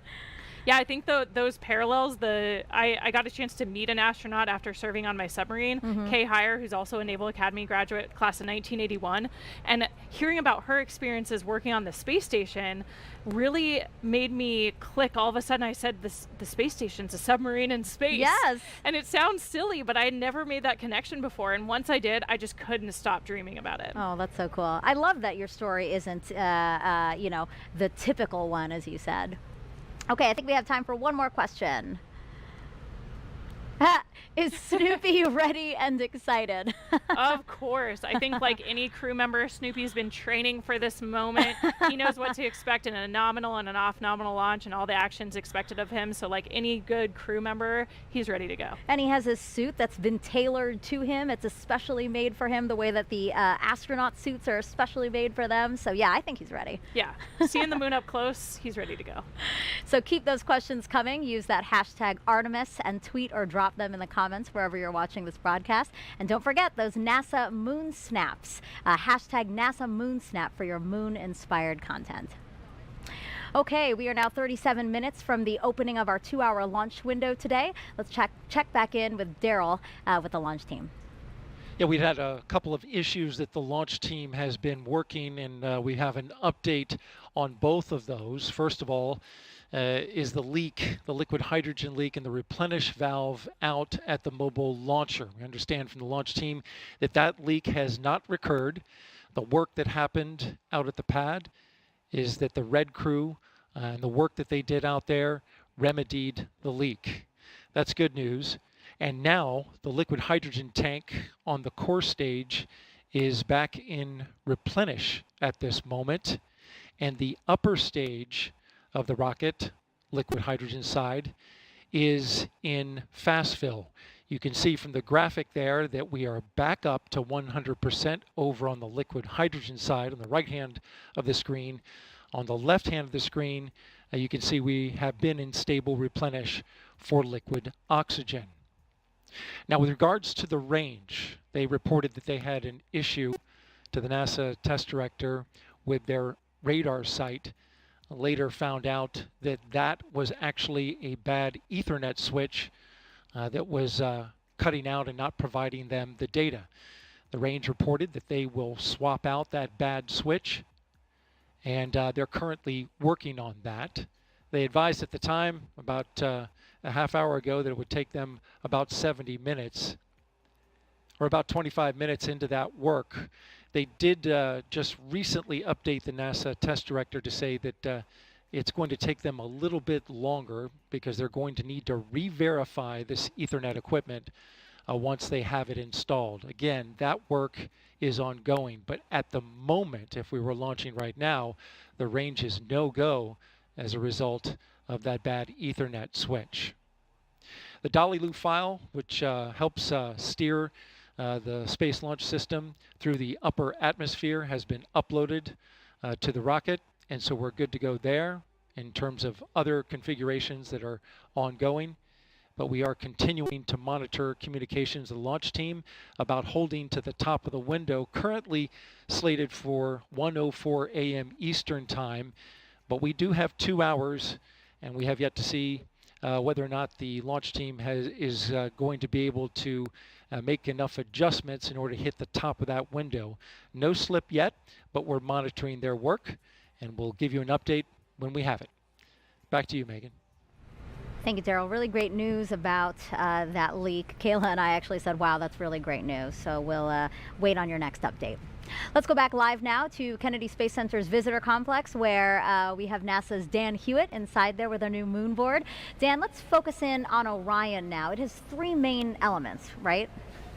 Yeah, I think those parallels, I got a chance to meet an astronaut after serving on my submarine, Kay Heyer, who's also a Naval Academy graduate, class of 1981, and hearing about her experiences working on the space station really made me click. All of a sudden I said, the space station's a submarine in space. Yes. And it sounds silly, but I had never made that connection before, and once I did, I just couldn't stop dreaming about it. Oh, that's so cool. I love that your story isn't, you know, the typical one, as you said. Okay, I think we have time for one more question. Is Snoopy ready and excited? Of course. I think like any crew member, Snoopy's been training for this moment. He knows what to expect in a nominal and an off-nominal launch and all the actions expected of him. So like any good crew member, he's ready to go. And he has his suit that's been tailored to him. It's especially made for him, the way that the astronaut suits are especially made for them. So yeah, I think he's ready. Yeah, seeing the moon up close, he's ready to go. So keep those questions coming. Use that hashtag Artemis and tweet or drop them in the comments wherever you're watching this broadcast. And don't forget those NASA Moon Snaps. Hashtag NASA Moon Snap for your moon-inspired content. Okay, we are now 37 minutes from the opening of our 2-hour launch window today. Let's check back in with Daryl with the launch team. Yeah, we've had a couple of issues that the launch team has been working, and we have an update on both of those. First of all, is the leak, the liquid hydrogen leak in the replenish valve out at the mobile launcher. We understand from the launch team that that leak has not recurred. The work that happened out at the pad is that the Red crew and the work that they did out there remedied the leak. That's good news. And now the liquid hydrogen tank on the core stage is back in replenish at this moment. And the upper stage of the rocket, liquid hydrogen side, is in fast fill. You can see from the graphic there that we are back up to 100% over on the liquid hydrogen side on the right hand of the screen. On the left hand of the screen, you can see we have been in stable replenish for liquid oxygen. Now, with regards to the range, they reported that they had an issue to the NASA test director with their radar sight. Later found out that that was actually a bad Ethernet switch that was cutting out and not providing them the data. The range reported that they will swap out that bad switch, and they're currently working on that. They advised at the time, about a half hour ago, that it would take them about 70 minutes, or about 25 minutes into that work. They did just recently update the NASA test director to say that it's going to take them a little bit longer because they're going to need to re-verify this Ethernet equipment once they have it installed. Again, that work is ongoing, but at the moment, if we were launching right now, the range is no-go as a result of that bad Ethernet switch. The Dolly Loop file, which helps steer the Space Launch System through the upper atmosphere, has been uploaded to the rocket, and so we're good to go there in terms of other configurations that are ongoing. But we are continuing to monitor communications of the launch team about holding to the top of the window, currently slated for 1:04 a.m. Eastern Time. But we do have 2 hours, and we have yet to see whether or not the launch team is going to be able to make enough adjustments in order to hit the top of that window. No slip yet, but we're monitoring their work, and we'll give you an update when we have it. Back to you, Megan. Thank you, Daryl. Really great news about that leak. Kayla and I actually said, wow, that's really great news. So we'll wait on your next update. Let's go back live now to Kennedy Space Center's visitor complex, where we have NASA's Dan Hewitt inside there with our new moon board. Dan, let's focus in on Orion now. It has 3 main elements, right?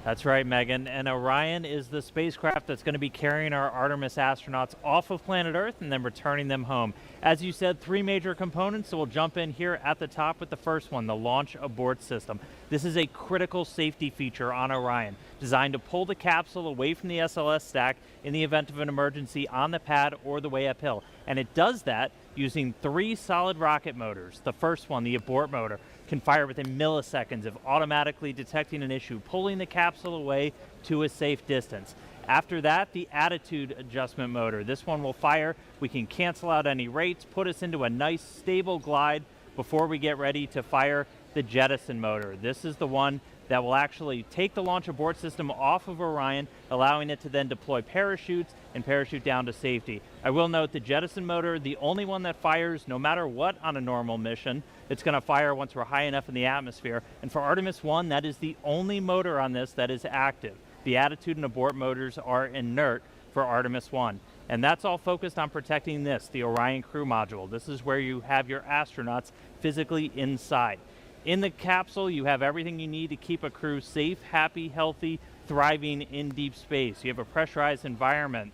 That's right, Megan. And Orion is the spacecraft that's going to be carrying our Artemis astronauts off of planet Earth and then returning them home. As you said, 3 major components, so we'll jump in here at the top with the first one, the launch abort system. This is a critical safety feature on Orion, designed to pull the capsule away from the SLS stack in the event of an emergency on the pad or the way uphill. And it does that using 3 solid rocket motors. The first one, the abort motor, can fire within milliseconds of automatically detecting an issue, pulling the capsule away to a safe distance. After that, the attitude adjustment motor. This one will fire. We can cancel out any rates, put us into a nice stable glide before we get ready to fire the jettison motor. This is the one that will actually take the launch abort system off of Orion, allowing it to then deploy parachutes and parachute down to safety. I will note the jettison motor, the only one that fires no matter what on a normal mission. It's going to fire once we're high enough in the atmosphere. And for Artemis I, that is the only motor on this that is active. The attitude and abort motors are inert for Artemis I. And that's all focused on protecting this, the Orion crew module. This is where you have your astronauts physically inside. In the capsule, you have everything you need to keep a crew safe, happy, healthy, thriving in deep space. You have a pressurized environment,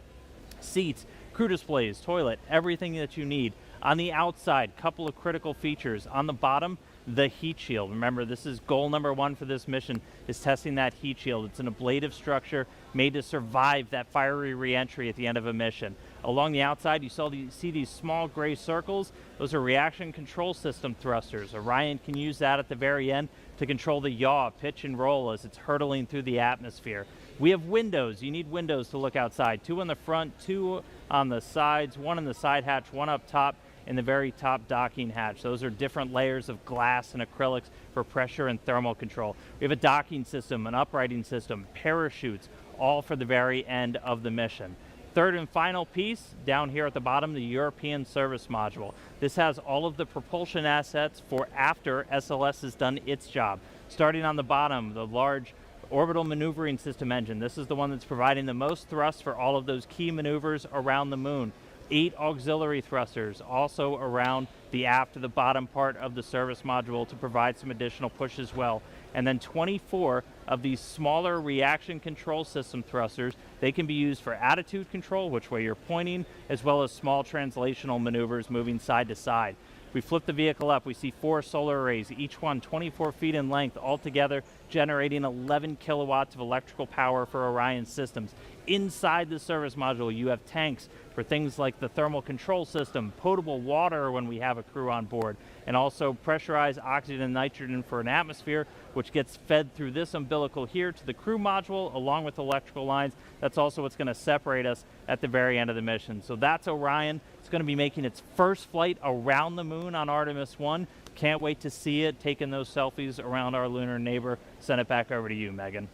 seats, crew displays, toilet, everything that you need. On the outside, couple of critical features. On the bottom, the heat shield. Remember, this is goal number 1 for this mission, is testing that heat shield. It's an ablative structure made to survive that fiery re-entry at the end of a mission. Along the outside, you see these small gray circles. Those are reaction control system thrusters. Orion can use that at the very end to control the yaw, pitch and roll as it's hurtling through the atmosphere. We have windows. You need windows to look outside. 2 on the front, 2 on the sides, 1 in the side hatch, 1 up top in the very top docking hatch. Those are different layers of glass and acrylics for pressure and thermal control. We have a docking system, an uprighting system, parachutes, all for the very end of the mission. Third and final piece, down here at the bottom, the European Service Module. This has all of the propulsion assets for after SLS has done its job. Starting on the bottom, the large orbital maneuvering system engine. This is the one that's providing the most thrust for all of those key maneuvers around the moon. 8 auxiliary thrusters also around the aft to the bottom part of the service module to provide some additional push as well. And then 24 of these smaller reaction control system thrusters. They can be used for attitude control, which way you're pointing, as well as small translational maneuvers moving side to side. If we flip the vehicle up, we see 4 solar arrays, each one 24 feet in length, altogether generating 11 kilowatts of electrical power for Orion systems. Inside the service module, you have tanks for things like the thermal control system, potable water when we have a crew on board, and also pressurized oxygen and nitrogen for an atmosphere, which gets fed through this umbilical here to the crew module, along with electrical lines. That's also what's going to separate us at the very end of the mission. So that's Orion. It's going to be making its first flight around the moon on Artemis I. Can't wait to see it, taking those selfies around our lunar neighbor. Send it back over to you, Megan.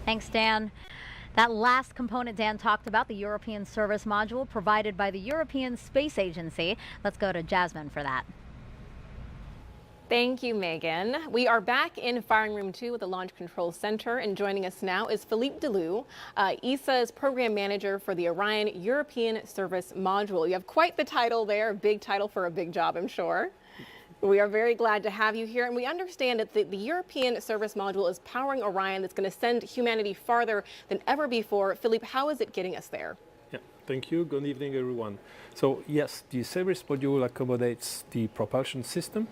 Thanks, Dan. That last component Dan talked about, the European Service Module provided by the European Space Agency. Let's go to Jasmine for that. Thank you, Megan. We are back in Firing Room 2 with the Launch Control Center, and joining us now is Philippe Delou, ESA's Program Manager for the Orion European Service Module. You have quite the title there, a big title for a big job, I'm sure. We are very glad to have you here, and we understand that the European Service Module is powering Orion that's going to send humanity farther than ever before. Philippe, how is it getting us there? Yeah, thank you. Good evening, everyone. So yes, the service module accommodates the propulsion system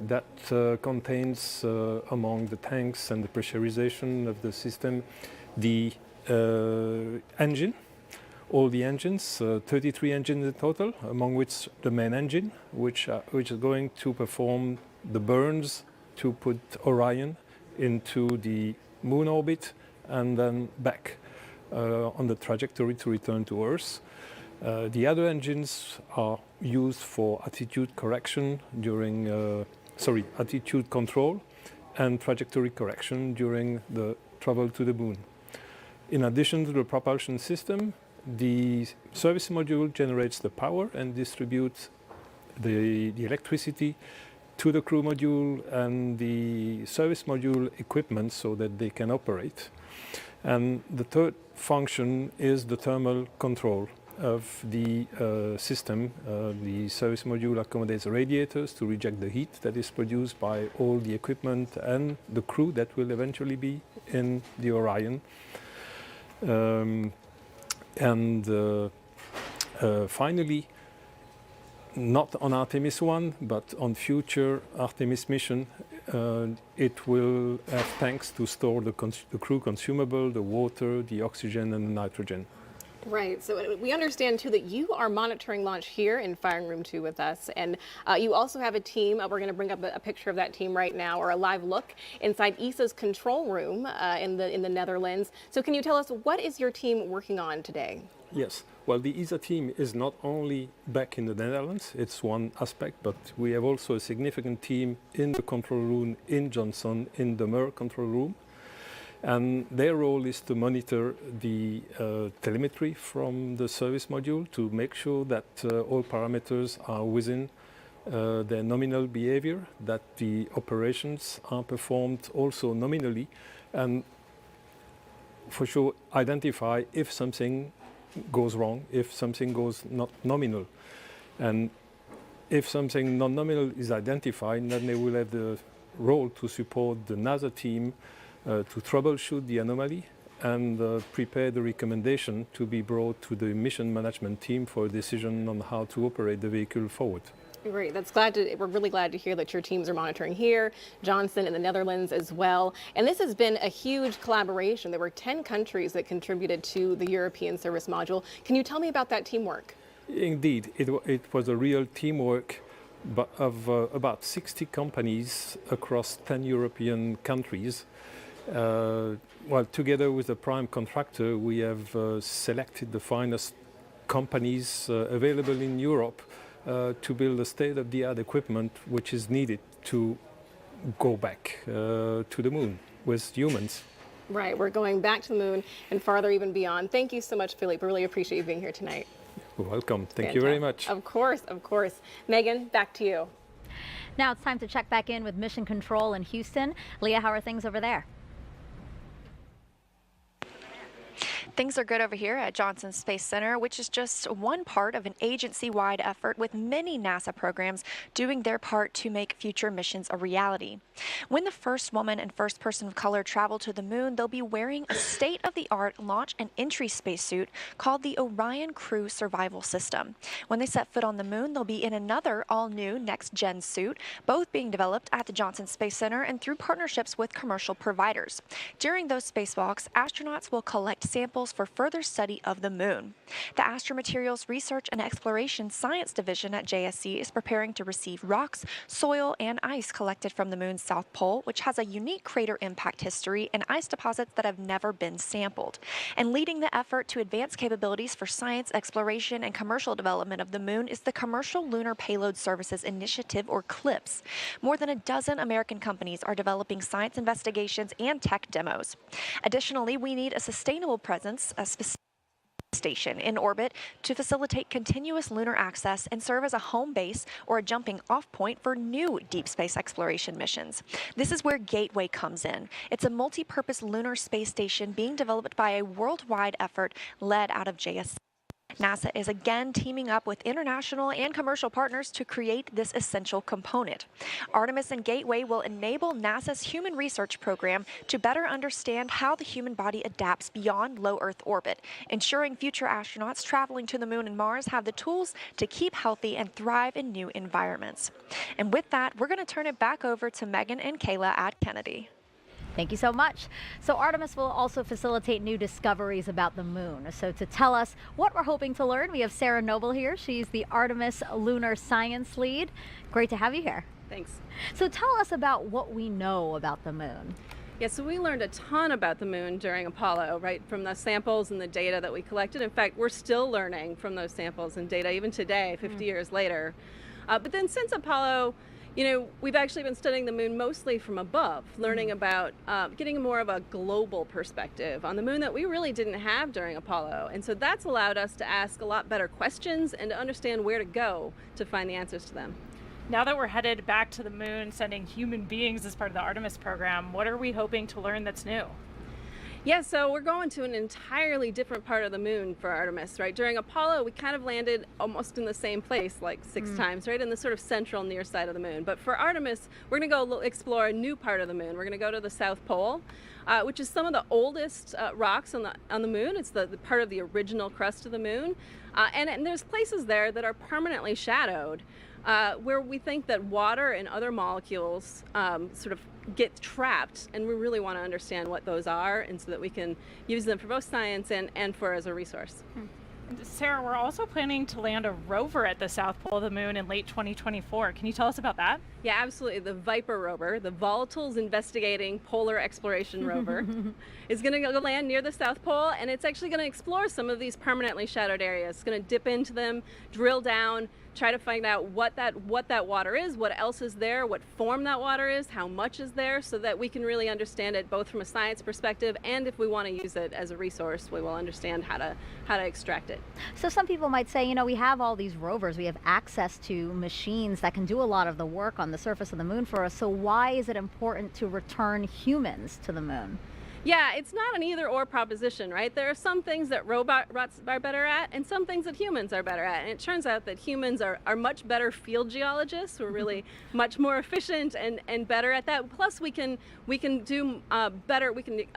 that contains among the tanks and the pressurization of the system the engine. All the engines, 33 engines in total, among which the main engine, which is going to perform the burns to put Orion into the moon orbit and then back on the trajectory to return to Earth. The other engines are used for attitude correction during, attitude control and trajectory correction during the travel to the moon. In addition to the propulsion system, the service module generates the power and distributes the electricity to the crew module and the service module equipment so that they can operate. And the third function is the thermal control of the system. The service module accommodates radiators to reject the heat that is produced by all the equipment and the crew that will eventually be in the Orion. Finally, not on Artemis I, but on future Artemis mission, it will have tanks to store the crew consumable, the water, the oxygen, and the nitrogen. Right. So we understand, too, that you are monitoring launch here in Firing Room 2 with us. And you also have a team. We're going to bring up a picture of that team right now, or a live look inside ESA's control room in the Netherlands. So can you tell us, what is your team working on today? Yes. Well, the ESA team is not only back in the Netherlands, it's one aspect, but we have also a significant team in the control room in Johnson, in the MER control room. And their role is to monitor the telemetry from the service module to make sure that all parameters are within their nominal behavior, that the operations are performed also nominally, and for sure identify if something goes wrong, if something goes not nominal. And if something non-nominal is identified, then they will have the role to support the NASA team to troubleshoot the anomaly and prepare the recommendation to be brought to the mission management team for a decision on how to operate the vehicle forward. Great. We're really glad to hear that your teams are monitoring here, Johnson in the Netherlands as well. And this has been a huge collaboration. There were 10 countries that contributed to the European service module. Can you tell me about that teamwork? Indeed, it was a real teamwork of about 60 companies across 10 European countries. Well, together with the prime contractor, we have selected the finest companies available in Europe to build a state-of-the-art equipment which is needed to go back to the moon with humans. Right, we're going back to the moon and farther even beyond. Thank you so much, Philippe. I really appreciate you being here tonight. You're welcome. Thank you very much. Of course, of course. Megan, back to you. Now it's time to check back in with Mission Control in Houston. Leah, how are things over there? Things are good over here at Johnson Space Center, which is just one part of an agency-wide effort with many NASA programs doing their part to make future missions a reality. When the first woman and first person of color travel to the moon, they'll be wearing a state-of-the-art launch and entry spacesuit called the Orion Crew Survival System. When they set foot on the moon, they'll be in another all-new next-gen suit, both being developed at the Johnson Space Center and through partnerships with commercial providers. During those spacewalks, astronauts will collect samples for further study of the moon. The Astromaterials Research and Exploration Science Division at JSC is preparing to receive rocks, soil, and ice collected from the moon's south pole, which has a unique crater impact history and ice deposits that have never been sampled. And leading the effort to advance capabilities for science, exploration, and commercial development of the moon is the Commercial Lunar Payload Services Initiative, or CLPS. More than a dozen American companies are developing science investigations and tech demos. Additionally, we need a sustainable presence, a space station in orbit to facilitate continuous lunar access and serve as a home base or a jumping off point for new deep space exploration missions. This is where Gateway comes in. It's a multi-purpose lunar space station being developed by a worldwide effort led out of JSC. NASA is again teaming up with international and commercial partners to create this essential component. Artemis and Gateway will enable NASA's Human Research Program to better understand how the human body adapts beyond low Earth orbit, ensuring future astronauts traveling to the moon and Mars have the tools to keep healthy and thrive in new environments. And with that, we're going to turn it back over to Megan and Kayla at Kennedy. Thank you so much. So Artemis will also facilitate new discoveries about the moon. So to tell us what we're hoping to learn, we have Sarah Noble here. She's the Artemis Lunar Science Lead. Great to have you here. Thanks. So tell us about what we know about the moon. Yeah, so we learned a ton about the moon during Apollo, right, from the samples and the data that we collected. In fact, we're still learning from those samples and data even today, 50 years later. But then since Apollo, you know, we've actually been studying the moon mostly from above, learning about getting more of a global perspective on the moon that we really didn't have during Apollo. And so that's allowed us to ask a lot better questions and to understand where to go to find the answers to them. Now that we're headed back to the moon, sending human beings as part of the Artemis program, what are we hoping to learn that's new? Yeah, so we're going to an entirely different part of the moon for Artemis, right? During Apollo, we kind of landed almost in the same place, like 6 times, right? In the sort of central near side of the moon. But for Artemis, we're going to go explore a new part of the moon. We're going to go to the South Pole, which is some of the oldest rocks on the moon. It's the part of the original crust of the moon. And there's places there that are permanently shadowed, where we think that water and other molecules sort of get trapped, and we really want to understand what those are, and so that we can use them for both science and for as a resource. Sarah, we're also planning to land a rover at the South Pole of the Moon in late 2024. Can you tell us about that? Yeah, absolutely. The Viper rover, the Volatiles Investigating Polar Exploration Rover, is going to go land near the South Pole, and it's actually going to explore some of these permanently shadowed areas. It's going to dip into them, drill down, try to find out what that water is, what else is there, what form that water is, how much is there, so that we can really understand it both from a science perspective, and if we want to use it as a resource, we will understand how to extract it. So some people might say, you know, we have all these rovers, we have access to machines that can do a lot of the work on the surface of the moon for us, so why is it important to return humans to the moon? Yeah, it's not an either-or proposition, right? There are some things that robots are better at and some things that humans are better at. And it turns out that humans are much better field geologists. We're really much more efficient and better at that. Plus, we can do better. We can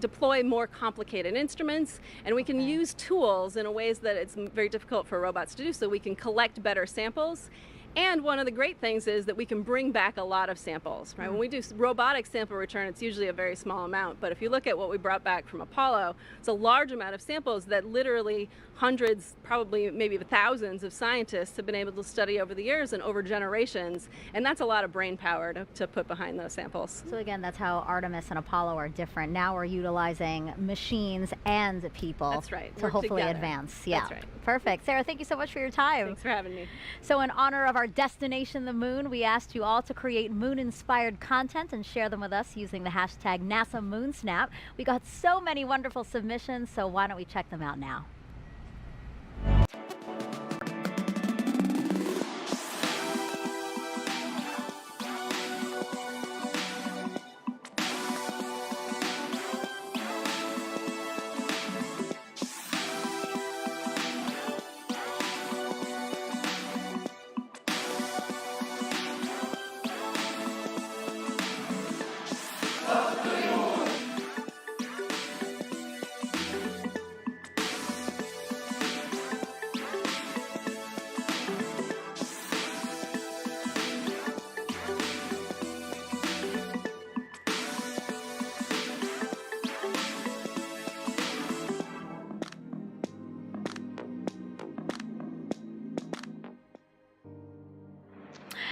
deploy more complicated instruments, and we can use tools in ways that it's very difficult for robots to do, so we can collect better samples. And one of the great things is that we can bring back a lot of samples, right? When we do robotic sample return, it's usually a very small amount. But if you look at what we brought back from Apollo, it's a large amount of samples that literally hundreds, probably maybe thousands of scientists have been able to study over the years and over generations. And that's a lot of brain power to put behind those samples. So again, that's how Artemis and Apollo are different. Now we're utilizing machines and people. That's right. To Work hopefully together. advance. Yeah. That's right. Perfect. Sarah, thank you so much for your time. Thanks for having me. So in honor of our destination, the moon, we asked you all to create moon-inspired content and share them with us using the hashtag NASA MoonSnap. We got so many wonderful submissions, so why don't we check them out now?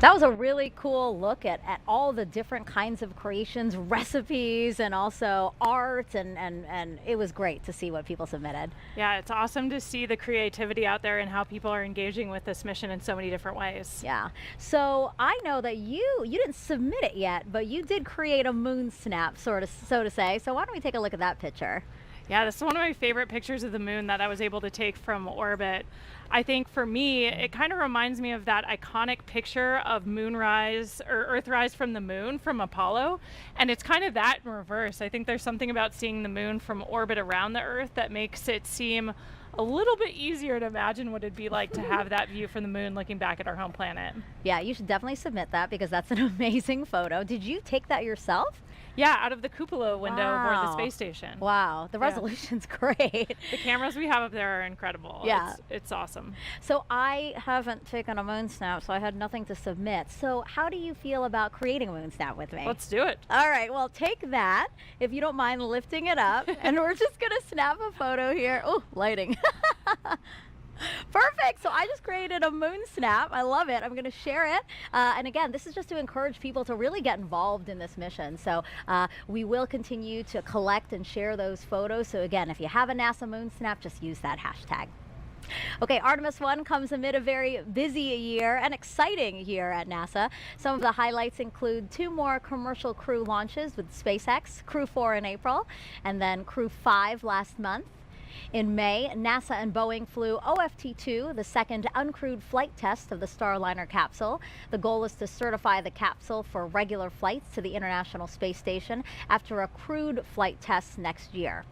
That was a really cool look at all the different kinds of creations, recipes, and also art, and it was great to see what people submitted. Yeah, it's awesome to see the creativity out there and how people are engaging with this mission in so many different ways. Yeah. So I know that you didn't submit it yet, but you did create a moon snap, so to say. So why don't we take a look at that picture? Yeah, this is one of my favorite pictures of the moon that I was able to take from orbit. I think for me, it kind of reminds me of that iconic picture of moonrise or Earthrise from the moon from Apollo. And it's kind of that in reverse. I think there's something about seeing the moon from orbit around the Earth that makes it seem a little bit easier to imagine what it'd be like to have that view from the moon looking back at our home planet. Yeah, you should definitely submit that because that's an amazing photo. Did you take that yourself? Yeah, out of the cupola window aboard the space station. Wow, the resolution's great. The cameras we have up there are incredible. Yeah. It's awesome. So I haven't taken a moon snap, so I had nothing to submit. So how do you feel about creating a moon snap with me? Let's do it. All right, well, take that, if you don't mind lifting it up, and we're just gonna snap a photo here. Oh, lighting. Perfect. So I just created a moon snap. I love it. I'm going to share it. And again, this is just to encourage people to really get involved in this mission. So we will continue to collect and share those photos. So again, if you have a NASA moon snap, just use that hashtag. Okay, Artemis I comes amid a very busy year and exciting year at NASA. Some of the highlights include 2 more commercial crew launches with SpaceX, Crew 4 in April, and then Crew 5 last month. In May, NASA and Boeing flew OFT-2, the second uncrewed flight test of the Starliner capsule. The goal is to certify the capsule for regular flights to the International Space Station after a crewed flight test next year.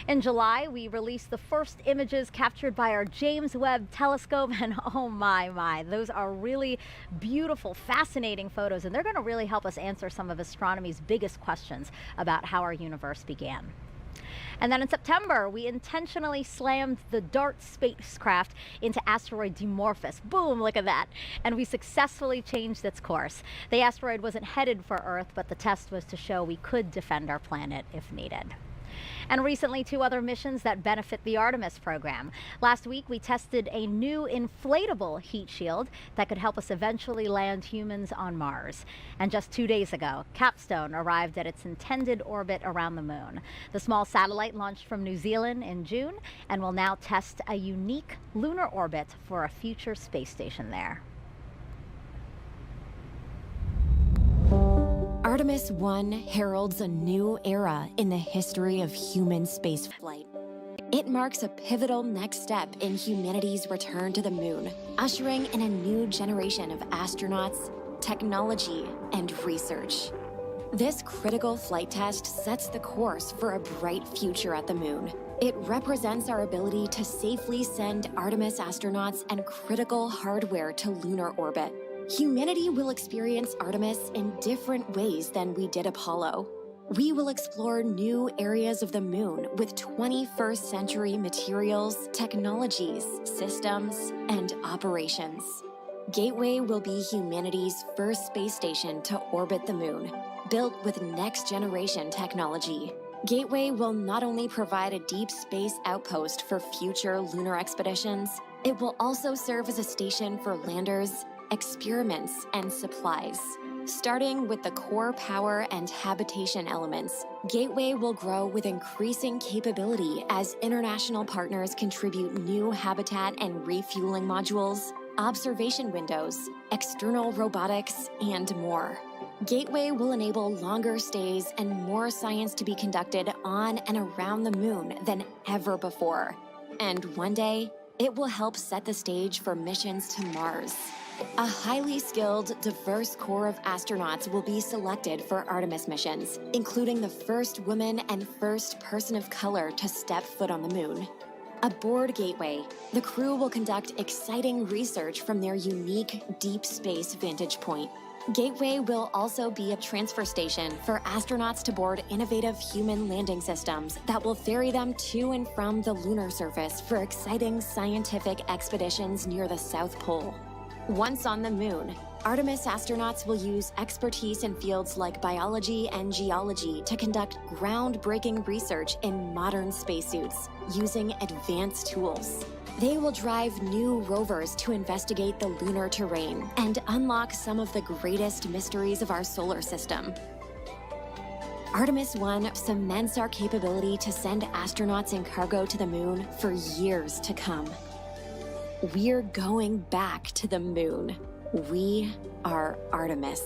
In July, we released the first images captured by our James Webb Telescope, and oh my, those are really beautiful, fascinating photos, and they're going to really help us answer some of astronomy's biggest questions about how our universe began. And then in September, we intentionally slammed the DART spacecraft into asteroid Dimorphos. Boom, look at that. And we successfully changed its course. The asteroid wasn't headed for Earth, but the test was to show we could defend our planet if needed. And recently, 2 other missions that benefit the Artemis program. Last week, we tested a new inflatable heat shield that could help us eventually land humans on Mars. And just 2 days ago, Capstone arrived at its intended orbit around the moon. The small satellite launched from New Zealand in June and will now test a unique lunar orbit for a future space station there. Artemis I heralds a new era in the history of human spaceflight. It marks a pivotal next step in humanity's return to the moon, ushering in a new generation of astronauts, technology, and research. This critical flight test sets the course for a bright future at the moon. It represents our ability to safely send Artemis astronauts and critical hardware to lunar orbit. Humanity will experience Artemis in different ways than we did Apollo. We will explore new areas of the moon with 21st century materials, technologies, systems, and operations. Gateway will be humanity's first space station to orbit the moon, built with next-generation technology. Gateway will not only provide a deep space outpost for future lunar expeditions, it will also serve as a station for landers, experiments, and supplies. Starting with the core power and habitation elements, Gateway will grow with increasing capability as international partners contribute new habitat and refueling modules, observation windows, external robotics, and more. Gateway will enable longer stays and more science to be conducted on and around the moon than ever before. And one day, it will help set the stage for missions to Mars. A highly skilled, diverse core of astronauts will be selected for Artemis missions, including the first woman and first person of color to step foot on the moon. Aboard Gateway, the crew will conduct exciting research from their unique deep space vantage point. Gateway will also be a transfer station for astronauts to board innovative human landing systems that will ferry them to and from the lunar surface for exciting scientific expeditions near the South Pole. Once on the moon, Artemis astronauts will use expertise in fields like biology and geology to conduct groundbreaking research in modern spacesuits using advanced tools. They will drive new rovers to investigate the lunar terrain and unlock some of the greatest mysteries of our solar system. Artemis I cements our capability to send astronauts and cargo to the moon for years to come. We're going back to the moon. We are Artemis.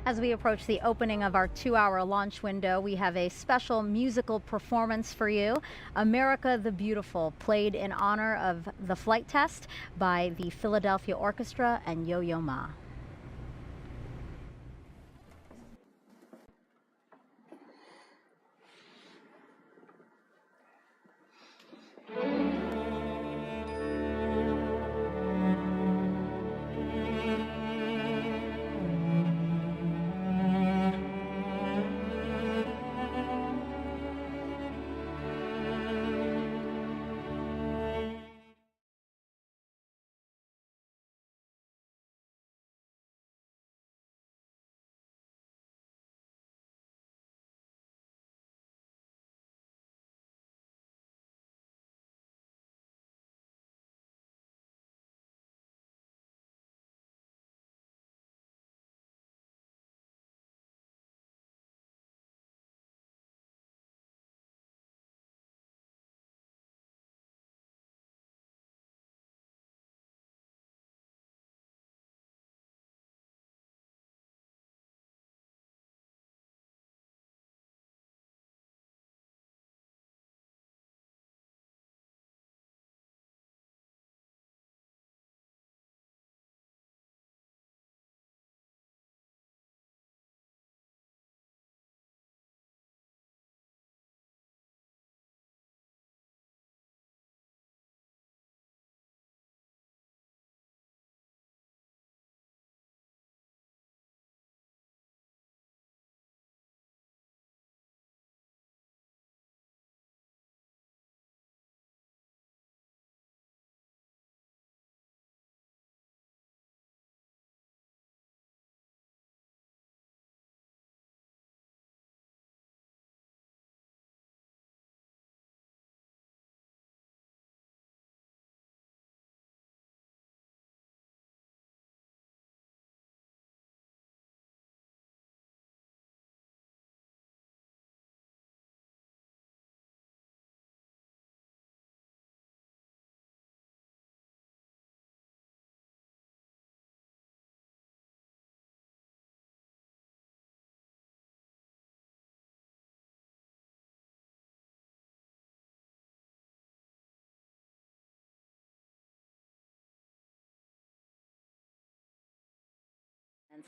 As we approach the opening of our 2-hour launch window, we have a special musical performance for you. America the Beautiful, played in honor of the flight test by the Philadelphia Orchestra and Yo-Yo Ma.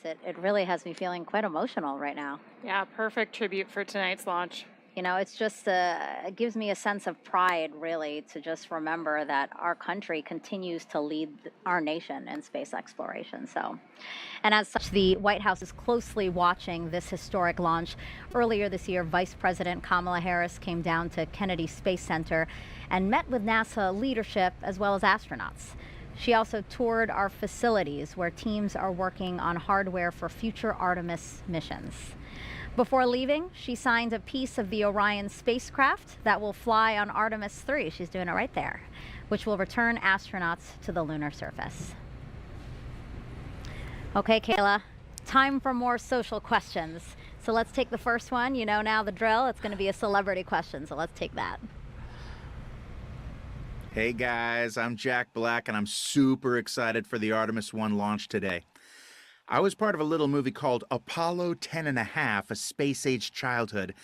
It really has me feeling quite emotional right now. Yeah, perfect tribute for tonight's launch. You know, it's just, it gives me a sense of pride, really, to just remember that our country continues to lead our nation in space exploration. So, and as such, the White House is closely watching this historic launch. Earlier this year, Vice President Kamala Harris came down to Kennedy Space Center and met with NASA leadership as well as astronauts. She also toured our facilities where teams are working on hardware for future Artemis missions. Before leaving, she signed a piece of the Orion spacecraft that will fly on Artemis III. She's doing it right there, which will return astronauts to the lunar surface. Okay, Kayla, time for more social questions. So let's take the first one. You know now the drill. It's going to be a celebrity question, so let's take that. Hey guys, I'm Jack Black and I'm super excited for the Artemis I launch today. I was part of a little movie called Apollo 10½, A Space-Age Childhood,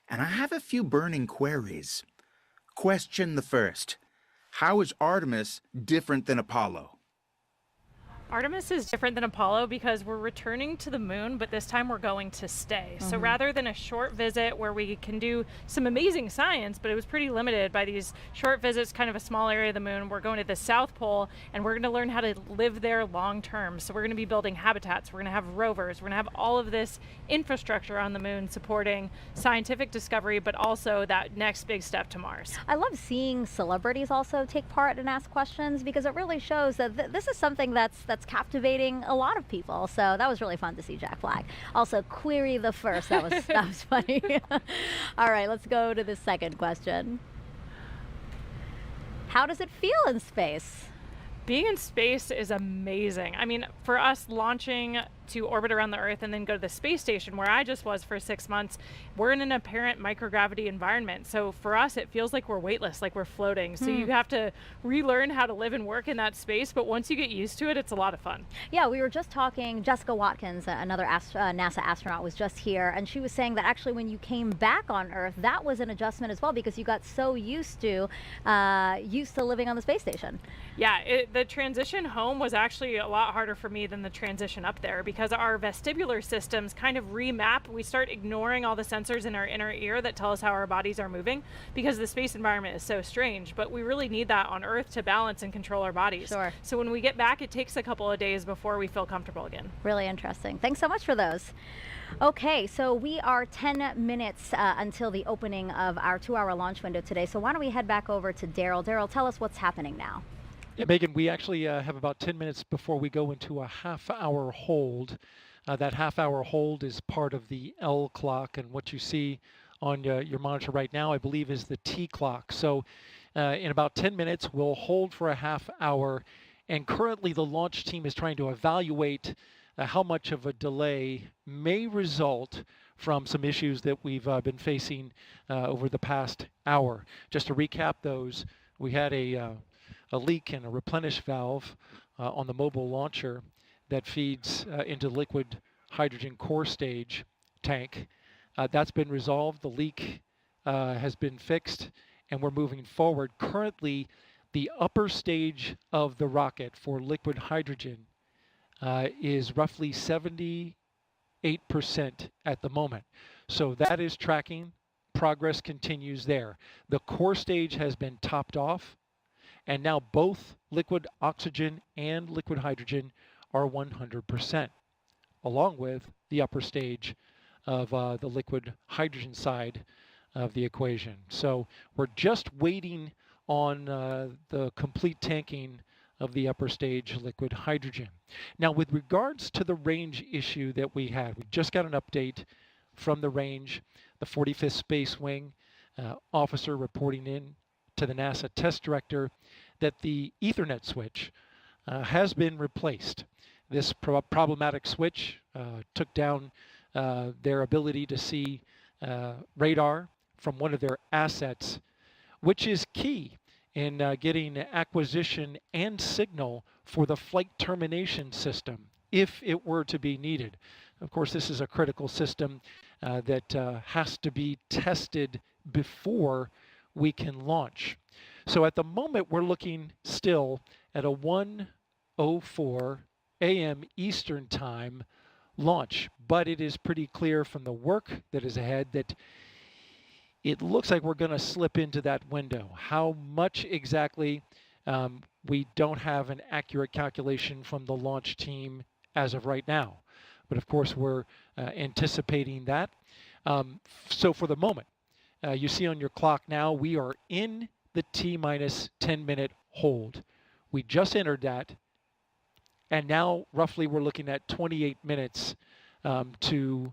and I have a few burning queries. Question the first. How is Artemis different than Apollo? Artemis is different than Apollo because we're returning to the moon, but this time we're going to stay. So rather than a short visit where we can do some amazing science, but it was pretty limited by these short visits, kind of a small area of the moon, we're going to the South Pole and we're going to learn how to live there long term. So we're going to be building habitats, we're going to have rovers, we're going to have all of this infrastructure on the moon supporting scientific discovery, but also that next big step to Mars. I love seeing celebrities also take part and ask questions because it really shows that this is something that's captivating a lot of people. So that was really fun to see Jack Black. Also, query the first. That was funny. All right, let's go to the second question. How does it feel in space? Being in space is amazing. I mean, for us launching to orbit around the Earth and then go to the space station where I just was for 6 months, we're in an apparent microgravity environment. So for us, it feels like we're weightless, like we're floating. So you have to relearn how to live and work in that space. But once you get used to it, it's a lot of fun. Yeah, we were just talking, Jessica Watkins, another NASA astronaut, was just here. And she was saying that actually when you came back on Earth, that was an adjustment as well because you got so used to living on the space station. Yeah, the transition home was actually a lot harder for me than the transition up there because our vestibular systems kind of remap. We start ignoring all the sensors in our inner ear that tell us how our bodies are moving because the space environment is so strange, but we really need that on Earth to balance and control our bodies. Sure. So when we get back, it takes a couple of days before we feel comfortable again. Really interesting. Thanks so much for those. Okay, so we are 10 minutes until the opening of our 2-hour launch window today. So why don't we head back over to Daryl. Daryl, tell us what's happening now. Yeah, Megan, we actually have about 10 minutes before we go into a half-hour hold. That half-hour hold is part of the L clock, and what you see on your monitor right now, I believe, is the T clock. So in about 10 minutes, we'll hold for a half hour, and currently the launch team is trying to evaluate how much of a delay may result from some issues that we've been facing over the past hour. Just to recap those, we had a leak in a replenish valve on the mobile launcher that feeds into the liquid hydrogen core stage tank. That's been resolved. The leak has been fixed, and we're moving forward. Currently, the upper stage of the rocket for liquid hydrogen is roughly 78% at the moment. So that is tracking. Progress continues there. The core stage has been topped off, and now both liquid oxygen and liquid hydrogen are 100%, along with the upper stage of the liquid hydrogen side of the equation. So we're just waiting on the complete tanking of the upper stage liquid hydrogen. Now, with regards to the range issue that we had, we just got an update from the range, the 45th Space Wing officer reporting in to the NASA test director that the Ethernet switch has been replaced. This problematic switch took down their ability to see radar from one of their assets, which is key in getting acquisition and signal for the flight termination system if it were to be needed. Of course, this is a critical system that has to be tested before we can launch. So at the moment, we're looking still at a 1:04 a.m. Eastern Time launch. But it is pretty clear from the work that is ahead that it looks like we're going to slip into that window. How much exactly, we don't have an accurate calculation from the launch team as of right now. But of course, we're anticipating that. So for the moment, you see on your clock now, we are in the T-minus 10-minute hold. We just entered that, and now roughly we're looking at 28 minutes to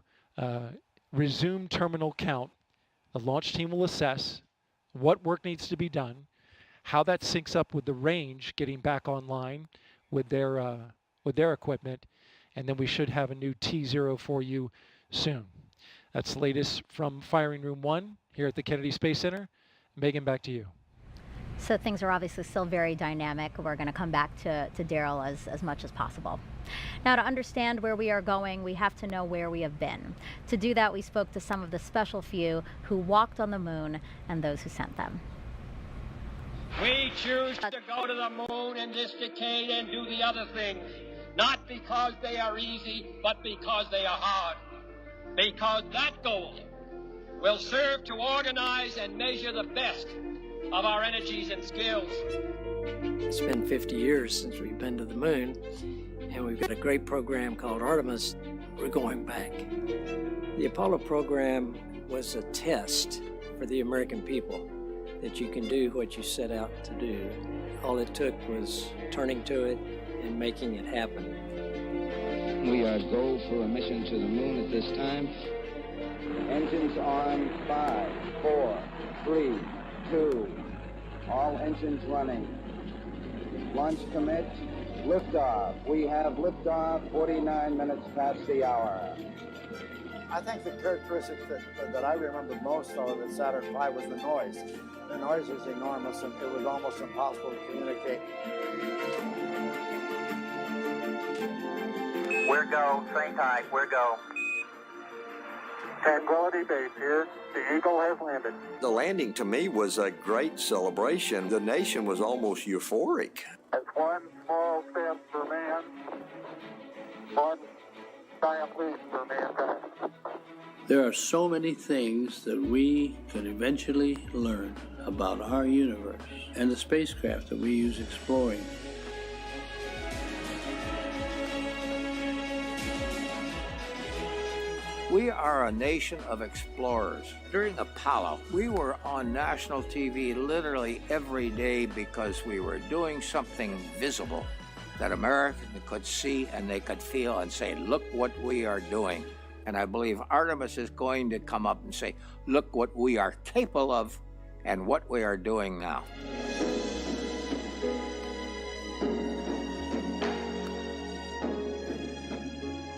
resume terminal count. The launch team will assess what work needs to be done, how that syncs up with the range getting back online with their equipment, and then we should have a new T0 for you soon. That's the latest from Firing Room 1 here at the Kennedy Space Center. Megan, back to you. So things are obviously still very dynamic. We're going to come back to Daryl as much as possible. Now, to understand where we are going, we have to know where we have been. To do that, we spoke to some of the special few who walked on the moon and those who sent them. We choose to go to the moon in this decade and do the other things, not because they are easy, but because they are hard. Because that goal will serve to organize and measure the best of our energies and skills. It's been 50 years since we've been to the moon, and we've got a great program called Artemis. We're going back. The Apollo program was a test for the American people that you can do what you set out to do. All it took was turning to it and making it happen. We are go for a mission to the moon at this time. Engines on 5, 4, 3, 2, all engines running. Launch commit, liftoff. We have liftoff 49 minutes past the hour. I think the characteristic that I remember most of at Saturn V was the noise. The noise was enormous and it was almost impossible to communicate. We're go, train type, we're go. Tranquility Base here. The Eagle has landed. The landing to me was a great celebration. The nation was almost euphoric. That's one small step for man, one giant leap for mankind. There are so many things that we can eventually learn about our universe and the spacecraft that we use exploring. We are a nation of explorers. During Apollo, we were on national TV literally every day because we were doing something visible that Americans could see and they could feel and say, look what we are doing. And I believe Artemis is going to come up and say, look what we are capable of and what we are doing now.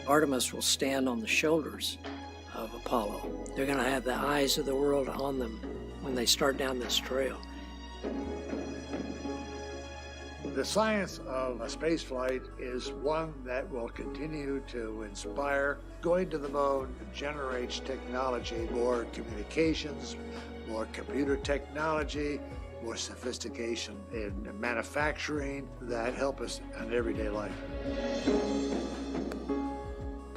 Artemis will stand on the shoulders of Apollo. They're going to have the eyes of the world on them when they start down this trail. The science of a space flight is one that will continue to inspire. Going to the moon generates technology, more communications, more computer technology, more sophistication in manufacturing that help us in everyday life.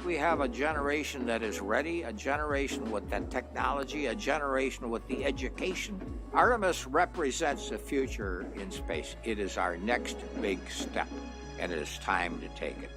We have a generation that is ready, a generation with that technology, a generation with the education. Artemis represents the future in space. It is our next big step, and it is time to take it.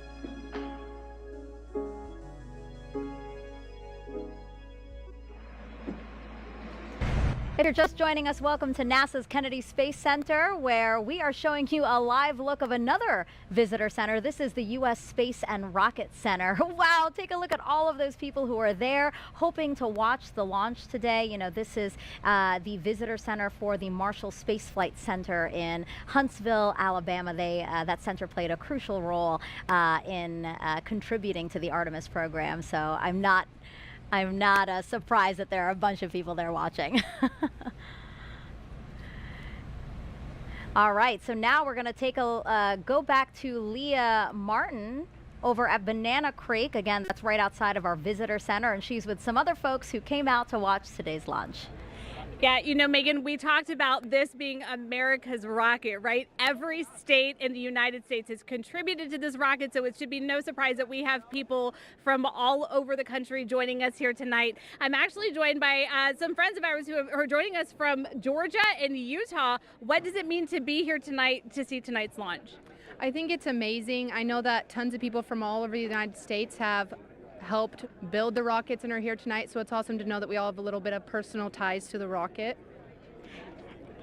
If you're just joining us, welcome to NASA's Kennedy Space Center, where we are showing you a live look of another visitor center. This is the U.S. Space and Rocket Center. Wow, take a look at all of those people who are there hoping to watch the launch today. You know, this is the visitor center for the Marshall Space Flight Center in Huntsville, Alabama. That center played a crucial role in contributing to the Artemis program, so I'm not surprised that there are a bunch of people there watching. All right, so now we're going to take go back to Leah Martin over at Banana Creek. Again, that's right outside of our visitor center, and she's with some other folks who came out to watch today's launch. Yeah, you know, Megan, we talked about this being America's rocket, right? Every state in the United States has contributed to this rocket, so it should be no surprise that we have people from all over the country joining us here tonight. I'm actually joined by some friends of ours who are joining us from Georgia and Utah. What does it mean to be here tonight to see tonight's launch? I think it's amazing. I know that tons of people from all over the United States have helped build the rockets and are here tonight, so it's awesome to know that we all have a little bit of personal ties to the rocket.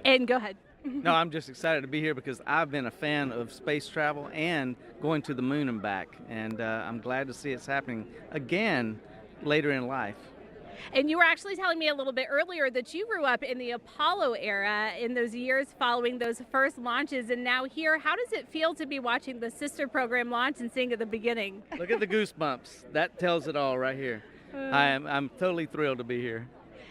And go ahead. No, I'm just excited to be here because I've been a fan of space travel and going to the moon and back, and I'm glad to see it's happening again later in life. And you were actually telling me a little bit earlier that you grew up in the Apollo era in those years following those first launches, and now here, how does it feel to be watching the sister program launch and seeing at the beginning? Look at the goosebumps. That tells it all right here. I'm totally thrilled to be here.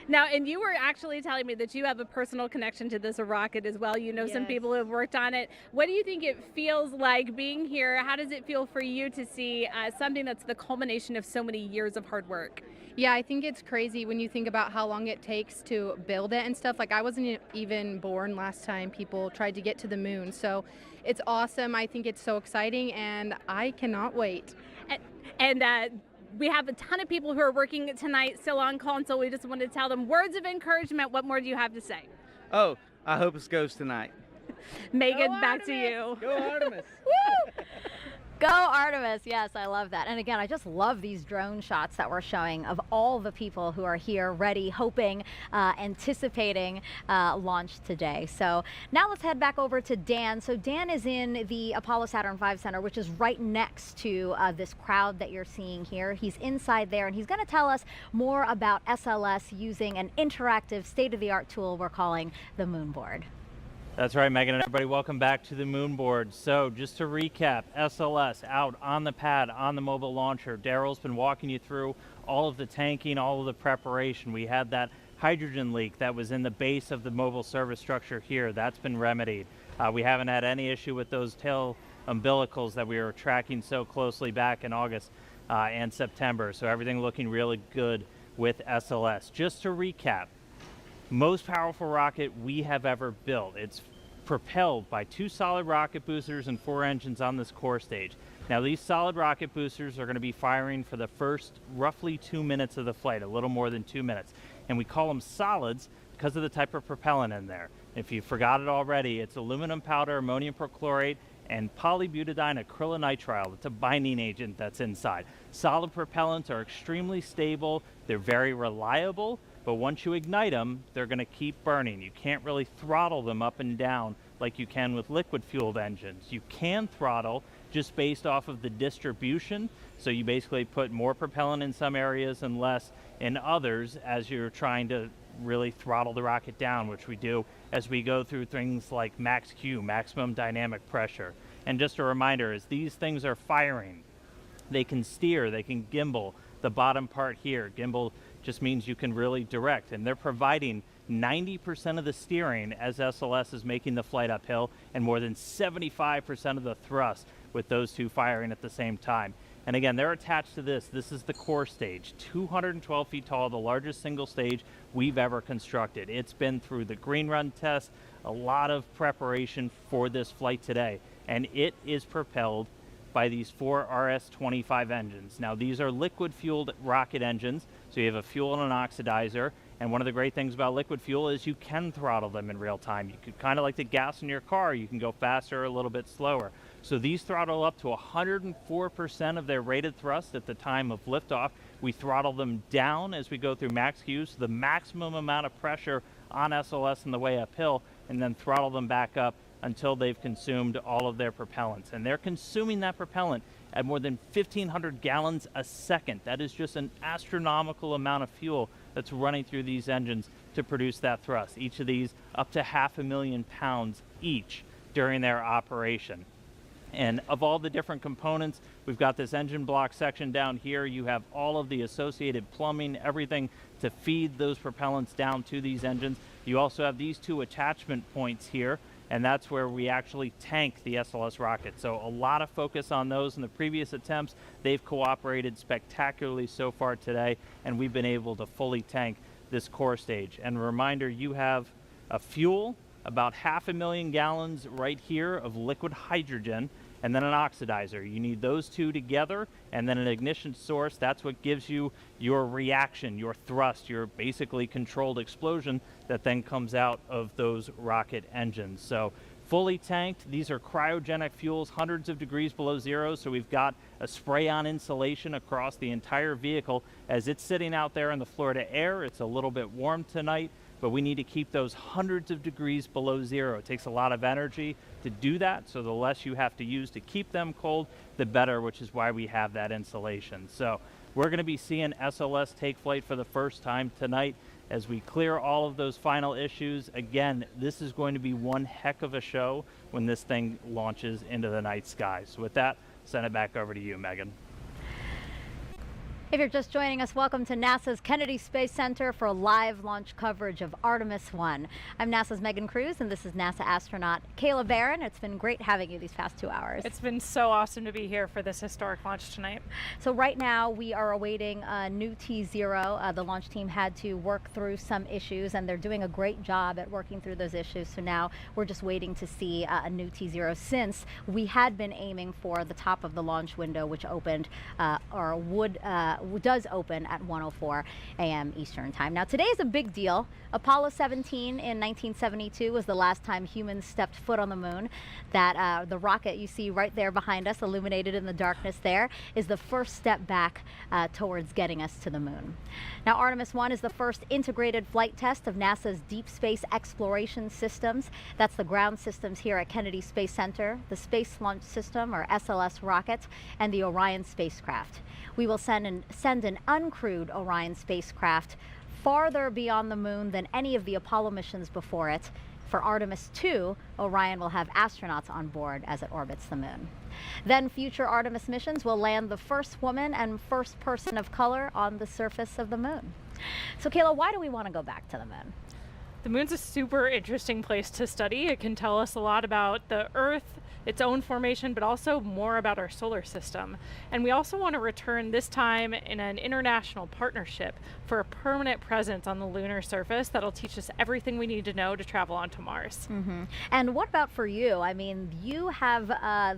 Now, and you were actually telling me that you have a personal connection to this rocket as well. You know some people who have worked on it. What do you think it feels like being here? How does it feel for you to see something that's the culmination of so many years of hard work? Yeah, I think it's crazy when you think about how long it takes to build it and stuff. Like, I wasn't even born last time people tried to get to the moon. So it's awesome. I think it's so exciting, and I cannot wait. And we have a ton of people who are working tonight still on call, and so we just want to tell them words of encouragement. What more do you have to say? Oh, I hope it goes tonight. Megan, back to you. Go Artemis. Woo! Go Artemis. Yes, I love that. And again, I just love these drone shots that we're showing of all the people who are here ready, hoping, anticipating launch today. So now let's head back over to Dan. So Dan is in the Apollo Saturn V Center, which is right next to this crowd that you're seeing here. He's inside there, and he's going to tell us more about SLS using an interactive state-of-the-art tool we're calling the Moonboard. That's right, Megan and everybody. Welcome back to the Moonboard. So just to recap, SLS out on the pad, on the mobile launcher. Daryl's been walking you through all of the tanking, all of the preparation. We had that hydrogen leak that was in the base of the mobile service structure here. That's been remedied. We haven't had any issue with those tail umbilicals that we were tracking so closely back in August and September. So everything looking really good with SLS. Just to recap, most powerful rocket we have ever built. It's propelled by 2 solid rocket boosters and 4 engines on this core stage. Now these solid rocket boosters are going to be firing for the first roughly 2 minutes of the flight, a little more than 2 minutes. And we call them solids because of the type of propellant in there. If you forgot it already, it's aluminum powder, ammonium perchlorate, and polybutadiene acrylonitrile. It's a binding agent that's inside. Solid propellants are extremely stable. They're very reliable. But once you ignite them, they're going to keep burning. You can't really throttle them up and down like you can with liquid-fueled engines. You can throttle just based off of the distribution. So you basically put more propellant in some areas and less in others as you're trying to really throttle the rocket down, which we do as we go through things like max Q, maximum dynamic pressure. And just a reminder, as these things are firing, they can steer, they can gimbal. The bottom part here, gimbal just means you can really direct, and they're providing 90% of the steering as SLS is making the flight uphill, and more than 75% of the thrust with those 2 firing at the same time. And again, they're attached to this. This is the core stage, 212 feet tall, the largest single stage we've ever constructed. It's been through the green run test, a lot of preparation for this flight today, and it is propelled by these 4 RS-25 engines. Now these are liquid fueled rocket engines, so you have a fuel and an oxidizer, and one of the great things about liquid fuel is you can throttle them in real time. You could kind of like the gas in your car, you can go faster or a little bit slower. So these throttle up to 104% of their rated thrust at the time of liftoff. We throttle them down as we go through max Q, so the maximum amount of pressure on SLS on the way uphill, and then throttle them back up until they've consumed all of their propellants. And they're consuming that propellant at more than 1,500 gallons a second. That is just an astronomical amount of fuel that's running through these engines to produce that thrust. Each of these up to 500,000 pounds each during their operation. And of all the different components, we've got this engine block section down here. You have all of the associated plumbing, everything to feed those propellants down to these engines. You also have these 2 attachment points here, and that's where we actually tank the SLS rocket. So a lot of focus on those in the previous attempts. They've cooperated spectacularly so far today, and we've been able to fully tank this core stage. And a reminder, you have a fuel, about 500,000 gallons right here of liquid hydrogen, and then an oxidizer. You need those two together, and then an ignition source. That's what gives you your reaction, your thrust, your basically controlled explosion that then comes out of those rocket engines. So fully tanked, these are cryogenic fuels, hundreds of degrees below zero, so we've got a spray-on insulation across the entire vehicle. As it's sitting out there in the Florida air, it's a little bit warm tonight, but we need to keep those hundreds of degrees below zero. It takes a lot of energy to do that, so the less you have to use to keep them cold, the better, which is why we have that insulation. So we're going to be seeing SLS take flight for the first time tonight as we clear all of those final issues. Again, this is going to be one heck of a show when this thing launches into the night sky. So with that, send it back over to you, Megan. If you're just joining us, welcome to NASA's Kennedy Space Center for live launch coverage of Artemis I. I'm NASA's Megan Cruz, and this is NASA astronaut Kayla Barron. It's been great having you these past 2 hours. It's been so awesome to be here for this historic launch tonight. So right now we are awaiting a new T0. The launch team had to work through some issues, and they're doing a great job at working through those issues. So now we're just waiting to see a new T0, since we had been aiming for the top of the launch window, which opened does open at 1:04 a.m. Eastern Time. Now, today is a big deal. Apollo 17 in 1972 was the last time humans stepped foot on the moon. That the rocket you see right there behind us, illuminated in the darkness there, is the first step back towards getting us to the moon. Now, Artemis I is the first integrated flight test of NASA's deep space exploration systems. That's the ground systems here at Kennedy Space Center, the Space Launch System, or SLS rocket, and the Orion spacecraft. We will send an uncrewed Orion spacecraft farther beyond the moon than any of the Apollo missions before it. For Artemis II, Orion will have astronauts on board as it orbits the moon. Then future Artemis missions will land the first woman and first person of color on the surface of the moon. So Kayla, why do we want to go back to the moon? The moon's a super interesting place to study. It can tell us a lot about the Earth, its own formation, but also more about our solar system. And we also want to return this time in an international partnership for a permanent presence on the lunar surface that'll teach us everything we need to know to travel onto Mars. Mm-hmm. And what about for you? I mean, you have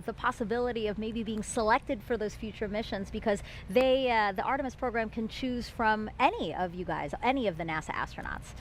the possibility of maybe being selected for those future missions, because the Artemis program can choose from any of you guys, any of the NASA astronauts.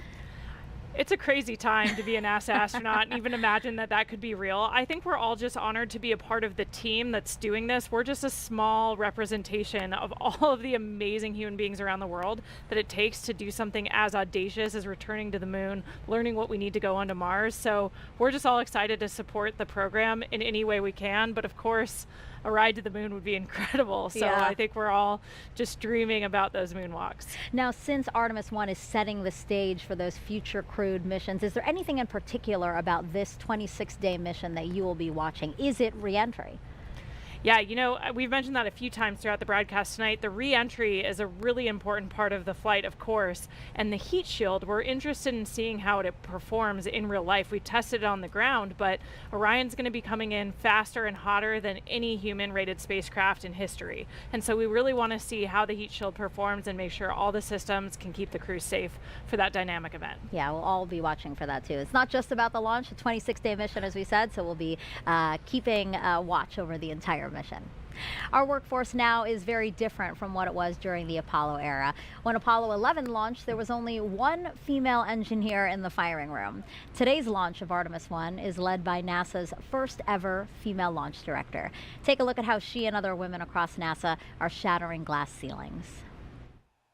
It's a crazy time to be a NASA astronaut and even imagine that that could be real. I think we're all just honored to be a part of the team that's doing this. We're just a small representation of all of the amazing human beings around the world that it takes to do something as audacious as returning to the moon, learning what we need to go onto Mars. So we're just all excited to support the program in any way we can. But of course, a ride to the moon would be incredible. So yeah. I think we're all just dreaming about those moonwalks. Now, since Artemis I is setting the stage for those future crewed missions, is there anything in particular about this 26-day mission that you will be watching? Is it re-entry? Yeah, you know, we've mentioned that a few times throughout the broadcast tonight. The re-entry is a really important part of the flight, of course, and the heat shield, we're interested in seeing how it performs in real life. We tested it on the ground, but Orion's going to be coming in faster and hotter than any human-rated spacecraft in history. And so we really want to see how the heat shield performs and make sure all the systems can keep the crew safe for that dynamic event. Yeah, we'll all be watching for that too. It's not just about the launch, a 26-day mission, as we said, so we'll be keeping watch over the entire mission. Our workforce now is very different from what it was during the Apollo era. When Apollo 11 launched, there was only one female engineer in the firing room. Today's launch of Artemis I is led by NASA's first ever female launch director. Take a look at how she and other women across NASA are shattering glass ceilings.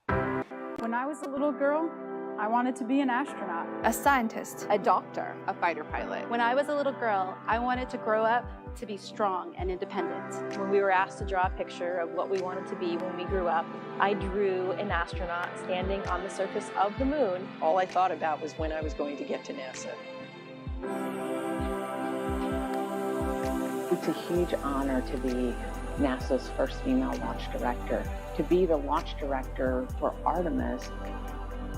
When I was a little girl, I wanted to be an astronaut, a scientist, a doctor, a fighter pilot. When I was a little girl, I wanted to grow up to be strong and independent. When we were asked to draw a picture of what we wanted to be when we grew up, I drew an astronaut standing on the surface of the moon. All I thought about was when I was going to get to NASA. It's a huge honor to be NASA's first female launch director. To be the launch director for Artemis,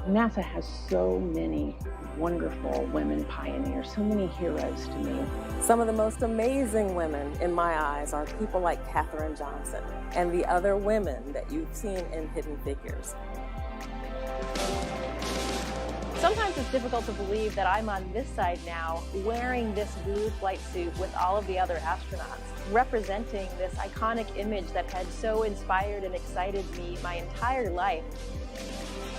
NASA has so many wonderful women pioneers, so many heroes to me. Some of the most amazing women in my eyes are people like Katherine Johnson and the other women that you've seen in Hidden Figures. Sometimes it's difficult to believe that I'm on this side now, wearing this blue flight suit with all of the other astronauts, representing this iconic image that had so inspired and excited me my entire life.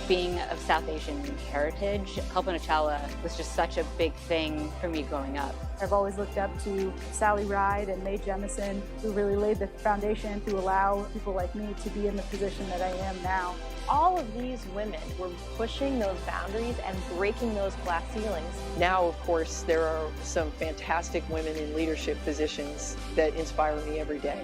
Being of South Asian heritage, Kalpana Chawla was just such a big thing for me growing up. I've always looked up to Sally Ride and Mae Jemison, who really laid the foundation to allow people like me to be in the position that I am now. All of these women were pushing those boundaries and breaking those glass ceilings. Now, of course, there are some fantastic women in leadership positions that inspire me every day.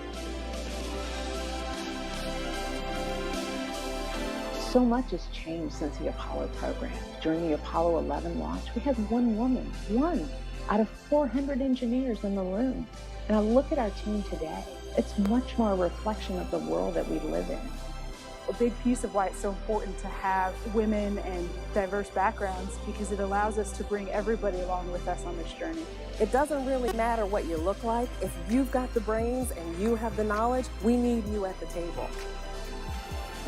So much has changed since the Apollo program. During the Apollo 11 launch, we had one woman, one out of 400 engineers in the room. And I look at our team today, it's much more a reflection of the world that we live in. A big piece of why it's so important to have women and diverse backgrounds, because it allows us to bring everybody along with us on this journey. It doesn't really matter what you look like. If you've got the brains and you have the knowledge, we need you at the table.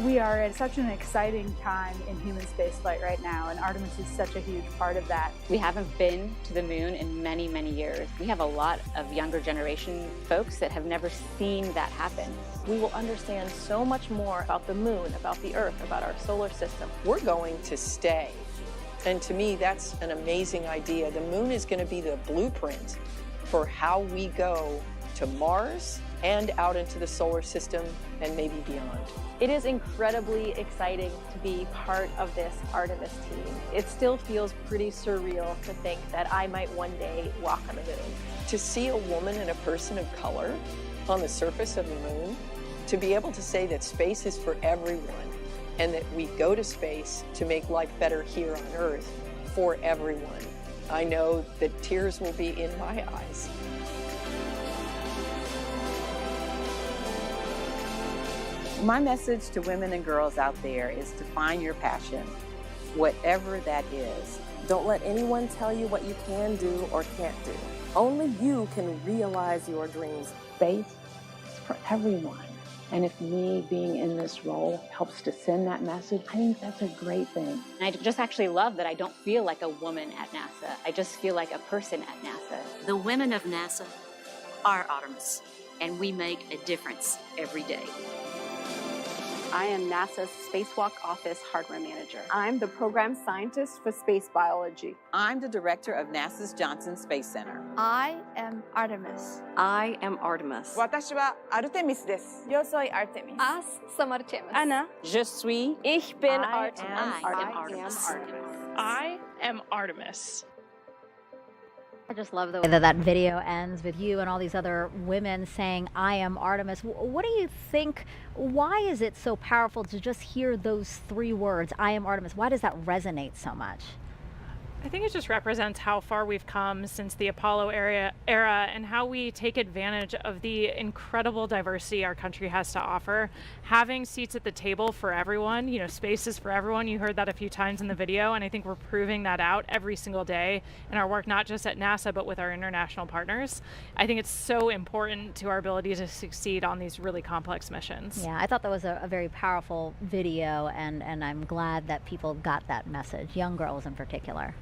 We are at such an exciting time in human spaceflight right now, and Artemis is such a huge part of that. We haven't been to the moon in many, many years. We have a lot of younger generation folks that have never seen that happen. We will understand so much more about the moon, about the Earth, about our solar system. We're going to stay. And to me, that's an amazing idea. The moon is going to be the blueprint for how we go to Mars and out into the solar system and maybe beyond. It is incredibly exciting to be part of this Artemis team. It still feels pretty surreal to think that I might one day walk on the moon. To see a woman and a person of color on the surface of the moon, to be able to say that space is for everyone and that we go to space to make life better here on Earth for everyone. I know that tears will be in my eyes. My message to women and girls out there is to find your passion, whatever that is. Don't let anyone tell you what you can do or can't do. Only you can realize your dreams. Space is for everyone. And if me being in this role helps to send that message, I think that's a great thing. And I just actually love that I don't feel like a woman at NASA. I just feel like a person at NASA. The women of NASA are Artemis, and we make a difference every day. I am NASA's Spacewalk Office Hardware Manager. I'm the Program Scientist for Space Biology. I'm the Director of NASA's Johnson Space Center. I am Artemis. I am Artemis. 私は Artemis です。Yo soy Artemis. As som Artemis. Ana. Je suis. Ich bin Artemis. I am Artemis. I am Artemis. I just love the way that video ends with you and all these other women saying, I am Artemis. What do you think? Why is it so powerful to just hear those three words, I am Artemis? Why does that resonate so much? I think it just represents how far we've come since the Apollo era and how we take advantage of the incredible diversity our country has to offer. Having seats at the table for everyone, you know, spaces for everyone. You heard that a few times in the video, and I think we're proving that out every single day in our work, not just at NASA, but with our international partners. I think it's so important to our ability to succeed on these really complex missions. Yeah, I thought that was a very powerful video, and I'm glad that people got that message, young girls in particular.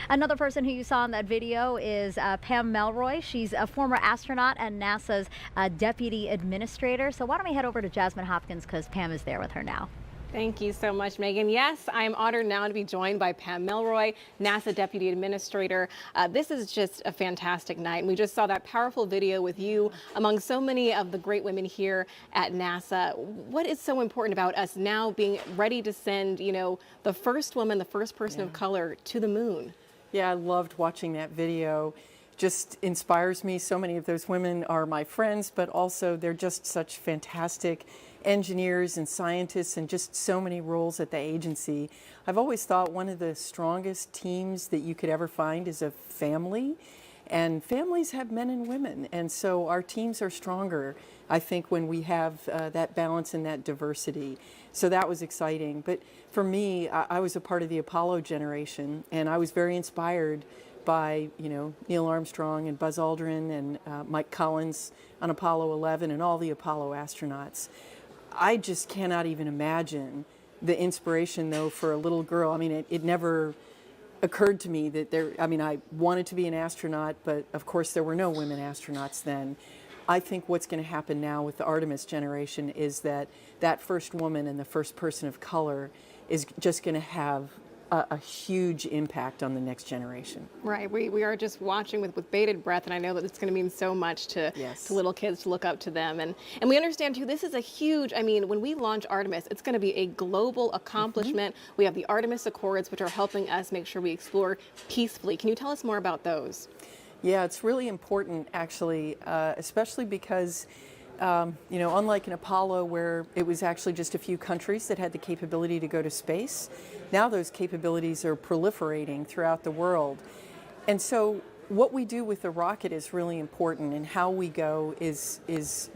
Another person who you saw in that video is Pam Melroy. She's a former astronaut and NASA's deputy administrator. So why don't we head over to Jasmine Hopkins, because Pam is there with her now. Thank you so much, Megan. Yes, I'm honored now to be joined by Pam Melroy, NASA Deputy Administrator. This is just a fantastic night. And we just saw that powerful video with you among so many of the great women here at NASA. What is so important about us now being ready to send, you know, the first woman, the first person of color to the moon? Yeah, I loved watching that video. Just inspires me. So many of those women are my friends, but also they're just such fantastic engineers and scientists and just so many roles at the agency. I've always thought one of the strongest teams that you could ever find is a family, and families have men and women, and so our teams are stronger, I think, when we have that balance and that diversity. So that was exciting. But for me, I was a part of the Apollo generation, and I was very inspired by, you know, Neil Armstrong and Buzz Aldrin and Mike Collins on Apollo 11 and all the Apollo astronauts. I just cannot even imagine the inspiration, though, for a little girl. I mean, it never occurred to me that I wanted to be an astronaut, but of course there were no women astronauts then. I think what's going to happen now with the Artemis generation is that that first woman and the first person of color is just going to have a huge impact on the next generation. Right. We are just watching with bated breath, and I know that it's going to mean so much to little kids to look up to them. And we understand, too, this is a huge, when we launch Artemis, it's going to be a global accomplishment. We have the Artemis Accords, which are helping us make sure we explore peacefully. Can you tell us more about those? Yeah, it's really important, actually, especially because unlike in Apollo, where it was actually just a few countries that had the capability to go to space, now those capabilities are proliferating throughout the world. And so what we do with the rocket is really important, and how we go is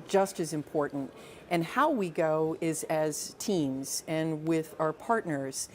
just as important. And how we go is as teams and with our partners,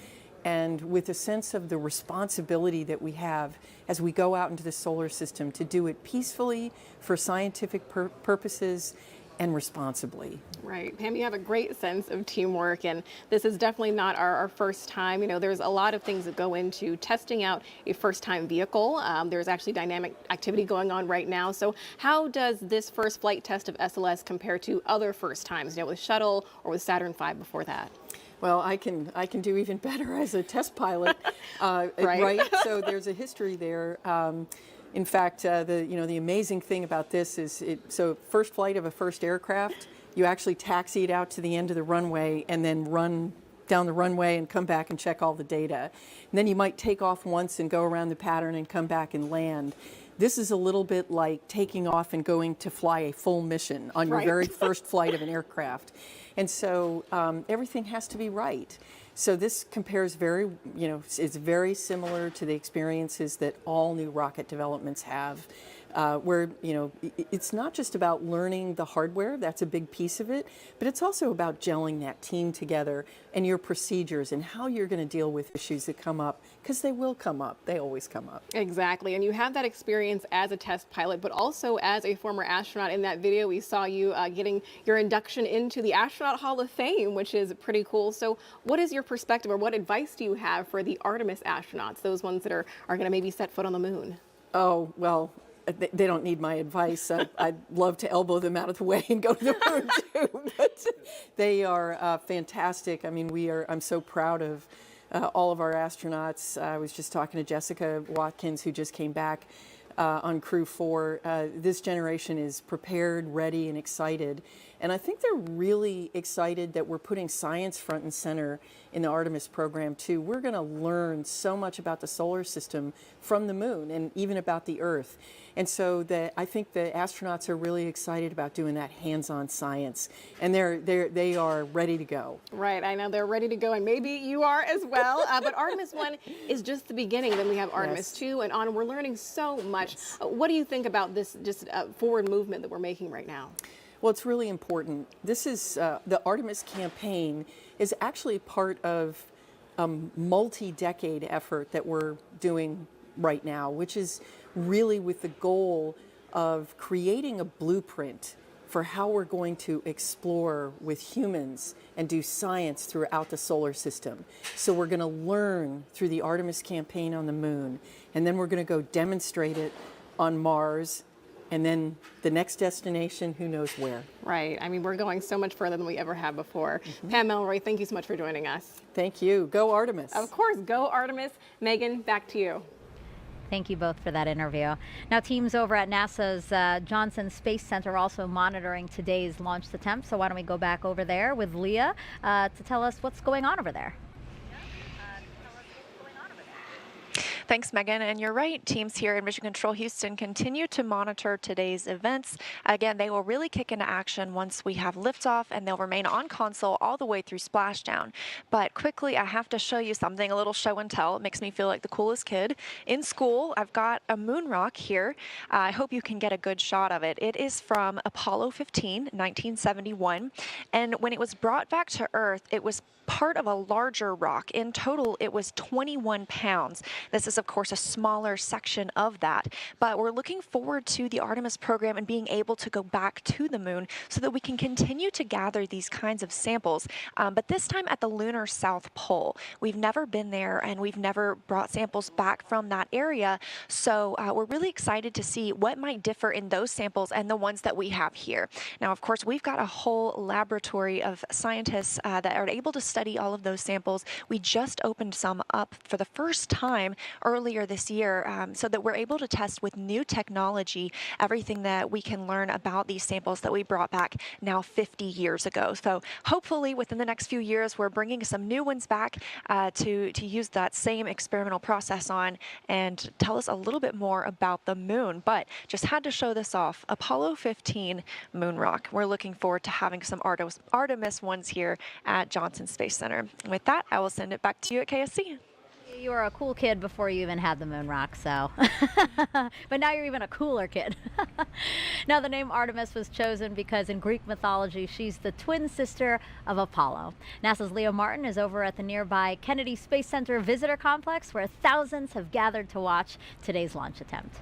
and with a sense of the responsibility that we have as we go out into the solar system to do it peacefully for scientific purposes and responsibly. Right. Pam, you have a great sense of teamwork, and this is definitely not our first time. There's a lot of things that go into testing out a first-time vehicle. There's actually dynamic activity going on right now. So how does this first flight test of SLS compare to other first times, with Shuttle or with Saturn V before that? Well, I can do even better as a test pilot, right? So there's a history there. In fact, the amazing thing about this is so first flight of a first aircraft, you actually taxi it out to the end of the runway and then run down the runway and come back and check all the data. And then you might take off once and go around the pattern and come back and land. This is a little bit like taking off and going to fly a full mission on your very first flight of an aircraft. And so everything has to be right. So this compares it's very similar to the experiences that all new rocket developments have, where, it's not just about learning the hardware, that's a big piece of it, but it's also about gelling that team together and your procedures and how you're going to deal with issues that come up, because they will come up. They always come up. Exactly. And you have that experience as a test pilot, but also as a former astronaut. In that video, we saw you getting your induction into the Astronaut Hall of Fame, which is pretty cool. So what is your perspective, or what advice do you have for the Artemis astronauts, those ones that are going to maybe set foot on the moon? Oh, well, they don't need my advice. I'd love to elbow them out of the way and go to the moon too. But they are fantastic. I'm so proud of all of our astronauts. I was just talking to Jessica Watkins, who just came back on Crew 4. This generation is prepared, ready, and excited. And I think they're really excited that we're putting science front and center in the Artemis program too. We're going to learn so much about the solar system from the moon, and even about the Earth. And so I think the astronauts are really excited about doing that hands-on science, and they are ready to go. Right, I know they're ready to go, and maybe you are as well. But Artemis 1 is just the beginning. Then we have Artemis 2 and on. We're learning so much. What do you think about this forward movement that we're making right now? Well, it's really important. This is the Artemis campaign is actually part of a multi-decade effort that we're doing right now, which is really with the goal of creating a blueprint for how we're going to explore with humans and do science throughout the solar system. So we're going to learn through the Artemis campaign on the moon, and then we're going to go demonstrate it on Mars, and then the next destination, who knows where. Right. We're going so much further than we ever have before. Pam Melroy, thank you so much for joining us. Thank you. Go Artemis. Of course, go Artemis. Megan, back to you. Thank you both for that interview. Now, teams over at NASA's Johnson Space Center are also monitoring today's launch attempt. So why don't we go back over there with Leah to tell us what's going on over there. Thanks, Megan. And you're right. Teams here in Mission Control Houston continue to monitor today's events. Again, they will really kick into action once we have liftoff, and they'll remain on console all the way through splashdown. But quickly, I have to show you something, a little show and tell. It makes me feel like the coolest kid in school. I've got a moon rock here. I hope you can get a good shot of it. It is from Apollo 15, 1971. And when it was brought back to Earth, it was part of a larger rock. In total, it was 21 pounds. This is is, of course, a smaller section of that. But we're looking forward to the Artemis program and being able to go back to the moon so that we can continue to gather these kinds of samples, but this time at the lunar South Pole. We've never been there, and we've never brought samples back from that area, so we're really excited to see what might differ in those samples and the ones that we have here. Now, of course, we've got a whole laboratory of scientists that are able to study all of those samples. We just opened some up for the first time earlier this year, so that we're able to test with new technology everything that we can learn about these samples that we brought back now 50 years ago. So hopefully within the next few years, we're bringing some new ones back to use that same experimental process on and tell us a little bit more about the moon. But just had to show this off. Apollo 15 moon rock. We're looking forward to having some Artemis ones here at Johnson Space Center. With that, I will send it back to you at KSC. You were a cool kid before you even had the moon rock, so. But now you're even a cooler kid. Now, the name Artemis was chosen because in Greek mythology, she's the twin sister of Apollo. NASA's Leo Martin is over at the nearby Kennedy Space Center Visitor Complex, where thousands have gathered to watch today's launch attempt.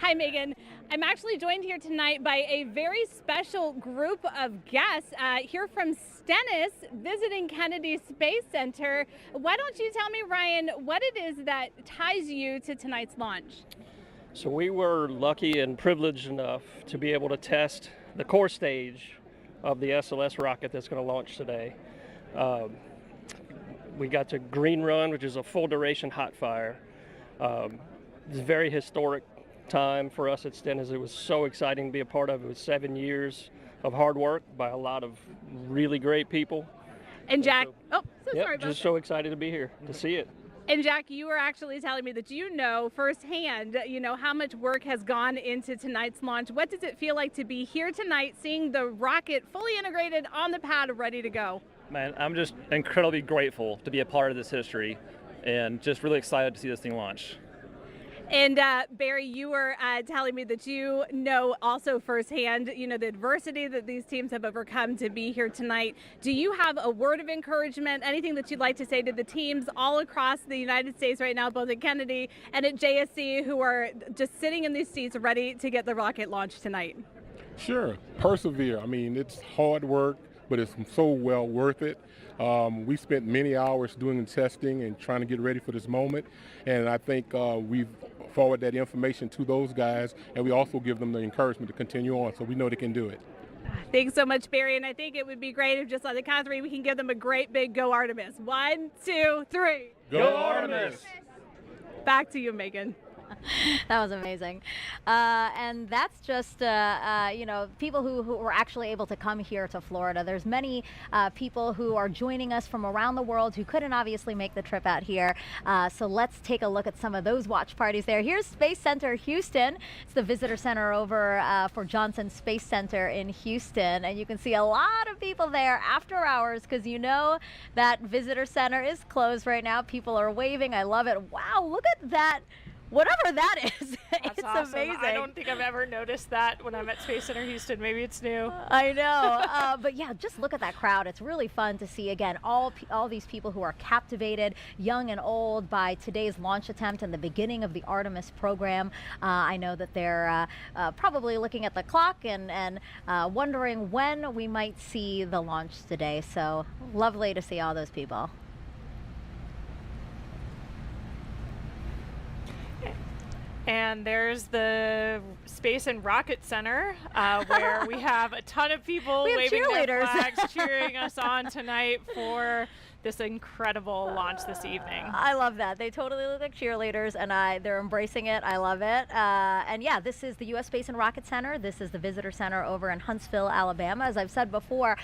Hi, Megan. I'm actually joined here tonight by a very special group of guests here from Stennis visiting Kennedy Space Center. Why don't you tell me, Ryan, what it is that ties you to tonight's launch? So we were lucky and privileged enough to be able to test the core stage of the SLS rocket that's going to launch today. We got to green run, which is a full duration hot fire. It's a very historic time for us at Stennis. It was so exciting to be a part of. It was 7 years of hard work by a lot of really great people. And Jack, sorry about just so excited to be here to see it. And Jack, you were actually telling me that you know firsthand, how much work has gone into tonight's launch. What does it feel like to be here tonight, seeing the rocket fully integrated on the pad, ready to go? Man, I'm just incredibly grateful to be a part of this history and just really excited to see this thing launch. And Barry, you were telling me that you know also firsthand, the adversity that these teams have overcome to be here tonight. Do you have a word of encouragement, anything that you'd like to say to the teams all across the United States right now, both at Kennedy and at JSC, who are just sitting in these seats ready to get the rocket launched tonight? Sure. Persevere. I mean, it's hard work, but it's so well worth it. We spent many hours doing testing and trying to get ready for this moment, and I think we've forwarded that information to those guys, and we also give them the encouragement to continue on, so we know they can do it. Thanks so much, Barry, and I think it would be great if just on the count of three we can give them a great big go Artemis. 1, 2, 3. Go Artemis! Back to you, Megan. That was amazing. And that's just, people who were actually able to come here to Florida. There's many people who are joining us from around the world who couldn't obviously make the trip out here. So let's take a look at some of those watch parties there. Here's Space Center Houston. It's the visitor center over for Johnson Space Center in Houston. And you can see a lot of people there after hours because you know that visitor center is closed right now. People are waving. I love it. Wow, look at that. Whatever that is, it's awesome. amazing. I don't think I've ever noticed that when I'm at Space Center Houston. Maybe it's new. I know, but yeah, just look at that crowd. It's really fun to see, again, all these people who are captivated, young and old, by today's launch attempt and the beginning of the Artemis program. I know that they're probably looking at the clock and wondering when we might see the launch today. So lovely to see all those people. And there's the Space and Rocket Center, where we have a ton of people waving their flags, cheering us on tonight for this incredible launch this evening. I love that. They totally look like cheerleaders, and they're embracing it. I love it. And yeah, this is the U.S. Space and Rocket Center. This is the Visitor Center over in Huntsville, Alabama. As I've said before,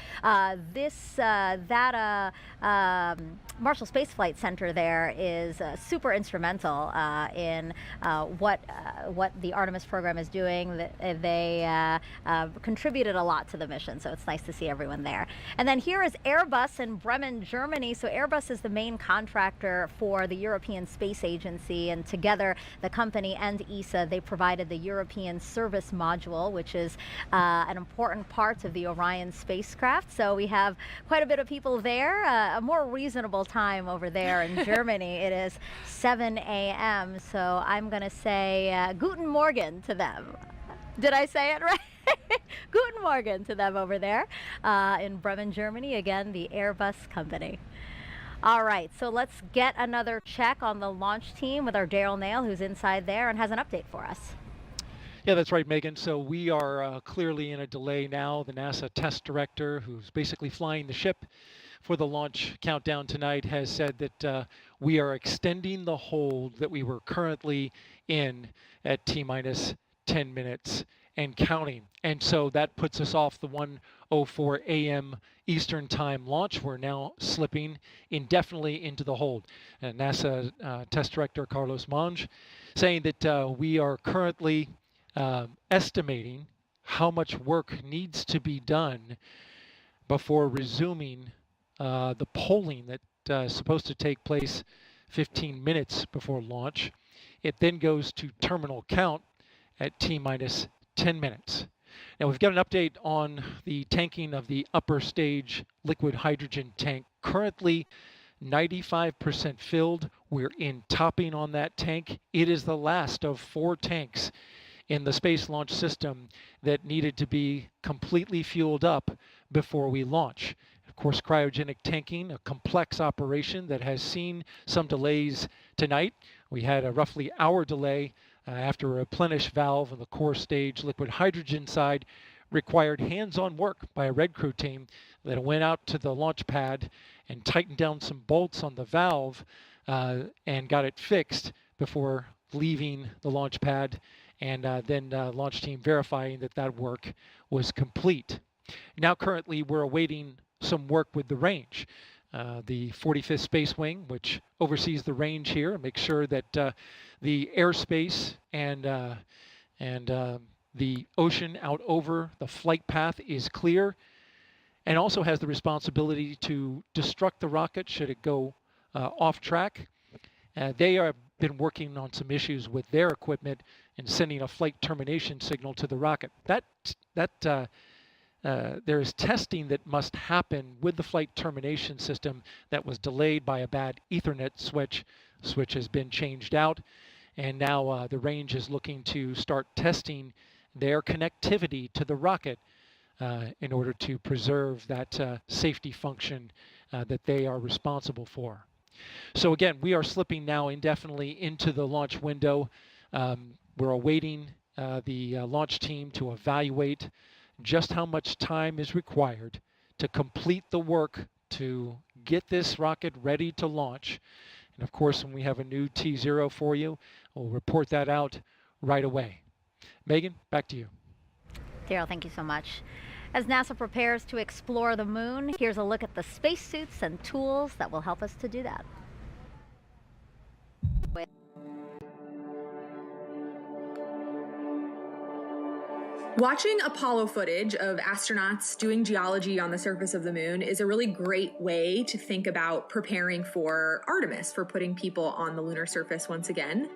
Marshall Space Flight Center there is super instrumental in what the Artemis program is doing. They contributed a lot to the mission, so it's nice to see everyone there. And then here is Airbus in Bremen, Germany. Germany. So Airbus is the main contractor for the European Space Agency, and together the company and ESA, they provided the European Service Module, which is an important part of the Orion spacecraft. So we have quite a bit of people there. A more reasonable time over there in Germany. It is 7 a.m. So I'm going to say Guten Morgen to them. Did I say it right? Guten Morgen to them over there in Bremen, Germany. Again, the Airbus company. All right, so let's get another check on the launch team with our Daryl Nail, who's inside there and has an update for us. Yeah, that's right, Megan. So we are clearly in a delay now. The NASA test director, who's basically flying the ship for the launch countdown tonight, has said that we are extending the hold that we were currently in at T-minus 10 minutes and counting. And so that puts us off the 1:04 a.m. Eastern Time launch. We're now slipping indefinitely into the hold. And NASA test director Carlos Monge saying that we are currently estimating how much work needs to be done before resuming the polling that is supposed to take place 15 minutes before launch. It then goes to terminal count at T-minus 10 minutes. Now we've got an update on the tanking of the upper stage liquid hydrogen tank. Currently 95% filled. We're in topping on that tank. It is the last of 4 tanks in the Space Launch System that needed to be completely fueled up before we launch. Of course, cryogenic tanking, a complex operation that has seen some delays tonight. We had a roughly hour delay after a replenish valve on the core stage liquid hydrogen side required hands-on work by a Red Crew team that went out to the launch pad and tightened down some bolts on the valve and got it fixed before leaving the launch pad, and then launch team verifying that that work was complete. Now currently we're awaiting some work with the range. The 45th Space Wing, which oversees the range here and makes sure that the airspace and the ocean out over the flight path is clear, and also has the responsibility to destruct the rocket should it go off track. They have been working on some issues with their equipment and sending a flight termination signal to the rocket. There is testing that must happen with the flight termination system that was delayed by a bad Ethernet switch. Switch has been changed out, and now the range is looking to start testing their connectivity to the rocket in order to preserve that safety function that they are responsible for. So again, we are slipping now indefinitely into the launch window. We're awaiting the launch team to evaluate just how much time is required to complete the work to get this rocket ready to launch. And of course, when we have a new T0 for you, we'll report that out right away. Megan, back to you. Daryl, thank you so much. As NASA prepares to explore the moon, here's a look at the spacesuits and tools that will help us to do that. Watching Apollo footage of astronauts doing geology on the surface of the moon is a really great way to think about preparing for Artemis, for putting people on the lunar surface once again.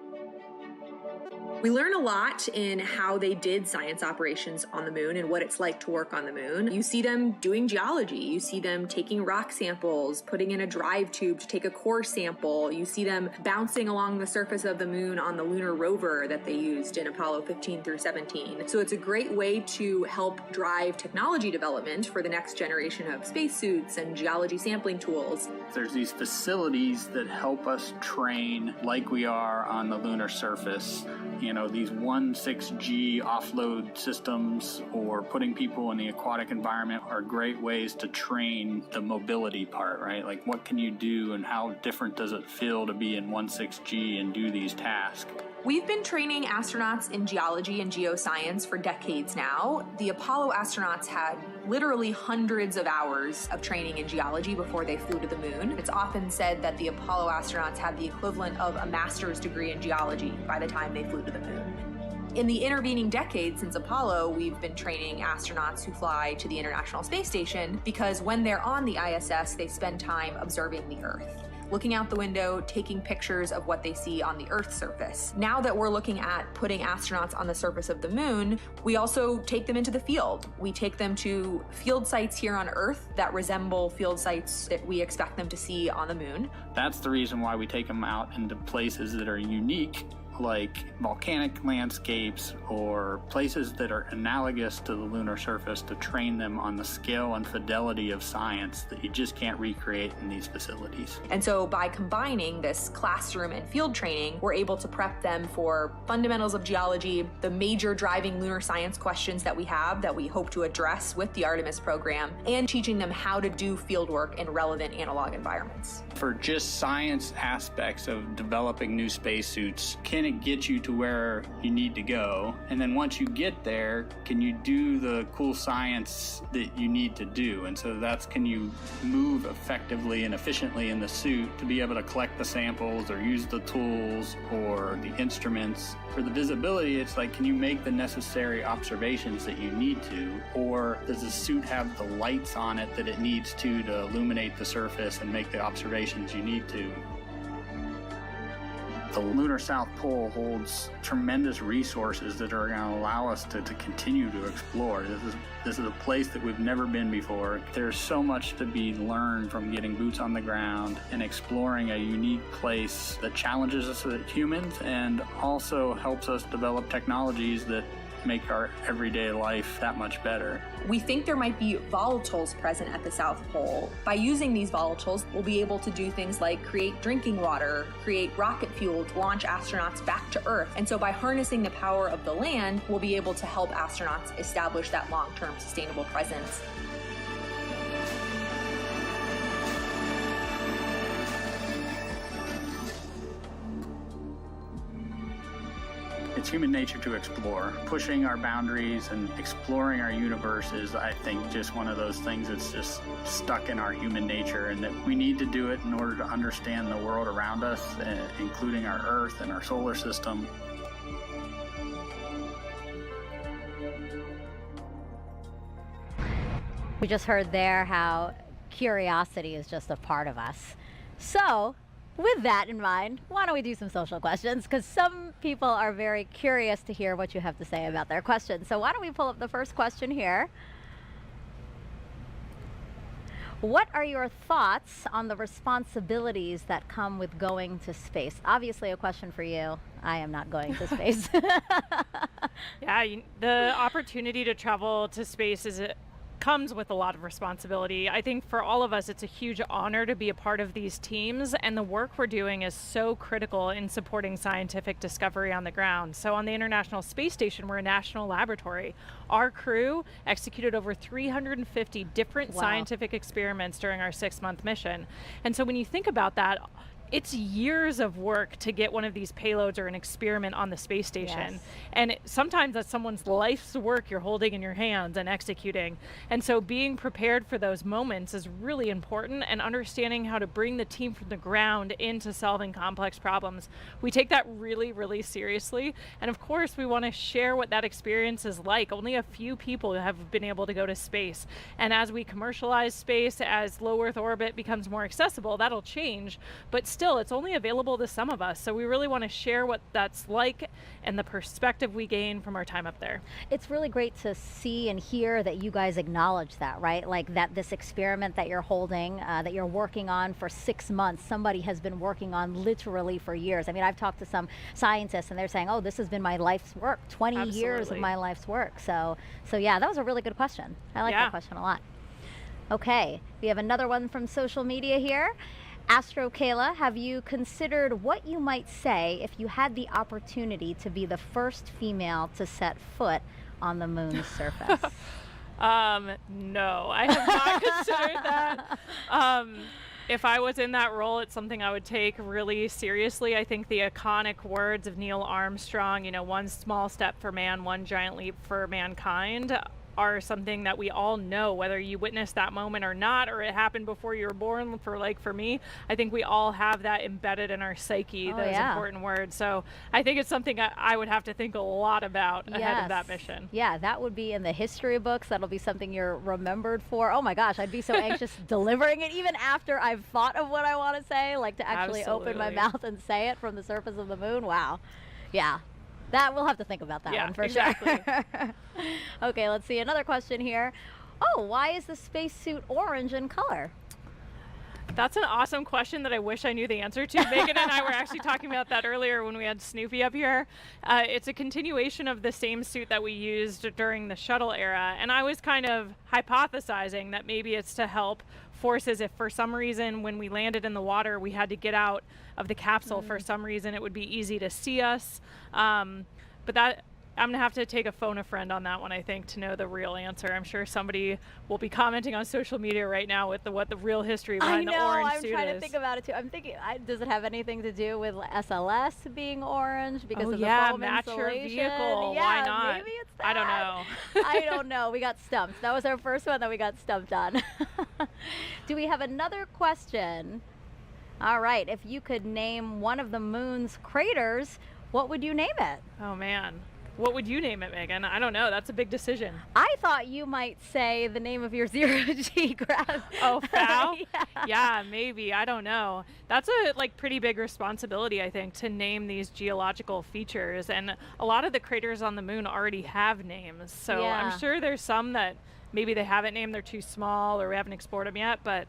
We learn a lot in how they did science operations on the moon and what it's like to work on the moon. You see them doing geology. You see them taking rock samples, putting in a drive tube to take a core sample. You see them bouncing along the surface of the moon on the lunar rover that they used in Apollo 15 through 17. So it's a great way to help drive technology development for the next generation of spacesuits and geology sampling tools. There's these facilities that help us train like we are on the lunar surface. You know, these 1.6G offload systems or putting people in the aquatic environment are great ways to train the mobility part, right? Like, what can you do and how different does it feel to be in 1.6G and do these tasks? We've been training astronauts in geology and geoscience for decades now. The Apollo astronauts had literally hundreds of hours of training in geology before they flew to the moon. It's often said that the Apollo astronauts had the equivalent of a master's degree in geology by the time they flew to the moon. In the intervening decades since Apollo, we've been training astronauts who fly to the International Space Station because when they're on the ISS, they spend time observing the Earth, looking out the window, taking pictures of what they see on the Earth's surface. Now that we're looking at putting astronauts on the surface of the moon, we also take them into the field. We take them to field sites here on Earth that resemble field sites that we expect them to see on the moon. That's the reason why we take them out into places that are unique, like volcanic landscapes or places that are analogous to the lunar surface, to train them on the scale and fidelity of science that you just can't recreate in these facilities. And so by combining this classroom and field training, we're able to prep them for fundamentals of geology, the major driving lunar science questions that we have that we hope to address with the Artemis program, and teaching them how to do field work in relevant analog environments. For just science aspects of developing new spacesuits, can it get you to where you need to go? And then once you get there, can you do the cool science that you need to do? And so that's, can you move effectively and efficiently in the suit to be able to collect the samples or use the tools or the instruments? For the visibility, it's like, can you make the necessary observations that you need to? Or does the suit have the lights on it that it needs to illuminate the surface and make the observations you need to? The lunar South Pole holds tremendous resources that are going to allow us to continue to explore. This is a place that we've never been before. There's so much to be learned from getting boots on the ground and exploring a unique place that challenges us as humans and also helps us develop technologies that make our everyday life that much better. We think there might be volatiles present at the South Pole. By using these volatiles, we'll be able to do things like create drinking water, create rocket fuel to launch astronauts back to Earth. And so by harnessing the power of the land, we'll be able to help astronauts establish that long-term sustainable presence. It's human nature to explore. Pushing our boundaries and exploring our universe is, I think, just one of those things that's just stuck in our human nature, and that we need to do it in order to understand the world around us, including our Earth and our solar system. We just heard there how curiosity is just a part of us. So, with that in mind, why don't we do some social questions? Because some people are very curious to hear what you have to say about their questions. So why don't we pull up the first question here? What are your thoughts on the responsibilities that come with going to space? Obviously a question for you. I am not going to space. Yeah, the opportunity to travel to space comes with a lot of responsibility. I think for all of us, it's a huge honor to be a part of these teams, and the work we're doing is so critical in supporting scientific discovery on the ground. So on the International Space Station, we're a national laboratory. Our crew executed over 350 different scientific experiments during our 6-month mission. And so when you think about that, it's years of work to get one of these payloads or an experiment on the space station. Yes. And sometimes that's someone's life's work you're holding in your hands and executing. And so being prepared for those moments is really important, and understanding how to bring the team from the ground into solving complex problems. We take that really, really seriously. And of course, we want to share what that experience is like. Only a few people have been able to go to space. And as we commercialize space, as low Earth orbit becomes more accessible, that'll change. But still, it's only available to some of us. So we really want to share what that's like and the perspective we gain from our time up there. It's really great to see and hear that you guys acknowledge that, right? Like that this experiment that you're holding, that you're working on for 6 months, somebody has been working on literally for years. I mean, I've talked to some scientists and they're saying, oh, this has been my life's work, 20 years of my life's work. So yeah, that was a really good question. I like that question a lot. Okay, we have another one from social media here. Astro Kayla, have you considered what you might say if you had the opportunity to be the first female to set foot on the moon's surface? No, I have not considered that. If I was in that role, it's something I would take really seriously. I think the iconic words of Neil Armstrong, one small step for man, one giant leap for mankind, are something that we all know, whether you witnessed that moment or not, or it happened before you were born. For me, I think we all have that embedded in our psyche, those important words. So I think it's something I would have to think a lot about ahead of that mission. Yeah, that would be in the history books. That'll be something you're remembered for. Oh my gosh, I'd be so anxious delivering it even after I've thought of what I want to say, like to actually open my mouth and say it from the surface of the moon. Wow. Yeah. That we'll have to think about that one for sure. Okay, let's see another question here. Oh, why is the spacesuit orange in color? That's an awesome question that I wish I knew the answer to. Megan and I were actually talking about that earlier when we had Snoopy up here. It's a continuation of the same suit that we used during the shuttle era, and I was kind of hypothesizing that maybe it's to help forces if for some reason when we landed in the water we had to get out of the capsule for some reason, it would be easy to see us. But that I'm gonna have to take a phone a friend on that one, I think, to know the real answer. I'm sure somebody will be commenting on social media right now with what the real history behind the orange suit is. I'm trying to think about it too. I'm thinking, does it have anything to do with SLS being orange because of the foam match your insulation? vehicle. Yeah, why not? Maybe it's that. I don't know. I don't know. We got stumped. That was our first one that we got stumped on. Do we have another question? All right. If you could name one of the moon's craters, what would you name it? Oh man. What would you name it, Megan? I don't know. That's a big decision. I thought you might say the name of your zero-G graph. Oh, FOW? Yeah, maybe. I don't know. That's a pretty big responsibility, I think, to name these geological features. And a lot of the craters on the moon already have names. So I'm sure there's some that maybe they haven't named, they're too small, or we haven't explored them yet. But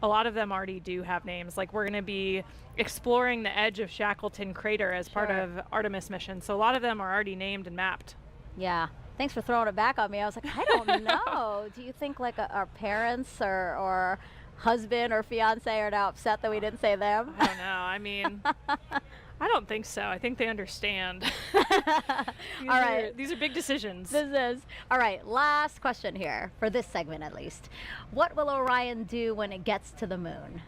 a lot of them already do have names. Like we're going to be exploring the edge of Shackleton Crater as part of Artemis mission. So a lot of them are already named and mapped. Yeah. Thanks for throwing it back on me. I was like, I don't know. Do you think our parents or husband or fiance are now upset that we didn't say them? I don't know. I mean, I don't think so. I think they understand. All right. These are big decisions. This is. All right. Last question here, for this segment at least. What will Orion do when it gets to the moon?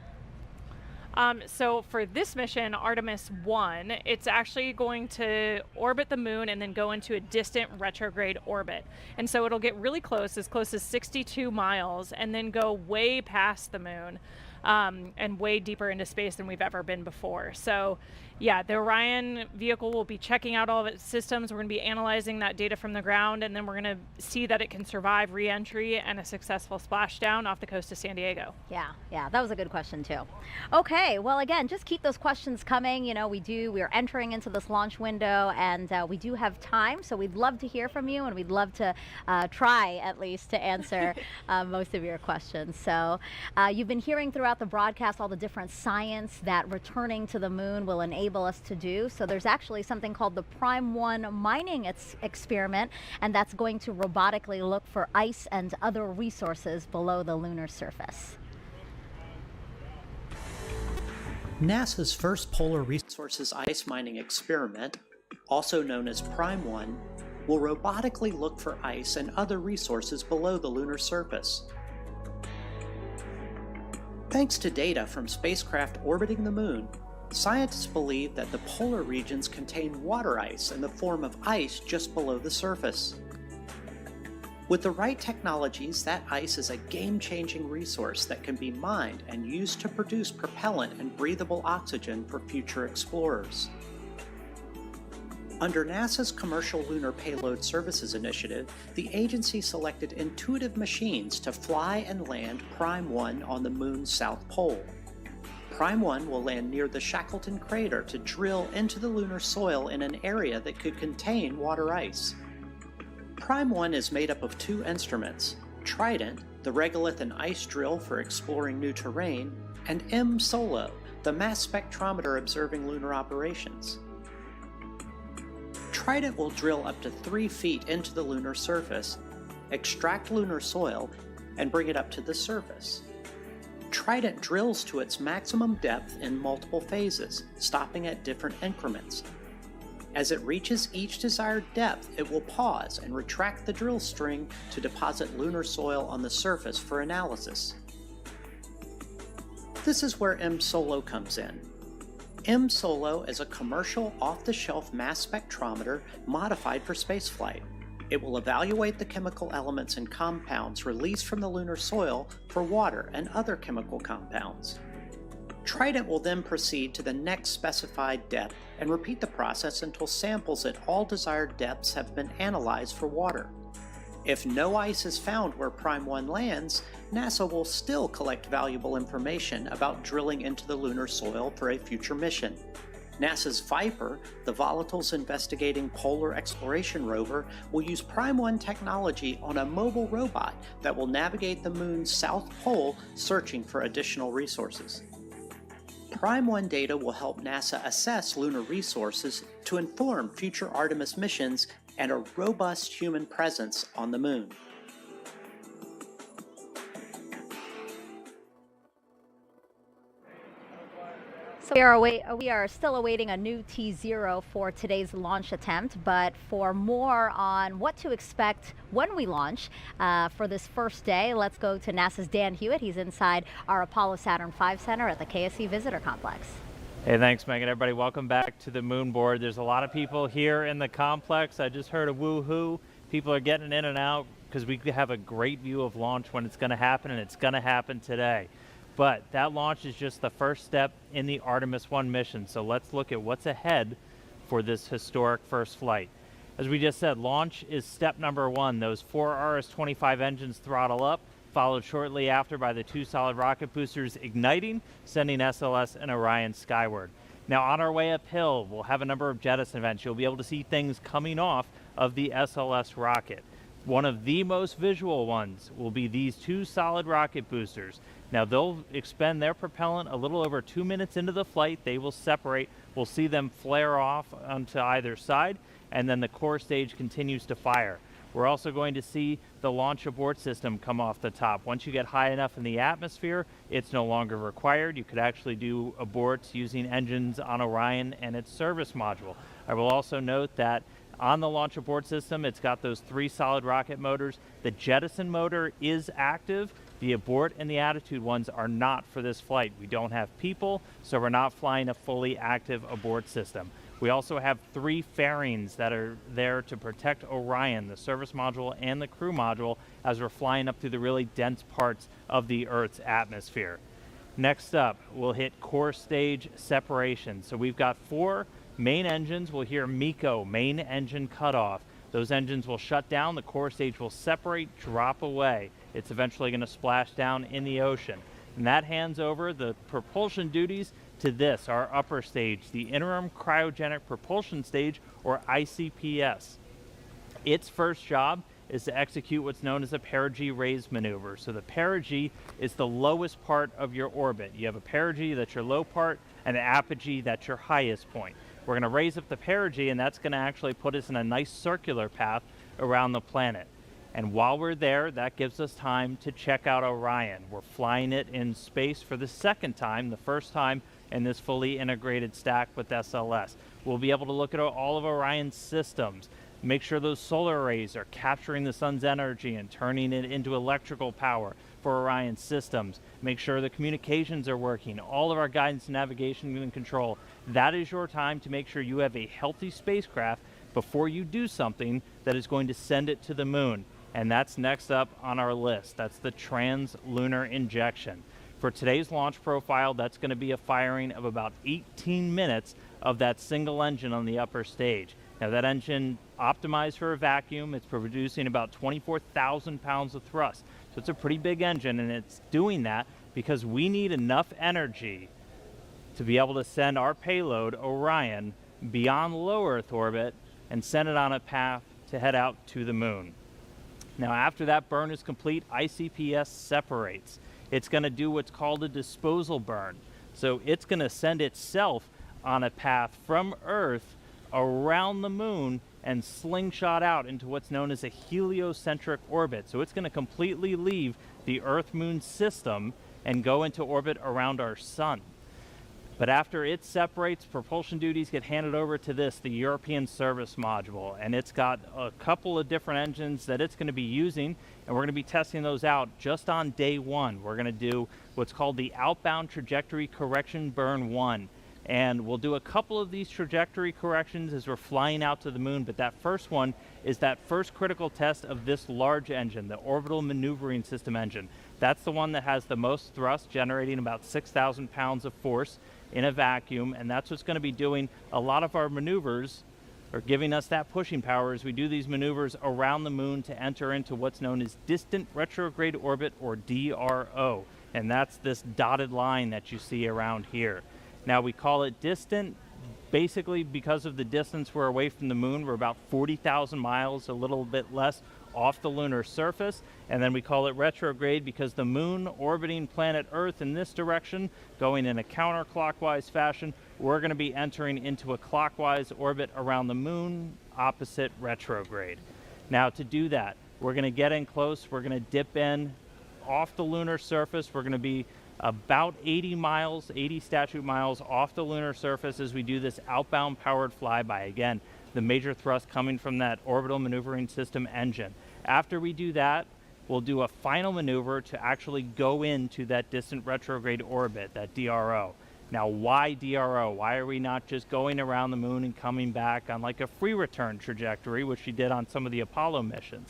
So for this mission, Artemis I, it's actually going to orbit the moon and then go into a distant retrograde orbit. And so it'll get really close as 62 miles, and then go way past the moon and way deeper into space than we've ever been before. So yeah, the Orion vehicle will be checking out all of its systems. We're going to be analyzing that data from the ground, and then we're going to see that it can survive re-entry and a successful splashdown off the coast of San Diego. Yeah, that was a good question too. Okay, well again, just keep those questions coming. You know, we're entering into this launch window, and we do have time, so we'd love to hear from you, and we'd love to try at least to answer most of your questions. So you've been hearing throughout the broadcast all the different science that returning to the moon will enable us to do. So there's actually something called the Prime 1 mining experiment, and that's going to robotically look for ice and other resources below the lunar surface. NASA's first polar resources ice mining experiment, also known as Prime 1, will robotically look for ice and other resources below the lunar surface. Thanks to data from spacecraft orbiting the moon, scientists believe that the polar regions contain water ice in the form of ice just below the surface. With the right technologies, that ice is a game-changing resource that can be mined and used to produce propellant and breathable oxygen for future explorers. Under NASA's Commercial Lunar Payload Services Initiative, the agency selected intuitive machines to fly and land Prime 1 on the moon's south pole. Prime 1 will land near the Shackleton Crater to drill into the lunar soil in an area that could contain water ice. Prime 1 is made up of two instruments, Trident, the regolith and ice drill for exploring new terrain, and M-SOLO, the mass spectrometer observing lunar operations. Trident will drill up to 3 feet into the lunar surface, extract lunar soil, and bring it up to the surface. Trident drills to its maximum depth in multiple phases, stopping at different increments. As it reaches each desired depth, it will pause and retract the drill string to deposit lunar soil on the surface for analysis. This is where M-SOLO comes in. M-SOLO is a commercial off-the-shelf mass spectrometer modified for spaceflight. It will evaluate the chemical elements and compounds released from the lunar soil for water and other chemical compounds. Trident will then proceed to the next specified depth and repeat the process until samples at all desired depths have been analyzed for water. If no ice is found where Prime 1 lands, NASA will still collect valuable information about drilling into the lunar soil for a future mission. NASA's Viper, the Volatiles Investigating Polar Exploration rover, will use Prime 1 technology on a mobile robot that will navigate the Moon's south pole searching for additional resources. Prime 1 data will help NASA assess lunar resources to inform future Artemis missions and a robust human presence on the Moon. So we are still awaiting a new T0 for today's launch attempt, but for more on what to expect when we launch for this first day, let's go to NASA's Dan Hewitt. He's inside our Apollo Saturn V Center at the KSC Visitor Complex. Hey, thanks, Megan. Everybody, welcome back to the moon board. There's a lot of people here in the complex. I just heard a woo-hoo. People are getting in and out because we have a great view of launch when it's going to happen, and it's going to happen today. But that launch is just the first step in the Artemis I mission. So let's look at what's ahead for this historic first flight. As we just said, launch is step number 1. Those 4 RS-25 engines throttle up, followed shortly after by the 2 solid rocket boosters igniting, sending SLS and Orion skyward. Now on our way uphill, we'll have a number of jettison events. You'll be able to see things coming off of the SLS rocket. One of the most visual ones will be these 2 solid rocket boosters. Now they'll expend their propellant a little over 2 minutes into the flight. They will separate. We'll see them flare off onto either side, and then the core stage continues to fire. We're also going to see the launch abort system come off the top. Once you get high enough in the atmosphere, it's no longer required. You could actually do aborts using engines on Orion and its service module. I will also note that on the launch abort system, it's got those 3 solid rocket motors. The jettison motor is active. The abort and the attitude ones are not for this flight. We don't have people, so we're not flying a fully active abort system. We also have 3 fairings that are there to protect Orion, the service module and the crew module, as we're flying up through the really dense parts of the Earth's atmosphere. Next up, we'll hit core stage separation. So we've got 4 main engines. We'll hear MECO, main engine cutoff. Those engines will shut down, the core stage will separate, drop away. It's eventually going to splash down in the ocean. And that hands over the propulsion duties to this, our upper stage, the Interim Cryogenic Propulsion Stage, or ICPS. Its first job is to execute what's known as a perigee raise maneuver. So the perigee is the lowest part of your orbit. You have a perigee, that's your low part, and an apogee, that's your highest point. We're going to raise up the perigee, and that's going to actually put us in a nice circular path around the planet. And while we're there, that gives us time to check out Orion. We're flying it in space for the second time, the first time in this fully integrated stack with SLS. We'll be able to look at all of Orion's systems, make sure those solar arrays are capturing the sun's energy and turning it into electrical power for Orion's systems, make sure the communications are working, all of our guidance, navigation, and control. That is your time to make sure you have a healthy spacecraft before you do something that is going to send it to the moon. And that's next up on our list. That's the trans-lunar injection. For today's launch profile, that's going to be a firing of about 18 minutes of that single engine on the upper stage. Now that engine optimized for a vacuum, it's producing about 24,000 pounds of thrust. So it's a pretty big engine, and it's doing that because we need enough energy to be able to send our payload, Orion, beyond low Earth orbit and send it on a path to head out to the moon. Now after that burn is complete, ICPS separates. It's going to do what's called a disposal burn. So it's going to send itself on a path from Earth around the moon and slingshot out into what's known as a heliocentric orbit. So it's going to completely leave the Earth-Moon system and go into orbit around our sun. But after it separates, propulsion duties get handed over to this, the European Service Module, and it's got a couple of different engines that it's going to be using, and we're going to be testing those out just on day 1. We're going to do what's called the Outbound Trajectory Correction Burn 1. And we'll do a couple of these trajectory corrections as we're flying out to the moon, but that first one is that first critical test of this large engine, the Orbital Maneuvering System engine. That's the one that has the most thrust, generating about 6,000 pounds of force in a vacuum, and that's what's going to be doing a lot of our maneuvers, or giving us that pushing power as we do these maneuvers around the moon to enter into what's known as distant retrograde orbit, or DRO. And that's this dotted line that you see around here. Now, we call it distant basically because of the distance we're away from the moon. We're about 40,000 miles, a little bit less, off the lunar surface. And then we call it retrograde because the moon orbiting planet Earth in this direction, going in a counterclockwise fashion, we're going to be entering into a clockwise orbit around the moon, opposite retrograde. Now, to do that, we're going to get in close. We're going to dip in off the lunar surface. We're going to be about 80 miles, 80 statute miles off the lunar surface as we do this outbound powered flyby. Again, the major thrust coming from that Orbital Maneuvering System engine. After we do that, we'll do a final maneuver to actually go into that distant retrograde orbit, that DRO. Now, why DRO? Why are we not just going around the moon and coming back on like a free return trajectory, which we did on some of the Apollo missions?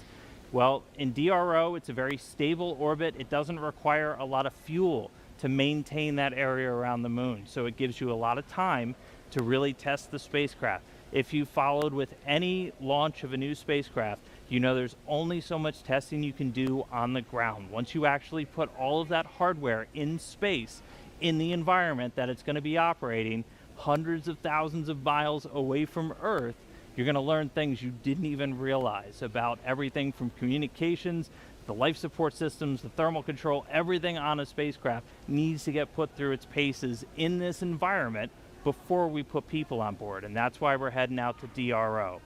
Well, in DRO, it's a very stable orbit. It doesn't require a lot of fuel to maintain that area around the moon. So it gives you a lot of time to really test the spacecraft. If you followed with any launch of a new spacecraft, you know there's only so much testing you can do on the ground. Once you actually put all of that hardware in space, in the environment that it's going to be operating, hundreds of thousands of miles away from Earth, you're going to learn things you didn't even realize about everything from communications, the life support systems, the thermal control. Everything on a spacecraft needs to get put through its paces in this environment before we put people on board, and that's why we're heading out to DRO.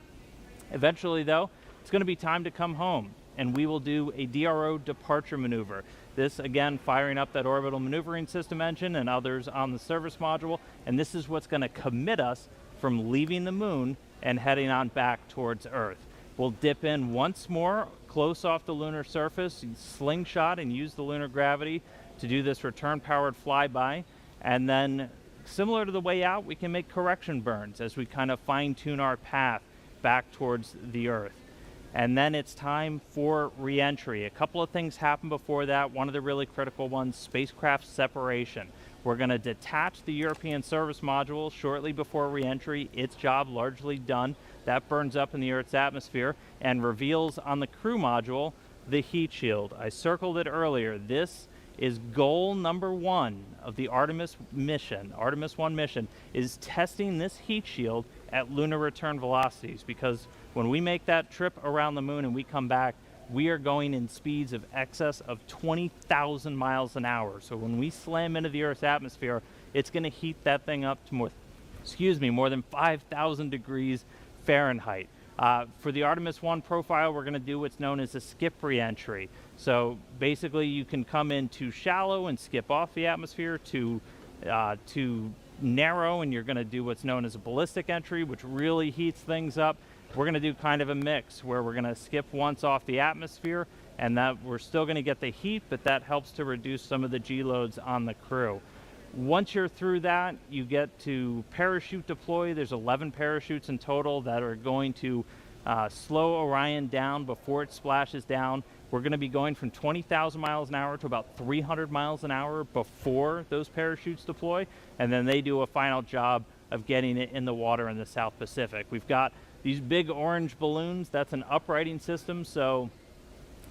Eventually, though, it's going to be time to come home, and we will do a DRO departure maneuver. This, again, firing up that Orbital Maneuvering System engine and others on the service module, and this is what's going to commit us from leaving the moon and heading on back towards Earth. We'll dip in once more, close off the lunar surface, slingshot and use the lunar gravity to do this return-powered flyby, and then similar to the way out, we can make correction burns as we kind of fine-tune our path back towards the Earth. And then it's time for re-entry. A couple of things happen before that. One of the really critical ones, spacecraft separation. We're going to detach the European service module shortly before re-entry. Its job largely done. That burns up in the Earth's atmosphere and reveals on the crew module the heat shield. I circled it earlier. This is goal number 1 of the Artemis mission. Artemis I mission is testing this heat shield at lunar return velocities, because when we make that trip around the moon and we come back, we are going in speeds of excess of 20,000 miles an hour. So when we slam into the Earth's atmosphere, it's going to heat that thing up to more than 5,000 degrees Fahrenheit. For the Artemis I profile, we're going to do what's known as a skip re-entry. So basically, you can come in too shallow and skip off the atmosphere, too narrow, and you're going to do what's known as a ballistic entry, which really heats things up. We're going to do kind of a mix where we're going to skip once off the atmosphere, and that we're still going to get the heat, but that helps to reduce some of the G loads on the crew. Once you're through that, you get to parachute deploy. There's 11 parachutes in total that are going to slow Orion down before it splashes down. We're going to be going from 20,000 miles an hour to about 300 miles an hour before those parachutes deploy, and then they do a final job of getting it in the water in the South Pacific. We've got these big orange balloons. That's an uprighting system, so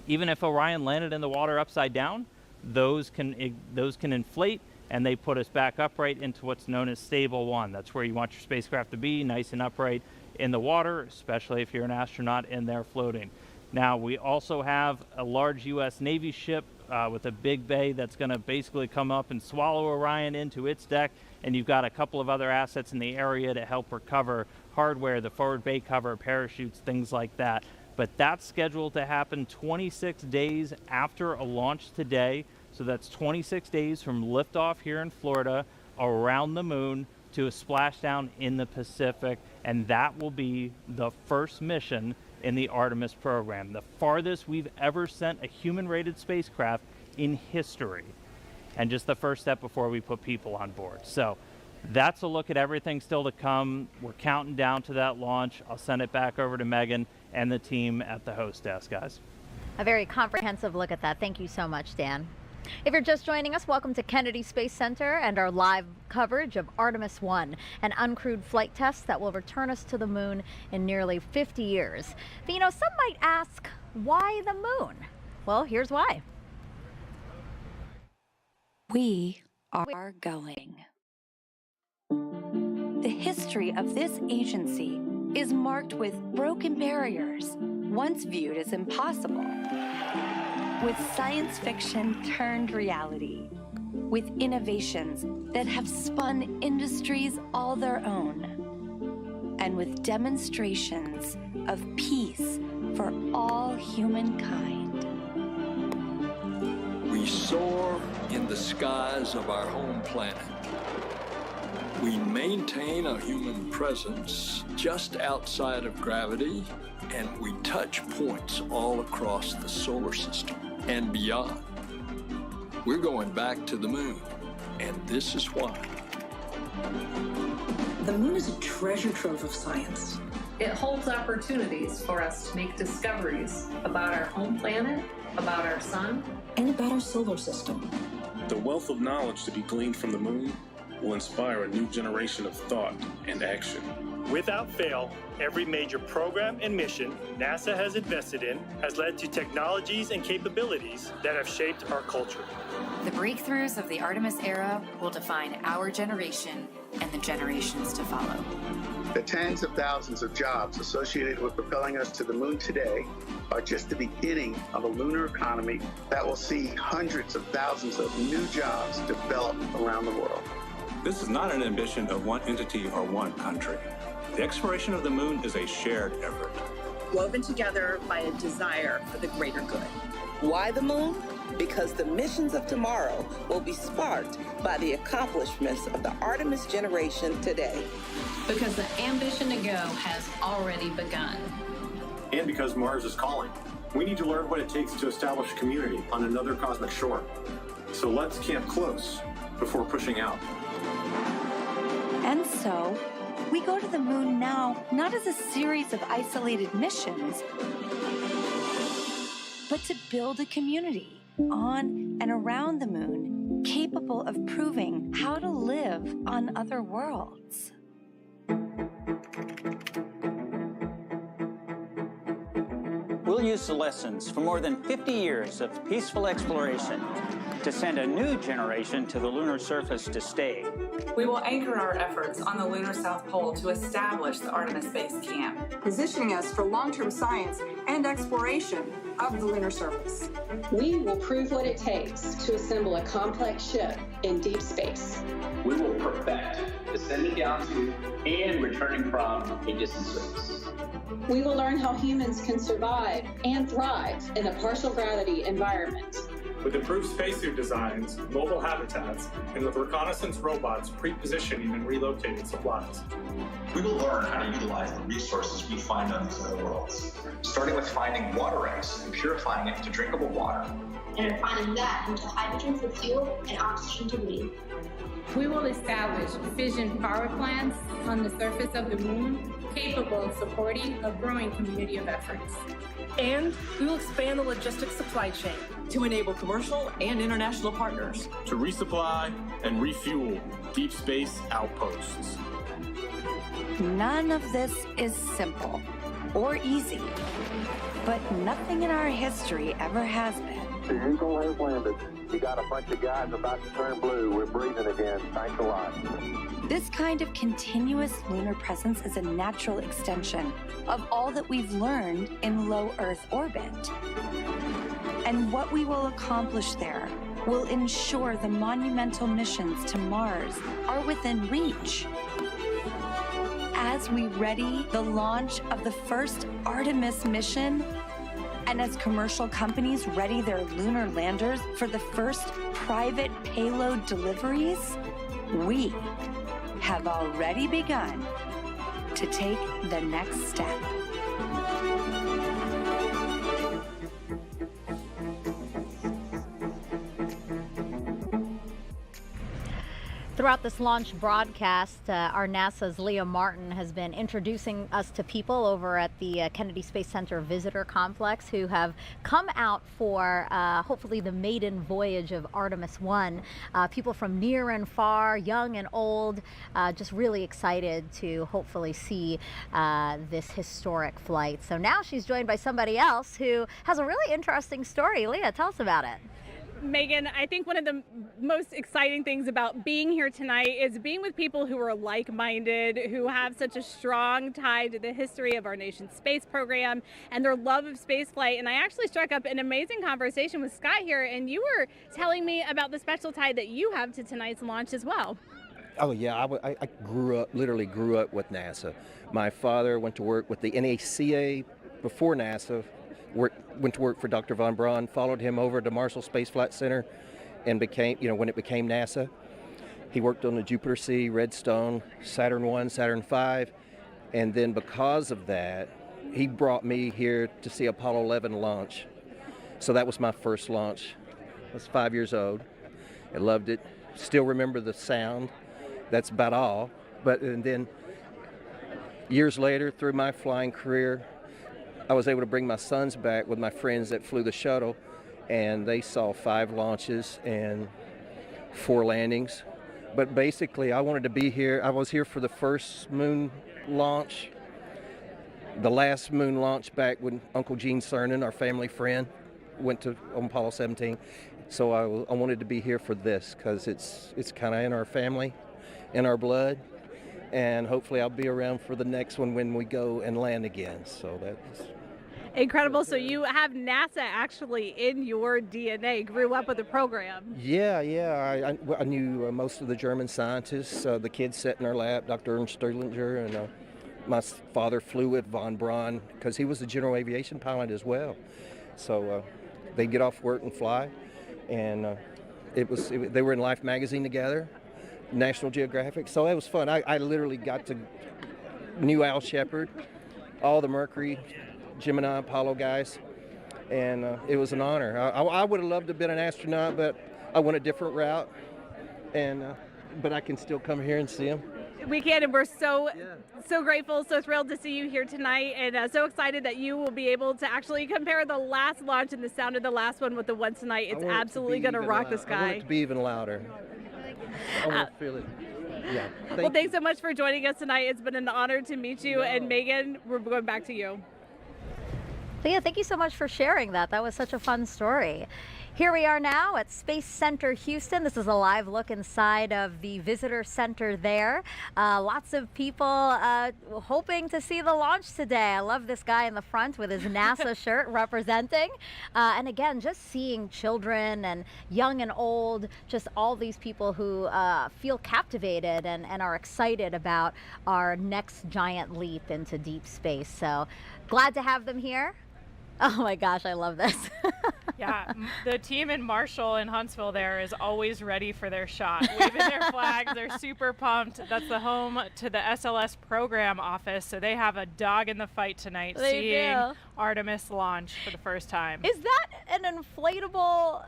even if Orion landed in the water upside down, those can inflate, and they put us back upright into what's known as stable 1. That's where you want your spacecraft to be, nice and upright in the water, especially if you're an astronaut in there floating. Now, we also have a large U.S. Navy ship with a big bay that's going to basically come up and swallow Orion into its deck, and you've got a couple of other assets in the area to help recover hardware, the forward bay cover, parachutes, things like that. But that's scheduled to happen 26 days after a launch today. So that's 26 days from liftoff here in Florida around the moon to a splashdown in the Pacific, and that will be the first mission in the Artemis program, the farthest we've ever sent a human-rated spacecraft in history, and just the first step before we put people on board. So That's a look at everything still to come. We're counting down to that launch. I'll send it back over to Megan and the team at the host desk, guys. A very comprehensive look at that. Thank you so much, Dan. If you're just joining us, welcome to Kennedy Space Center and our live coverage of Artemis I, an uncrewed flight test that will return us to the moon in nearly 50 years. But you know, some might ask, why the moon? Well, here's why. We are going. The history of this agency is marked with broken barriers, once viewed as impossible, with science fiction turned reality, with innovations that have spun industries all their own, and with demonstrations of peace for all humankind. We soar in the skies of our home planet. We maintain a human presence just outside of gravity, and we touch points all across the solar system and beyond. We're going back to the moon, and this is why. The moon is a treasure trove of science. It holds opportunities for us to make discoveries about our home planet, about our sun, and about our solar system. The wealth of knowledge to be gleaned from the moon will inspire a new generation of thought and action. Without fail, every major program and mission NASA has invested in has led to technologies and capabilities that have shaped our culture. The breakthroughs of the Artemis era will define our generation and the generations to follow. The tens of thousands of jobs associated with propelling us to the moon today are just the beginning of a lunar economy that will see hundreds of thousands of new jobs develop around the world. This is not an ambition of one entity or one country. The exploration of the moon is a shared effort, woven together by a desire for the greater good. Why the moon? Because the missions of tomorrow will be sparked by the accomplishments of the Artemis generation today. because the ambition to go has already begun. And because Mars is calling. We need to learn what it takes to establish a community on another cosmic shore. So let's camp close before pushing out. And so, we go to the moon now, not as a series of isolated missions, but to build a community on and around the moon capable of proving how to live on other worlds. We'll use the lessons from more than 50 years of peaceful exploration to send a new generation to the lunar surface to stay. We will anchor our efforts on the lunar South Pole to establish the Artemis Base Camp, positioning us for long-term science and exploration of the lunar surface. We will prove what it takes to assemble a complex ship in deep space. We will perfect descending down to and returning from a distant surface. We will learn how humans can survive and thrive in a partial gravity environment. With improved spacesuit designs, mobile habitats, and with reconnaissance robots pre-positioning and relocating supplies. We will learn how to utilize the resources we find on these other worlds, starting with finding water ice and purifying it to drinkable water. And refining that into hydrogen for fuel and oxygen to breathe. We will establish fission power plants on the surface of the moon, capable of supporting a growing community of efforts. And we will expand the logistics supply chain to enable commercial and international partners to resupply and refuel deep space outposts. None of this is simple or easy, but nothing in our history ever has been. The Eagle has landed. You got a bunch of guys about to turn blue. We're breathing again. Thanks a lot. This kind of continuous lunar presence is a natural extension of all that we've learned in low Earth orbit. And what we will accomplish there will ensure the monumental missions to Mars are within reach. As we ready the launch of the first Artemis mission, and as commercial companies ready their lunar landers for the first private payload deliveries, we have already begun to take the next step. Throughout this launch broadcast, our NASA's Leah Martin has been introducing us to people over at the Kennedy Space Center Visitor Complex who have come out for hopefully the maiden voyage of Artemis I. People from near and far, young and old, just really excited to hopefully see this historic flight. So now she's joined by somebody else who has a really interesting story. Leah, tell us about it. Megan, I think one of the most exciting things about being here tonight is being with people who are like-minded, who have such a strong tie to the history of our nation's space program and their love of spaceflight. And I actually struck up an amazing conversation with Scott here, and you were telling me about the special tie that you have to tonight's launch as well. Oh yeah, I literally grew up with NASA. My father went to work with the NACA before NASA. Went to work for Dr. von Braun, followed him over to Marshall Space Flight Center, and became, when it became NASA, he worked on the Jupiter C, Redstone, Saturn I, Saturn V, and then because of that, he brought me here to see Apollo 11 launch. So that was my first launch. I was 5 years old. I loved it. Still remember the sound. That's about all. And then years later, through my flying career, I was able to bring my sons back with my friends that flew the shuttle, and they saw 5 launches and 4 landings. But basically, I wanted to be here. I was here for the first moon launch, the last moon launch back when Uncle Gene Cernan, our family friend, went to on Apollo 17. So I wanted to be here for this because it's kind of in our family, in our blood. And hopefully I'll be around for the next one when we go and land again. So that's incredible. So you have NASA actually in your DNA, grew up with the program. Yeah. I knew most of the German scientists, the kids sat in our lab, Dr. Ernst Stirlinger, and my father flew with von Braun because he was a general aviation pilot as well. So they'd get off work and fly. And they were in Life magazine together, National Geographic, so it was fun. I literally got to knew Al Shepard, all the Mercury, Gemini, Apollo guys, and it was an honor. I would have loved to have been an astronaut, but I went a different route, and but I can still come here and see them. We can, and we're so grateful, so thrilled to see you here tonight, and so excited that you will be able to actually compare the last launch and the sound of the last one with the one tonight. It's absolutely going to rock the sky. I want it to be even louder. I want to feel it. Yeah. Thanks so much for joining us tonight. It's been an honor to meet you. And Megan, we're going back to you. Leah, thank you so much for sharing that. That was such a fun story. Here we are now at Space Center Houston. This is a live look inside of the visitor center there. Lots of people hoping to see the launch today. I love this guy in the front with his NASA shirt representing. And again, just seeing children and young and old, just all these people who feel captivated and are excited about our next giant leap into deep space. So glad to have them here. Oh my gosh, I love this. Yeah, the team in Marshall and Huntsville there is always ready for their shot, waving their flags. They're super pumped. That's the home to the SLS program office, so they have a dog in the fight tonight, seeing Artemis launch for the first time. Is that an inflatable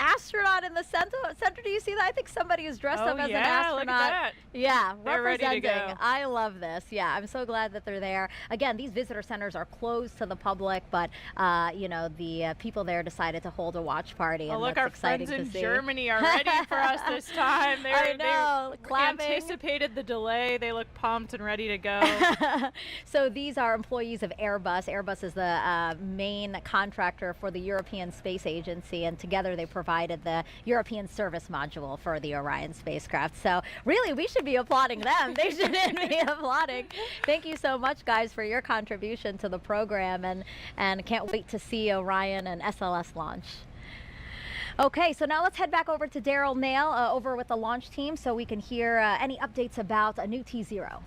astronaut in the center? Do you see that? I think somebody is dressed up as an astronaut. Look at that. Yeah, they're representing. Ready to go. I love this. Yeah, I'm so glad that they're there. Again, these visitor centers are closed to the public, but the people there decided to hold a watch party. And look, our friends in Germany are ready for us this time. They anticipated the delay. They look pumped and ready to go. So these are employees of Airbus. Airbus is the main contractor for the European Space Agency, and together they provided the European service module for the Orion spacecraft. So really, we should be applauding them. They shouldn't be applauding. Thank you so much, guys, for your contribution to the program, and can't wait to see Orion and SLS launch. Okay, so now let's head back over to Daryl Nail over with the launch team so we can hear any updates about a new T0.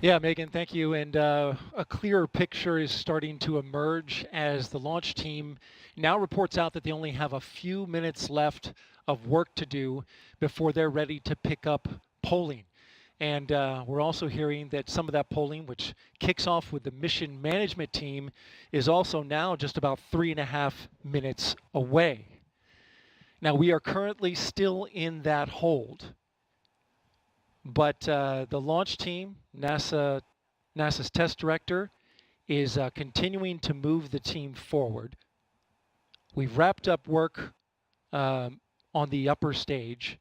Yeah, Megan, thank you. And a clearer picture is starting to emerge as the launch team now reports out that they only have a few minutes left of work to do before they're ready to pick up polling. And we're also hearing that some of that polling, which kicks off with the mission management team, is also now just about 3.5 minutes away. Now, we are currently still in that hold. But the launch team, NASA's test director, is continuing to move the team forward. We've wrapped up work on the upper stage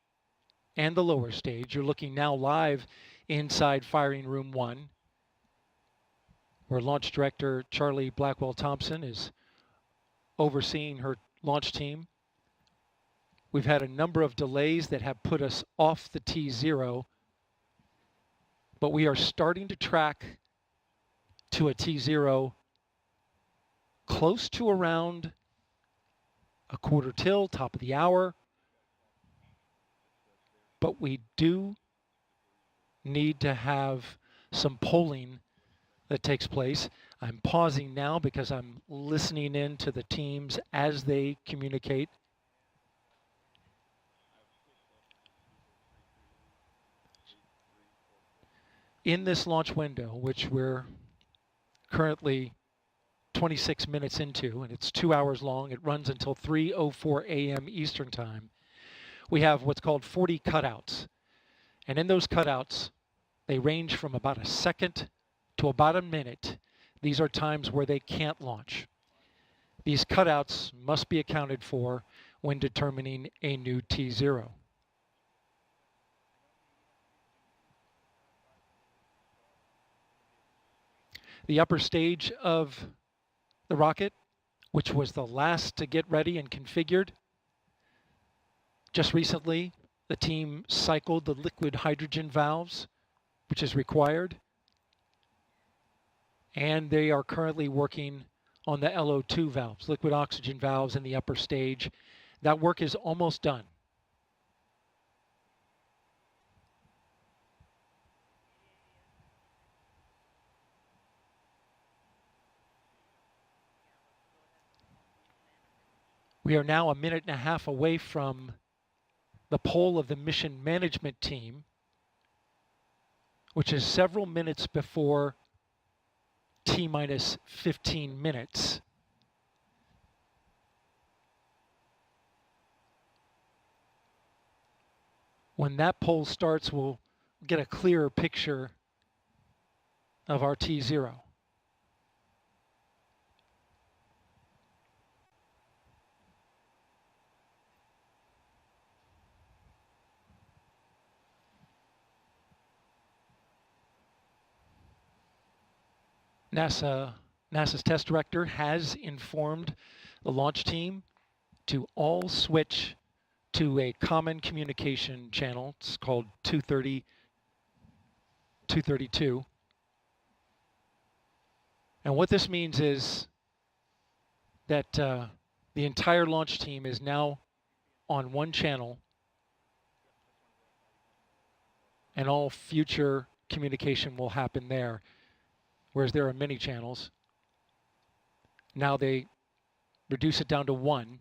and the lower stage. You're looking now live inside firing room 1, where launch director Charlie Blackwell Thompson is overseeing her launch team. We've had a number of delays that have put us off the T0, but we are starting to track to a T0 close to around a quarter till, top of the hour. But we do need to have some polling that takes place. I'm pausing now because I'm listening in to the teams as they communicate. In this launch window, which we're currently 26 minutes into, and it's 2 hours long, it runs until 3:04 a.m. Eastern Time. We have what's called 40 cutouts. And in those cutouts, they range from about a second to about a minute. These are times where they can't launch. These cutouts must be accounted for when determining a new T0. The upper stage of the rocket, which was the last to get ready and configured, just recently the team cycled the liquid hydrogen valves, which is required, and they are currently working on the LO2 valves, liquid oxygen valves in the upper stage. That work is almost done. We are now a minute and a half away from the poll of the mission management team, which is several minutes before T-minus 15 minutes. When that poll starts, we'll get a clearer picture of our T0. NASA's test director has informed the launch team to all switch to a common communication channel. It's called 232. And what this means is that the entire launch team is now on one channel, and all future communication will happen there. Whereas there are many channels. Now they reduce it down to one.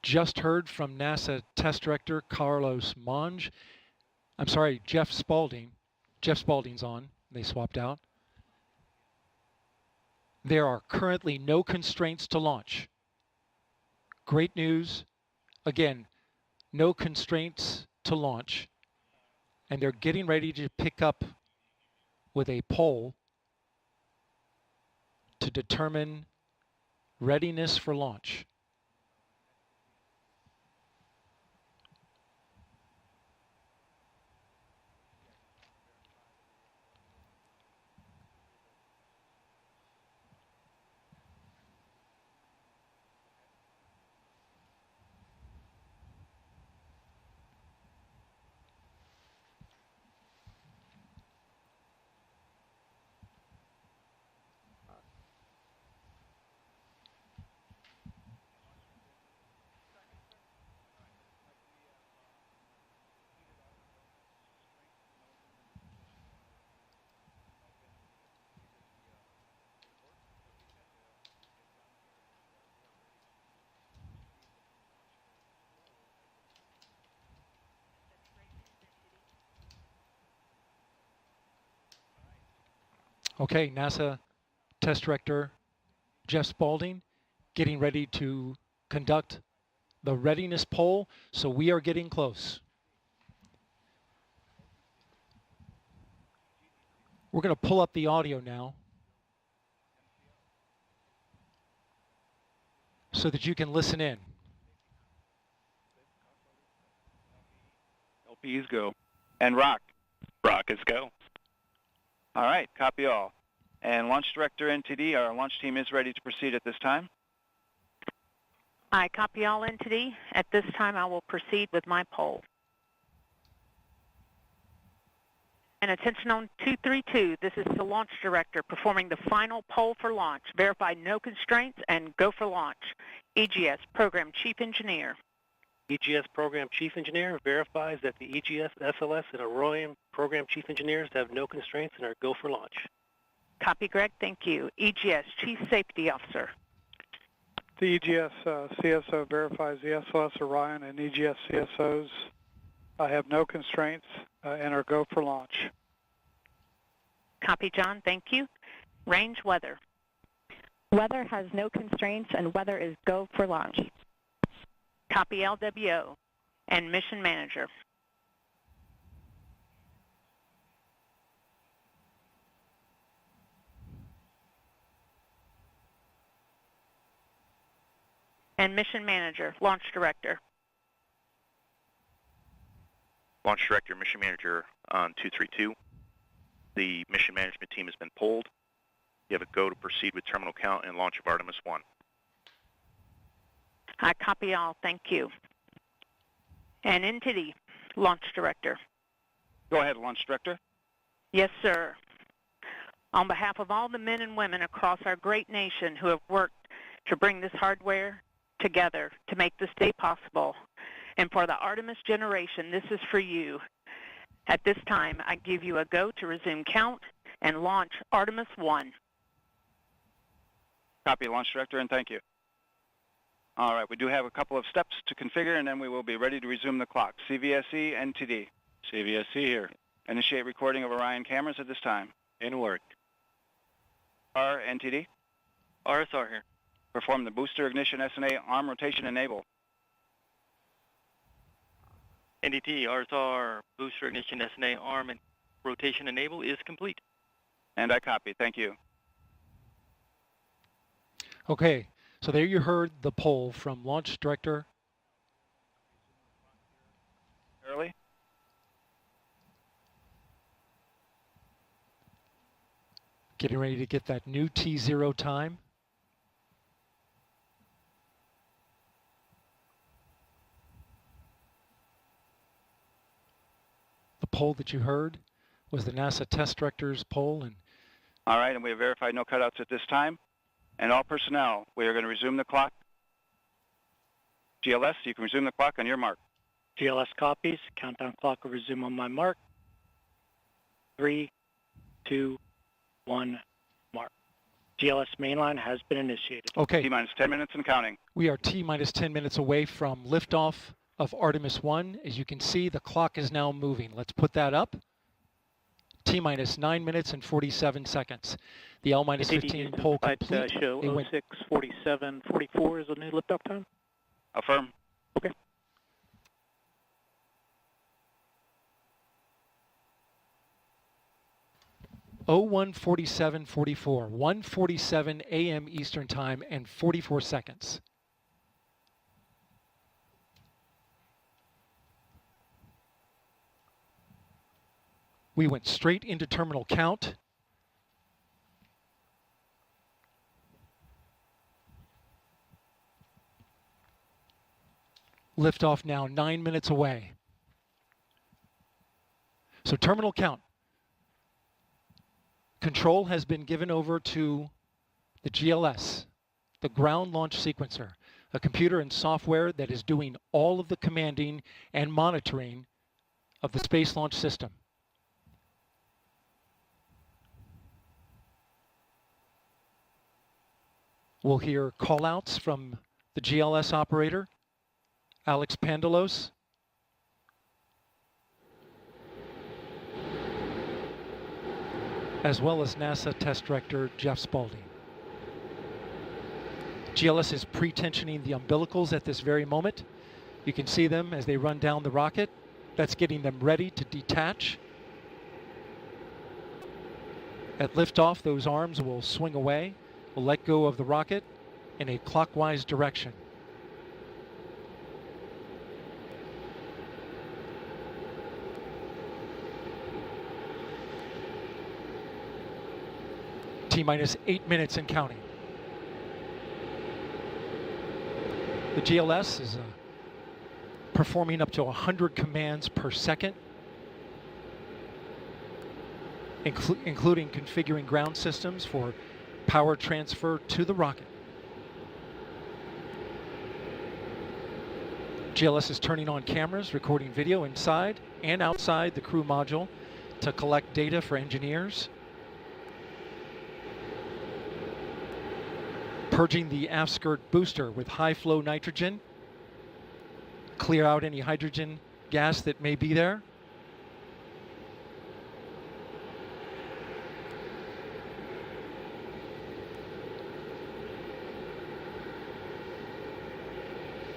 Just heard from NASA test director Carlos Monge. I'm sorry, Jeff Spaulding. Jeff Spaulding's on. They swapped out. There are currently no constraints to launch. Great news. Again, no constraints to launch, and they're getting ready to pick up with a poll to determine readiness for launch. Okay, NASA test director Jeff Spaulding getting ready to conduct the readiness poll, so we are getting close. We're going to pull up the audio now so that you can listen in. LPs go. And rock. Rockets go. All right, copy all. And Launch Director NTD, our launch team is ready to proceed at this time. I copy all NTD. At this time, I will proceed with my poll. And attention on 232, this is the Launch Director performing the final poll for launch. Verify no constraints and go for launch. EGS Program Chief Engineer. EGS Program Chief Engineer verifies that the EGS, SLS, and Orion Program Chief Engineers have no constraints and are go for launch. Copy, Greg. Thank you. EGS Chief Safety Officer. The EGS CSO verifies the SLS, Orion, and EGS CSOs have no constraints and are go for launch. Copy, John. Thank you. Range weather. Weather has no constraints and weather is go for launch. Copy, LWO. And Mission Manager. And Mission Manager, Launch Director. Launch Director, Mission Manager on 232. The mission management team has been polled. You have a go to proceed with terminal count and launch of Artemis I. I copy all. Thank you. And NTD, Launch Director. Go ahead, Launch Director. Yes, sir. On behalf of all the men and women across our great nation who have worked to bring this hardware together to make this day possible, and for the Artemis generation, this is for you. At this time, I give you a go to resume count and launch Artemis I. Copy, Launch Director, and thank you. All right, we do have a couple of steps to configure, and then we will be ready to resume the clock. CVSE, NTD. CVSC here. Initiate recording of Orion cameras at this time. In work. R, NTD. RSR here. Perform the booster ignition SNA arm rotation enable. NDT, RSR, booster ignition SNA arm and rotation enable is complete. And I copy. Thank you. Okay, so there you heard the poll from Launch Director. Early. Getting ready to get that new T0 time. The poll that you heard was the NASA Test Director's poll. And all right, and we have verified no cutouts at this time. And all personnel, we are going to resume the clock. GLS, you can resume the clock on your mark. GLS copies. Countdown clock will resume on my mark. 3, 2, 1, mark. GLS mainline has been initiated. Okay. T-minus 10 minutes and counting. We are T-minus 10 minutes away from liftoff of Artemis I. As you can see, the clock is now moving. Let's put that up. T-minus 9 minutes and 47 seconds. The L-minus 15 poll complete. Show 06:47:44 is the new liftoff time. Affirm. Okay. Oh, 1:47:44, 1:47 a.m. Eastern Time and 44 seconds. We went straight into terminal count. Liftoff now 9 minutes away. So terminal count. Control has been given over to the GLS, the ground launch sequencer, a computer and software that is doing all of the commanding and monitoring of the Space Launch System. We'll hear call-outs from the GLS operator, Alex Pandalos. As well as NASA Test Director Jeff Spaulding. GLS is pre-tensioning the umbilicals at this very moment. You can see them as they run down the rocket. That's getting them ready to detach. At liftoff, those arms will swing away. We'll let go of the rocket in a clockwise direction. T-minus 8 minutes and counting. The GLS is performing up to 100 commands per second, including configuring ground systems for power transfer to the rocket. GLS is turning on cameras, recording video inside and outside the crew module to collect data for engineers. Purging the aft skirt booster with high flow nitrogen. Clear out any hydrogen gas that may be there.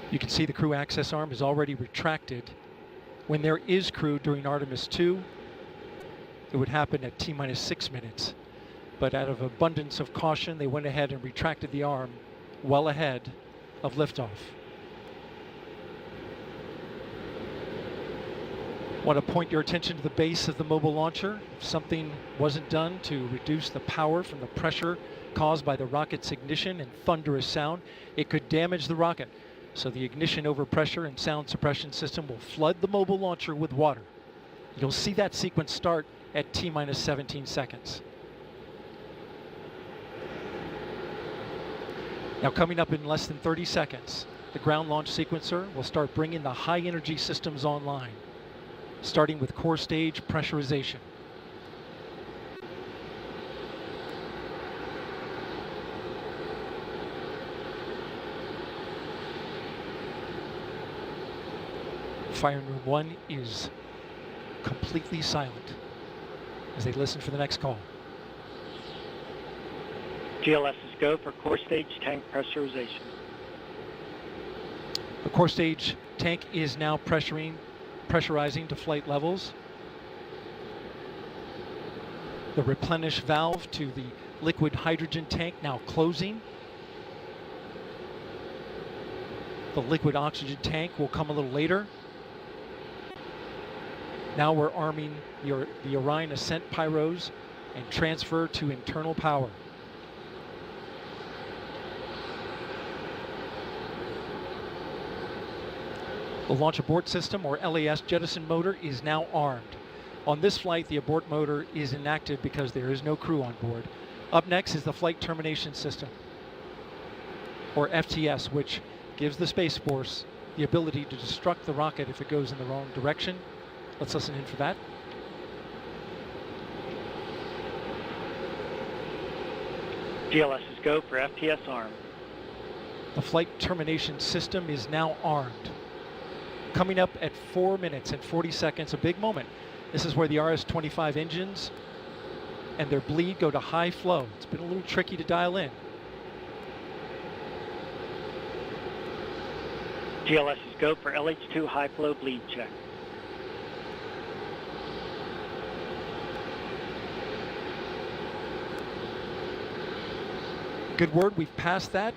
You can see the crew access arm is already retracted. When there is crew during Artemis II, it would happen at T-minus 6 minutes. But out of abundance of caution, they went ahead and retracted the arm well ahead of liftoff. Want to point your attention to the base of the mobile launcher. If something wasn't done to reduce the power from the pressure caused by the rocket's ignition and thunderous sound, it could damage the rocket. So the ignition overpressure and sound suppression system will flood the mobile launcher with water. You'll see that sequence start at T-minus 17 seconds. Now coming up in less than 30 seconds, the ground launch sequencer will start bringing the high energy systems online, starting with core stage pressurization. Firing room 1 is completely silent as they listen for the next call. GLS is go for core stage tank pressurization. The core stage tank is now pressurizing to flight levels. The replenish valve to the liquid hydrogen tank now closing. The liquid oxygen tank will come a little later. Now we're arming the Orion ascent pyros and transfer to internal power. The launch abort system, or LAS jettison motor, is now armed. On this flight, the abort motor is inactive because there is no crew on board. Up next is the flight termination system, or FTS, which gives the Space Force the ability to destruct the rocket if it goes in the wrong direction. Let's listen in for that. GLS is go for FTS arm. The flight termination system is now armed. Coming up at 4 minutes and 40 seconds, a big moment. This is where the RS-25 engines and their bleed go to high flow. It's been a little tricky to dial in. GLS is go for LH2 high flow bleed check. Good word, we've passed that.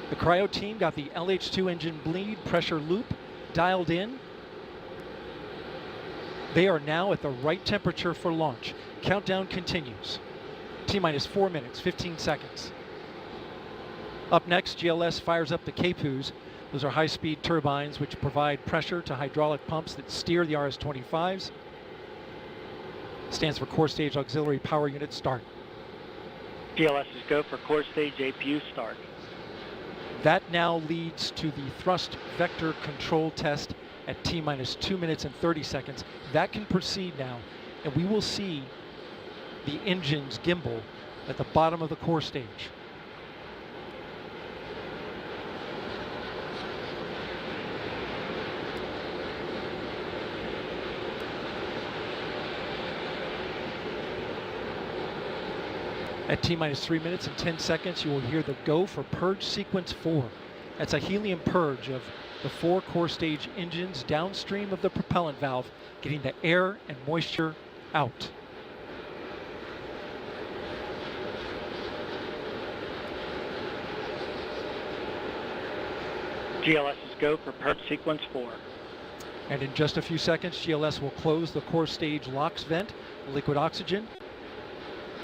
The cryo team got the LH2 engine bleed pressure loop dialed in. They are now at the right temperature for launch. Countdown continues. T-minus 4 minutes, 15 seconds. Up next, GLS fires up the CAPUs. Those are high-speed turbines which provide pressure to hydraulic pumps that steer the RS-25s. Stands for Core Stage Auxiliary Power Unit Start. GLS is go for core stage APU start. That now leads to the thrust vector control test at T-minus 2 minutes and 30 seconds. That can proceed now, and we will see the engines gimbal at the bottom of the core stage. At T-minus 3 minutes and 10 seconds, you will hear the go for purge sequence 4. That's a helium purge of the 4 core stage engines downstream of the propellant valve, getting the air and moisture out. GLS is go for purge sequence 4. And in just a few seconds, GLS will close the core stage LOX vent, liquid oxygen.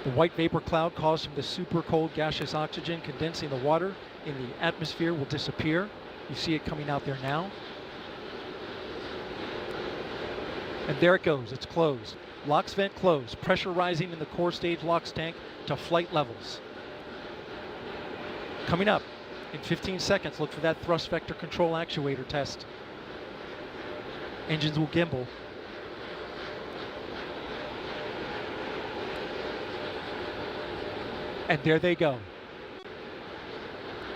The white vapor cloud caused from the super cold gaseous oxygen condensing the water in the atmosphere will disappear. You see it coming out there now. And there it goes, it's closed. LOX vent closed, pressure rising in the core stage LOX tank to flight levels. Coming up in 15 seconds, look for that thrust vector control actuator test. Engines will gimbal. And there they go.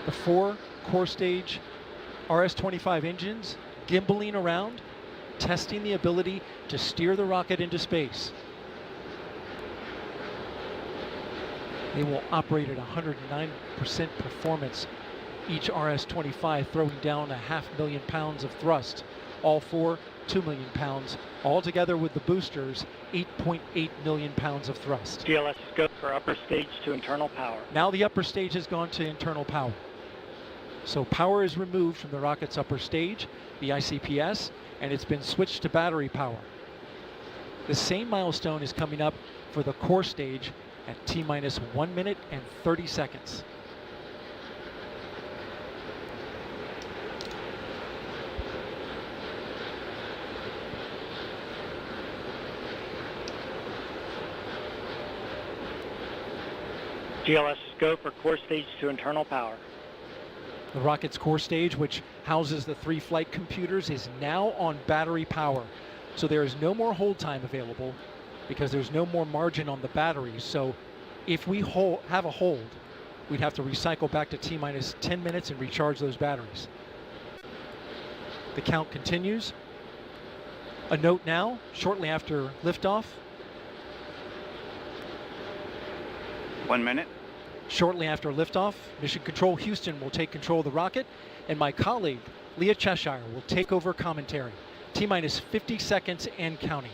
The 4 core stage RS-25 engines gimbaling around, testing the ability to steer the rocket into space. They will operate at 109% performance. Each RS-25 throwing down 500,000 pounds of thrust. All 4, 2 million pounds. All together with the boosters, 8.8 million pounds of thrust. GLS is go for upper stage to internal power. Now the upper stage has gone to internal power. So power is removed from the rocket's upper stage, the ICPS, and it's been switched to battery power. The same milestone is coming up for the core stage at T-minus 1 minute and 30 seconds. GLS is go for core stage to internal power. The rocket's core stage, which houses the 3 flight computers, is now on battery power. So there is no more hold time available because there's no more margin on the batteries. So if we have a hold, we'd have to recycle back to T-minus 10 minutes and recharge those batteries. The count continues. A note now, shortly after liftoff. 1 minute. Shortly after liftoff, Mission Control Houston will take control of the rocket, and my colleague, Leah Cheshire, will take over commentary. T-minus 50 seconds and counting.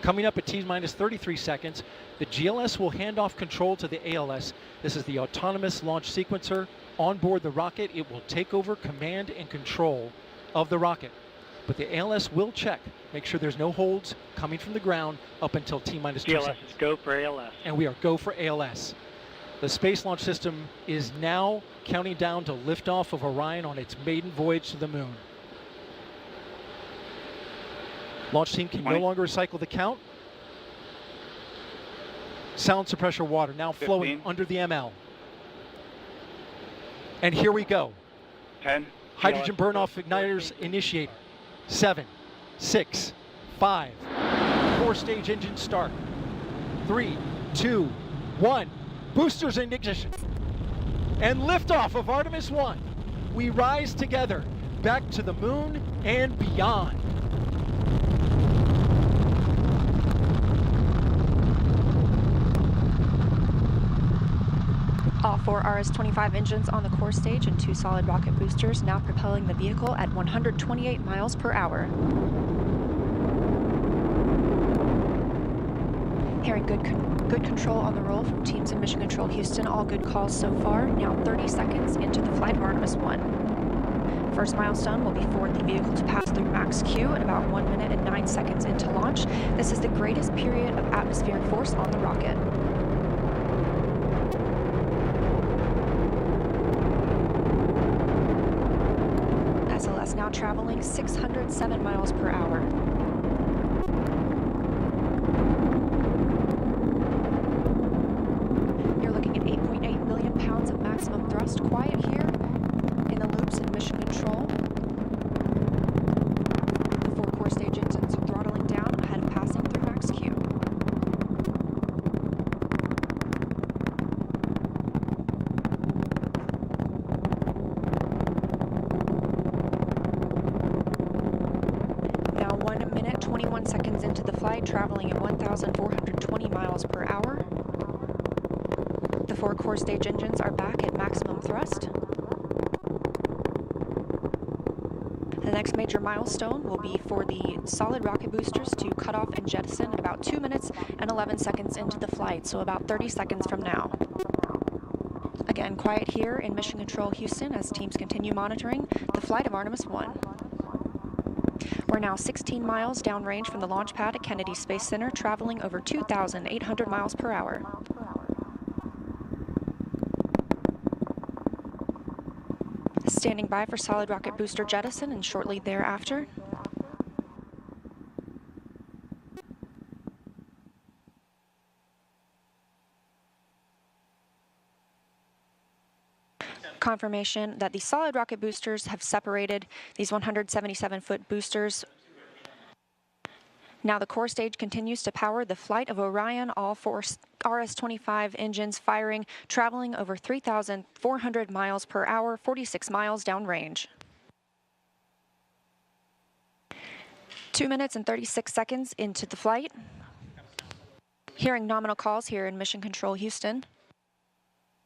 Coming up at T-minus 33 seconds, the GLS will hand off control to the ALS. This is the autonomous launch sequencer. On board the rocket, it will take over command and control of the rocket. But the ALS will check, make sure there's no holds coming from the ground up until T-minus 2 seconds. GLS is go for ALS. And we are go for ALS. The Space Launch System is now counting down to liftoff of Orion on its maiden voyage to the moon. Launch team can no longer recycle the count. Sound suppressor water now flowing under the ML. And here we go. 10. Hydrogen burn-off igniters initiated. 7, 6, 5. Core stage engine start. 3, 2, 1. Boosters in ignition. And liftoff of Artemis I. We rise together back to the moon and beyond. All 4 RS-25 engines on the core stage and 2 solid rocket boosters now propelling the vehicle at 128 miles per hour. Hearing good control on the roll from teams in Mission Control Houston. All good calls so far. Now 30 seconds into the flight of Artemis I. First milestone will be for the vehicle to pass through max Q at about 1 minute and 9 seconds into launch. This is the greatest period of atmospheric force on the rocket. SLS now traveling 607 miles per hour. You're looking at 8.8 million pounds of maximum thrust. Quiet here in the loops in Mission Control. The 4 core stage engines are throttling down ahead of passing through max Q. Now 1 minute, 21 seconds into the flight, traveling at 1,420 miles per hour. 4 core stage engines are back at maximum thrust. The next major milestone will be for the solid rocket boosters to cut off and jettison at about 2 minutes and 11 seconds into the flight, so about 30 seconds from now. Again, quiet here in Mission Control Houston as teams continue monitoring the flight of Artemis I. We're now 16 miles downrange from the launch pad at Kennedy Space Center, traveling over 2,800 miles per hour. Standing by for solid rocket booster jettison and shortly thereafter. Confirmation that the solid rocket boosters have separated, these 177-foot boosters. Now the core stage continues to power the flight of Orion, all 4 RS-25 engines firing, traveling over 3,400 miles per hour, 46 miles downrange. 2 minutes and 36 seconds into the flight. Hearing nominal calls here in Mission Control Houston.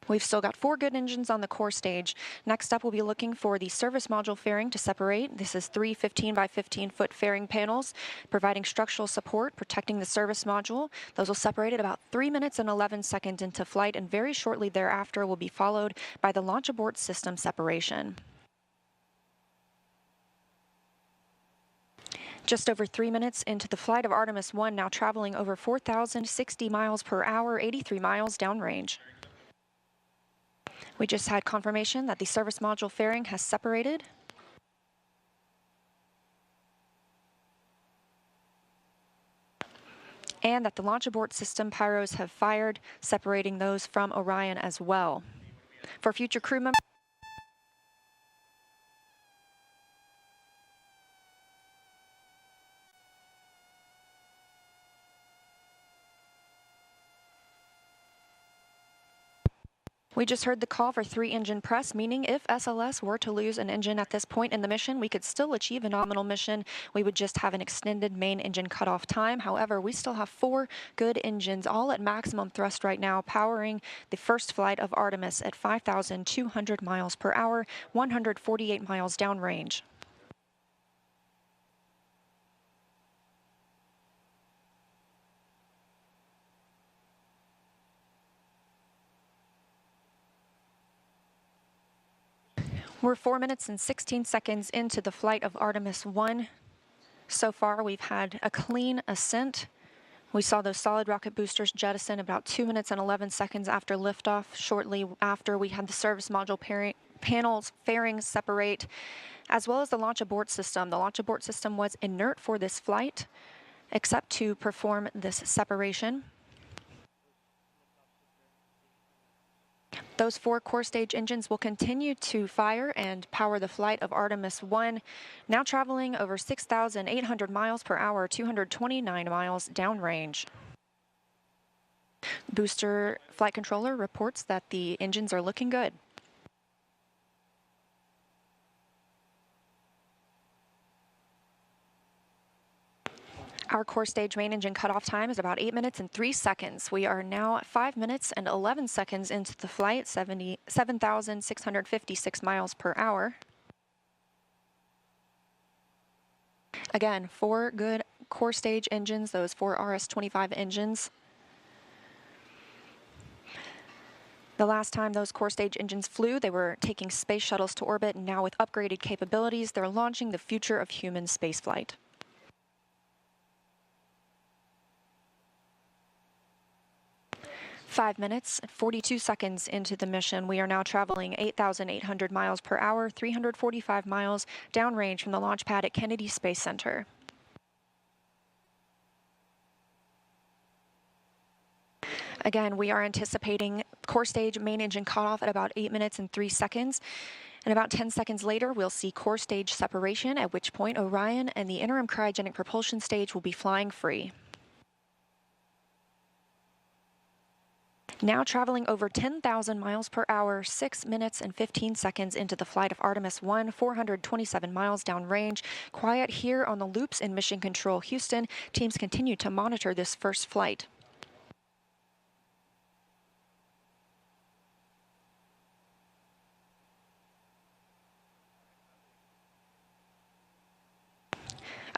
We've still got 4 good engines on the core stage. Next up, we'll be looking for the service module fairing to separate. This is 3 15 by 15 foot fairing panels, providing structural support, protecting the service module. Those will separate at about 3 minutes and 11 seconds into flight, and very shortly thereafter will be followed by the launch abort system separation. Just over 3 minutes into the flight of Artemis I, now traveling over 4,060 miles per hour, 83 miles downrange. We just had confirmation that the service module fairing has separated. And that the launch abort system pyros have fired, separating those from Orion as well. For future crew members, we just heard the call for 3 engine press, meaning if SLS were to lose an engine at this point in the mission, we could still achieve a nominal mission. We would just have an extended main engine cutoff time. However, we still have 4 good engines, all at maximum thrust right now, powering the first flight of Artemis at 5,200 miles per hour, 148 miles downrange. We're 4 minutes and 16 seconds into the flight of Artemis I. So far, we've had a clean ascent. We saw those solid rocket boosters jettison about 2 minutes and 11 seconds after liftoff. Shortly after, we had the service module panels fairings separate, as well as the launch abort system. The launch abort system was inert for this flight, except to perform this separation. Those 4 core stage engines will continue to fire and power the flight of Artemis I, now traveling over 6,800 miles per hour, 229 miles downrange. Booster flight controller reports that the engines are looking good. Our core stage main engine cutoff time is about 8 minutes and 3 seconds. We are now at 5 minutes and 11 seconds into the flight, 7,656 miles per hour. Again, 4 good core stage engines, those 4 RS-25 engines. The last time those core stage engines flew, they were taking space shuttles to orbit, and now with upgraded capabilities, they're launching the future of human spaceflight. 5 minutes and 42 seconds into the mission, we are now traveling 8,800 miles per hour, 345 miles downrange from the launch pad at Kennedy Space Center. Again, we are anticipating core stage main engine cutoff at about 8 minutes and 3 seconds. And about 10 seconds later, we'll see core stage separation, at which point Orion and the interim cryogenic propulsion stage will be flying free. Now traveling over 10,000 miles per hour, 6 minutes and 15 seconds into the flight of Artemis I, 427 miles downrange. Quiet here on the loops in Mission Control Houston. Teams continue to monitor this first flight.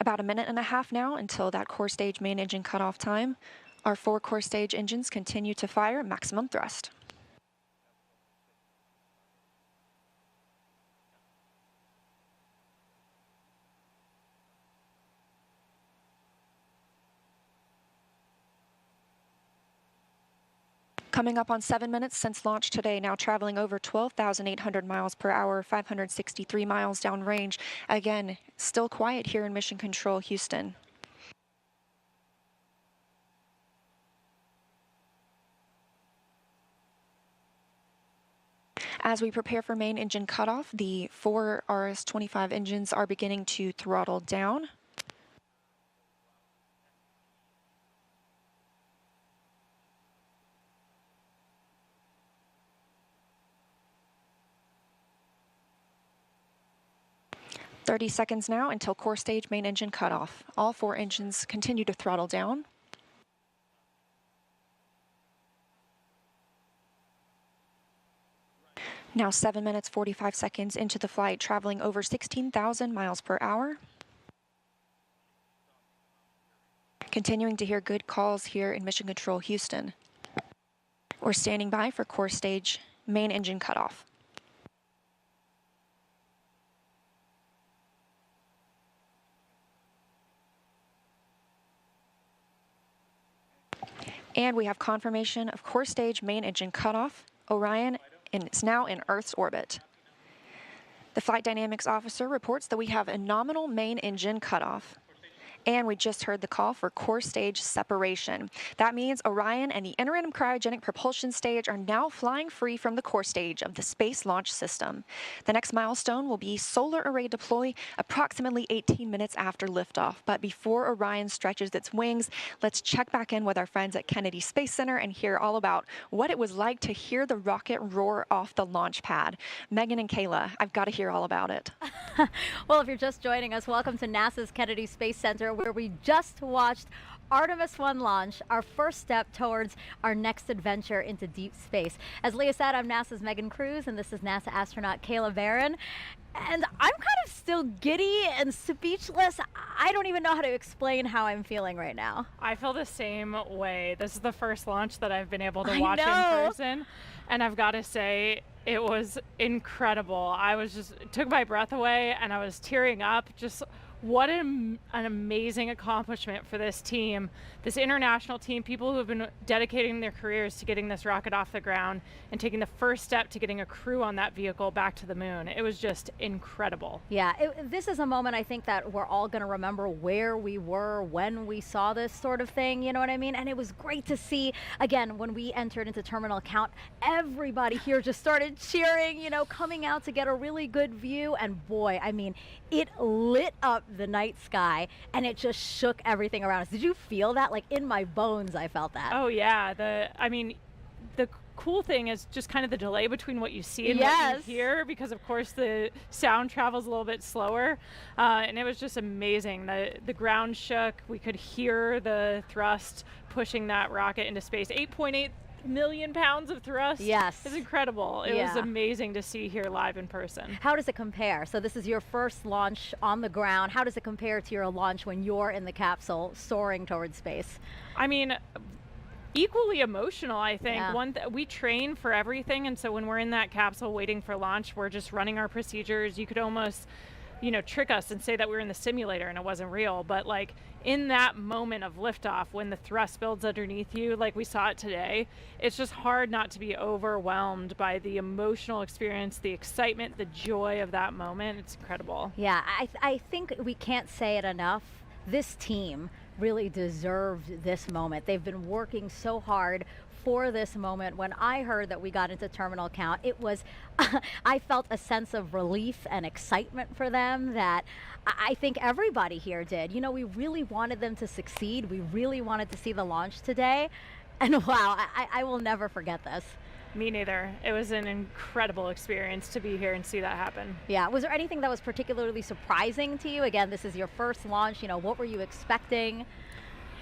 About a minute and a half now until that core stage main engine cutoff time. Our 4 core stage engines continue to fire at maximum thrust. Coming up on 7 minutes since launch today, now traveling over 12,800 miles per hour, 563 miles downrange. Again, still quiet here in Mission Control, Houston. As we prepare for main engine cutoff, the 4 RS-25 engines are beginning to throttle down. "30 seconds now until core stage main engine cutoff. All 4 engines continue to throttle down. Now 7 minutes 45 seconds into the flight, traveling over 16,000 miles per hour. Continuing to hear good calls here in Mission Control, Houston. We're standing by for core stage main engine cutoff. And we have confirmation of core stage main engine cutoff. Orion is now in Earth's orbit. The flight dynamics officer reports that we have a nominal main engine cutoff. And we just heard the call for core stage separation. That means Orion and the interim cryogenic propulsion stage are now flying free from the core stage of the Space Launch System. The next milestone will be solar array deploy approximately 18 minutes after liftoff. But before Orion stretches its wings, let's check back in with our friends at Kennedy Space Center and hear all about what it was like to hear the rocket roar off the launch pad. Megan and Kayla, I've got to hear all about it. Well, if you're just joining us, welcome to NASA's Kennedy Space Center, where we just watched Artemis I launch, our first step towards our next adventure into deep space. As Leah said, I'm NASA's Megan Cruz, and this is NASA astronaut Kayla Barron. And I'm kind of still giddy and speechless. I don't even know how to explain how I'm feeling right now. I feel the same way. This is the first launch that I've been able to watch in person. And I've got to say, it was incredible. It took my breath away and I was tearing up. Just what an amazing accomplishment for this team, this international team, people who have been dedicating their careers to getting this rocket off the ground and taking the first step to getting a crew on that vehicle back to the moon. It was just incredible. Yeah, this is a moment I think that we're all going to remember where we were when we saw this sort of thing, you know what I mean? And it was great to see, again, when we entered into terminal count, everybody here just started cheering, you know, coming out to get a really good view. And boy, I mean, it lit up the night sky and it just shook everything around us. Did you feel that? Like in my bones, I felt that. Oh yeah, the cool thing is just kind of the delay between what you see and what you hear, because of course the sound travels a little bit slower, and it was just amazing. The ground shook. We could hear the thrust pushing that rocket into space. 8.8 million pounds of thrust. Yes. It's incredible. It was amazing to see here live in person. How does it compare? So this is your first launch on the ground. How does it compare to your launch when you're in the capsule soaring towards space? I mean, equally emotional, I think. Yeah. We train for everything, and so when we're in that capsule waiting for launch, we're just running our procedures. You could almost, you know, trick us and say that we were in the simulator and it wasn't real, but like in that moment of liftoff, when the thrust builds underneath you, like we saw it today, it's just hard not to be overwhelmed by the emotional experience, the excitement, the joy of that moment. It's incredible. Yeah, I think we can't say it enough. This team really deserved this moment. They've been working so hard for this moment. When I heard that we got into terminal count, it was, I felt a sense of relief and excitement for them that I think everybody here did. You know, we really wanted them to succeed. We really wanted to see the launch today. And wow, I will never forget this. Me neither. It was an incredible experience to be here and see that happen. Yeah. Was there anything that was particularly surprising to you? Again, this is your first launch. You know, what were you expecting?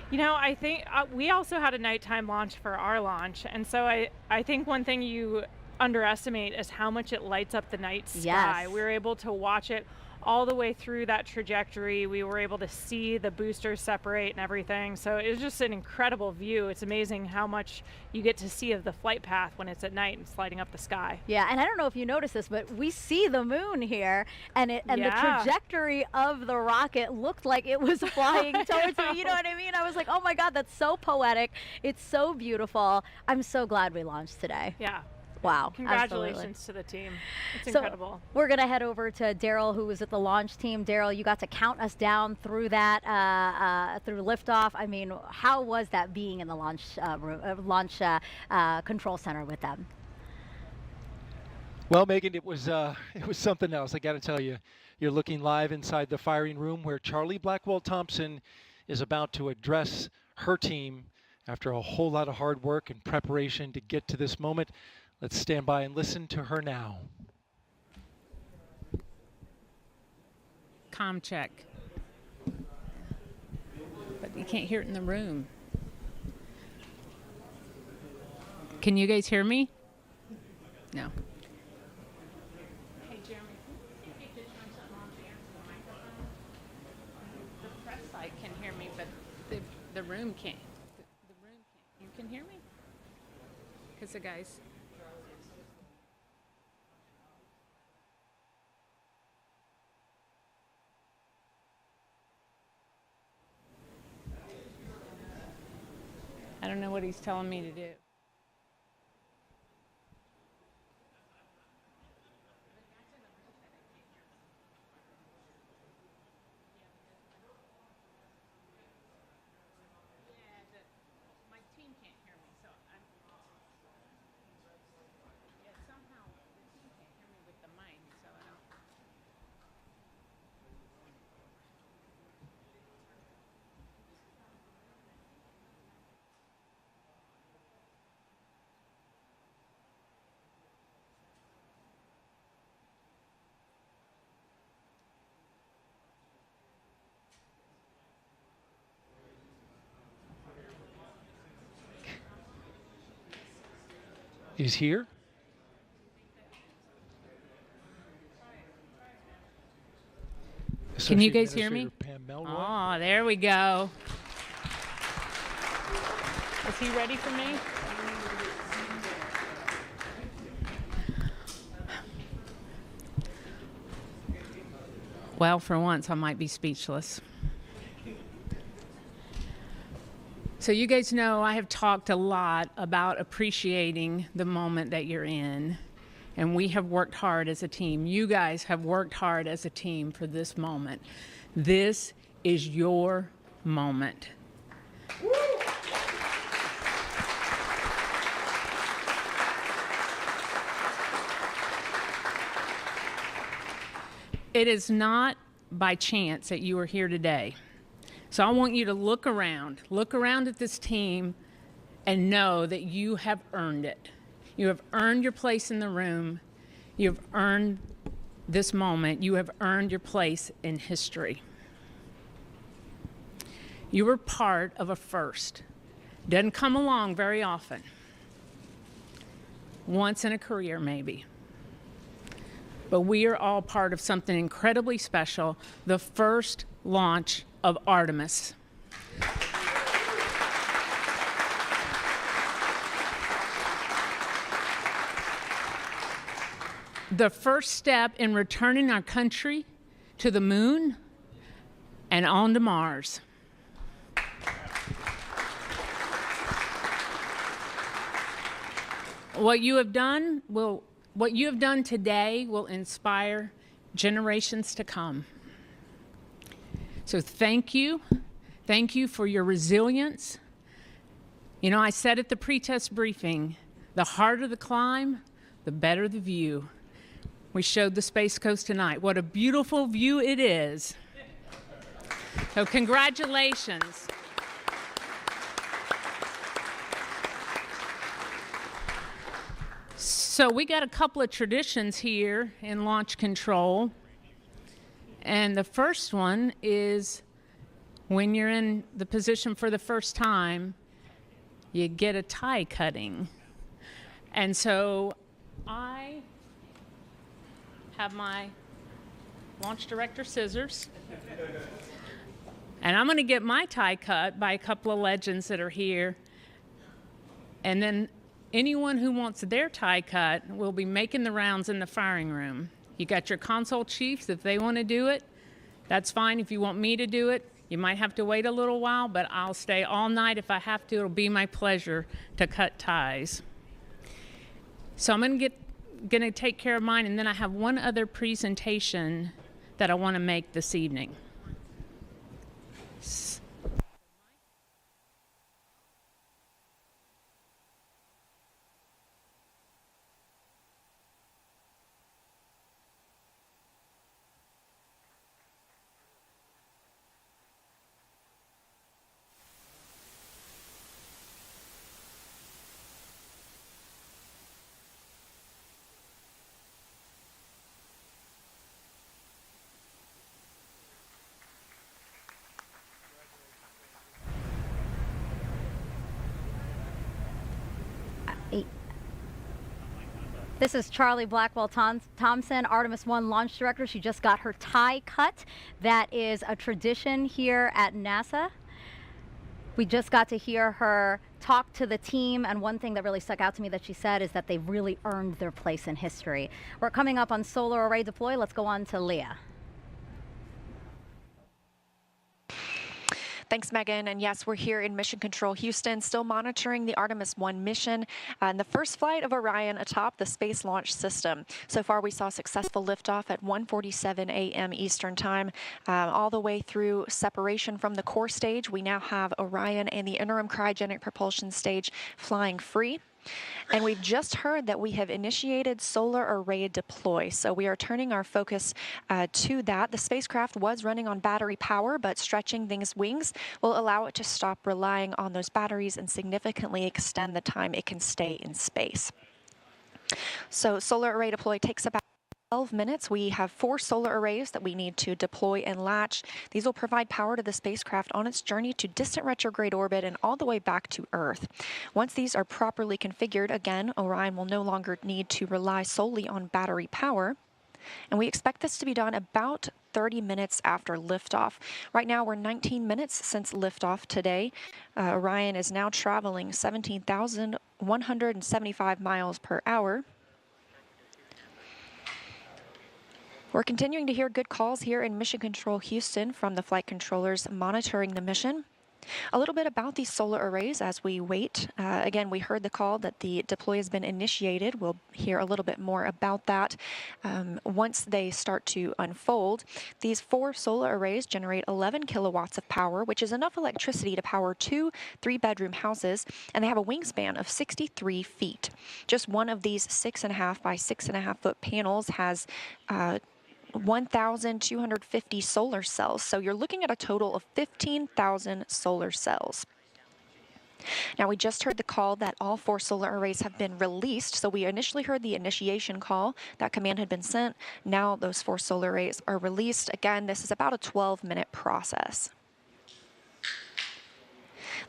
You know, I think we also had a nighttime launch for our launch. And so I think one thing you underestimate is how much it lights up the night sky. Yes. We were able to watch it all the way through that trajectory. We were able to see the boosters separate and everything. So it was just an incredible view. It's amazing how much you get to see of the flight path when it's at night and sliding up the sky. Yeah, and I don't know if you noticed this, but we see the moon here, and the trajectory of the rocket looked like it was flying towards me. You know what I mean? I was like, oh my God, that's so poetic. It's so beautiful. I'm so glad we launched today. Yeah. Wow. Congratulations absolutely. to the team. It's So incredible. we're going to head over to Daryl, who was at the launch team. Daryl, you got to count us down through that, through liftoff. I mean, how was that being in the launch control center with them? Well, Megan, it was something else. I got to tell you, you're looking live inside the firing room where Charlie Blackwell-Thompson is about to address her team after a whole lot of hard work and preparation to get to this moment. Let's stand by and listen to her now. Comm check. But you can't hear it in the room. Can you guys hear me? No. Hey, Jeremy, if you could turn something on the microphone. The press site can hear me, but the room can't. The room can't. You can hear me? Because the guys... I don't know what he's telling me to do. My team can't hear me, so somehow the team can't hear me with the mic, so I don't. He's here. Can you guys hear me? Pam Melroy. Oh, there we go. Is he ready for me? Well, for once, I might be speechless. So you guys know I have talked a lot about appreciating the moment that you're in, and we have worked hard as a team. You guys have worked hard as a team for this moment. This is your moment. It is not by chance that you are here today. So I want you to look around at this team and know that you have earned it. You have earned your place in the room. You have earned this moment. You have earned your place in history. You were part of a first. Doesn't come along very often. Once in a career, maybe. But we are all part of something incredibly special, the first launch of Artemis. The first step in returning our country to the moon and on to Mars. What you have done today will inspire generations to come. So thank you. Thank you for your resilience. You know, I said at the pre-test briefing, the harder the climb, the better the view. We showed the Space Coast tonight. What a beautiful view it is. So congratulations. So we got a couple of traditions here in launch control. And the first one is when you're in the position for the first time, you get a tie cutting. And so I have my Launch Director Scissors. And I'm going to get my tie cut by a couple of legends that are here. And then anyone who wants their tie cut will be making the rounds in the firing room. You got your console chiefs if they want to do it. That's fine. If you want me to do it, you might have to wait a little while, but I'll stay all night if I have to. It'll be my pleasure to cut ties. So I'm going to take care of mine, and then I have one other presentation that I want to make this evening. This is Charlie Blackwell-Thompson, Artemis I launch director. She just got her tie cut. That is a tradition here at NASA. We just got to hear her talk to the team, and one thing that really stuck out to me that she said is that they've really earned their place in history. We're coming up on solar array deploy. Let's go on to Leah. Thanks, Megan. And yes, we're here in Mission Control Houston, still monitoring the Artemis I mission and the first flight of Orion atop the Space Launch System. So far, we saw successful liftoff at 1:47 a.m. Eastern Time, all the way through separation from the core stage. We now have Orion and the interim cryogenic propulsion stage flying free. And we've just heard that we have initiated solar array deploy. So we are turning our focus to that. The spacecraft was running on battery power, but stretching these wings will allow it to stop relying on those batteries and significantly extend the time it can stay in space. So solar array deploy takes about 12 minutes. We have 4 solar arrays that we need to deploy and latch. These will provide power to the spacecraft on its journey to distant retrograde orbit and all the way back to Earth. Once these are properly configured, again, Orion will no longer need to rely solely on battery power. And we expect this to be done about 30 minutes after liftoff. Right now, we're 19 minutes since liftoff today. Orion is now traveling 17,175 miles per hour. We're continuing to hear good calls here in Mission Control Houston from the flight controllers monitoring the mission. A little bit about these solar arrays as we wait. Again, we heard the call that the deploy has been initiated. We'll hear a little bit more about that once they start to unfold. These 4 solar arrays generate 11 kilowatts of power, which is enough electricity to power 2 3-bedroom houses, and they have a wingspan of 63 feet. Just one of these 6.5 by 6.5 foot panels has 1,250 solar cells. So you're looking at a total of 15,000 solar cells. Now, we just heard the call that all 4 solar arrays have been released. So we initially heard the initiation call. That command had been sent. Now those 4 solar arrays are released. Again, this is about a 12-minute process.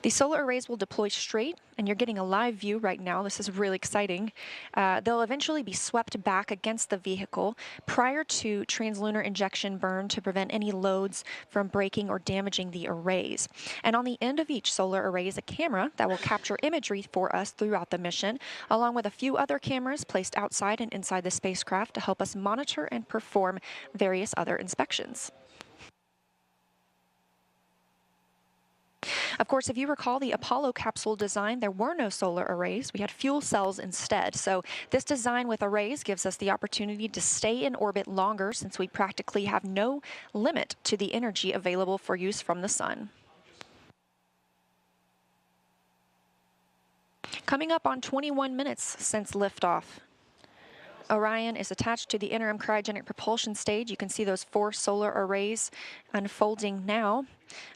These solar arrays will deploy straight, and you're getting a live view right now. This is really exciting. They'll eventually be swept back against the vehicle prior to translunar injection burn to prevent any loads from breaking or damaging the arrays. And on the end of each solar array is a camera that will capture imagery for us throughout the mission, along with a few other cameras placed outside and inside the spacecraft to help us monitor and perform various other inspections. Of course, if you recall the Apollo capsule design, there were no solar arrays. We had fuel cells instead. So this design with arrays gives us the opportunity to stay in orbit longer since we practically have no limit to the energy available for use from the sun. Coming up on 21 minutes since liftoff. Orion is attached to the interim cryogenic propulsion stage. You can see those 4 solar arrays unfolding now.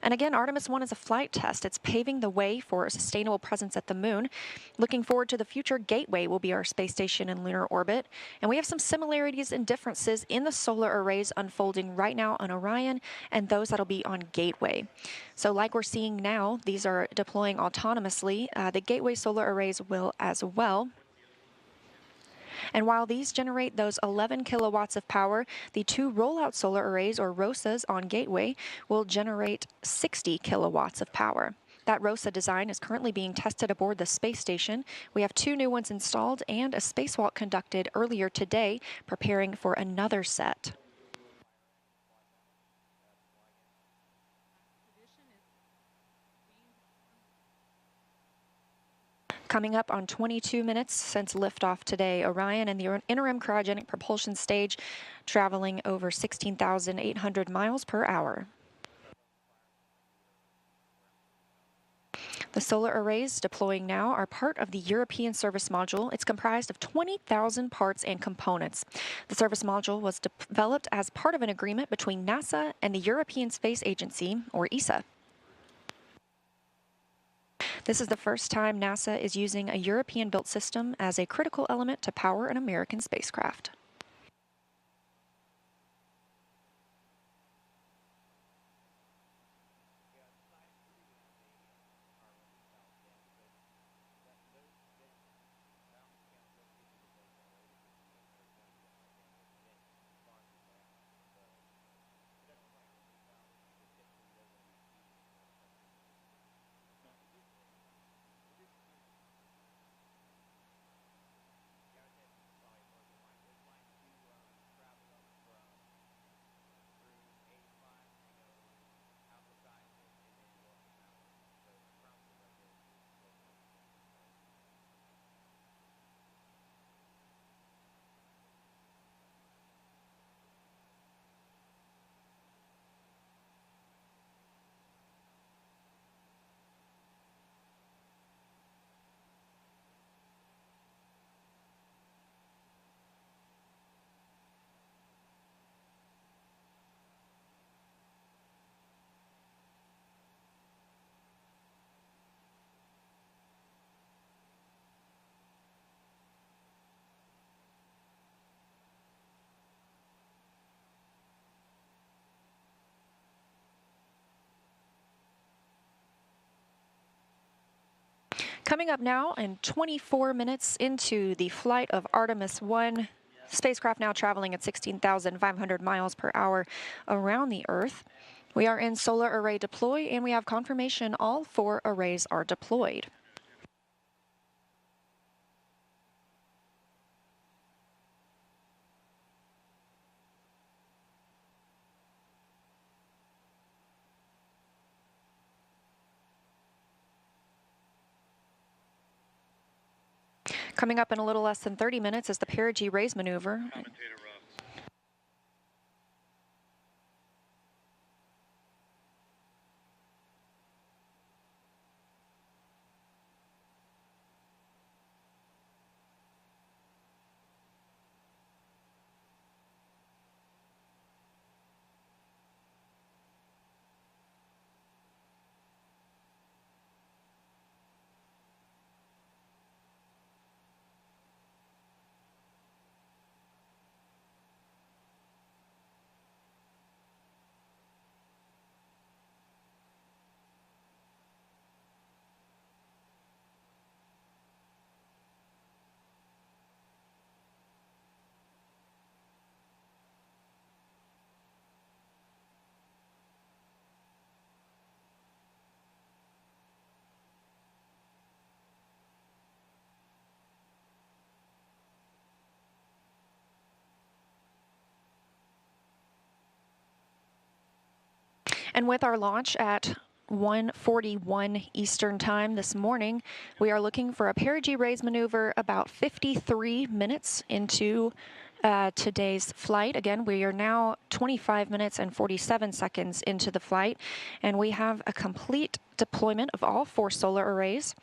And again, Artemis I is a flight test. It's paving the way for a sustainable presence at the moon. Looking forward to the future, Gateway will be our space station in lunar orbit. And we have some similarities and differences in the solar arrays unfolding right now on Orion and those that'll be on Gateway. So like we're seeing now, these are deploying autonomously. The Gateway solar arrays will as well. And while these generate those 11 kilowatts of power, the two rollout solar arrays, or ROSAs, on Gateway will generate 60 kilowatts of power. That ROSA design is currently being tested aboard the space station. We have 2 new ones installed and a spacewalk conducted earlier today, preparing for another set. Coming up on 22 minutes since liftoff today, Orion and the interim cryogenic propulsion stage traveling over 16,800 miles per hour. The solar arrays deploying now are part of the European Service Module. It's comprised of 20,000 parts and components. The service module was developed as part of an agreement between NASA and the European Space Agency, or ESA. This is the first time NASA is using a European-built system as a critical element to power an American spacecraft. Coming up now, and 24 minutes into the flight of Artemis I, spacecraft now traveling at 16,500 miles per hour around the Earth. We are in solar array deploy, and we have confirmation all 4 arrays are deployed. Coming up in a little less than 30 minutes is the perigee raise maneuver. And with our launch at 1:41 Eastern Time this morning, we are looking for a perigee raise maneuver about 53 minutes into today's flight. Again, we are now 25 minutes and 47 seconds into the flight, and we have a complete deployment of all 4 solar arrays.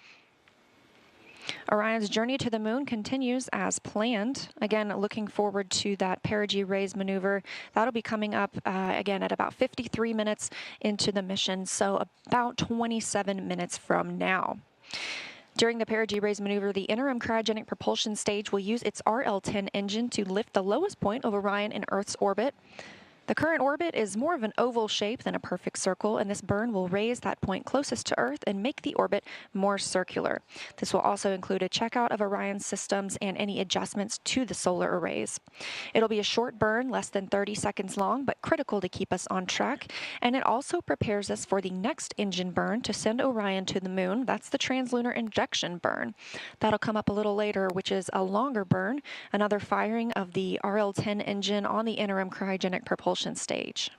Orion's journey to the moon continues as planned. Again, looking forward to that perigee raise maneuver. That'll be coming up again at about 53 minutes into the mission, so about 27 minutes from now. During the perigee raise maneuver, the interim cryogenic propulsion stage will use its RL-10 engine to lift the lowest point of Orion in Earth's orbit. The current orbit is more of an oval shape than a perfect circle, and this burn will raise that point closest to Earth and make the orbit more circular. This will also include a checkout of Orion's systems and any adjustments to the solar arrays. It'll be a short burn, less than 30 seconds long, but critical to keep us on track, and it also prepares us for the next engine burn to send Orion to the moon. That's the translunar injection burn. That'll come up a little later, which is a longer burn, another firing of the RL-10 engine on the interim cryogenic propulsion stage.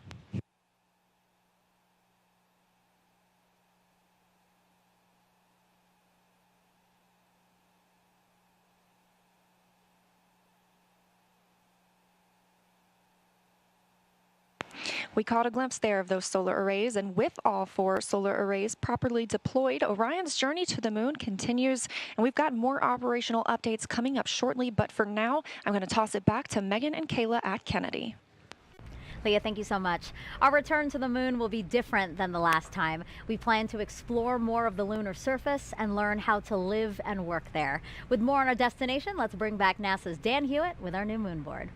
We caught a glimpse there of those solar arrays, and with all 4 solar arrays properly deployed, Orion's journey to the moon continues, and we've got more operational updates coming up shortly, but for now, I'm going to toss it back to Megan and Kayla at Kennedy. Leah, thank you so much. Our return to the moon will be different than the last time. We plan to explore more of the lunar surface and learn how to live and work there. With more on our destination, let's bring back NASA's Dan Hewitt with our new moon board.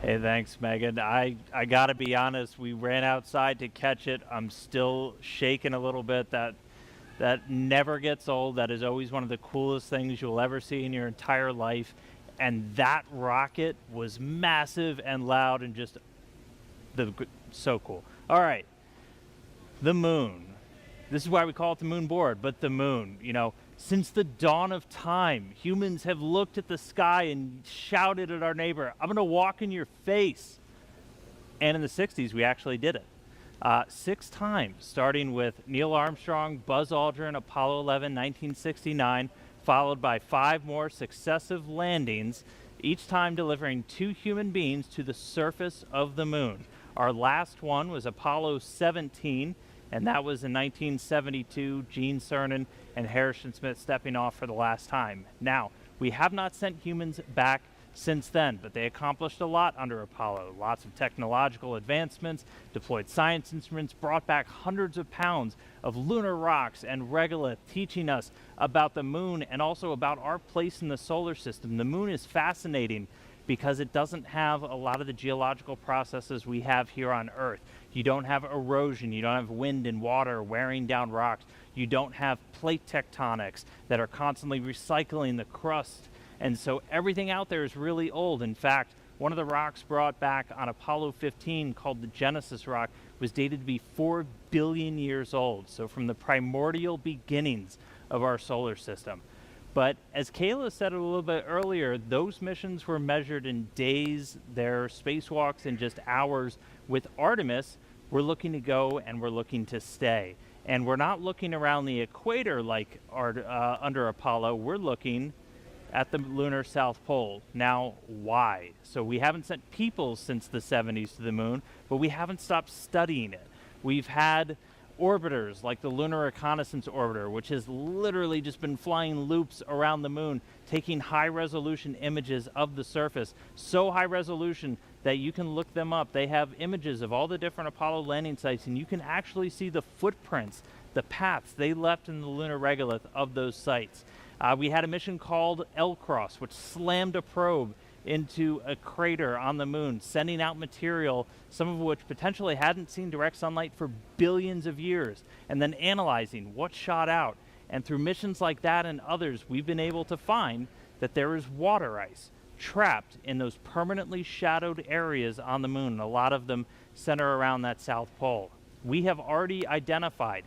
Hey, thanks, Megan. I gotta be honest, we ran outside to catch it. I'm still shaking a little bit. That never gets old. That is always one of the coolest things you'll ever see in your entire life. And that rocket was massive and loud and just so cool. All right, the moon. This is why we call it the moon board, but the moon, you know, since the dawn of time, humans have looked at the sky and shouted at our neighbor, I'm gonna walk in your face. And in the 60s, we actually did it. 6 times, starting with Neil Armstrong, Buzz Aldrin, Apollo 11, 1969, followed by 5 more successive landings, each time delivering 2 human beings to the surface of the moon. Our last one was Apollo 17, and that was in 1972, Gene Cernan and Harrison Smith stepping off for the last time. Now, we have not sent humans back since then, but they accomplished a lot under Apollo. Lots of technological advancements, deployed science instruments, brought back hundreds of pounds of lunar rocks and regolith, teaching us about the moon and also about our place in the solar system. The moon is fascinating because it doesn't have a lot of the geological processes we have here on Earth. You don't have erosion, you don't have wind and water wearing down rocks, you don't have plate tectonics that are constantly recycling the crust, and so everything out there is really old. In fact, one of the rocks brought back on Apollo 15, called the Genesis rock, was dated to be 4 billion years old, so from the primordial beginnings of our solar system. But as Kayla said a little bit earlier, those missions were measured in days, their spacewalks in just hours. With Artemis, we're looking to go and we're looking to stay. And we're not looking around the equator like under Apollo, we're looking at the lunar South Pole. Now, why? So we haven't sent people since the 70s to the moon, but we haven't stopped studying it. We've had orbiters like the Lunar Reconnaissance Orbiter, which has literally just been flying loops around the moon, taking high-resolution images of the surface, so high resolution that you can look them up. They have images of all the different Apollo landing sites, and you can actually see the footprints, the paths they left in the lunar regolith of those sites. We had a mission called L-Cross, which slammed a probe into a crater on the moon, sending out material, some of which potentially hadn't seen direct sunlight for billions of years, and then analyzing what shot out. And through missions like that and others, we've been able to find that there is water ice trapped in those permanently shadowed areas on the moon. A lot of them center around that South Pole. We have already identified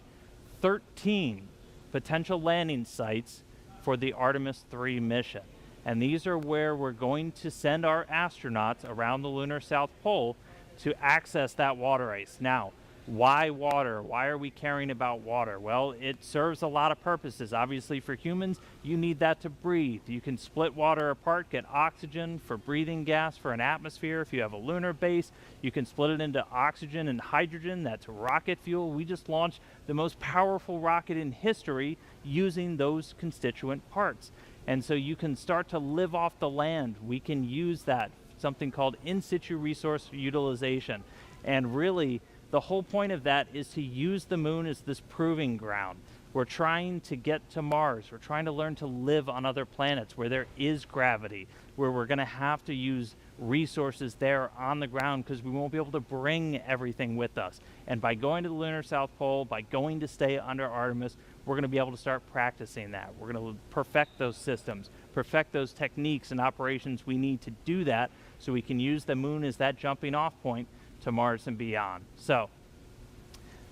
13 potential landing sites for the Artemis III mission. And these are where we're going to send our astronauts around the lunar South Pole to access that water ice. Now, why water? Why are we caring about water? Well, it serves a lot of purposes. Obviously, for humans, you need that to breathe. You can split water apart, get oxygen for breathing gas for an atmosphere. If you have a lunar base, you can split it into oxygen and hydrogen. That's rocket fuel. We just launched the most powerful rocket in history using those constituent parts. And so you can start to live off the land. We can use that, something called in situ resource utilization. And really, the whole point of that is to use the moon as this proving ground. We're trying to get to Mars. We're trying to learn to live on other planets where there is gravity, where we're going to have to use resources there on the ground because we won't be able to bring everything with us. And by going to the lunar South Pole, by going to stay under Artemis, we're going to be able to start practicing that. We're going to perfect those systems, perfect those techniques and operations we need to do that so we can use the moon as that jumping off point to Mars and beyond. So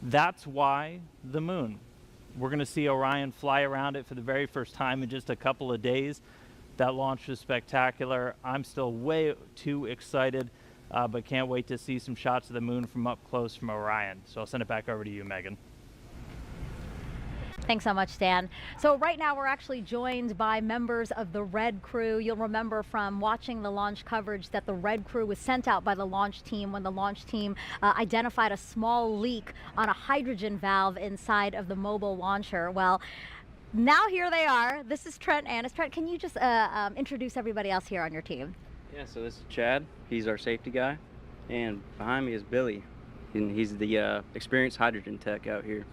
that's why the moon. We're going to see Orion fly around it for the very first time in just a couple of days. That launch was spectacular. I'm still way too excited, but can't wait to see some shots of the moon from up close from Orion. So I'll send it back over to you, Megan. Thanks so much, Dan. So right now we're actually joined by members of the Red Crew. You'll remember from watching the launch coverage that the Red Crew was sent out by the launch team when the launch team identified a small leak on a hydrogen valve inside of the mobile launcher. Well, now here they are. This is Trent Annis. Trent, can you just introduce everybody else here on your team? Yeah, so this is Chad. He's our safety guy. And behind me is Billy. And he's the experienced hydrogen tech out here.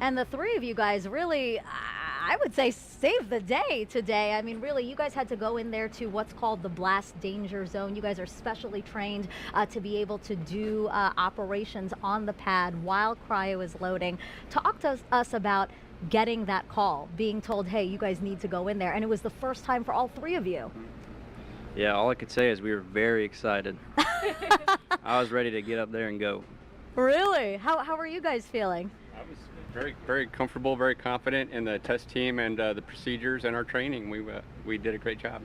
And the three of you guys really, I would say, saved the day today. I mean, really, you guys had to go in there to what's called the blast danger zone. You guys are specially trained to be able to do operations on the pad while cryo is loading. Talk to us about getting that call, being told, hey, you guys need to go in there. And it was the first time for all three of you. Yeah, all I could say is we were very excited. I was ready to get up there and go. Really? How are you guys feeling? I was very comfortable, very confident in the test team and the procedures and our training. We did a great job.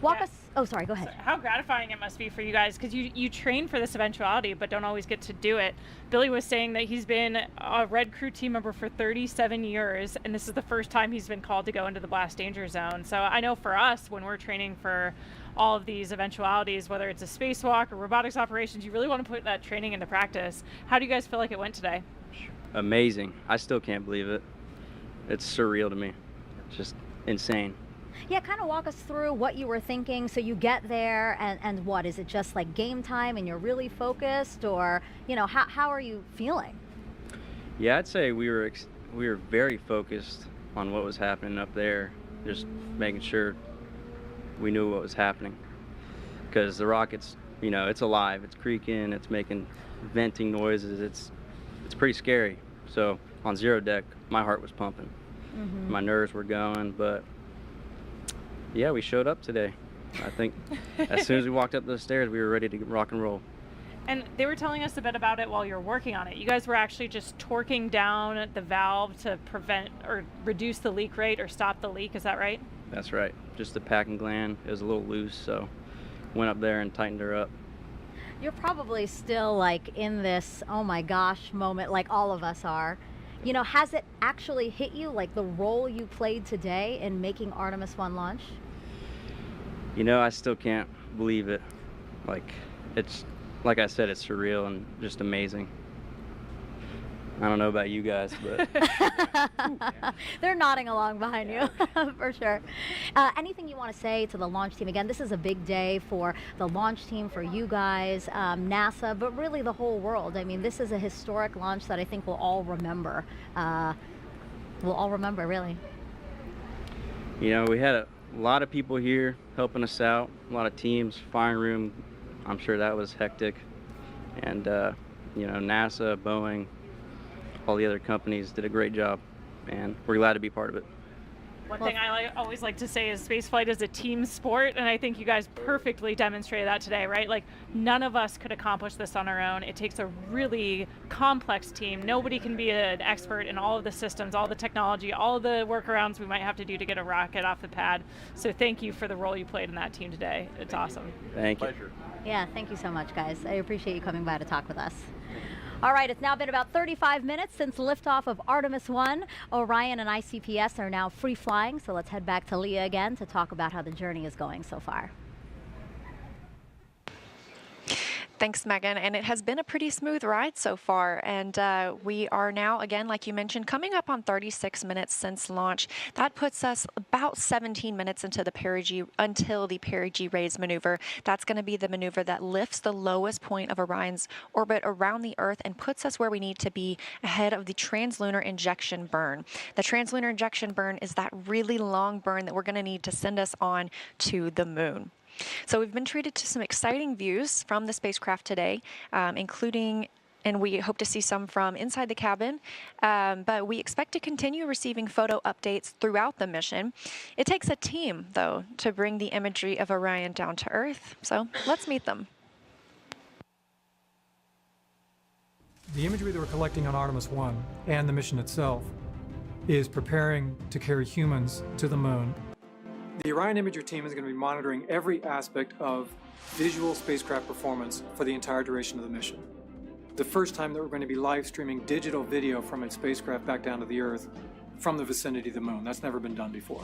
Walk us. Oh, sorry. Go ahead. How gratifying it must be for you guys, because you train for this eventuality but don't always get to do it. Billy was saying that he's been a Red Crew team member for 37 years, and this is the first time he's been called to go into the blast danger zone. So I know for us, when we're training for all of these eventualities, whether it's a spacewalk or robotics operations, you really want to put that training into practice. How do you guys feel like it went today? Amazing. I still can't believe it. It's surreal to me. It's just insane. Yeah, kind of walk us through what you were thinking. So you get there and what, is it just like game time and you're really focused, or, you know, how are you feeling? Yeah, I'd say we were very focused on what was happening up there, just making sure we knew what was happening. Because the rocket's, you know, it's alive, it's creaking, it's making venting noises, it's pretty scary. So on zero deck, my heart was pumping. Mm-hmm. My nerves were going, but yeah, we showed up today. I think as soon as we walked up the stairs, we were ready to rock and roll. And they were telling us a bit about it while you were working on it. You guys were actually just torquing down the valve to prevent or reduce the leak rate or stop the leak. Is that right? That's right. Just the packing gland. It was a little loose, so went up there and tightened her up. You're probably still like in this, oh my gosh moment, like all of us are. You know, has it actually hit you, like the role you played today in making Artemis I launch? You know, I still can't believe it. Like, it's, like I said, it's surreal and just amazing. I don't know about you guys, but they're nodding along behind you for sure. Anything you want to say to the launch team? Again, this is a big day for the launch team, for you guys, NASA, but really the whole world. I mean, this is a historic launch that I think we'll all remember. Really. You know, we had a lot of people here helping us out, a lot of teams, firing room. I'm sure that was hectic. And, you know, NASA, Boeing, all the other companies did a great job, and we're glad to be part of it. One thing I always like to say is spaceflight is a team sport, and I think you guys perfectly demonstrated that today, right? Like, none of us could accomplish this on our own. It takes a really complex team. Nobody can be an expert in all of the systems, all the technology, all of the workarounds we might have to do to get a rocket off the pad. So thank you for the role you played in that team today. It's awesome. Thank you. Pleasure. Yeah, thank you so much, guys. I appreciate you coming by to talk with us. All right, it's now been about 35 minutes since liftoff of Artemis I. Orion and ICPS are now free flying, so let's head back to Leah again to talk about how the journey is going so far. Thanks, Megan. And it has been a pretty smooth ride so far. And we are now, again, like you mentioned, coming up on 36 minutes since launch. That puts us about 17 minutes into the until the perigee raise maneuver. That's going to be the maneuver that lifts the lowest point of Orion's orbit around the Earth and puts us where we need to be ahead of the translunar injection burn. The translunar injection burn is that really long burn that we're going to need to send us on to the moon. So we've been treated to some exciting views from the spacecraft today, including, and we hope to see some from inside the cabin, but we expect to continue receiving photo updates throughout the mission. It takes a team, though, to bring the imagery of Orion down to Earth, so let's meet them. The imagery that we're collecting on Artemis I and the mission itself is preparing to carry humans to the moon. The Orion Imager team is going to be monitoring every aspect of visual spacecraft performance for the entire duration of the mission. The first time that we're going to be live streaming digital video from a spacecraft back down to the Earth from the vicinity of the moon. That's never been done before.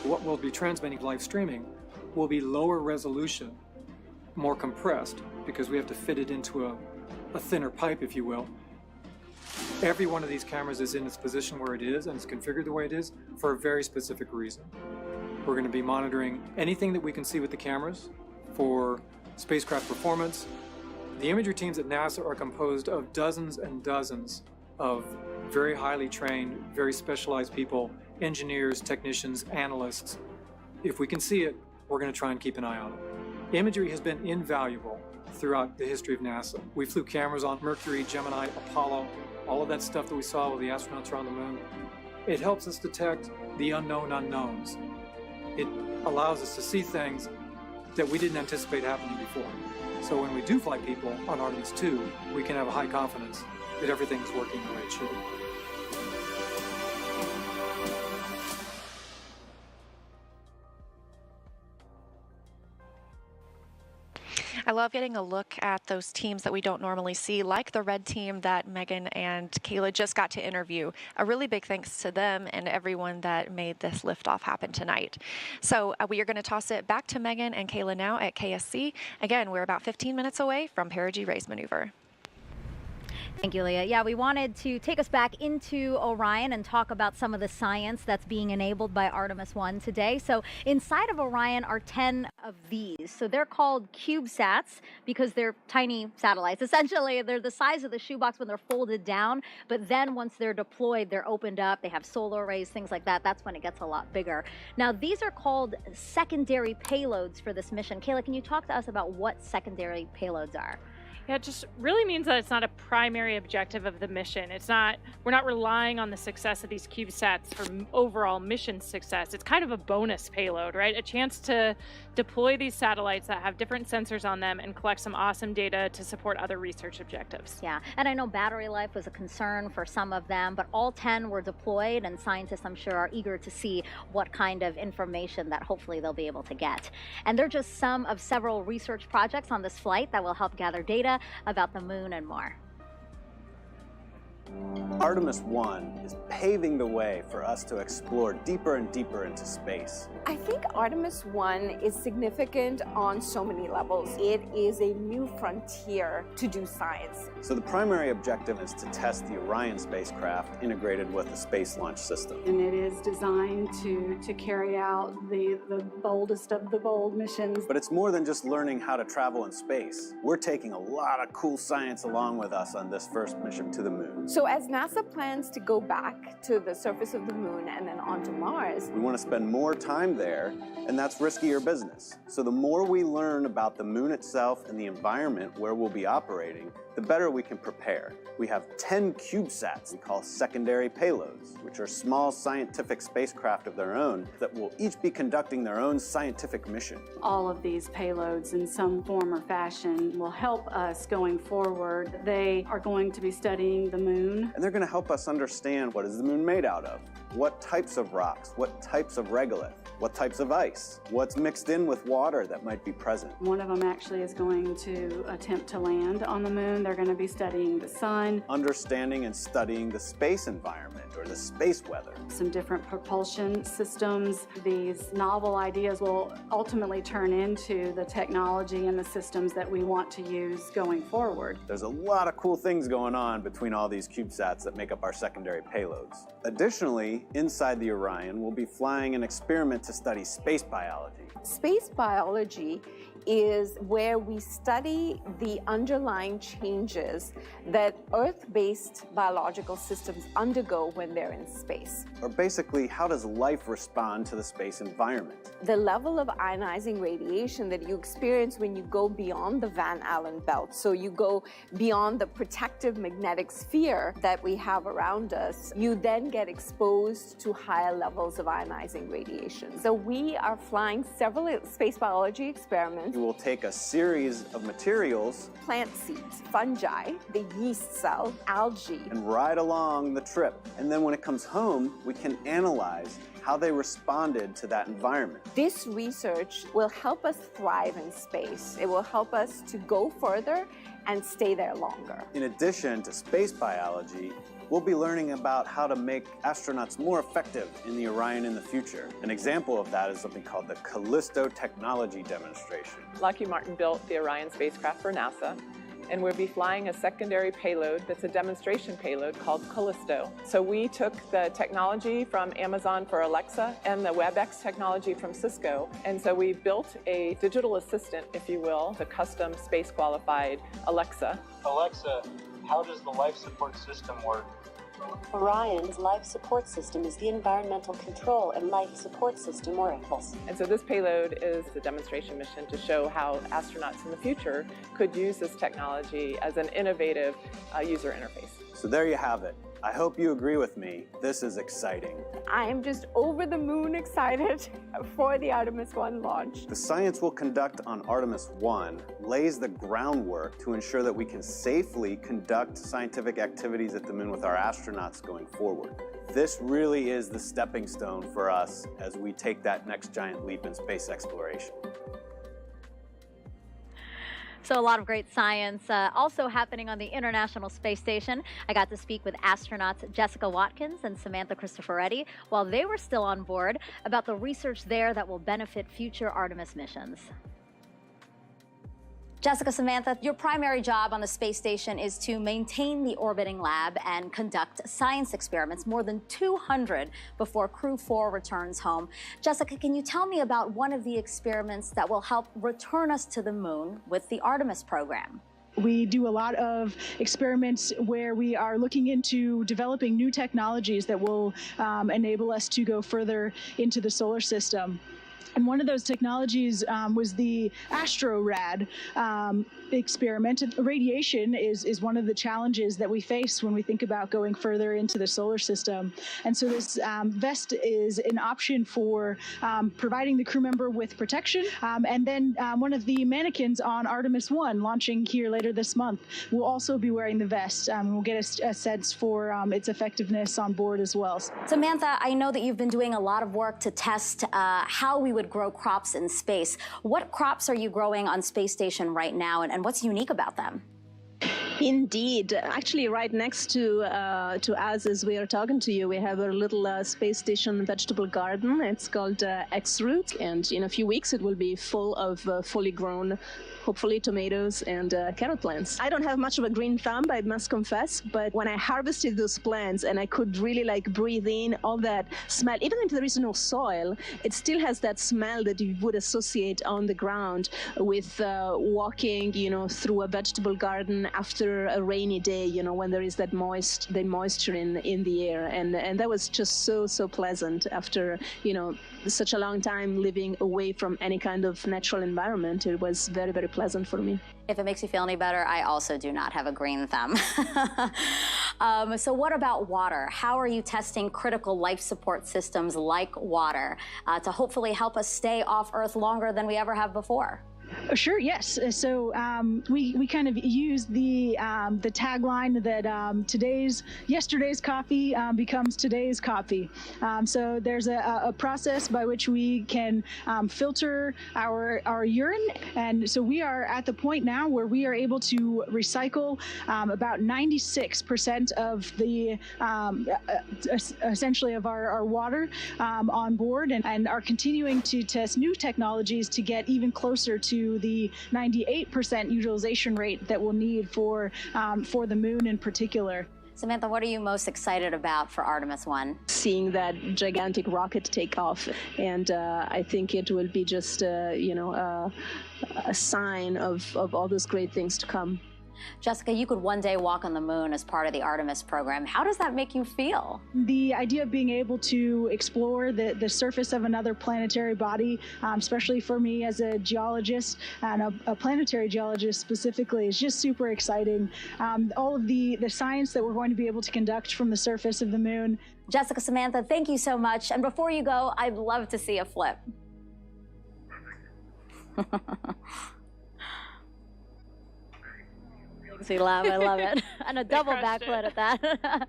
What we'll be transmitting live streaming will be lower resolution, more compressed, because we have to fit it into a thinner pipe, if you will. Every one of these cameras is in its position where it is and it's configured the way it is for a very specific reason. We're going to be monitoring anything that we can see with the cameras for spacecraft performance. The imagery teams at NASA are composed of dozens and dozens of very highly trained, very specialized people, engineers, technicians, analysts. If we can see it, we're going to try and keep an eye on it. Imagery has been invaluable throughout the history of NASA. We flew cameras on Mercury, Gemini, Apollo, all of that stuff that we saw while the astronauts were on the moon. It helps us detect the unknown unknowns. It allows us to see things that we didn't anticipate happening before. So when we do fly people on Artemis II, we can have a high confidence that everything's working the way it should. I love getting a look at those teams that we don't normally see, like the red team that Megan and Kayla just got to interview. A really big thanks to them and everyone that made this liftoff happen tonight. So we are going to toss it back to Megan and Kayla now at KSC. Again, we're about 15 minutes away from perigee raise maneuver. Thank you, Leah. Yeah, we wanted to take us back into Orion and talk about some of the science that's being enabled by Artemis I today. So inside of Orion are 10 of these. So they're called CubeSats because they're tiny satellites. Essentially, they're the size of the shoebox when they're folded down. But then once they're deployed, they're opened up. They have solar arrays, things like that. That's when it gets a lot bigger. Now, these are called secondary payloads for this mission. Kayla, can you talk to us about what secondary payloads are? Yeah, it just really means that it's not a primary objective of the mission. We're not relying on the success of these CubeSats for overall mission success. It's kind of a bonus payload, right? A chance to deploy these satellites that have different sensors on them and collect some awesome data to support other research objectives. Yeah, and I know battery life was a concern for some of them, but all 10 were deployed, and scientists, I'm sure, are eager to see what kind of information that hopefully they'll be able to get. And they're just some of several research projects on this flight that will help gather data about the moon and more. Artemis I is paving the way for us to explore deeper and deeper into space. I think Artemis I is significant on so many levels. It is a new frontier to do science. So the primary objective is to test the Orion spacecraft integrated with the Space Launch System. And it is designed to carry out the boldest of the bold missions. But it's more than just learning how to travel in space. We're taking a lot of cool science along with us on this first mission to the moon. So as NASA plans to go back to the surface of the moon and then onto Mars, we want to spend more time there, and that's riskier business. So the more we learn about the moon itself and the environment where we'll be operating, the better we can prepare. We have 10 CubeSats we call secondary payloads, which are small scientific spacecraft of their own that will each be conducting their own scientific mission. All of these payloads in some form or fashion will help us going forward. They are going to be studying the moon. And they're going to help us understand what is the moon made out of. What types of rocks? What types of regolith? What types of ice? What's mixed in with water that might be present? One of them actually is going to attempt to land on the moon. They're going to be studying the sun. Understanding and studying the space environment or the space weather. Some different propulsion systems. These novel ideas will ultimately turn into the technology and the systems that we want to use going forward. There's a lot of cool things going on between all these CubeSats that make up our secondary payloads. Additionally, inside the Orion, we'll be flying an experiment to study space biology. Space biology is where we study the underlying changes that Earth-based biological systems undergo when they're in space. Or basically, how does life respond to the space environment? The level of ionizing radiation that you experience when you go beyond the Van Allen belt, so you go beyond the protective magnetic sphere that we have around us, you then get exposed to higher levels of ionizing radiation. So we are flying several space biology experiments. We will take a series of materials, plant seeds, fungi, the yeast cell, algae, and ride along the trip. And then when it comes home, we can analyze how they responded to that environment. This research will help us thrive in space. It will help us to go further and stay there longer. In addition to space biology, we'll be learning about how to make astronauts more effective in the Orion in the future. An example of that is something called the Callisto Technology Demonstration. Lockheed Martin built the Orion spacecraft for NASA, and we'll be flying a secondary payload that's a demonstration payload called Callisto. So we took the technology from Amazon for Alexa and the WebEx technology from Cisco, and so we built a digital assistant, if you will, the custom space-qualified Alexa. Alexa, how does the life support system work? Orion's life support system is the environmental control and life support system, or ECLS. And so this payload is a demonstration mission to show how astronauts in the future could use this technology as an innovative user interface. So there you have it. I hope you agree with me. This is exciting. I am just over the moon excited for the Artemis I launch. The science we'll conduct on Artemis I lays the groundwork to ensure that we can safely conduct scientific activities at the moon with our astronauts going forward. This really is the stepping stone for us as we take that next giant leap in space exploration. So a lot of great science also happening on the International Space Station. I got to speak with astronauts Jessica Watkins and Samantha Cristoforetti while they were still on board about the research there that will benefit future Artemis missions. Jessica, Samantha, your primary job on the space station is to maintain the orbiting lab and conduct science experiments, more than 200 before Crew 4 returns home. Jessica, can you tell me about one of the experiments that will help return us to the moon with the Artemis program? We do a lot of experiments where we are looking into developing new technologies that will enable us to go further into the solar system. And one of those technologies was the AstroRad experiment. Radiation is one of the challenges that we face when we think about going further into the solar system. And so this vest is an option for providing the crew member with protection. And then one of the mannequins on Artemis I, launching here later this month, will also be wearing the vest. We'll get a sense for its effectiveness on board as well. Samantha, I know that you've been doing a lot of work to test how we would grow crops in space. What crops are you growing on Space Station right now, and what's unique about them? Indeed. Actually, right next to us as we are talking to you, we have a little space station vegetable garden. It's called X-Root, and in a few weeks it will be full of fully grown, hopefully tomatoes and carrot plants. I don't have much of a green thumb, I must confess, but when I harvested those plants and I could really breathe in all that smell, even if there is no soil, it still has that smell that you would associate on the ground with walking, through a vegetable garden after a rainy day, when there is that moisture in the air, and that was just so pleasant after such a long time living away from any kind of natural environment. It was very, very pleasant for me. If it makes you feel any better, I also do not have a green thumb. So what about water? How are you testing critical life support systems like water to hopefully help us stay off Earth longer than we ever have before? Sure. Yes. So we kind of use the tagline that yesterday's coffee becomes today's coffee. So there's a process by which we can filter our urine, and so we are at the point now where we are able to recycle about 96% of the essentially of our water on board, and are continuing to test new technologies to get even closer to the 98% utilization rate that we'll need for the moon in particular. Samantha, what are you most excited about for Artemis I? Seeing that gigantic rocket take off, and I think it will be just a sign of all those great things to come. Jessica, you could one day walk on the moon as part of the Artemis program. How does that make you feel? The idea of being able to explore the surface of another planetary body, especially for me as a geologist and a planetary geologist specifically, is just super exciting. All of the science that we're going to be able to conduct from the surface of the moon. Jessica, Samantha, thank you so much. And before you go, I'd love to see a flip. See, laugh, I love it. And a double backflip at that.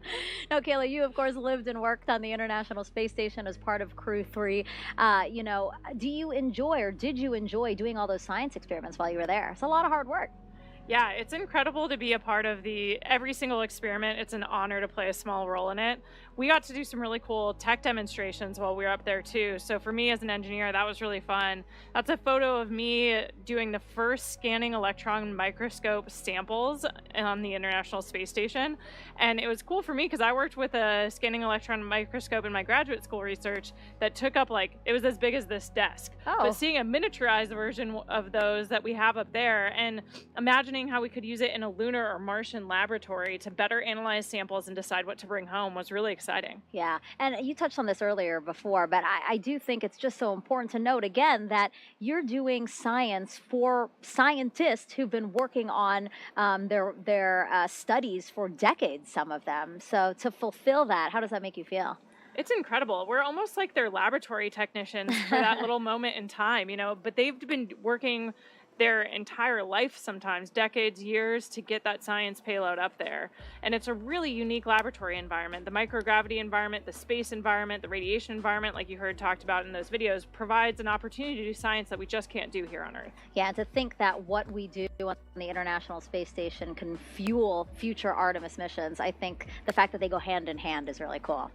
Now, Kayla, you, of course, lived and worked on the International Space Station as part of Crew 3. Do you enjoy, or did you enjoy doing all those science experiments while you were there? It's a lot of hard work. Yeah, it's incredible to be a part of every single experiment. It's an honor to play a small role in it. We got to do some really cool tech demonstrations while we were up there too. So for me as an engineer, that was really fun. That's a photo of me doing the first scanning electron microscope samples on the International Space Station. And it was cool for me because I worked with a scanning electron microscope in my graduate school research that took up it was as big as this desk. Oh. But seeing a miniaturized version of those that we have up there, and imagining how we could use it in a lunar or Martian laboratory to better analyze samples and decide what to bring home was really exciting. Yeah, and you touched on this earlier before, but I do think it's just so important to note again that you're doing science for scientists who've been working on their studies for decades, some of them. So to fulfill that, how does that make you feel? It's incredible. We're almost like their laboratory technicians for that little moment in time, but they've been working their entire life, sometimes decades, years, to get that science payload up there. And it's a really unique laboratory environment. The microgravity environment, the space environment, the radiation environment, like you heard talked about in those videos, provides an opportunity to do science that we just can't do here on Earth. Yeah, and to think that what we do on the International Space Station can fuel future Artemis missions, I think the fact that they go hand in hand is really cool.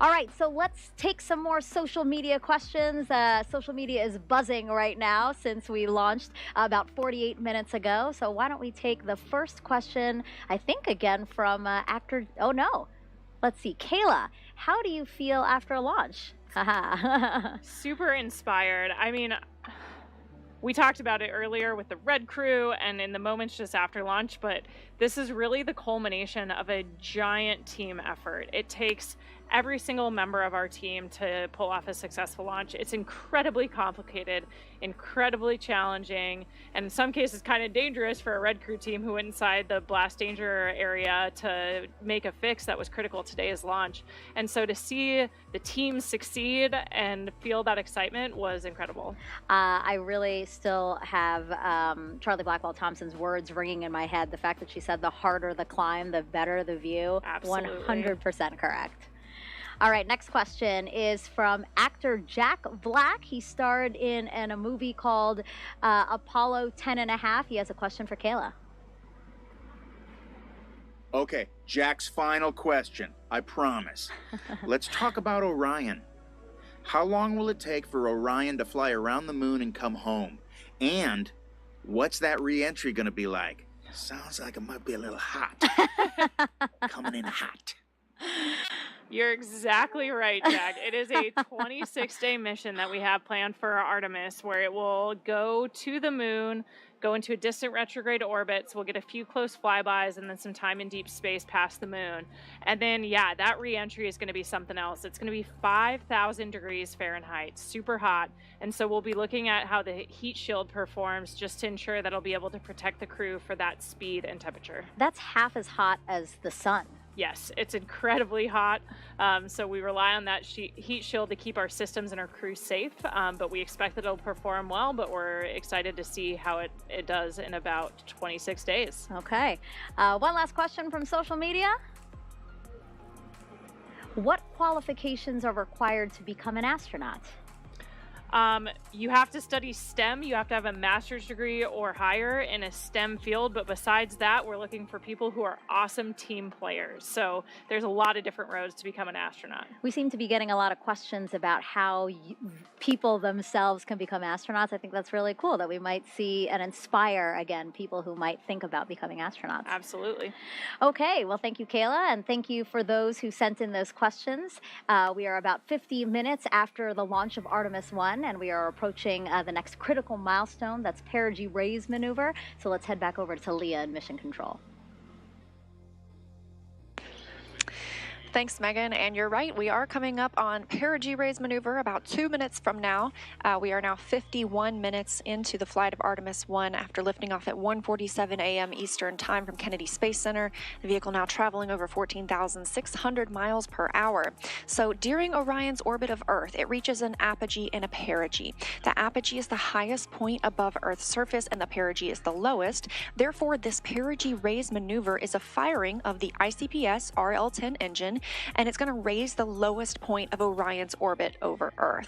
All right, so let's take some more social media questions. Social media is buzzing right now since we launched about 48 minutes ago. So why don't we take the first question, I think again from let's see, Kayla, how do you feel after launch? Super inspired. I mean, we talked about it earlier with the Red Crew and in the moments just after launch, but this is really the culmination of a giant team effort. It takes every single member of our team to pull off a successful launch. It's incredibly complicated, incredibly challenging, and in some cases kind of dangerous for a Red Crew team who went inside the blast danger area to make a fix that was critical to today's launch. And so to see the team succeed and feel that excitement was incredible. I really still have Charlie Blackwell Thompson's words ringing in my head. The fact that she said the harder the climb, the better the view. Absolutely. 100% correct. All right, next question is from actor Jack Black. He starred in a movie called Apollo 10.5. He has a question for Kayla. Okay, Jack's final question, I promise. Let's talk about Orion. How long will it take for Orion to fly around the moon and come home? And what's that re-entry going to be like? Sounds like it might be a little hot. Coming in hot. You're exactly right, Jack. It is a 26-day mission that we have planned for Artemis, where it will go to the moon, go into a distant retrograde orbit, so we'll get a few close flybys and then some time in deep space past the moon. And then, yeah, that re-entry is going to be something else. It's going to be 5,000 degrees Fahrenheit, super hot. And so we'll be looking at how the heat shield performs just to ensure that it'll be able to protect the crew for that speed and temperature. That's half as hot as the sun. Yes, it's incredibly hot, so we rely on that heat shield to keep our systems and our crew safe, but we expect that it'll perform well, but we're excited to see how it does in about 26 days. Okay. One last question from social media. What qualifications are required to become an astronaut? You have to study STEM. You have to have a master's degree or higher in a STEM field. But besides that, we're looking for people who are awesome team players. So there's a lot of different roads to become an astronaut. We seem to be getting a lot of questions about how people themselves can become astronauts. I think that's really cool that we might see and inspire, again, people who might think about becoming astronauts. Absolutely. Okay, well, thank you, Kayla, and thank you for those who sent in those questions. We are about 50 minutes after the launch of Artemis I, and we are approaching the next critical milestone. That's perigee raise maneuver. So let's head back over to Leah in Mission Control. Thanks, Megan. And you're right, we are coming up on perigee raise maneuver about 2 minutes from now. We are now 51 minutes into the flight of Artemis I after lifting off at 1:47 a.m. Eastern Time from Kennedy Space Center. The vehicle now traveling over 14,600 miles per hour. So during Orion's orbit of Earth, it reaches an apogee and a perigee. The apogee is the highest point above Earth's surface and the perigee is the lowest. Therefore, this perigee raise maneuver is a firing of the ICPS RL-10 engine, and it's going to raise the lowest point of Orion's orbit over Earth.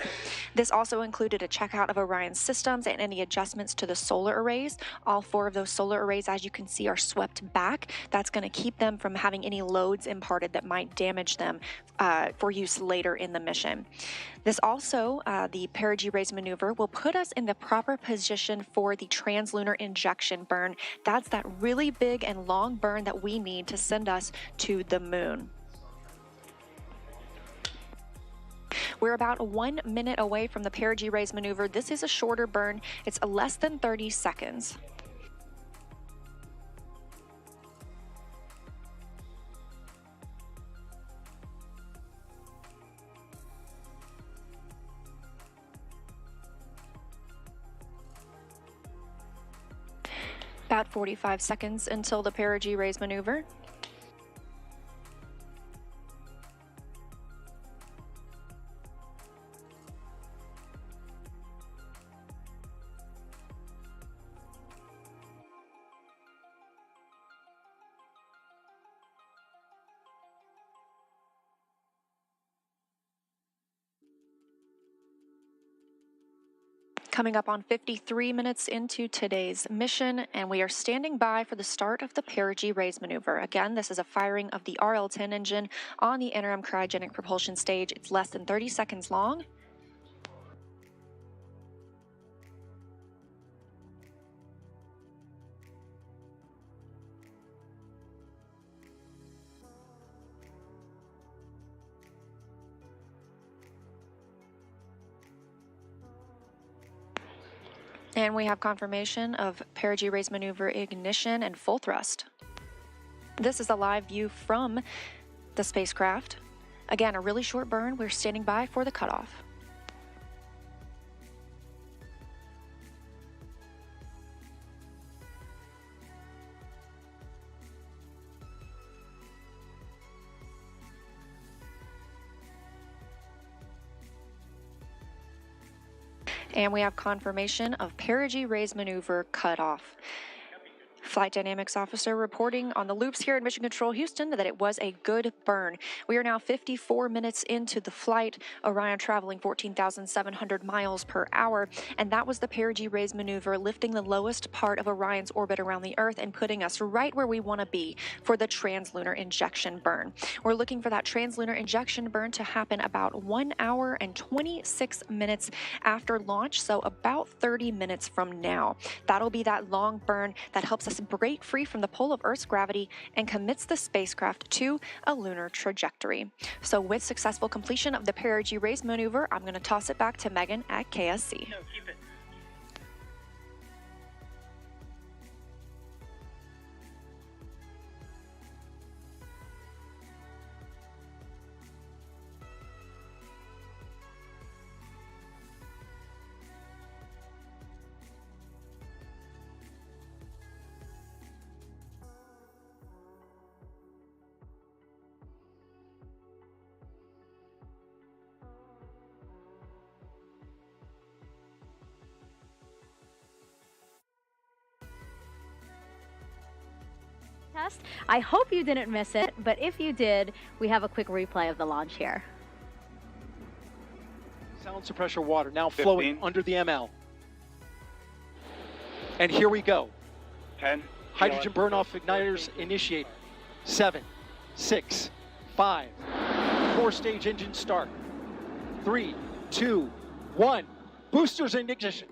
This also included a checkout of Orion's systems and any adjustments to the solar arrays. All 4 of those solar arrays, as you can see, are swept back. That's going to keep them from having any loads imparted that might damage them for use later in the mission. This also, the perigee raise maneuver, will put us in the proper position for the translunar injection burn. That's that really big and long burn that we need to send us to the moon. We're about 1 minute away from the perigee raise maneuver. This is a shorter burn. It's less than 30 seconds. About 45 seconds until the perigee raise maneuver. Coming up on 53 minutes into today's mission, and we are standing by for the start of the perigee raise maneuver. Again, this is a firing of the RL-10 engine on the interim cryogenic propulsion stage. It's less than 30 seconds long. And we have confirmation of perigee raise maneuver ignition and full thrust. This is a live view from the spacecraft. Again, a really short burn. We're standing by for the cutoff. And we have confirmation of perigee raise maneuver cutoff. Flight Dynamics Officer reporting on the loops here in Mission Control Houston that it was a good burn. We are now 54 minutes into the flight, Orion traveling 14,700 miles per hour, and that was the perigee raise maneuver, lifting the lowest part of Orion's orbit around the Earth and putting us right where we want to be for the translunar injection burn. We're looking for that translunar injection burn to happen about 1 hour and 26 minutes after launch, so about 30 minutes from now. That'll be that long burn that helps us break free from the pull of Earth's gravity and commits the spacecraft to a lunar trajectory. So with successful completion of the perigee raise maneuver, I'm going to toss it back to Megan at KSC. No, keep it. broadcast. I hope you didn't miss it, but if you did, we have a quick replay of the launch here. Sound suppressor water now flowing under the ML. And here we go. 10. Hydrogen burn-off igniters initiate. 7, 6, 5. 4-stage engine start. 3, 2, 1. Boosters in ignition.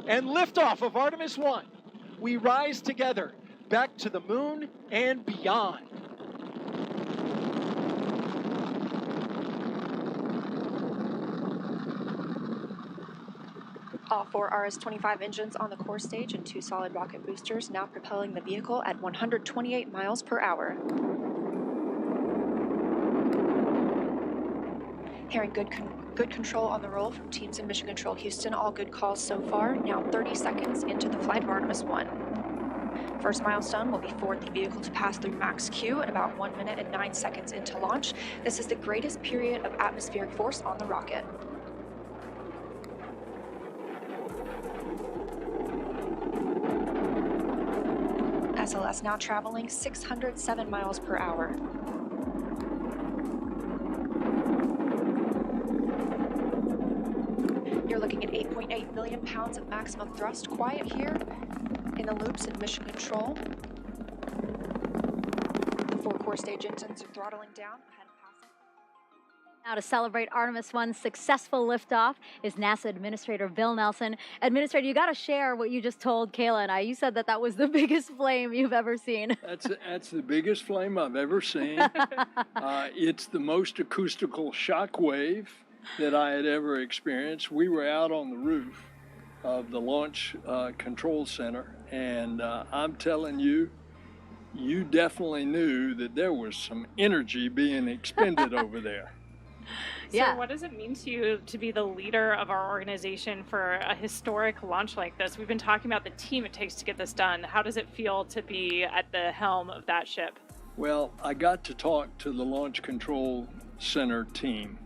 And liftoff of Artemis I. We rise together back to the moon and beyond. All 4 RS-25 engines on the core stage and 2 solid rocket boosters now propelling the vehicle at 128 miles per hour. Hearing good control on the roll from teams in Mission Control Houston. All good calls so far. Now 30 seconds into the flight of Artemis I. First milestone will be for the vehicle to pass through max Q at about 1 minute and 9 seconds into launch. This is the greatest period of atmospheric force on the rocket. SLS now traveling 607 miles per hour. You're looking at 8.8 million pounds of maximum thrust. Quiet here in the loops in Mission Control. The 4 core stage engines are throttling down. Now to celebrate Artemis I's successful liftoff is NASA Administrator Bill Nelson. Administrator, you got to share what you just told Kayla and I. You said that that was the biggest flame you've ever seen. That's the biggest flame I've ever seen. It's the most acoustical shock wave that I had ever experienced. We were out on the roof of the Launch Control Center, and I'm telling you, you definitely knew that there was some energy being expended over there. So what does it mean to you to be the leader of our organization for a historic launch like this? We've been talking about the team it takes to get this done. How does it feel to be at the helm of that ship? Well, I got to talk to the Launch Control Center team,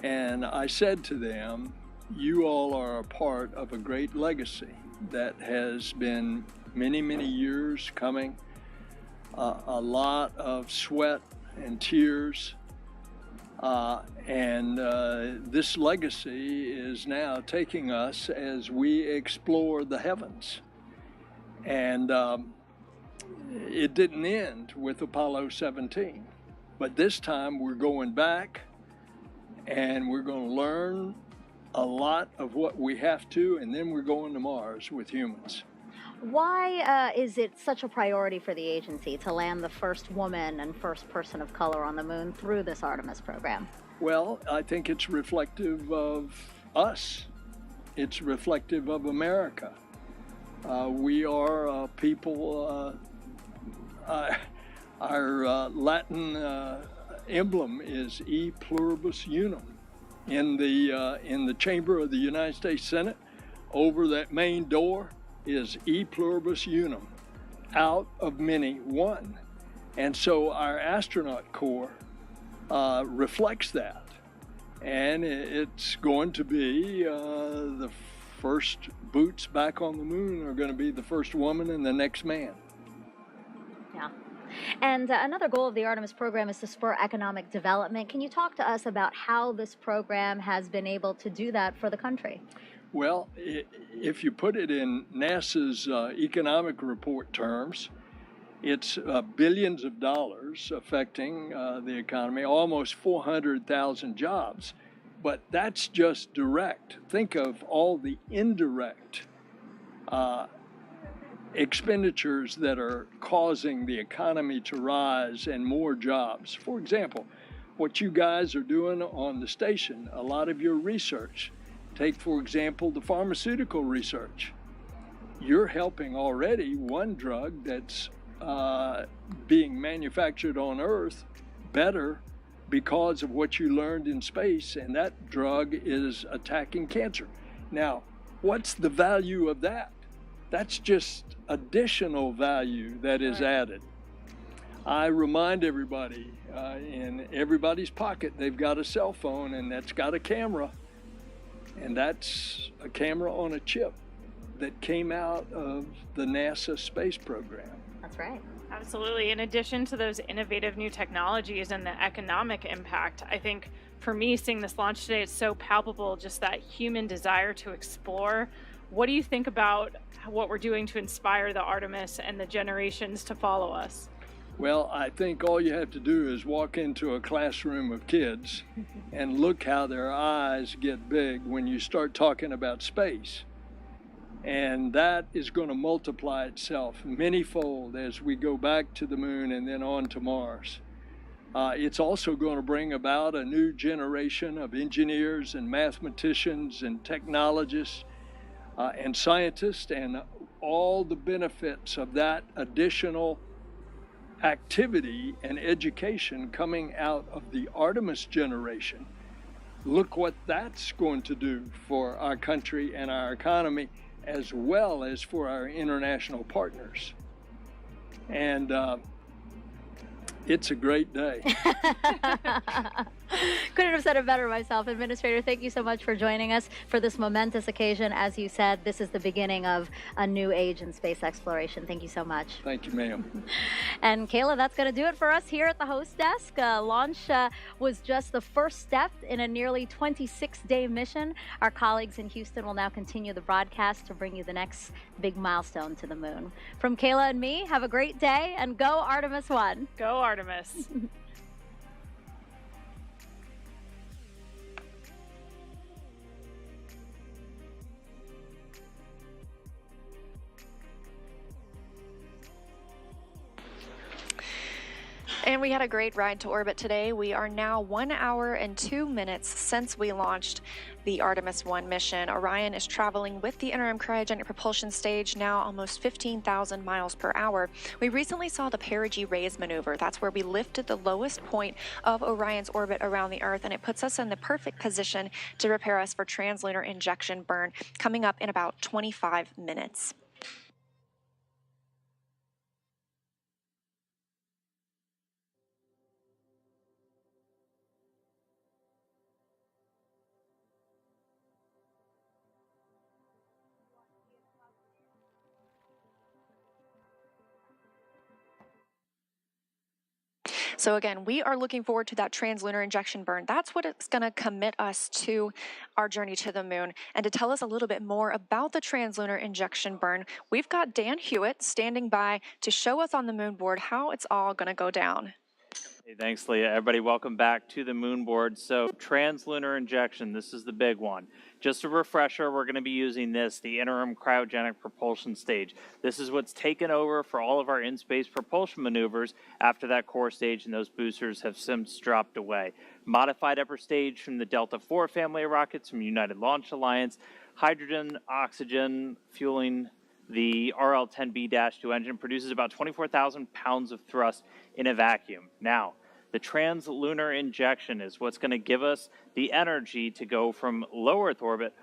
and I said to them, you all are a part of a great legacy that has been many, many years coming, a lot of sweat and tears. This legacy is now taking us as we explore the heavens. And it didn't end with Apollo 17, but this time we're going back and we're going to learn a lot of what we have to, and then we're going to Mars with humans. Why is it such a priority for the agency to land the first woman and first person of color on the moon through this Artemis program? Well, I think it's reflective of us. It's reflective of America. We are people, our Latin emblem is E pluribus unum. In the chamber of the United States Senate, over that main door, is E pluribus unum, out of many, one. And so our astronaut corps reflects that. And it's going to be the first boots back on the moon are going to be the first woman and the next man. Yeah. And another goal of the Artemis program is to spur economic development. Can you talk to us about how this program has been able to do that for the country? Well, if you put it in NASA's economic report terms, it's billions of dollars affecting the economy, almost 400,000 jobs. But that's just direct. Think of all the indirect expenditures that are causing the economy to rise and more jobs. For example, what you guys are doing on the station, a lot of your research. Take, for example, the pharmaceutical research. You're helping already one drug that's being manufactured on Earth better because of what you learned in space, and that drug is attacking cancer. Now, what's the value of that? That's just additional value that is added. I remind everybody, in everybody's pocket, they've got a cell phone, and that's got a camera. And that's a camera on a chip that came out of the NASA space program. That's right. Absolutely. In addition to those innovative new technologies and the economic impact, I think for me, seeing this launch today, it's so palpable, just that human desire to explore. What do you think about what we're doing to inspire the Artemis and the generations to follow us? Well, I think all you have to do is walk into a classroom of kids and look how their eyes get big when you start talking about space. And that is going to multiply itself manyfold as we go back to the moon and then on to Mars. It's also going to bring about a new generation of engineers and mathematicians and technologists and scientists, and all the benefits of that additional activity and education coming out of the Artemis generation. Look what that's going to do for our country and our economy, as well as for our international partners. And it's a great day. Couldn't have said it better myself. Administrator, thank you so much for joining us for this momentous occasion. As you said, this is the beginning of a new age in space exploration. Thank you so much. Thank you, ma'am. And Kayla, that's going to do it for us here at the host desk. Launch was just the first step in a nearly 26-day mission. Our colleagues in Houston will now continue the broadcast to bring you the next big milestone to the moon. From Kayla and me, have a great day, and go Artemis I. Go Artemis. And we had a great ride to orbit today. We are now 1 hour and 2 minutes since we launched the Artemis I mission. Orion is traveling with the interim cryogenic propulsion stage, now almost 15,000 miles per hour. We recently saw the perigee raise maneuver. That's where we lifted the lowest point of Orion's orbit around the Earth, and it puts us in the perfect position to prepare us for translunar injection burn coming up in about 25 minutes. So again, we are looking forward to that translunar injection burn. That's what it's going to commit us to our journey to the moon. And to tell us a little bit more about the translunar injection burn, we've got Dan Hewitt standing by to show us on the moon board how it's all going to go down. Hey, thanks, Leah. Everybody, welcome back to the moon board. So, translunar injection, this is the big one. Just a refresher, we're going to be using this, the interim cryogenic propulsion stage. This is what's taken over for all of our in-space propulsion maneuvers after that core stage and those boosters have since dropped away. Modified upper stage from the Delta IV family of rockets from United Launch Alliance, hydrogen, oxygen, fueling the RL-10B-2 engine produces about 24,000 pounds of thrust in a vacuum. Now, the translunar injection is what's going to give us the energy to go from low Earth orbit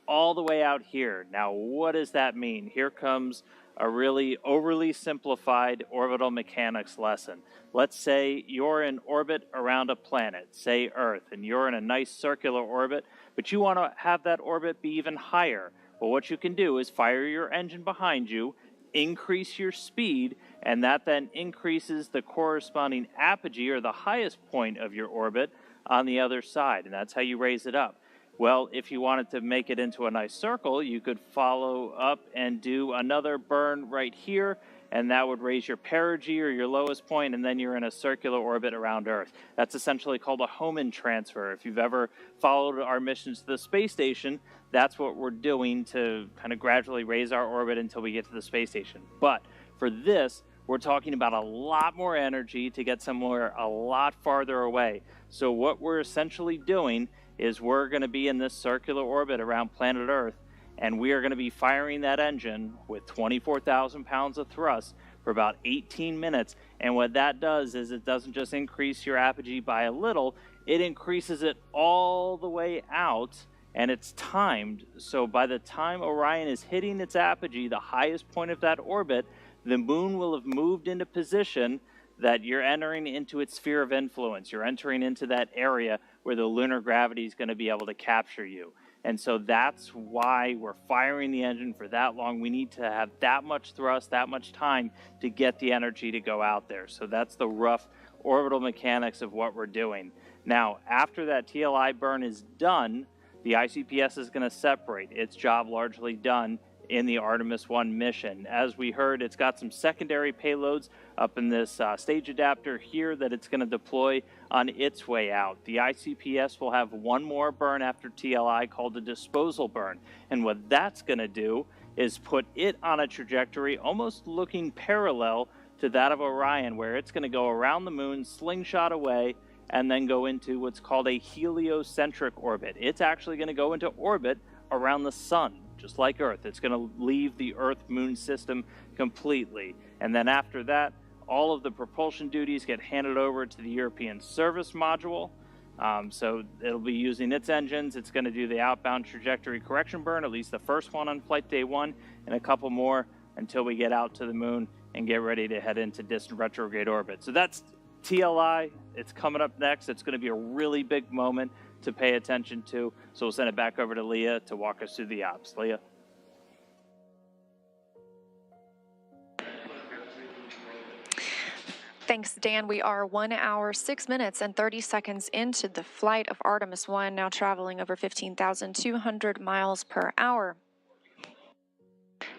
all the way out here. Now, what does that mean? Here comes a really overly simplified orbital mechanics lesson. Let's say you're in orbit around a planet, say Earth, and you're in a nice circular orbit, but you want to have that orbit be even higher. Well, what you can do is fire your engine behind you, increase your speed, and that then increases the corresponding apogee, or the highest point of your orbit, on the other side, and that's how you raise it up. Well, if you wanted to make it into a nice circle, you could follow up and do another burn right here, and that would raise your perigee, or your lowest point, and then you're in a circular orbit around Earth. That's essentially called a Hohmann transfer. If you've ever followed our missions to the space station, that's what we're doing to kind of gradually raise our orbit until we get to the space station. But for this, we're talking about a lot more energy to get somewhere a lot farther away. So what we're essentially doing is we're going to be in this circular orbit around planet Earth, and we are going to be firing that engine with 24,000 pounds of thrust for about 18 minutes. And what that does is it doesn't just increase your apogee by a little, it increases it all the way out, and it's timed. So by the time Orion is hitting its apogee, the highest point of that orbit, the moon will have moved into position that you're entering into its sphere of influence. You're entering into that area where the lunar gravity is going to be able to capture you. And so that's why we're firing the engine for that long. We need to have that much thrust, that much time to get the energy to go out there. So that's the rough orbital mechanics of what we're doing. Now, after that TLI burn is done, the ICPS is going to separate. Its job largely done in the Artemis I mission. As we heard, it's got some secondary payloads up in this stage adapter here that it's going to deploy on its way out. The ICPS will have one more burn after TLI called a disposal burn. And what that's going to do is put it on a trajectory almost looking parallel to that of Orion, where it's going to go around the moon, slingshot away, and then go into what's called a heliocentric orbit. It's actually going to go into orbit around the sun, just like Earth. It's going to leave the Earth-Moon system completely. And then after that, all of the propulsion duties get handed over to the European Service Module. So it'll be using its engines. It's going to do the outbound trajectory correction burn, at least the first one on flight day 1, and a couple more until we get out to the moon and get ready to head into distant retrograde orbit. So that's TLI. It's coming up next. It's going to be a really big moment to pay attention to. So we'll send it back over to Leah to walk us through the ops. Leah. Thanks, Dan. We are 1 hour, 6 minutes, and 30 seconds into the flight of Artemis I, now traveling over 15,200 miles per hour.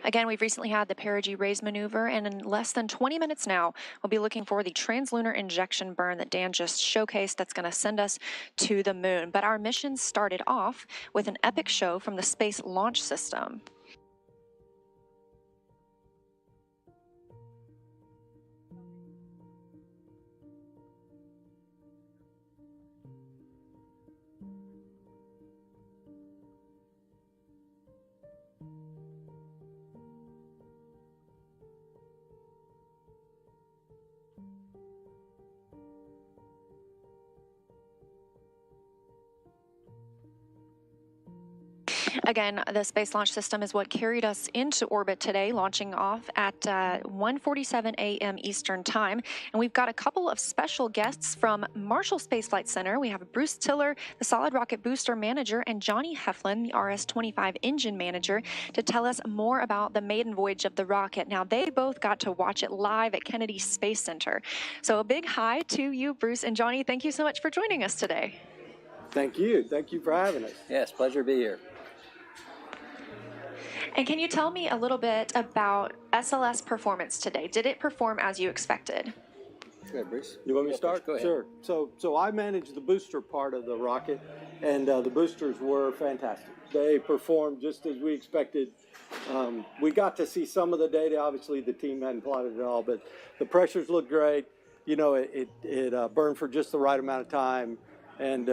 Again, we've recently had the perigee raise maneuver, and in less than 20 minutes now, we'll be looking for the translunar injection burn that Dan just showcased that's going to send us to the moon. But our mission started off with an epic show from the Space Launch System. Again, the Space Launch System is what carried us into orbit today, launching off at 1:47 a.m. Eastern Time. And we've got a couple of special guests from Marshall Space Flight Center. We have Bruce Tiller, the Solid Rocket Booster Manager, and Johnny Heflin, the RS-25 Engine Manager, to tell us more about the maiden voyage of the rocket. Now, they both got to watch it live at Kennedy Space Center. So a big hi to you, Bruce and Johnny. Thank you so much for joining us today. Thank you. Thank you for having us. Yes, pleasure to be here. And can you tell me a little bit about SLS performance today? Did it perform as you expected? Go ahead, Bruce. You want me to start? Go ahead. Sure. So I managed the booster part of the rocket, and the boosters were fantastic. They performed just as we expected. We got to see some of the data. Obviously, the team hadn't plotted it all, but the pressures looked great. You know, it burned for just the right amount of time, and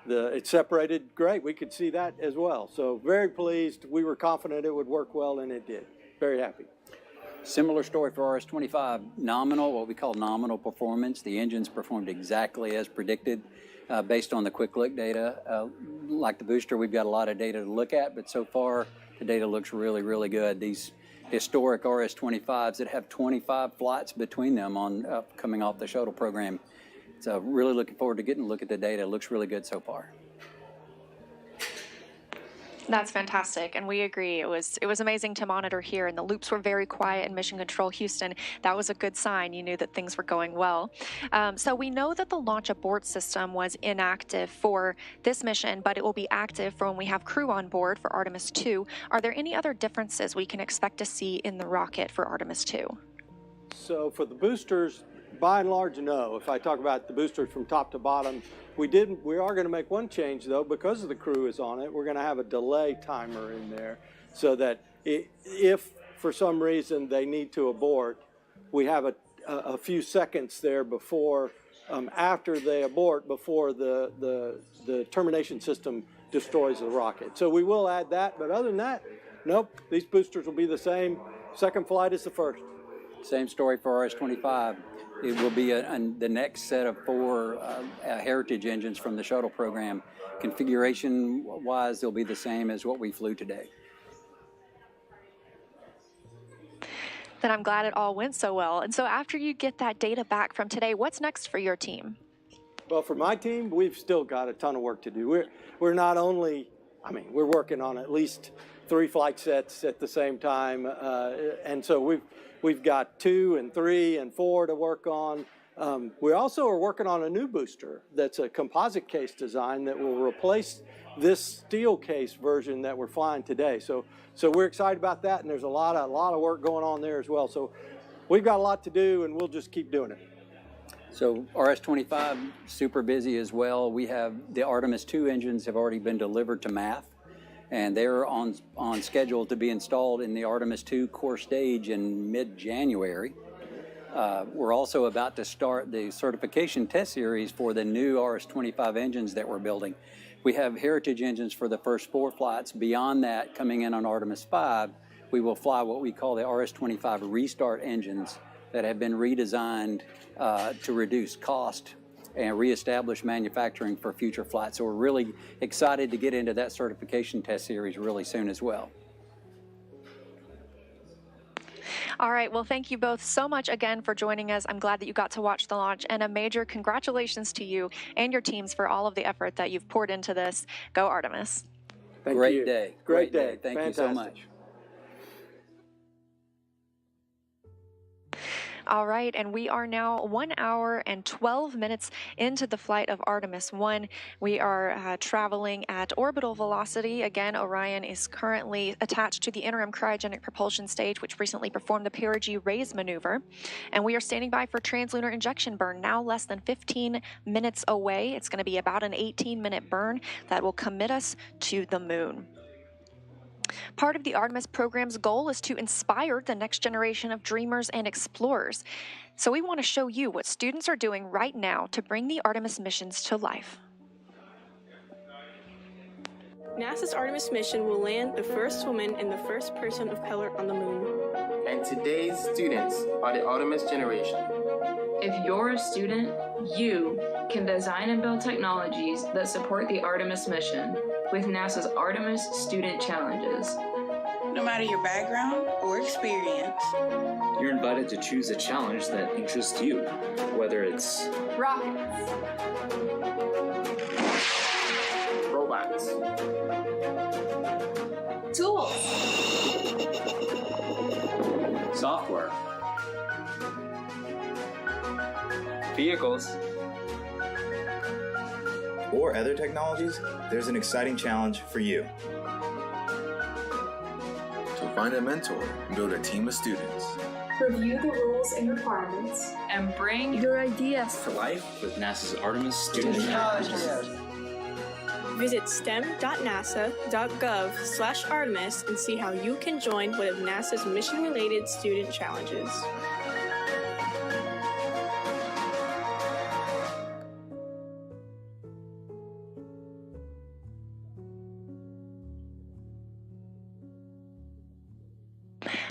it separated great. We could see that as well. So very pleased. We were confident it would work well, and it did. Very happy. Similar story for RS-25. Nominal, what we call nominal performance. The engines performed exactly as predicted based on the quick look data. Like the booster, we've got a lot of data to look at, but so far the data looks really, really good. These historic RS-25s that have 25 flights between them on coming off the shuttle program. So really looking forward to getting a look at the data. It looks really good so far. That's fantastic, and we agree. It was amazing to monitor here, and the loops were very quiet in Mission Control Houston. That was a good sign. You knew that things were going well. So we know that the launch abort system was inactive for this mission, but it will be active for when we have crew on board for Artemis II. Are there any other differences we can expect to see in the rocket for Artemis II? So for the boosters, by and large, no. If I talk about the boosters from top to bottom, we are going to make one change, though, because of the crew is on it. We're going to have a delay timer in there so that if for some reason they need to abort, we have a few seconds there before, after they abort, before the termination system destroys the rocket. So we will add that, but other than that, nope, these boosters will be the same. Second flight is the first. Same story for RS-25. It will be the next set of 4 heritage engines from the shuttle program. Configuration-wise, they'll be the same as what we flew today. Then I'm glad it all went so well. And so after you get that data back from today, what's next for your team? Well, for my team, we've still got a ton of work to do. We're not only I mean, we're working on at least 3 flight sets at the same time, and so we've got 2 and 3 and 4 to work on. We also are working on a new booster that's a composite case design that will replace this steel case version that we're flying today. So we're excited about that, and there's a lot of work going on there as well. So we've got a lot to do, and we'll just keep doing it. So RS-25, super busy as well. We have the Artemis II engines have already been delivered to MAF, and they're on schedule to be installed in the Artemis II core stage in mid-January. We're also about to start the certification test series for the new RS-25 engines that we're building. We have heritage engines for the first 4 flights. Beyond that, coming in on Artemis 5, we will fly what we call the RS-25 restart engines that have been redesigned to reduce cost and reestablish manufacturing for future flights. So we're really excited to get into that certification test series really soon as well. All right, well, thank you both so much again for joining us. I'm glad that you got to watch the launch, and a major congratulations to you and your teams for all of the effort that you've poured into this. Go Artemis. Great day. Great day. Thank Fantastic. you so much. All right, and we are now 1 hour and 12 minutes into the flight of Artemis I. We are traveling at orbital velocity. Again, Orion is currently attached to the interim cryogenic propulsion stage, which recently performed the perigee raise maneuver. And we are standing by for translunar injection burn, now less than 15 minutes away. It's going to be about an 18-minute burn that will commit us to the moon. Part of the Artemis program's goal is to inspire the next generation of dreamers and explorers. So we want to show you what students are doing right now to bring the Artemis missions to life. NASA's Artemis mission will land the first woman and the first person of color on the moon. And today's students are the Artemis generation. If you're a student, you can design and build technologies that support the Artemis mission with NASA's Artemis Student Challenges. No matter your background or experience, you're invited to choose a challenge that interests you, whether it's rockets, robots, tools, software, vehicles, or other technologies, there's an exciting challenge for you. To find a mentor and build a team of students. Review the rules and requirements, and bring your ideas to life with NASA's Artemis Student Challenges. Visit stem.nasa.gov/Artemis and see how you can join one of NASA's mission-related student challenges.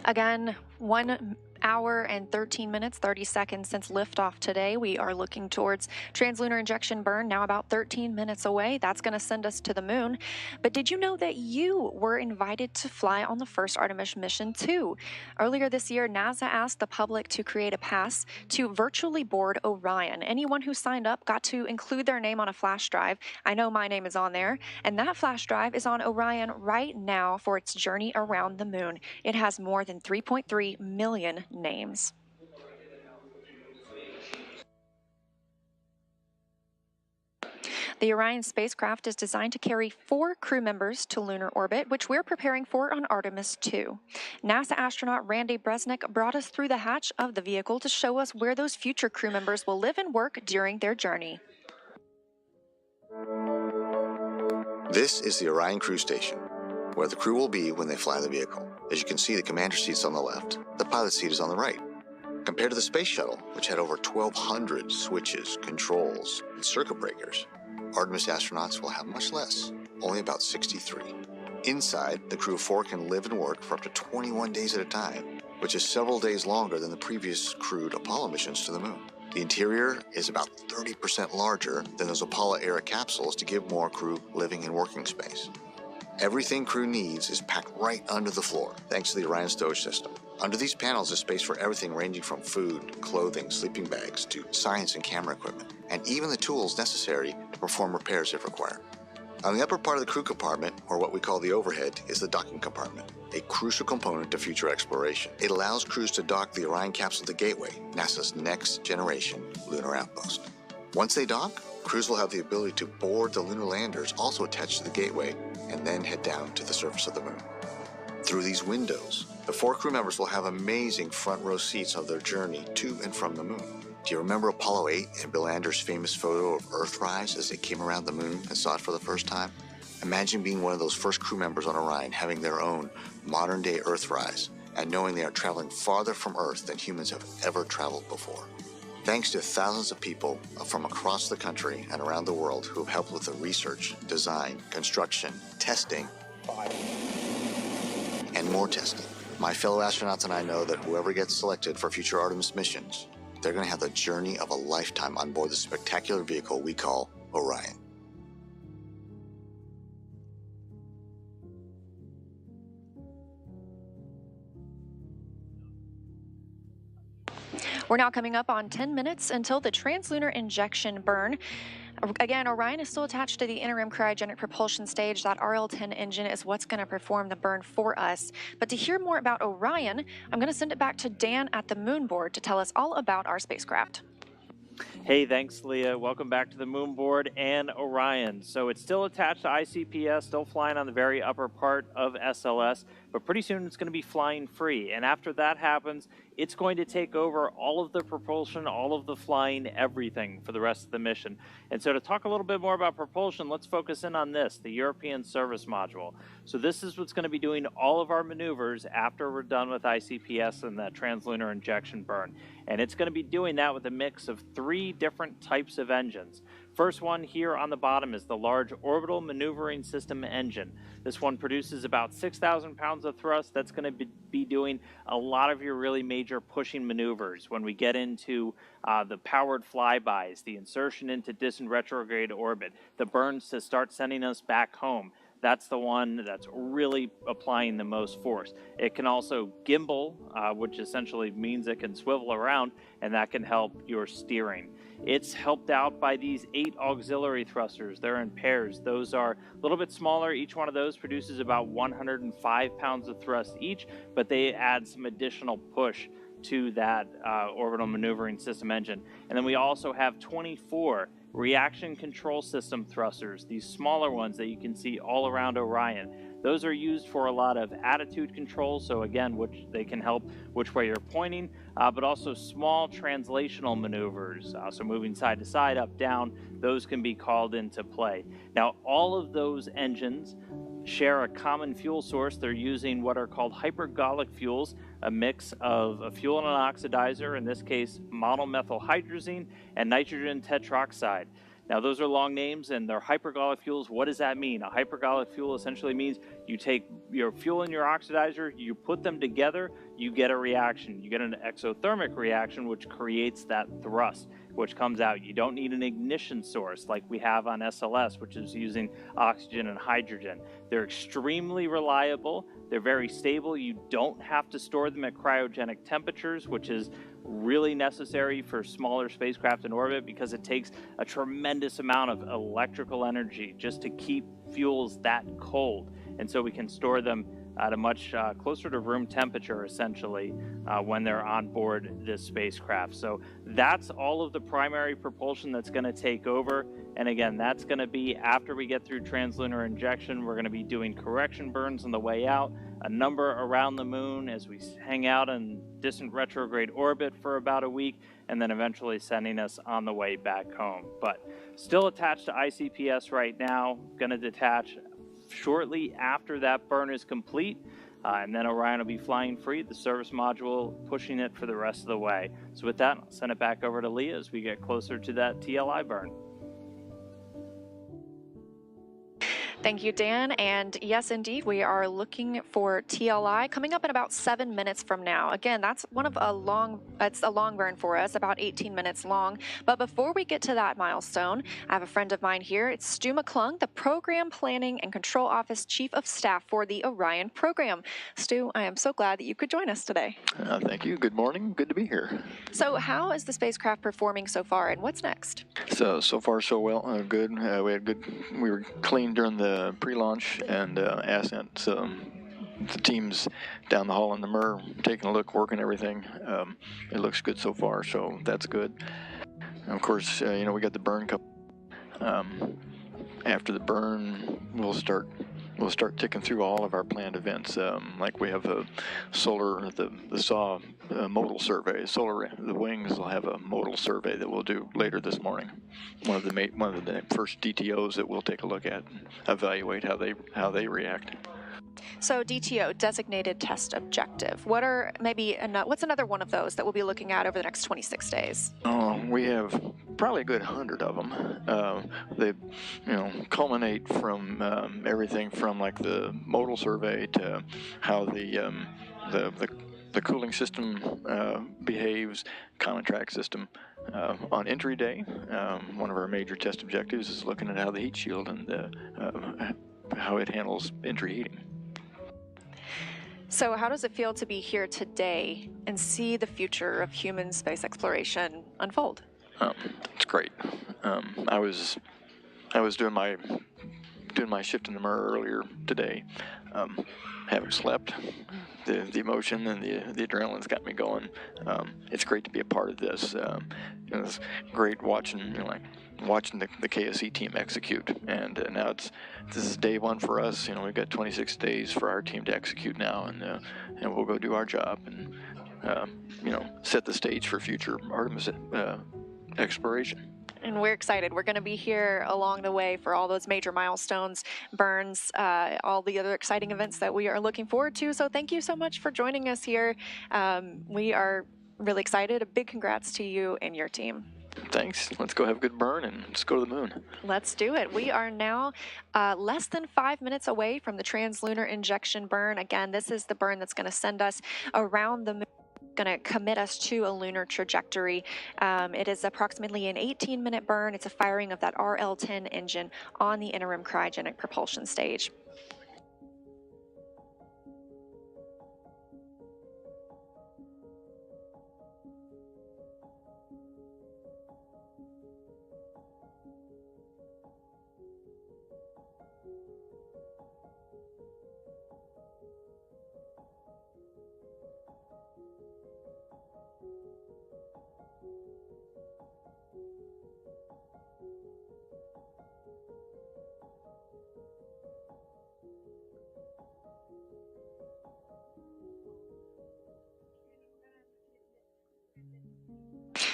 Again, 1 hour and 13 minutes, 30 seconds since liftoff today. We are looking towards translunar injection burn, now about 13 minutes away. That's going to send us to the moon. But did you know that you were invited to fly on the first Artemis mission too? Earlier this year, NASA asked the public to create a pass to virtually board Orion. Anyone who signed up got to include their name on a flash drive. I know my name is on there. And that flash drive is on Orion right now for its journey around the moon. It has more than 3.3 million names. The Orion spacecraft is designed to carry 4 crew members to lunar orbit, which we're preparing for on Artemis II. NASA astronaut Randy Bresnik brought us through the hatch of the vehicle to show us where those future crew members will live and work during their journey. This is the Orion crew station, where the crew will be when they fly the vehicle. As you can see, the commander seat's on the left. The pilot seat is on the right. Compared to the space shuttle, which had over 1,200 switches, controls, and circuit breakers, Artemis astronauts will have much less, only about 63. Inside, the crew of 4 can live and work for up to 21 days at a time, which is several days longer than the previous crewed Apollo missions to the moon. The interior is about 30% larger than those Apollo-era capsules to give more crew living and working space. Everything crew needs is packed right under the floor, thanks to the Orion stowage system. Under these panels is space for everything ranging from food, clothing, sleeping bags, to science and camera equipment, and even the tools necessary to perform repairs if required. On the upper part of the crew compartment, or what we call the overhead, is the docking compartment, a crucial component to future exploration. It allows crews to dock the Orion capsule to Gateway, NASA's next generation lunar outpost. Once they dock, crews will have the ability to board the lunar landers also attached to the Gateway and then head down to the surface of the moon. Through these windows, the 4 crew members will have amazing front row seats of their journey to and from the moon. Do you remember Apollo 8 and Bill Anders' famous photo of Earthrise as they came around the moon and saw it for the first time? Imagine being one of those first crew members on Orion having their own modern-day Earthrise and knowing they are traveling farther from Earth than humans have ever traveled before. Thanks to thousands of people from across the country and around the world who have helped with the research, design, construction, testing, and more testing. My fellow astronauts and I know that whoever gets selected for future Artemis missions, they're going to have the journey of a lifetime on board the spectacular vehicle we call Orion. We're now coming up on 10 minutes until the translunar injection burn. Again, Orion is still attached to the interim cryogenic propulsion stage. That RL-10 engine is what's going to perform the burn for us. But to hear more about Orion, I'm going to send it back to Dan at the moon board to tell us all about our spacecraft. Hey, thanks, Leah. Welcome back to the moon board and Orion. So it's still attached to ICPS, still flying on the very upper part of SLS, but pretty soon it's going to be flying free. And after that happens, it's going to take over all of the propulsion, all of the flying, everything for the rest of the mission. And so to talk a little bit more about propulsion, let's focus in on this, the European Service Module. So this is what's going to be doing all of our maneuvers after we're done with ICPS and that translunar injection burn. And it's going to be doing that with a mix of 3 different types of engines. First one here on the bottom is the Large Orbital Maneuvering System engine. This one produces about 6,000 pounds of thrust. That's going to be doing a lot of your really major pushing maneuvers when we get into the powered flybys, the insertion into distant retrograde orbit, the burns to start sending us back home. That's the one that's really applying the most force. It can also gimbal, which essentially means it can swivel around, and that can help your steering. It's helped out by these 8 auxiliary thrusters. They're in pairs. Those are a little bit smaller. Each one of those produces about 105 pounds of thrust each, but they add some additional push to that orbital maneuvering system engine. And then we also have 24 reaction control system thrusters, these smaller ones that you can see all around Orion. Those are used for a lot of attitude control, so again, which they can help which way you're pointing, but also small translational maneuvers, so moving side to side, up, down, those can be called into play. Now, all of those engines share a common fuel source. They're using what are called hypergolic fuels, a mix of a fuel and an oxidizer, in this case monomethylhydrazine and nitrogen tetroxide. Now those are long names and they're hypergolic fuels. What does that mean? A hypergolic fuel essentially means you take your fuel and your oxidizer, you put them together, you get a reaction. You get an exothermic reaction which creates that thrust, which comes out. You don't need an ignition source like we have on SLS, which is using oxygen and hydrogen. They're extremely reliable. They're very stable. You don't have to store them at cryogenic temperatures, which is really necessary for smaller spacecraft in orbit because it takes a tremendous amount of electrical energy just to keep fuels that cold. And so we can store them at a much closer to room temperature, essentially, when they're on board this spacecraft. So that's all of the primary propulsion that's going to take over. And again, that's going to be after we get through translunar injection. We're going to be doing correction burns on the way out, a number around the moon as we hang out in distant retrograde orbit for about a week, and then eventually sending us on the way back home. But still attached to ICPS right now, going to detach shortly after that burn is complete, and then Orion will be flying free, the service module pushing it for the rest of the way. So with that, I'll send it back over to Leah as we get closer to that TLI burn. Thank you, Dan. And yes, indeed, we are looking for TLI coming up in about 7 minutes from now. Again, that's it's a long burn for us, about 18 minutes long. But before we get to that milestone, I have a friend of mine here. It's Stu McClung, the Program Planning and Control Office Chief of Staff for the Orion program. Stu, I am so glad that you could join us today. Thank you. Good morning. Good to be here. So how is the spacecraft performing so far, and what's next? So far so well. Good. We were clean during the pre-launch and ascent. So the team's down the hall in the MER, taking a look, working everything. It looks good so far, so that's good. And of course, we got the burn cup. After the burn, we'll start ticking through all of our planned events. Like we have the SAW modal survey. The wings will have a modal survey that we'll do later this morning. One of the first DTOs that we'll take a look at, and evaluate how they react. So DTO, designated test objective. What's another one of those that we'll be looking at over the next 26 days? We have probably a good 100 of them. They, culminate from everything from like the modal survey to how the cooling system behaves, common track system. On entry day, one of our major test objectives is looking at how the heat shield and how it handles entry heating. So how does it feel to be here today and see the future of human space exploration unfold? It's great. I was doing my shift in the MER earlier today. Haven't slept. The emotion and the adrenaline's got me going. It's great to be a part of this. It's great watching the KSC team execute, and now this is day one for us. We've got 26 days for our team to execute now, and we'll go do our job and set the stage for future Artemis exploration. And we're excited. We're going to be here along the way for all those major milestones, burns, all the other exciting events that we are looking forward to. So thank you so much for joining us here. We are really excited. A big congrats to you and your team. Thanks. Let's go have a good burn and let's go to the moon. Let's do it. We are now less than 5 minutes away from the translunar injection burn. Again, this is the burn that's going to send us around the moon, going to commit us to a lunar trajectory. It is approximately an 18-minute burn. It's a firing of that RL-10 engine on the interim cryogenic propulsion stage.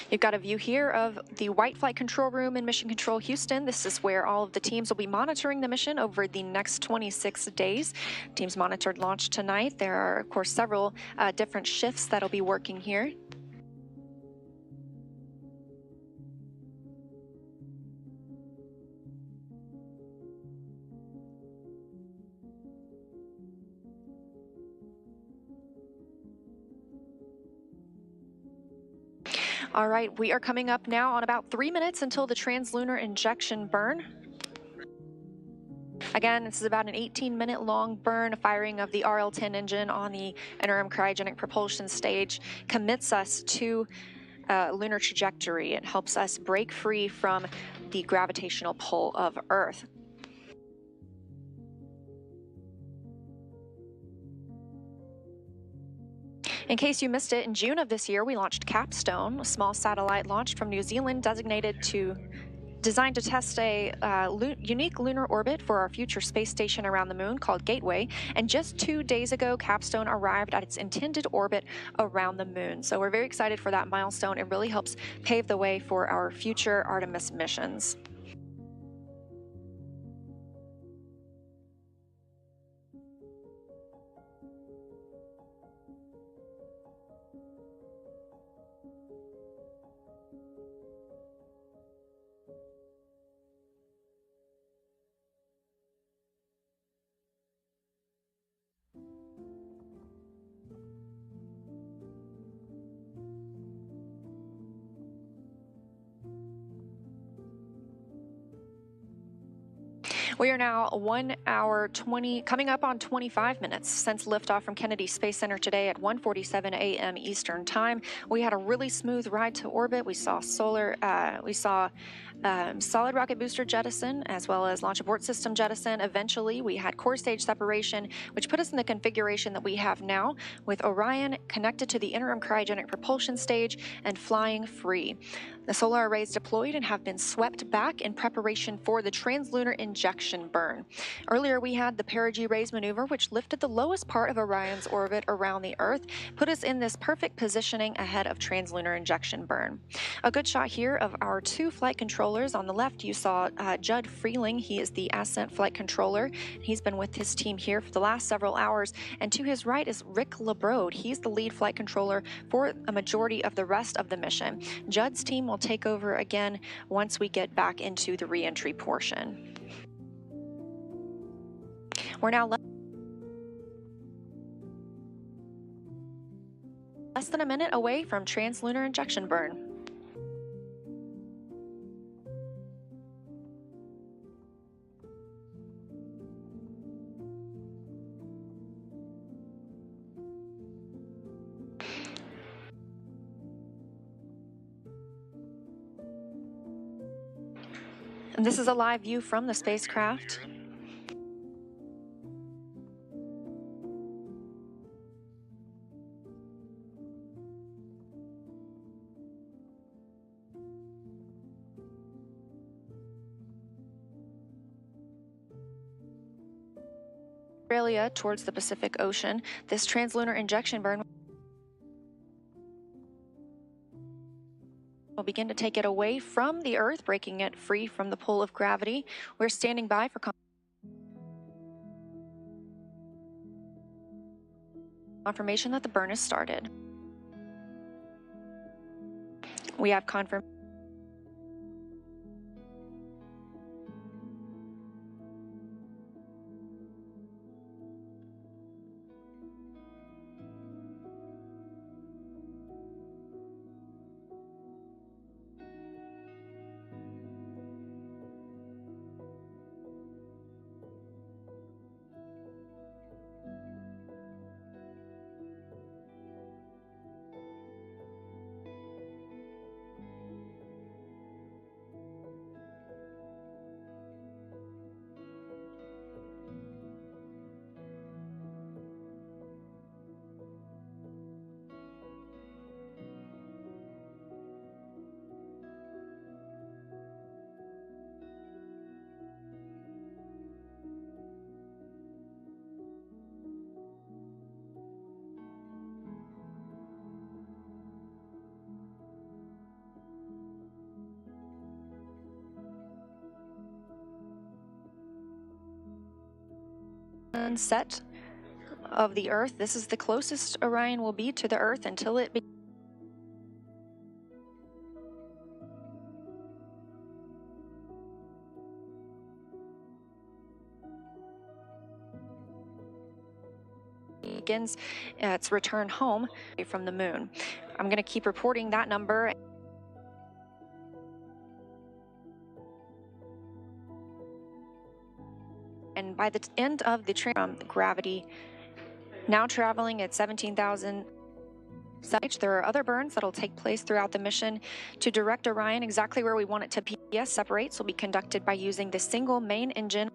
You've got a view here of the White Flight Control Room in Mission Control Houston. This is where all of the teams will be monitoring the mission over the next 26 days. Teams monitored launch tonight. There are, of course, several different shifts that'll be working here. All right, we are coming up now on about 3 minutes until the translunar injection burn. Again, this is about an 18-minute long burn. Firing of the RL-10 engine on the interim cryogenic propulsion stage commits us to lunar trajectory. It helps us break free from the gravitational pull of Earth. In case you missed it, in June of this year, we launched Capstone, a small satellite launched from New Zealand designed to test a unique lunar orbit for our future space station around the moon called Gateway. And just 2 days ago, Capstone arrived at its intended orbit around the moon. So we're very excited for that milestone. It really helps pave the way for our future Artemis missions. We are now 1 hour 20, coming up on 25 minutes since liftoff from Kennedy Space Center today at 1:47 a.m. Eastern Time. We had a really smooth ride to orbit. We saw solid rocket booster jettison, as well as launch abort system jettison. Eventually, we had core stage separation, which put us in the configuration that we have now, with Orion connected to the interim cryogenic propulsion stage and flying free. The solar arrays deployed and have been swept back in preparation for the translunar injection burn. Earlier, we had the perigee raise maneuver, which lifted the lowest part of Orion's orbit around the Earth, put us in this perfect positioning ahead of translunar injection burn. A good shot here of our two flight controllers. On the left, you saw Judd Freeling. He is the ascent flight controller. He's been with his team here for the last several hours. And to his right is Rick LeBrode. He's the lead flight controller for a majority of the rest of the mission. Judd's team will take over again once we get back into the re-entry portion. We're now less than a minute away from translunar injection burn. And this is a live view from the spacecraft. Australia towards the Pacific Ocean. This translunar injection burn will begin to take it away from the Earth, breaking it free from the pull of gravity. We're standing by for confirmation that the burn has started. We have confirmation. Set of the Earth. This is the closest Orion will be to the Earth until it begins its return home from the moon. I'm going to keep reporting that number. And by the end of the gravity, now traveling at 17,000 sites, there are other burns that will take place throughout the mission to direct Orion exactly where we want it to be. Separates will be conducted by using the single main engine.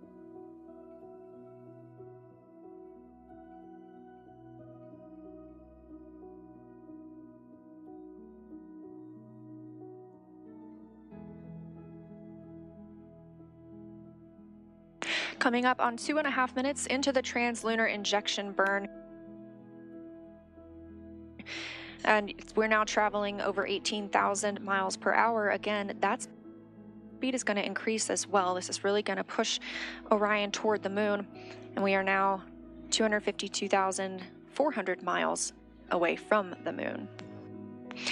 Coming up on 2.5 minutes into the translunar injection burn. And we're now traveling over 18,000 miles per hour. Again, that speed is going to increase as well. This is really going to push Orion toward the moon. And we are now 252,400 miles away from the moon.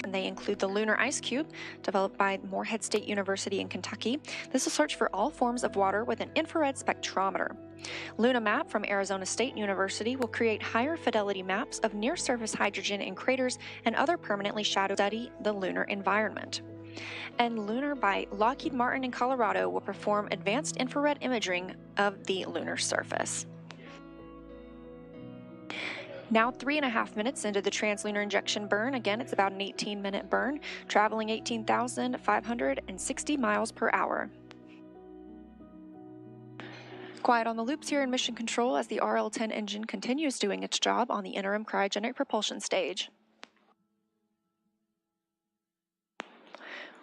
And they include the Lunar Ice Cube, developed by Morehead State University in Kentucky. This will search for all forms of water with an infrared spectrometer. Luna Map from Arizona State University will create higher fidelity maps of near-surface hydrogen in craters and other permanently shadowed study the lunar environment. And Lunar by Lockheed Martin in Colorado will perform advanced infrared imaging of the lunar surface. Now 3.5 minutes into the translunar injection burn. Again, it's about an 18-minute burn, traveling 18,560 miles per hour. Quiet on the loops here in mission control as the RL-10 engine continues doing its job on the interim cryogenic propulsion stage.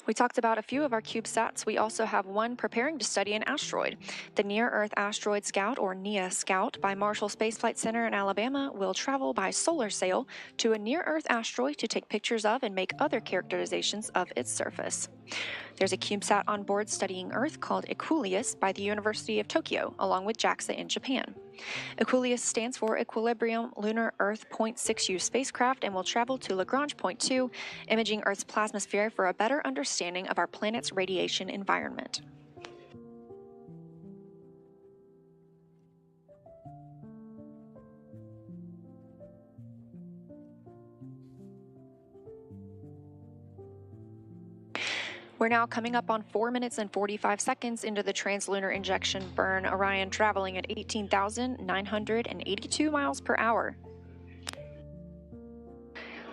We talked about a few of our CubeSats. We also have one preparing to study an asteroid. The Near-Earth Asteroid Scout, or NEA Scout, by Marshall Space Flight Center in Alabama will travel by solar sail to a near-Earth asteroid to take pictures of and make other characterizations of its surface. There's a CubeSat on board studying Earth called Equuleus by the University of Tokyo, along with JAXA in Japan. Equuleus stands for Equilibrium Lunar Earth Point 6U spacecraft and will travel to Lagrange Point 2, imaging Earth's plasmasphere for a better understanding of our planet's radiation environment. We're now coming up on 4 minutes and 45 seconds into the translunar injection burn, Orion traveling at 18,982 miles per hour.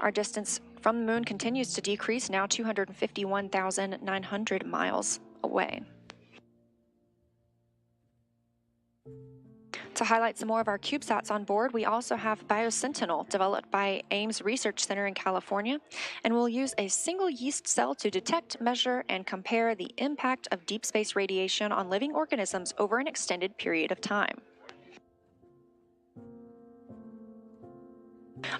Our distance from the moon continues to decrease, now 251,900 miles away. To highlight some more of our CubeSats on board, we also have BioSentinel, developed by Ames Research Center in California, and will use a single yeast cell to detect, measure, and compare the impact of deep space radiation on living organisms over an extended period of time.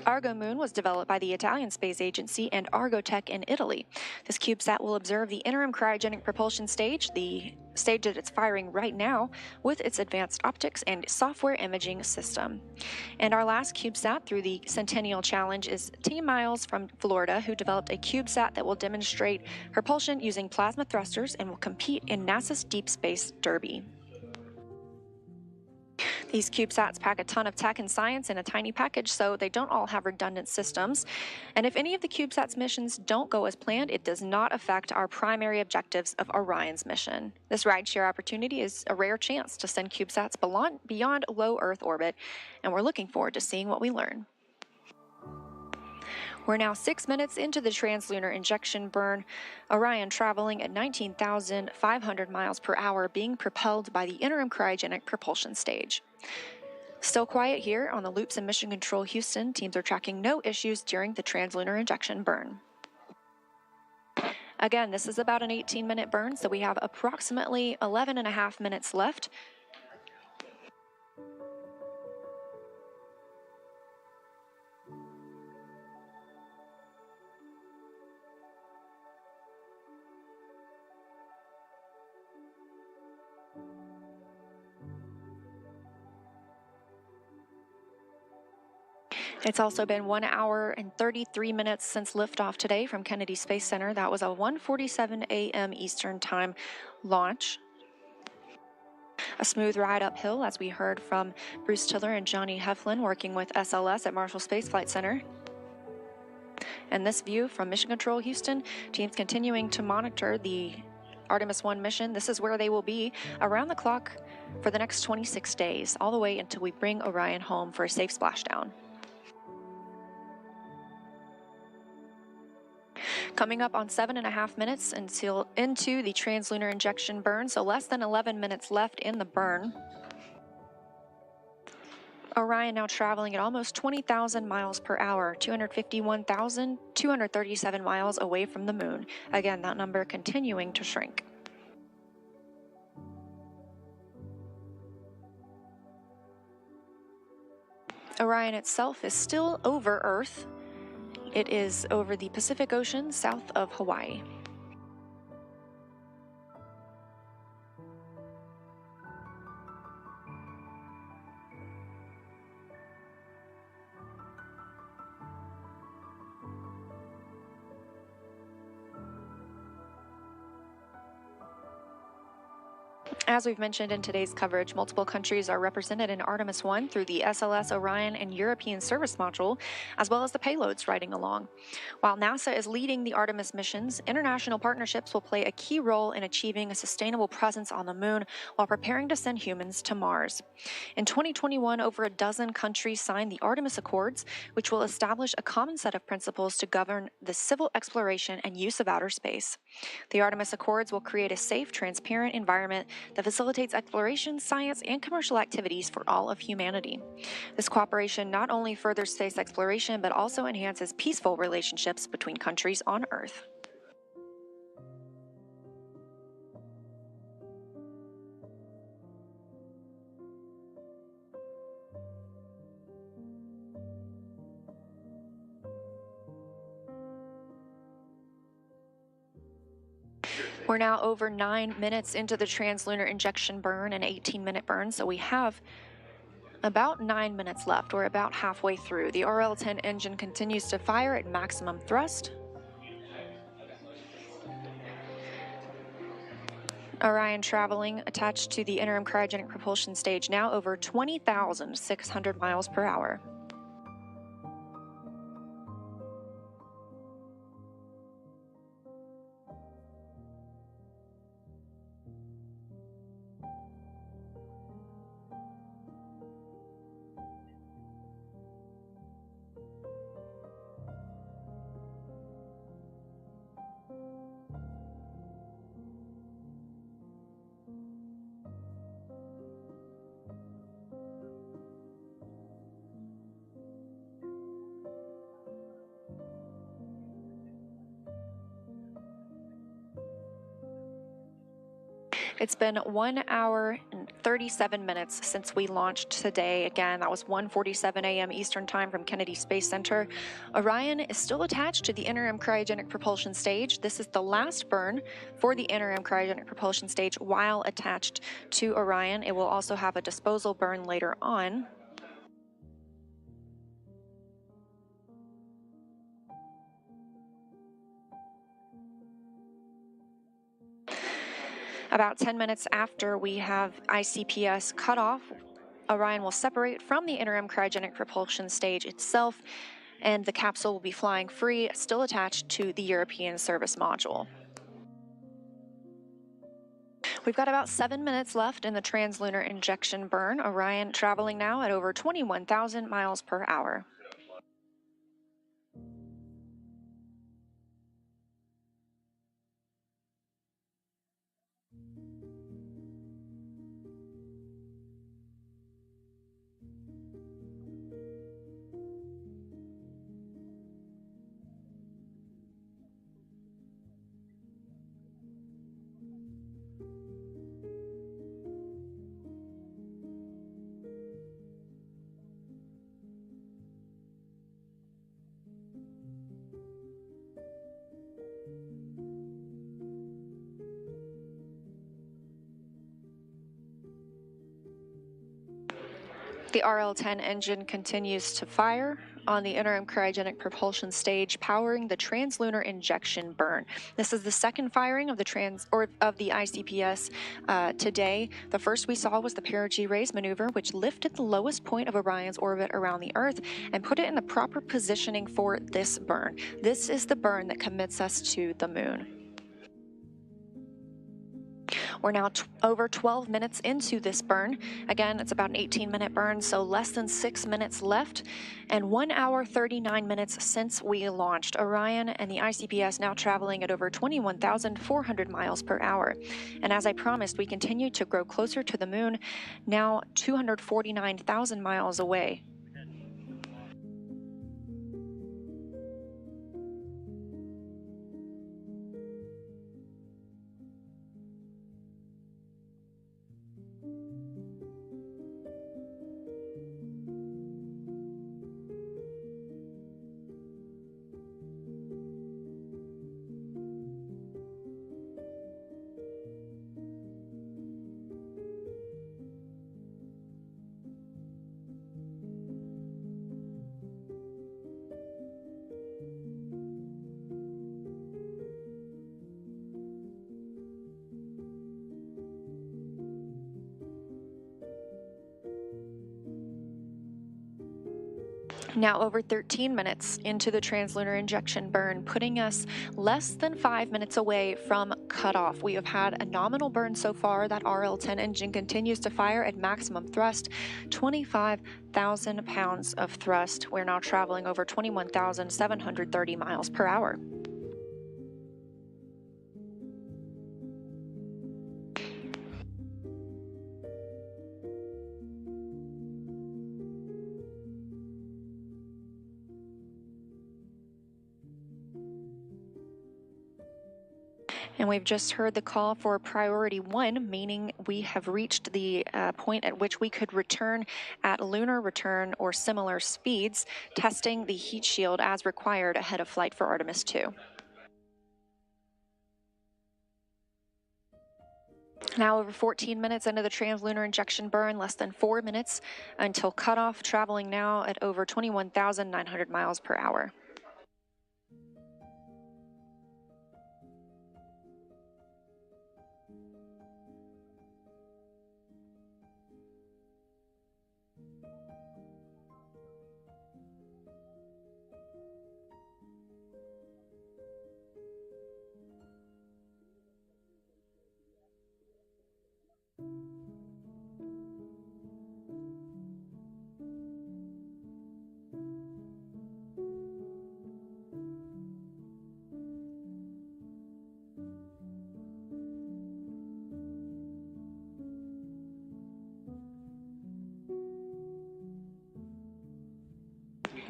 Argo Moon was developed by the Italian Space Agency and Argotech in Italy. This CubeSat will observe the interim cryogenic propulsion stage, the stage that it's firing right now, with its advanced optics and software imaging system. And our last CubeSat through the Centennial Challenge is Team Miles from Florida, who developed a CubeSat that will demonstrate propulsion using plasma thrusters and will compete in NASA's Deep Space Derby. These CubeSats pack a ton of tech and science in a tiny package, so they don't all have redundant systems. And if any of the CubeSats missions don't go as planned, it does not affect our primary objectives of Orion's mission. This rideshare opportunity is a rare chance to send CubeSats beyond low Earth orbit, and we're looking forward to seeing what we learn. We're now 6 minutes into the translunar injection burn, Orion traveling at 19,500 miles per hour, being propelled by the interim cryogenic propulsion stage. Still quiet here on the loops in Mission Control Houston. Teams are tracking no issues during the translunar injection burn. Again, this is about an 18-minute burn, so we have approximately 11.5 minutes left. It's also been 1 hour and 33 minutes since liftoff today from Kennedy Space Center. That was a 1:47 a.m. Eastern Time launch. A smooth ride uphill, as we heard from Bruce Tiller and Johnny Heflin working with SLS at Marshall Space Flight Center. And this view from Mission Control Houston, teams continuing to monitor the Artemis I mission. This is where they will be around the clock for the next 26 days, all the way until we bring Orion home for a safe splashdown. Coming up on 7.5 minutes until into the translunar injection burn, so less than 11 minutes left in the burn. Orion now traveling at almost 20,000 miles per hour, 251,237 miles away from the moon. Again, that number continuing to shrink. Orion itself is still over Earth. It is over the Pacific Ocean south of Hawaii. As we've mentioned in today's coverage, multiple countries are represented in Artemis I through the SLS, Orion, and European Service Module, as well as the payloads riding along. While NASA is leading the Artemis missions, international partnerships will play a key role in achieving a sustainable presence on the Moon while preparing to send humans to Mars. In 2021, over a dozen countries signed the Artemis Accords, which will establish a common set of principles to govern the civil exploration and use of outer space. The Artemis Accords will create a safe, transparent environment that facilitates exploration, science, and commercial activities for all of humanity. This cooperation not only furthers space exploration, but also enhances peaceful relationships between countries on Earth. We're now over 9 minutes into the translunar injection burn, an 18-minute burn, so we have about 9 minutes left. We're about halfway through. The RL-10 engine continues to fire at maximum thrust. Orion traveling attached to the interim cryogenic propulsion stage, now over 20,600 miles per hour. It's been 1 hour and 37 minutes since we launched today. Again, that was 1:47 a.m. Eastern Time from Kennedy Space Center. Orion is still attached to the interim cryogenic propulsion stage. This is the last burn for the interim cryogenic propulsion stage while attached to Orion. It will also have a disposal burn later on. About 10 minutes after we have ICPS cut off, Orion will separate from the interim cryogenic propulsion stage itself, and the capsule will be flying free, still attached to the European Service Module. We've got about 7 minutes left in the translunar injection burn. Orion traveling now at over 21,000 miles per hour. The RL-10 engine continues to fire on the interim cryogenic propulsion stage, powering the translunar injection burn. This is the second firing of the ICPS today. The first we saw was the perigee raise maneuver, which lifted the lowest point of Orion's orbit around the Earth and put it in the proper positioning for this burn. This is the burn that commits us to the Moon. We're now over 12 minutes into this burn. Again, it's about an 18-minute burn, so less than 6 minutes left, and 1 hour 39 minutes since we launched. Orion and the ICPS now traveling at over 21,400 miles per hour. And as I promised, we continue to grow closer to the Moon, now 249,000 miles away. Now over 13 minutes into the translunar injection burn, putting us less than 5 minutes away from cutoff. We have had a nominal burn so far. That RL-10 engine continues to fire at maximum thrust, 25,000 pounds of thrust. We're now traveling over 21,730 miles per hour. And we've just heard the call for priority 1, meaning we have reached the point at which we could return at lunar return or similar speeds, testing the heat shield as required ahead of flight for Artemis II. Now over 14 minutes into the translunar injection burn, less than 4 minutes until cutoff, traveling now at over 21,900 miles per hour.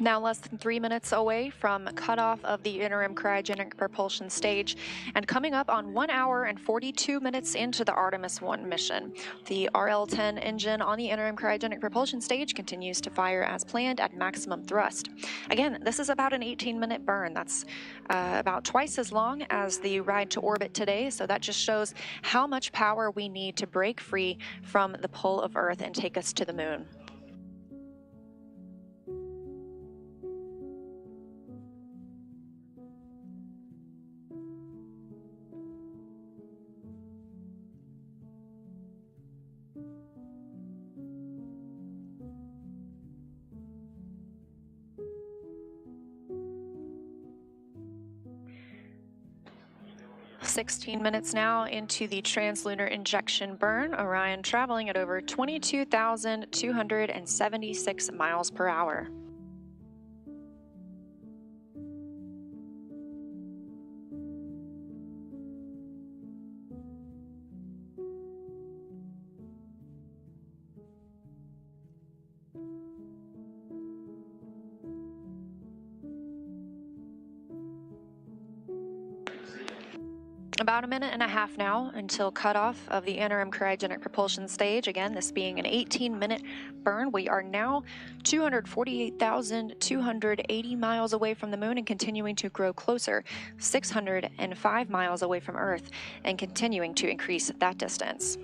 Now less than 3 minutes away from cutoff of the interim cryogenic propulsion stage, and coming up on 1 hour and 42 minutes into the Artemis I mission. The RL-10 engine on the interim cryogenic propulsion stage continues to fire as planned at maximum thrust. Again, this is about an 18-minute burn. That's about twice as long as the ride to orbit today, so that just shows how much power we need to break free from the pull of Earth and take us to the moon. "16 minutes now into the translunar injection burn, Orion traveling at over 22,276 miles per hour. About a minute and a half now until cutoff of the interim cryogenic propulsion stage. Again, this being an 18-minute burn. We are now 248,280 miles away from the moon and continuing to grow closer, 605 miles away from Earth, and continuing to increase that distance.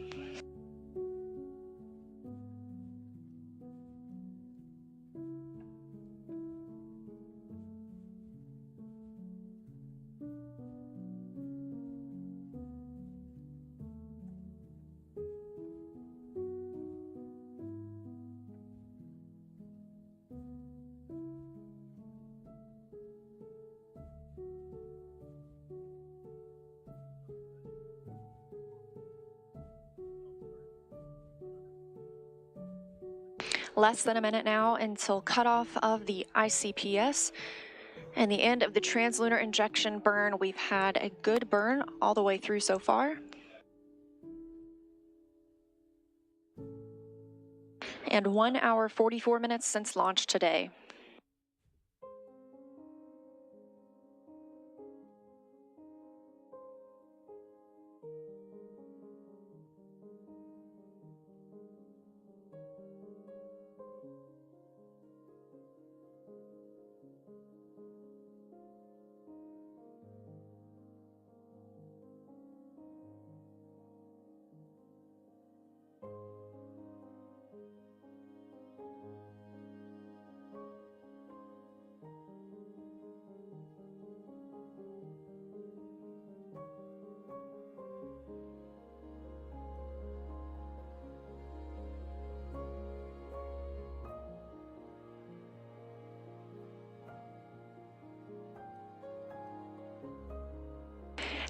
Less than a minute now until cutoff of the ICPS and the end of the translunar injection burn. We've had a good burn all the way through so far. And 1 hour 44 minutes since launch today.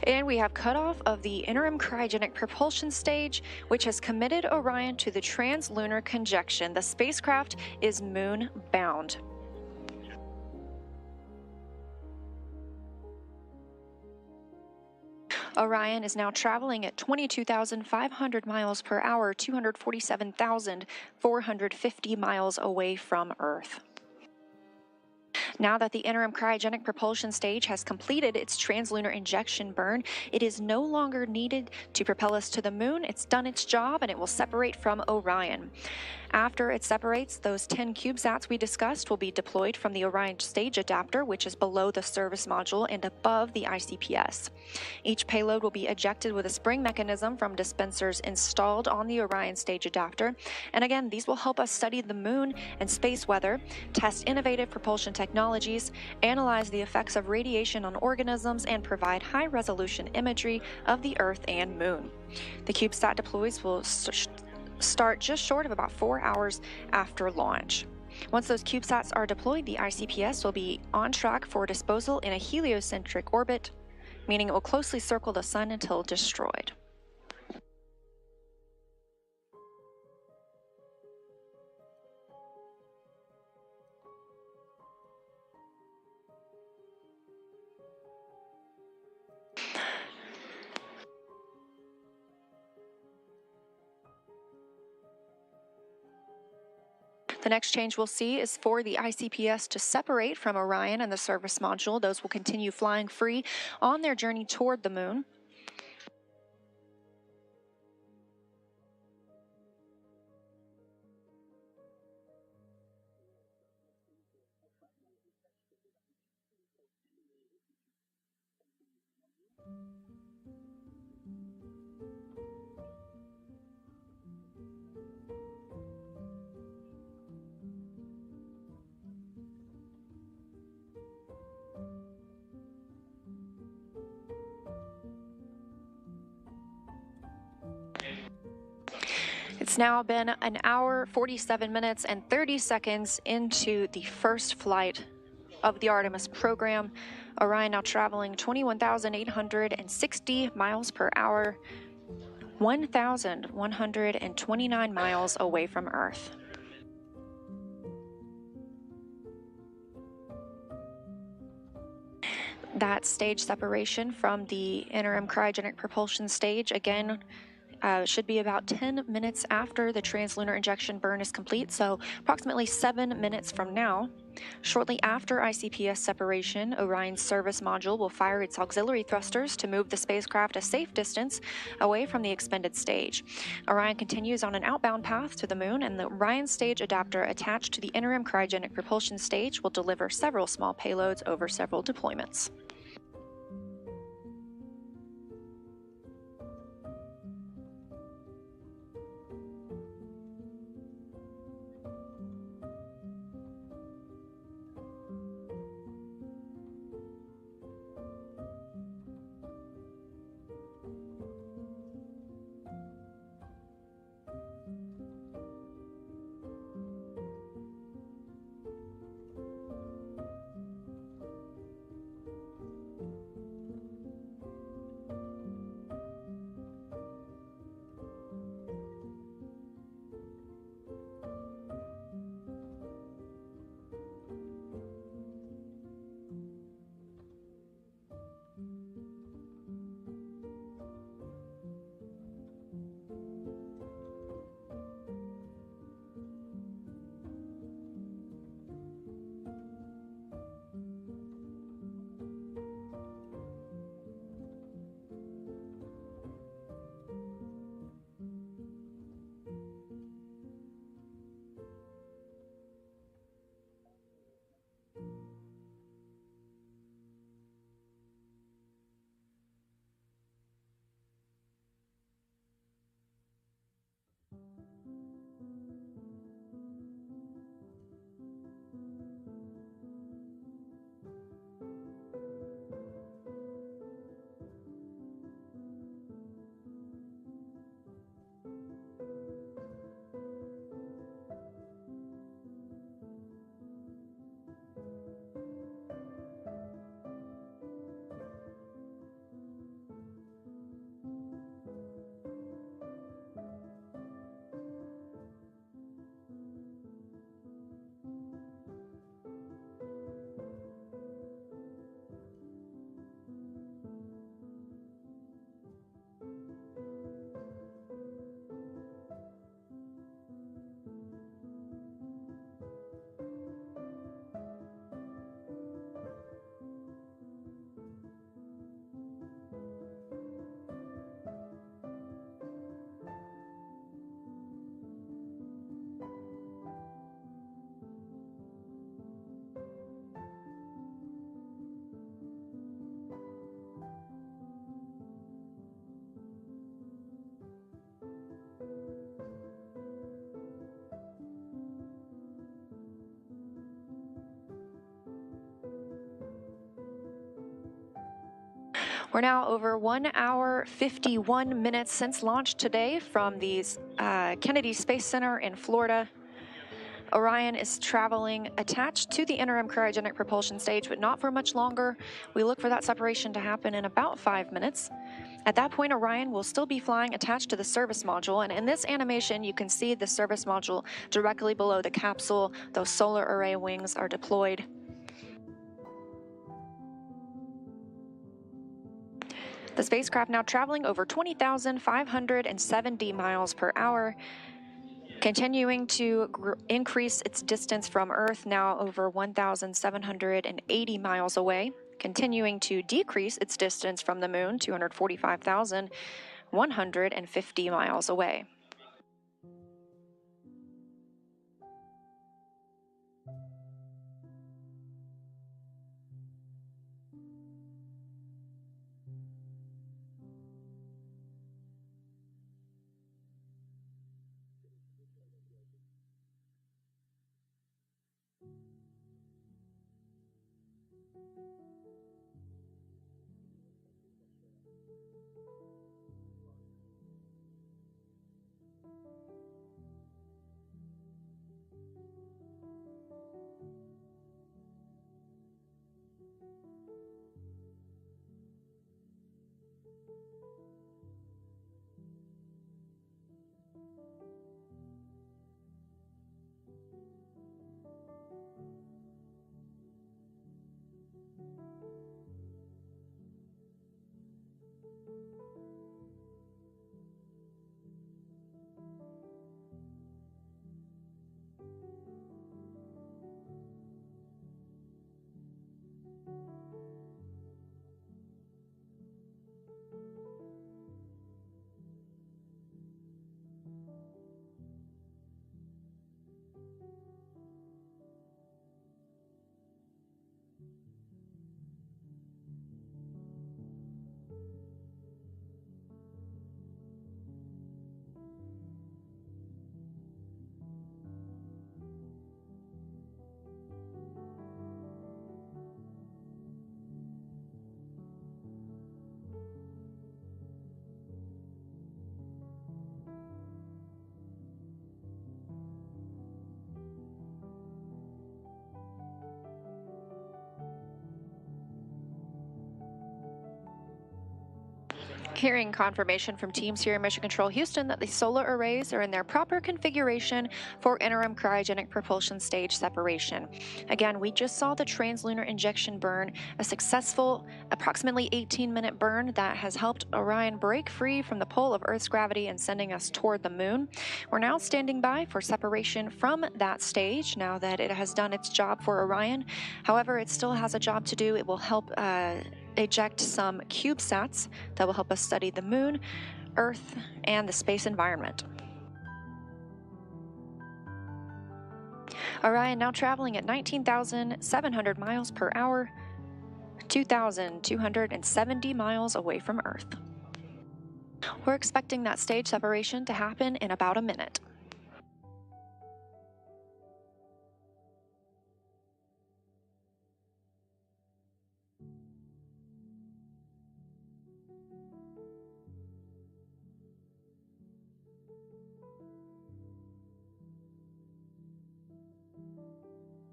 And we have cutoff of the interim cryogenic propulsion stage, which has committed Orion to the translunar conjunction. The spacecraft is moon bound. Orion is now traveling at 22,500 miles per hour, 247,450 miles away from Earth. Now that the interim cryogenic propulsion stage has completed its translunar injection burn, it is no longer needed to propel us to the moon. It's done its job and it will separate from Orion. After it separates, those 10 CubeSats we discussed will be deployed from the Orion stage adapter, which is below the service module and above the ICPS. Each payload will be ejected with a spring mechanism from dispensers installed on the Orion stage adapter. And again, these will help us study the moon and space weather, test innovative propulsion technologies, analyze the effects of radiation on organisms, and provide high-resolution imagery of the Earth and moon. The CubeSat deploys will start just short of about 4 hours after launch. Once those CubeSats are deployed, the ICPS will be on track for disposal in a heliocentric orbit, meaning it will closely circle the sun until destroyed. The next change we'll see is for the ICPS to separate from Orion and the service module. Those will continue flying free on their journey toward the moon. It's now been an hour, 47 minutes, and 30 seconds into the first flight of the Artemis program. Orion now traveling 21,860 miles per hour, 1,129 miles away from Earth. That stage separation from the interim cryogenic propulsion stage, again, should be about 10 minutes after the translunar injection burn is complete, so approximately 7 minutes from now. Shortly after ICPS separation, Orion's service module will fire its auxiliary thrusters to move the spacecraft a safe distance away from the expended stage. Orion continues on an outbound path to the moon, and the Orion stage adapter attached to the interim cryogenic propulsion stage will deliver several small payloads over several deployments. We're now over 1 hour, 51 minutes since launch today from the Kennedy Space Center in Florida. Orion is traveling attached to the interim cryogenic propulsion stage, but not for much longer. We look for that separation to happen in about 5 minutes. At that point, Orion will still be flying attached to the service module, and in this animation, you can see the service module directly below the capsule. Those solar array wings are deployed. The spacecraft now traveling over 20,570 miles per hour, continuing to increase its distance from Earth, now over 1,780 miles away, continuing to decrease its distance from the Moon, 245,150 miles away. Hearing confirmation from teams here in Mission Control Houston that the solar arrays are in their proper configuration for interim cryogenic propulsion stage separation. Again, we just saw the translunar injection burn, a successful approximately 18-minute burn that has helped Orion break free from the pull of Earth's gravity and sending us toward the Moon. We're now standing by for separation from that stage now that it has done its job for Orion. However, it still has a job to do. It will help eject some CubeSats that will help us study the Moon, Earth, and the space environment. Orion now traveling at 19,700 miles per hour, 2,270 miles away from Earth. We're expecting that stage separation to happen in about a minute.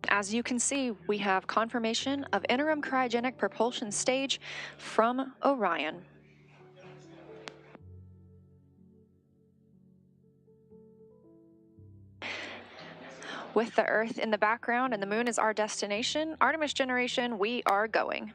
As you can see, we have confirmation of interim cryogenic propulsion stage from Orion. With the Earth in the background and the Moon is our destination, Artemis generation, we are going.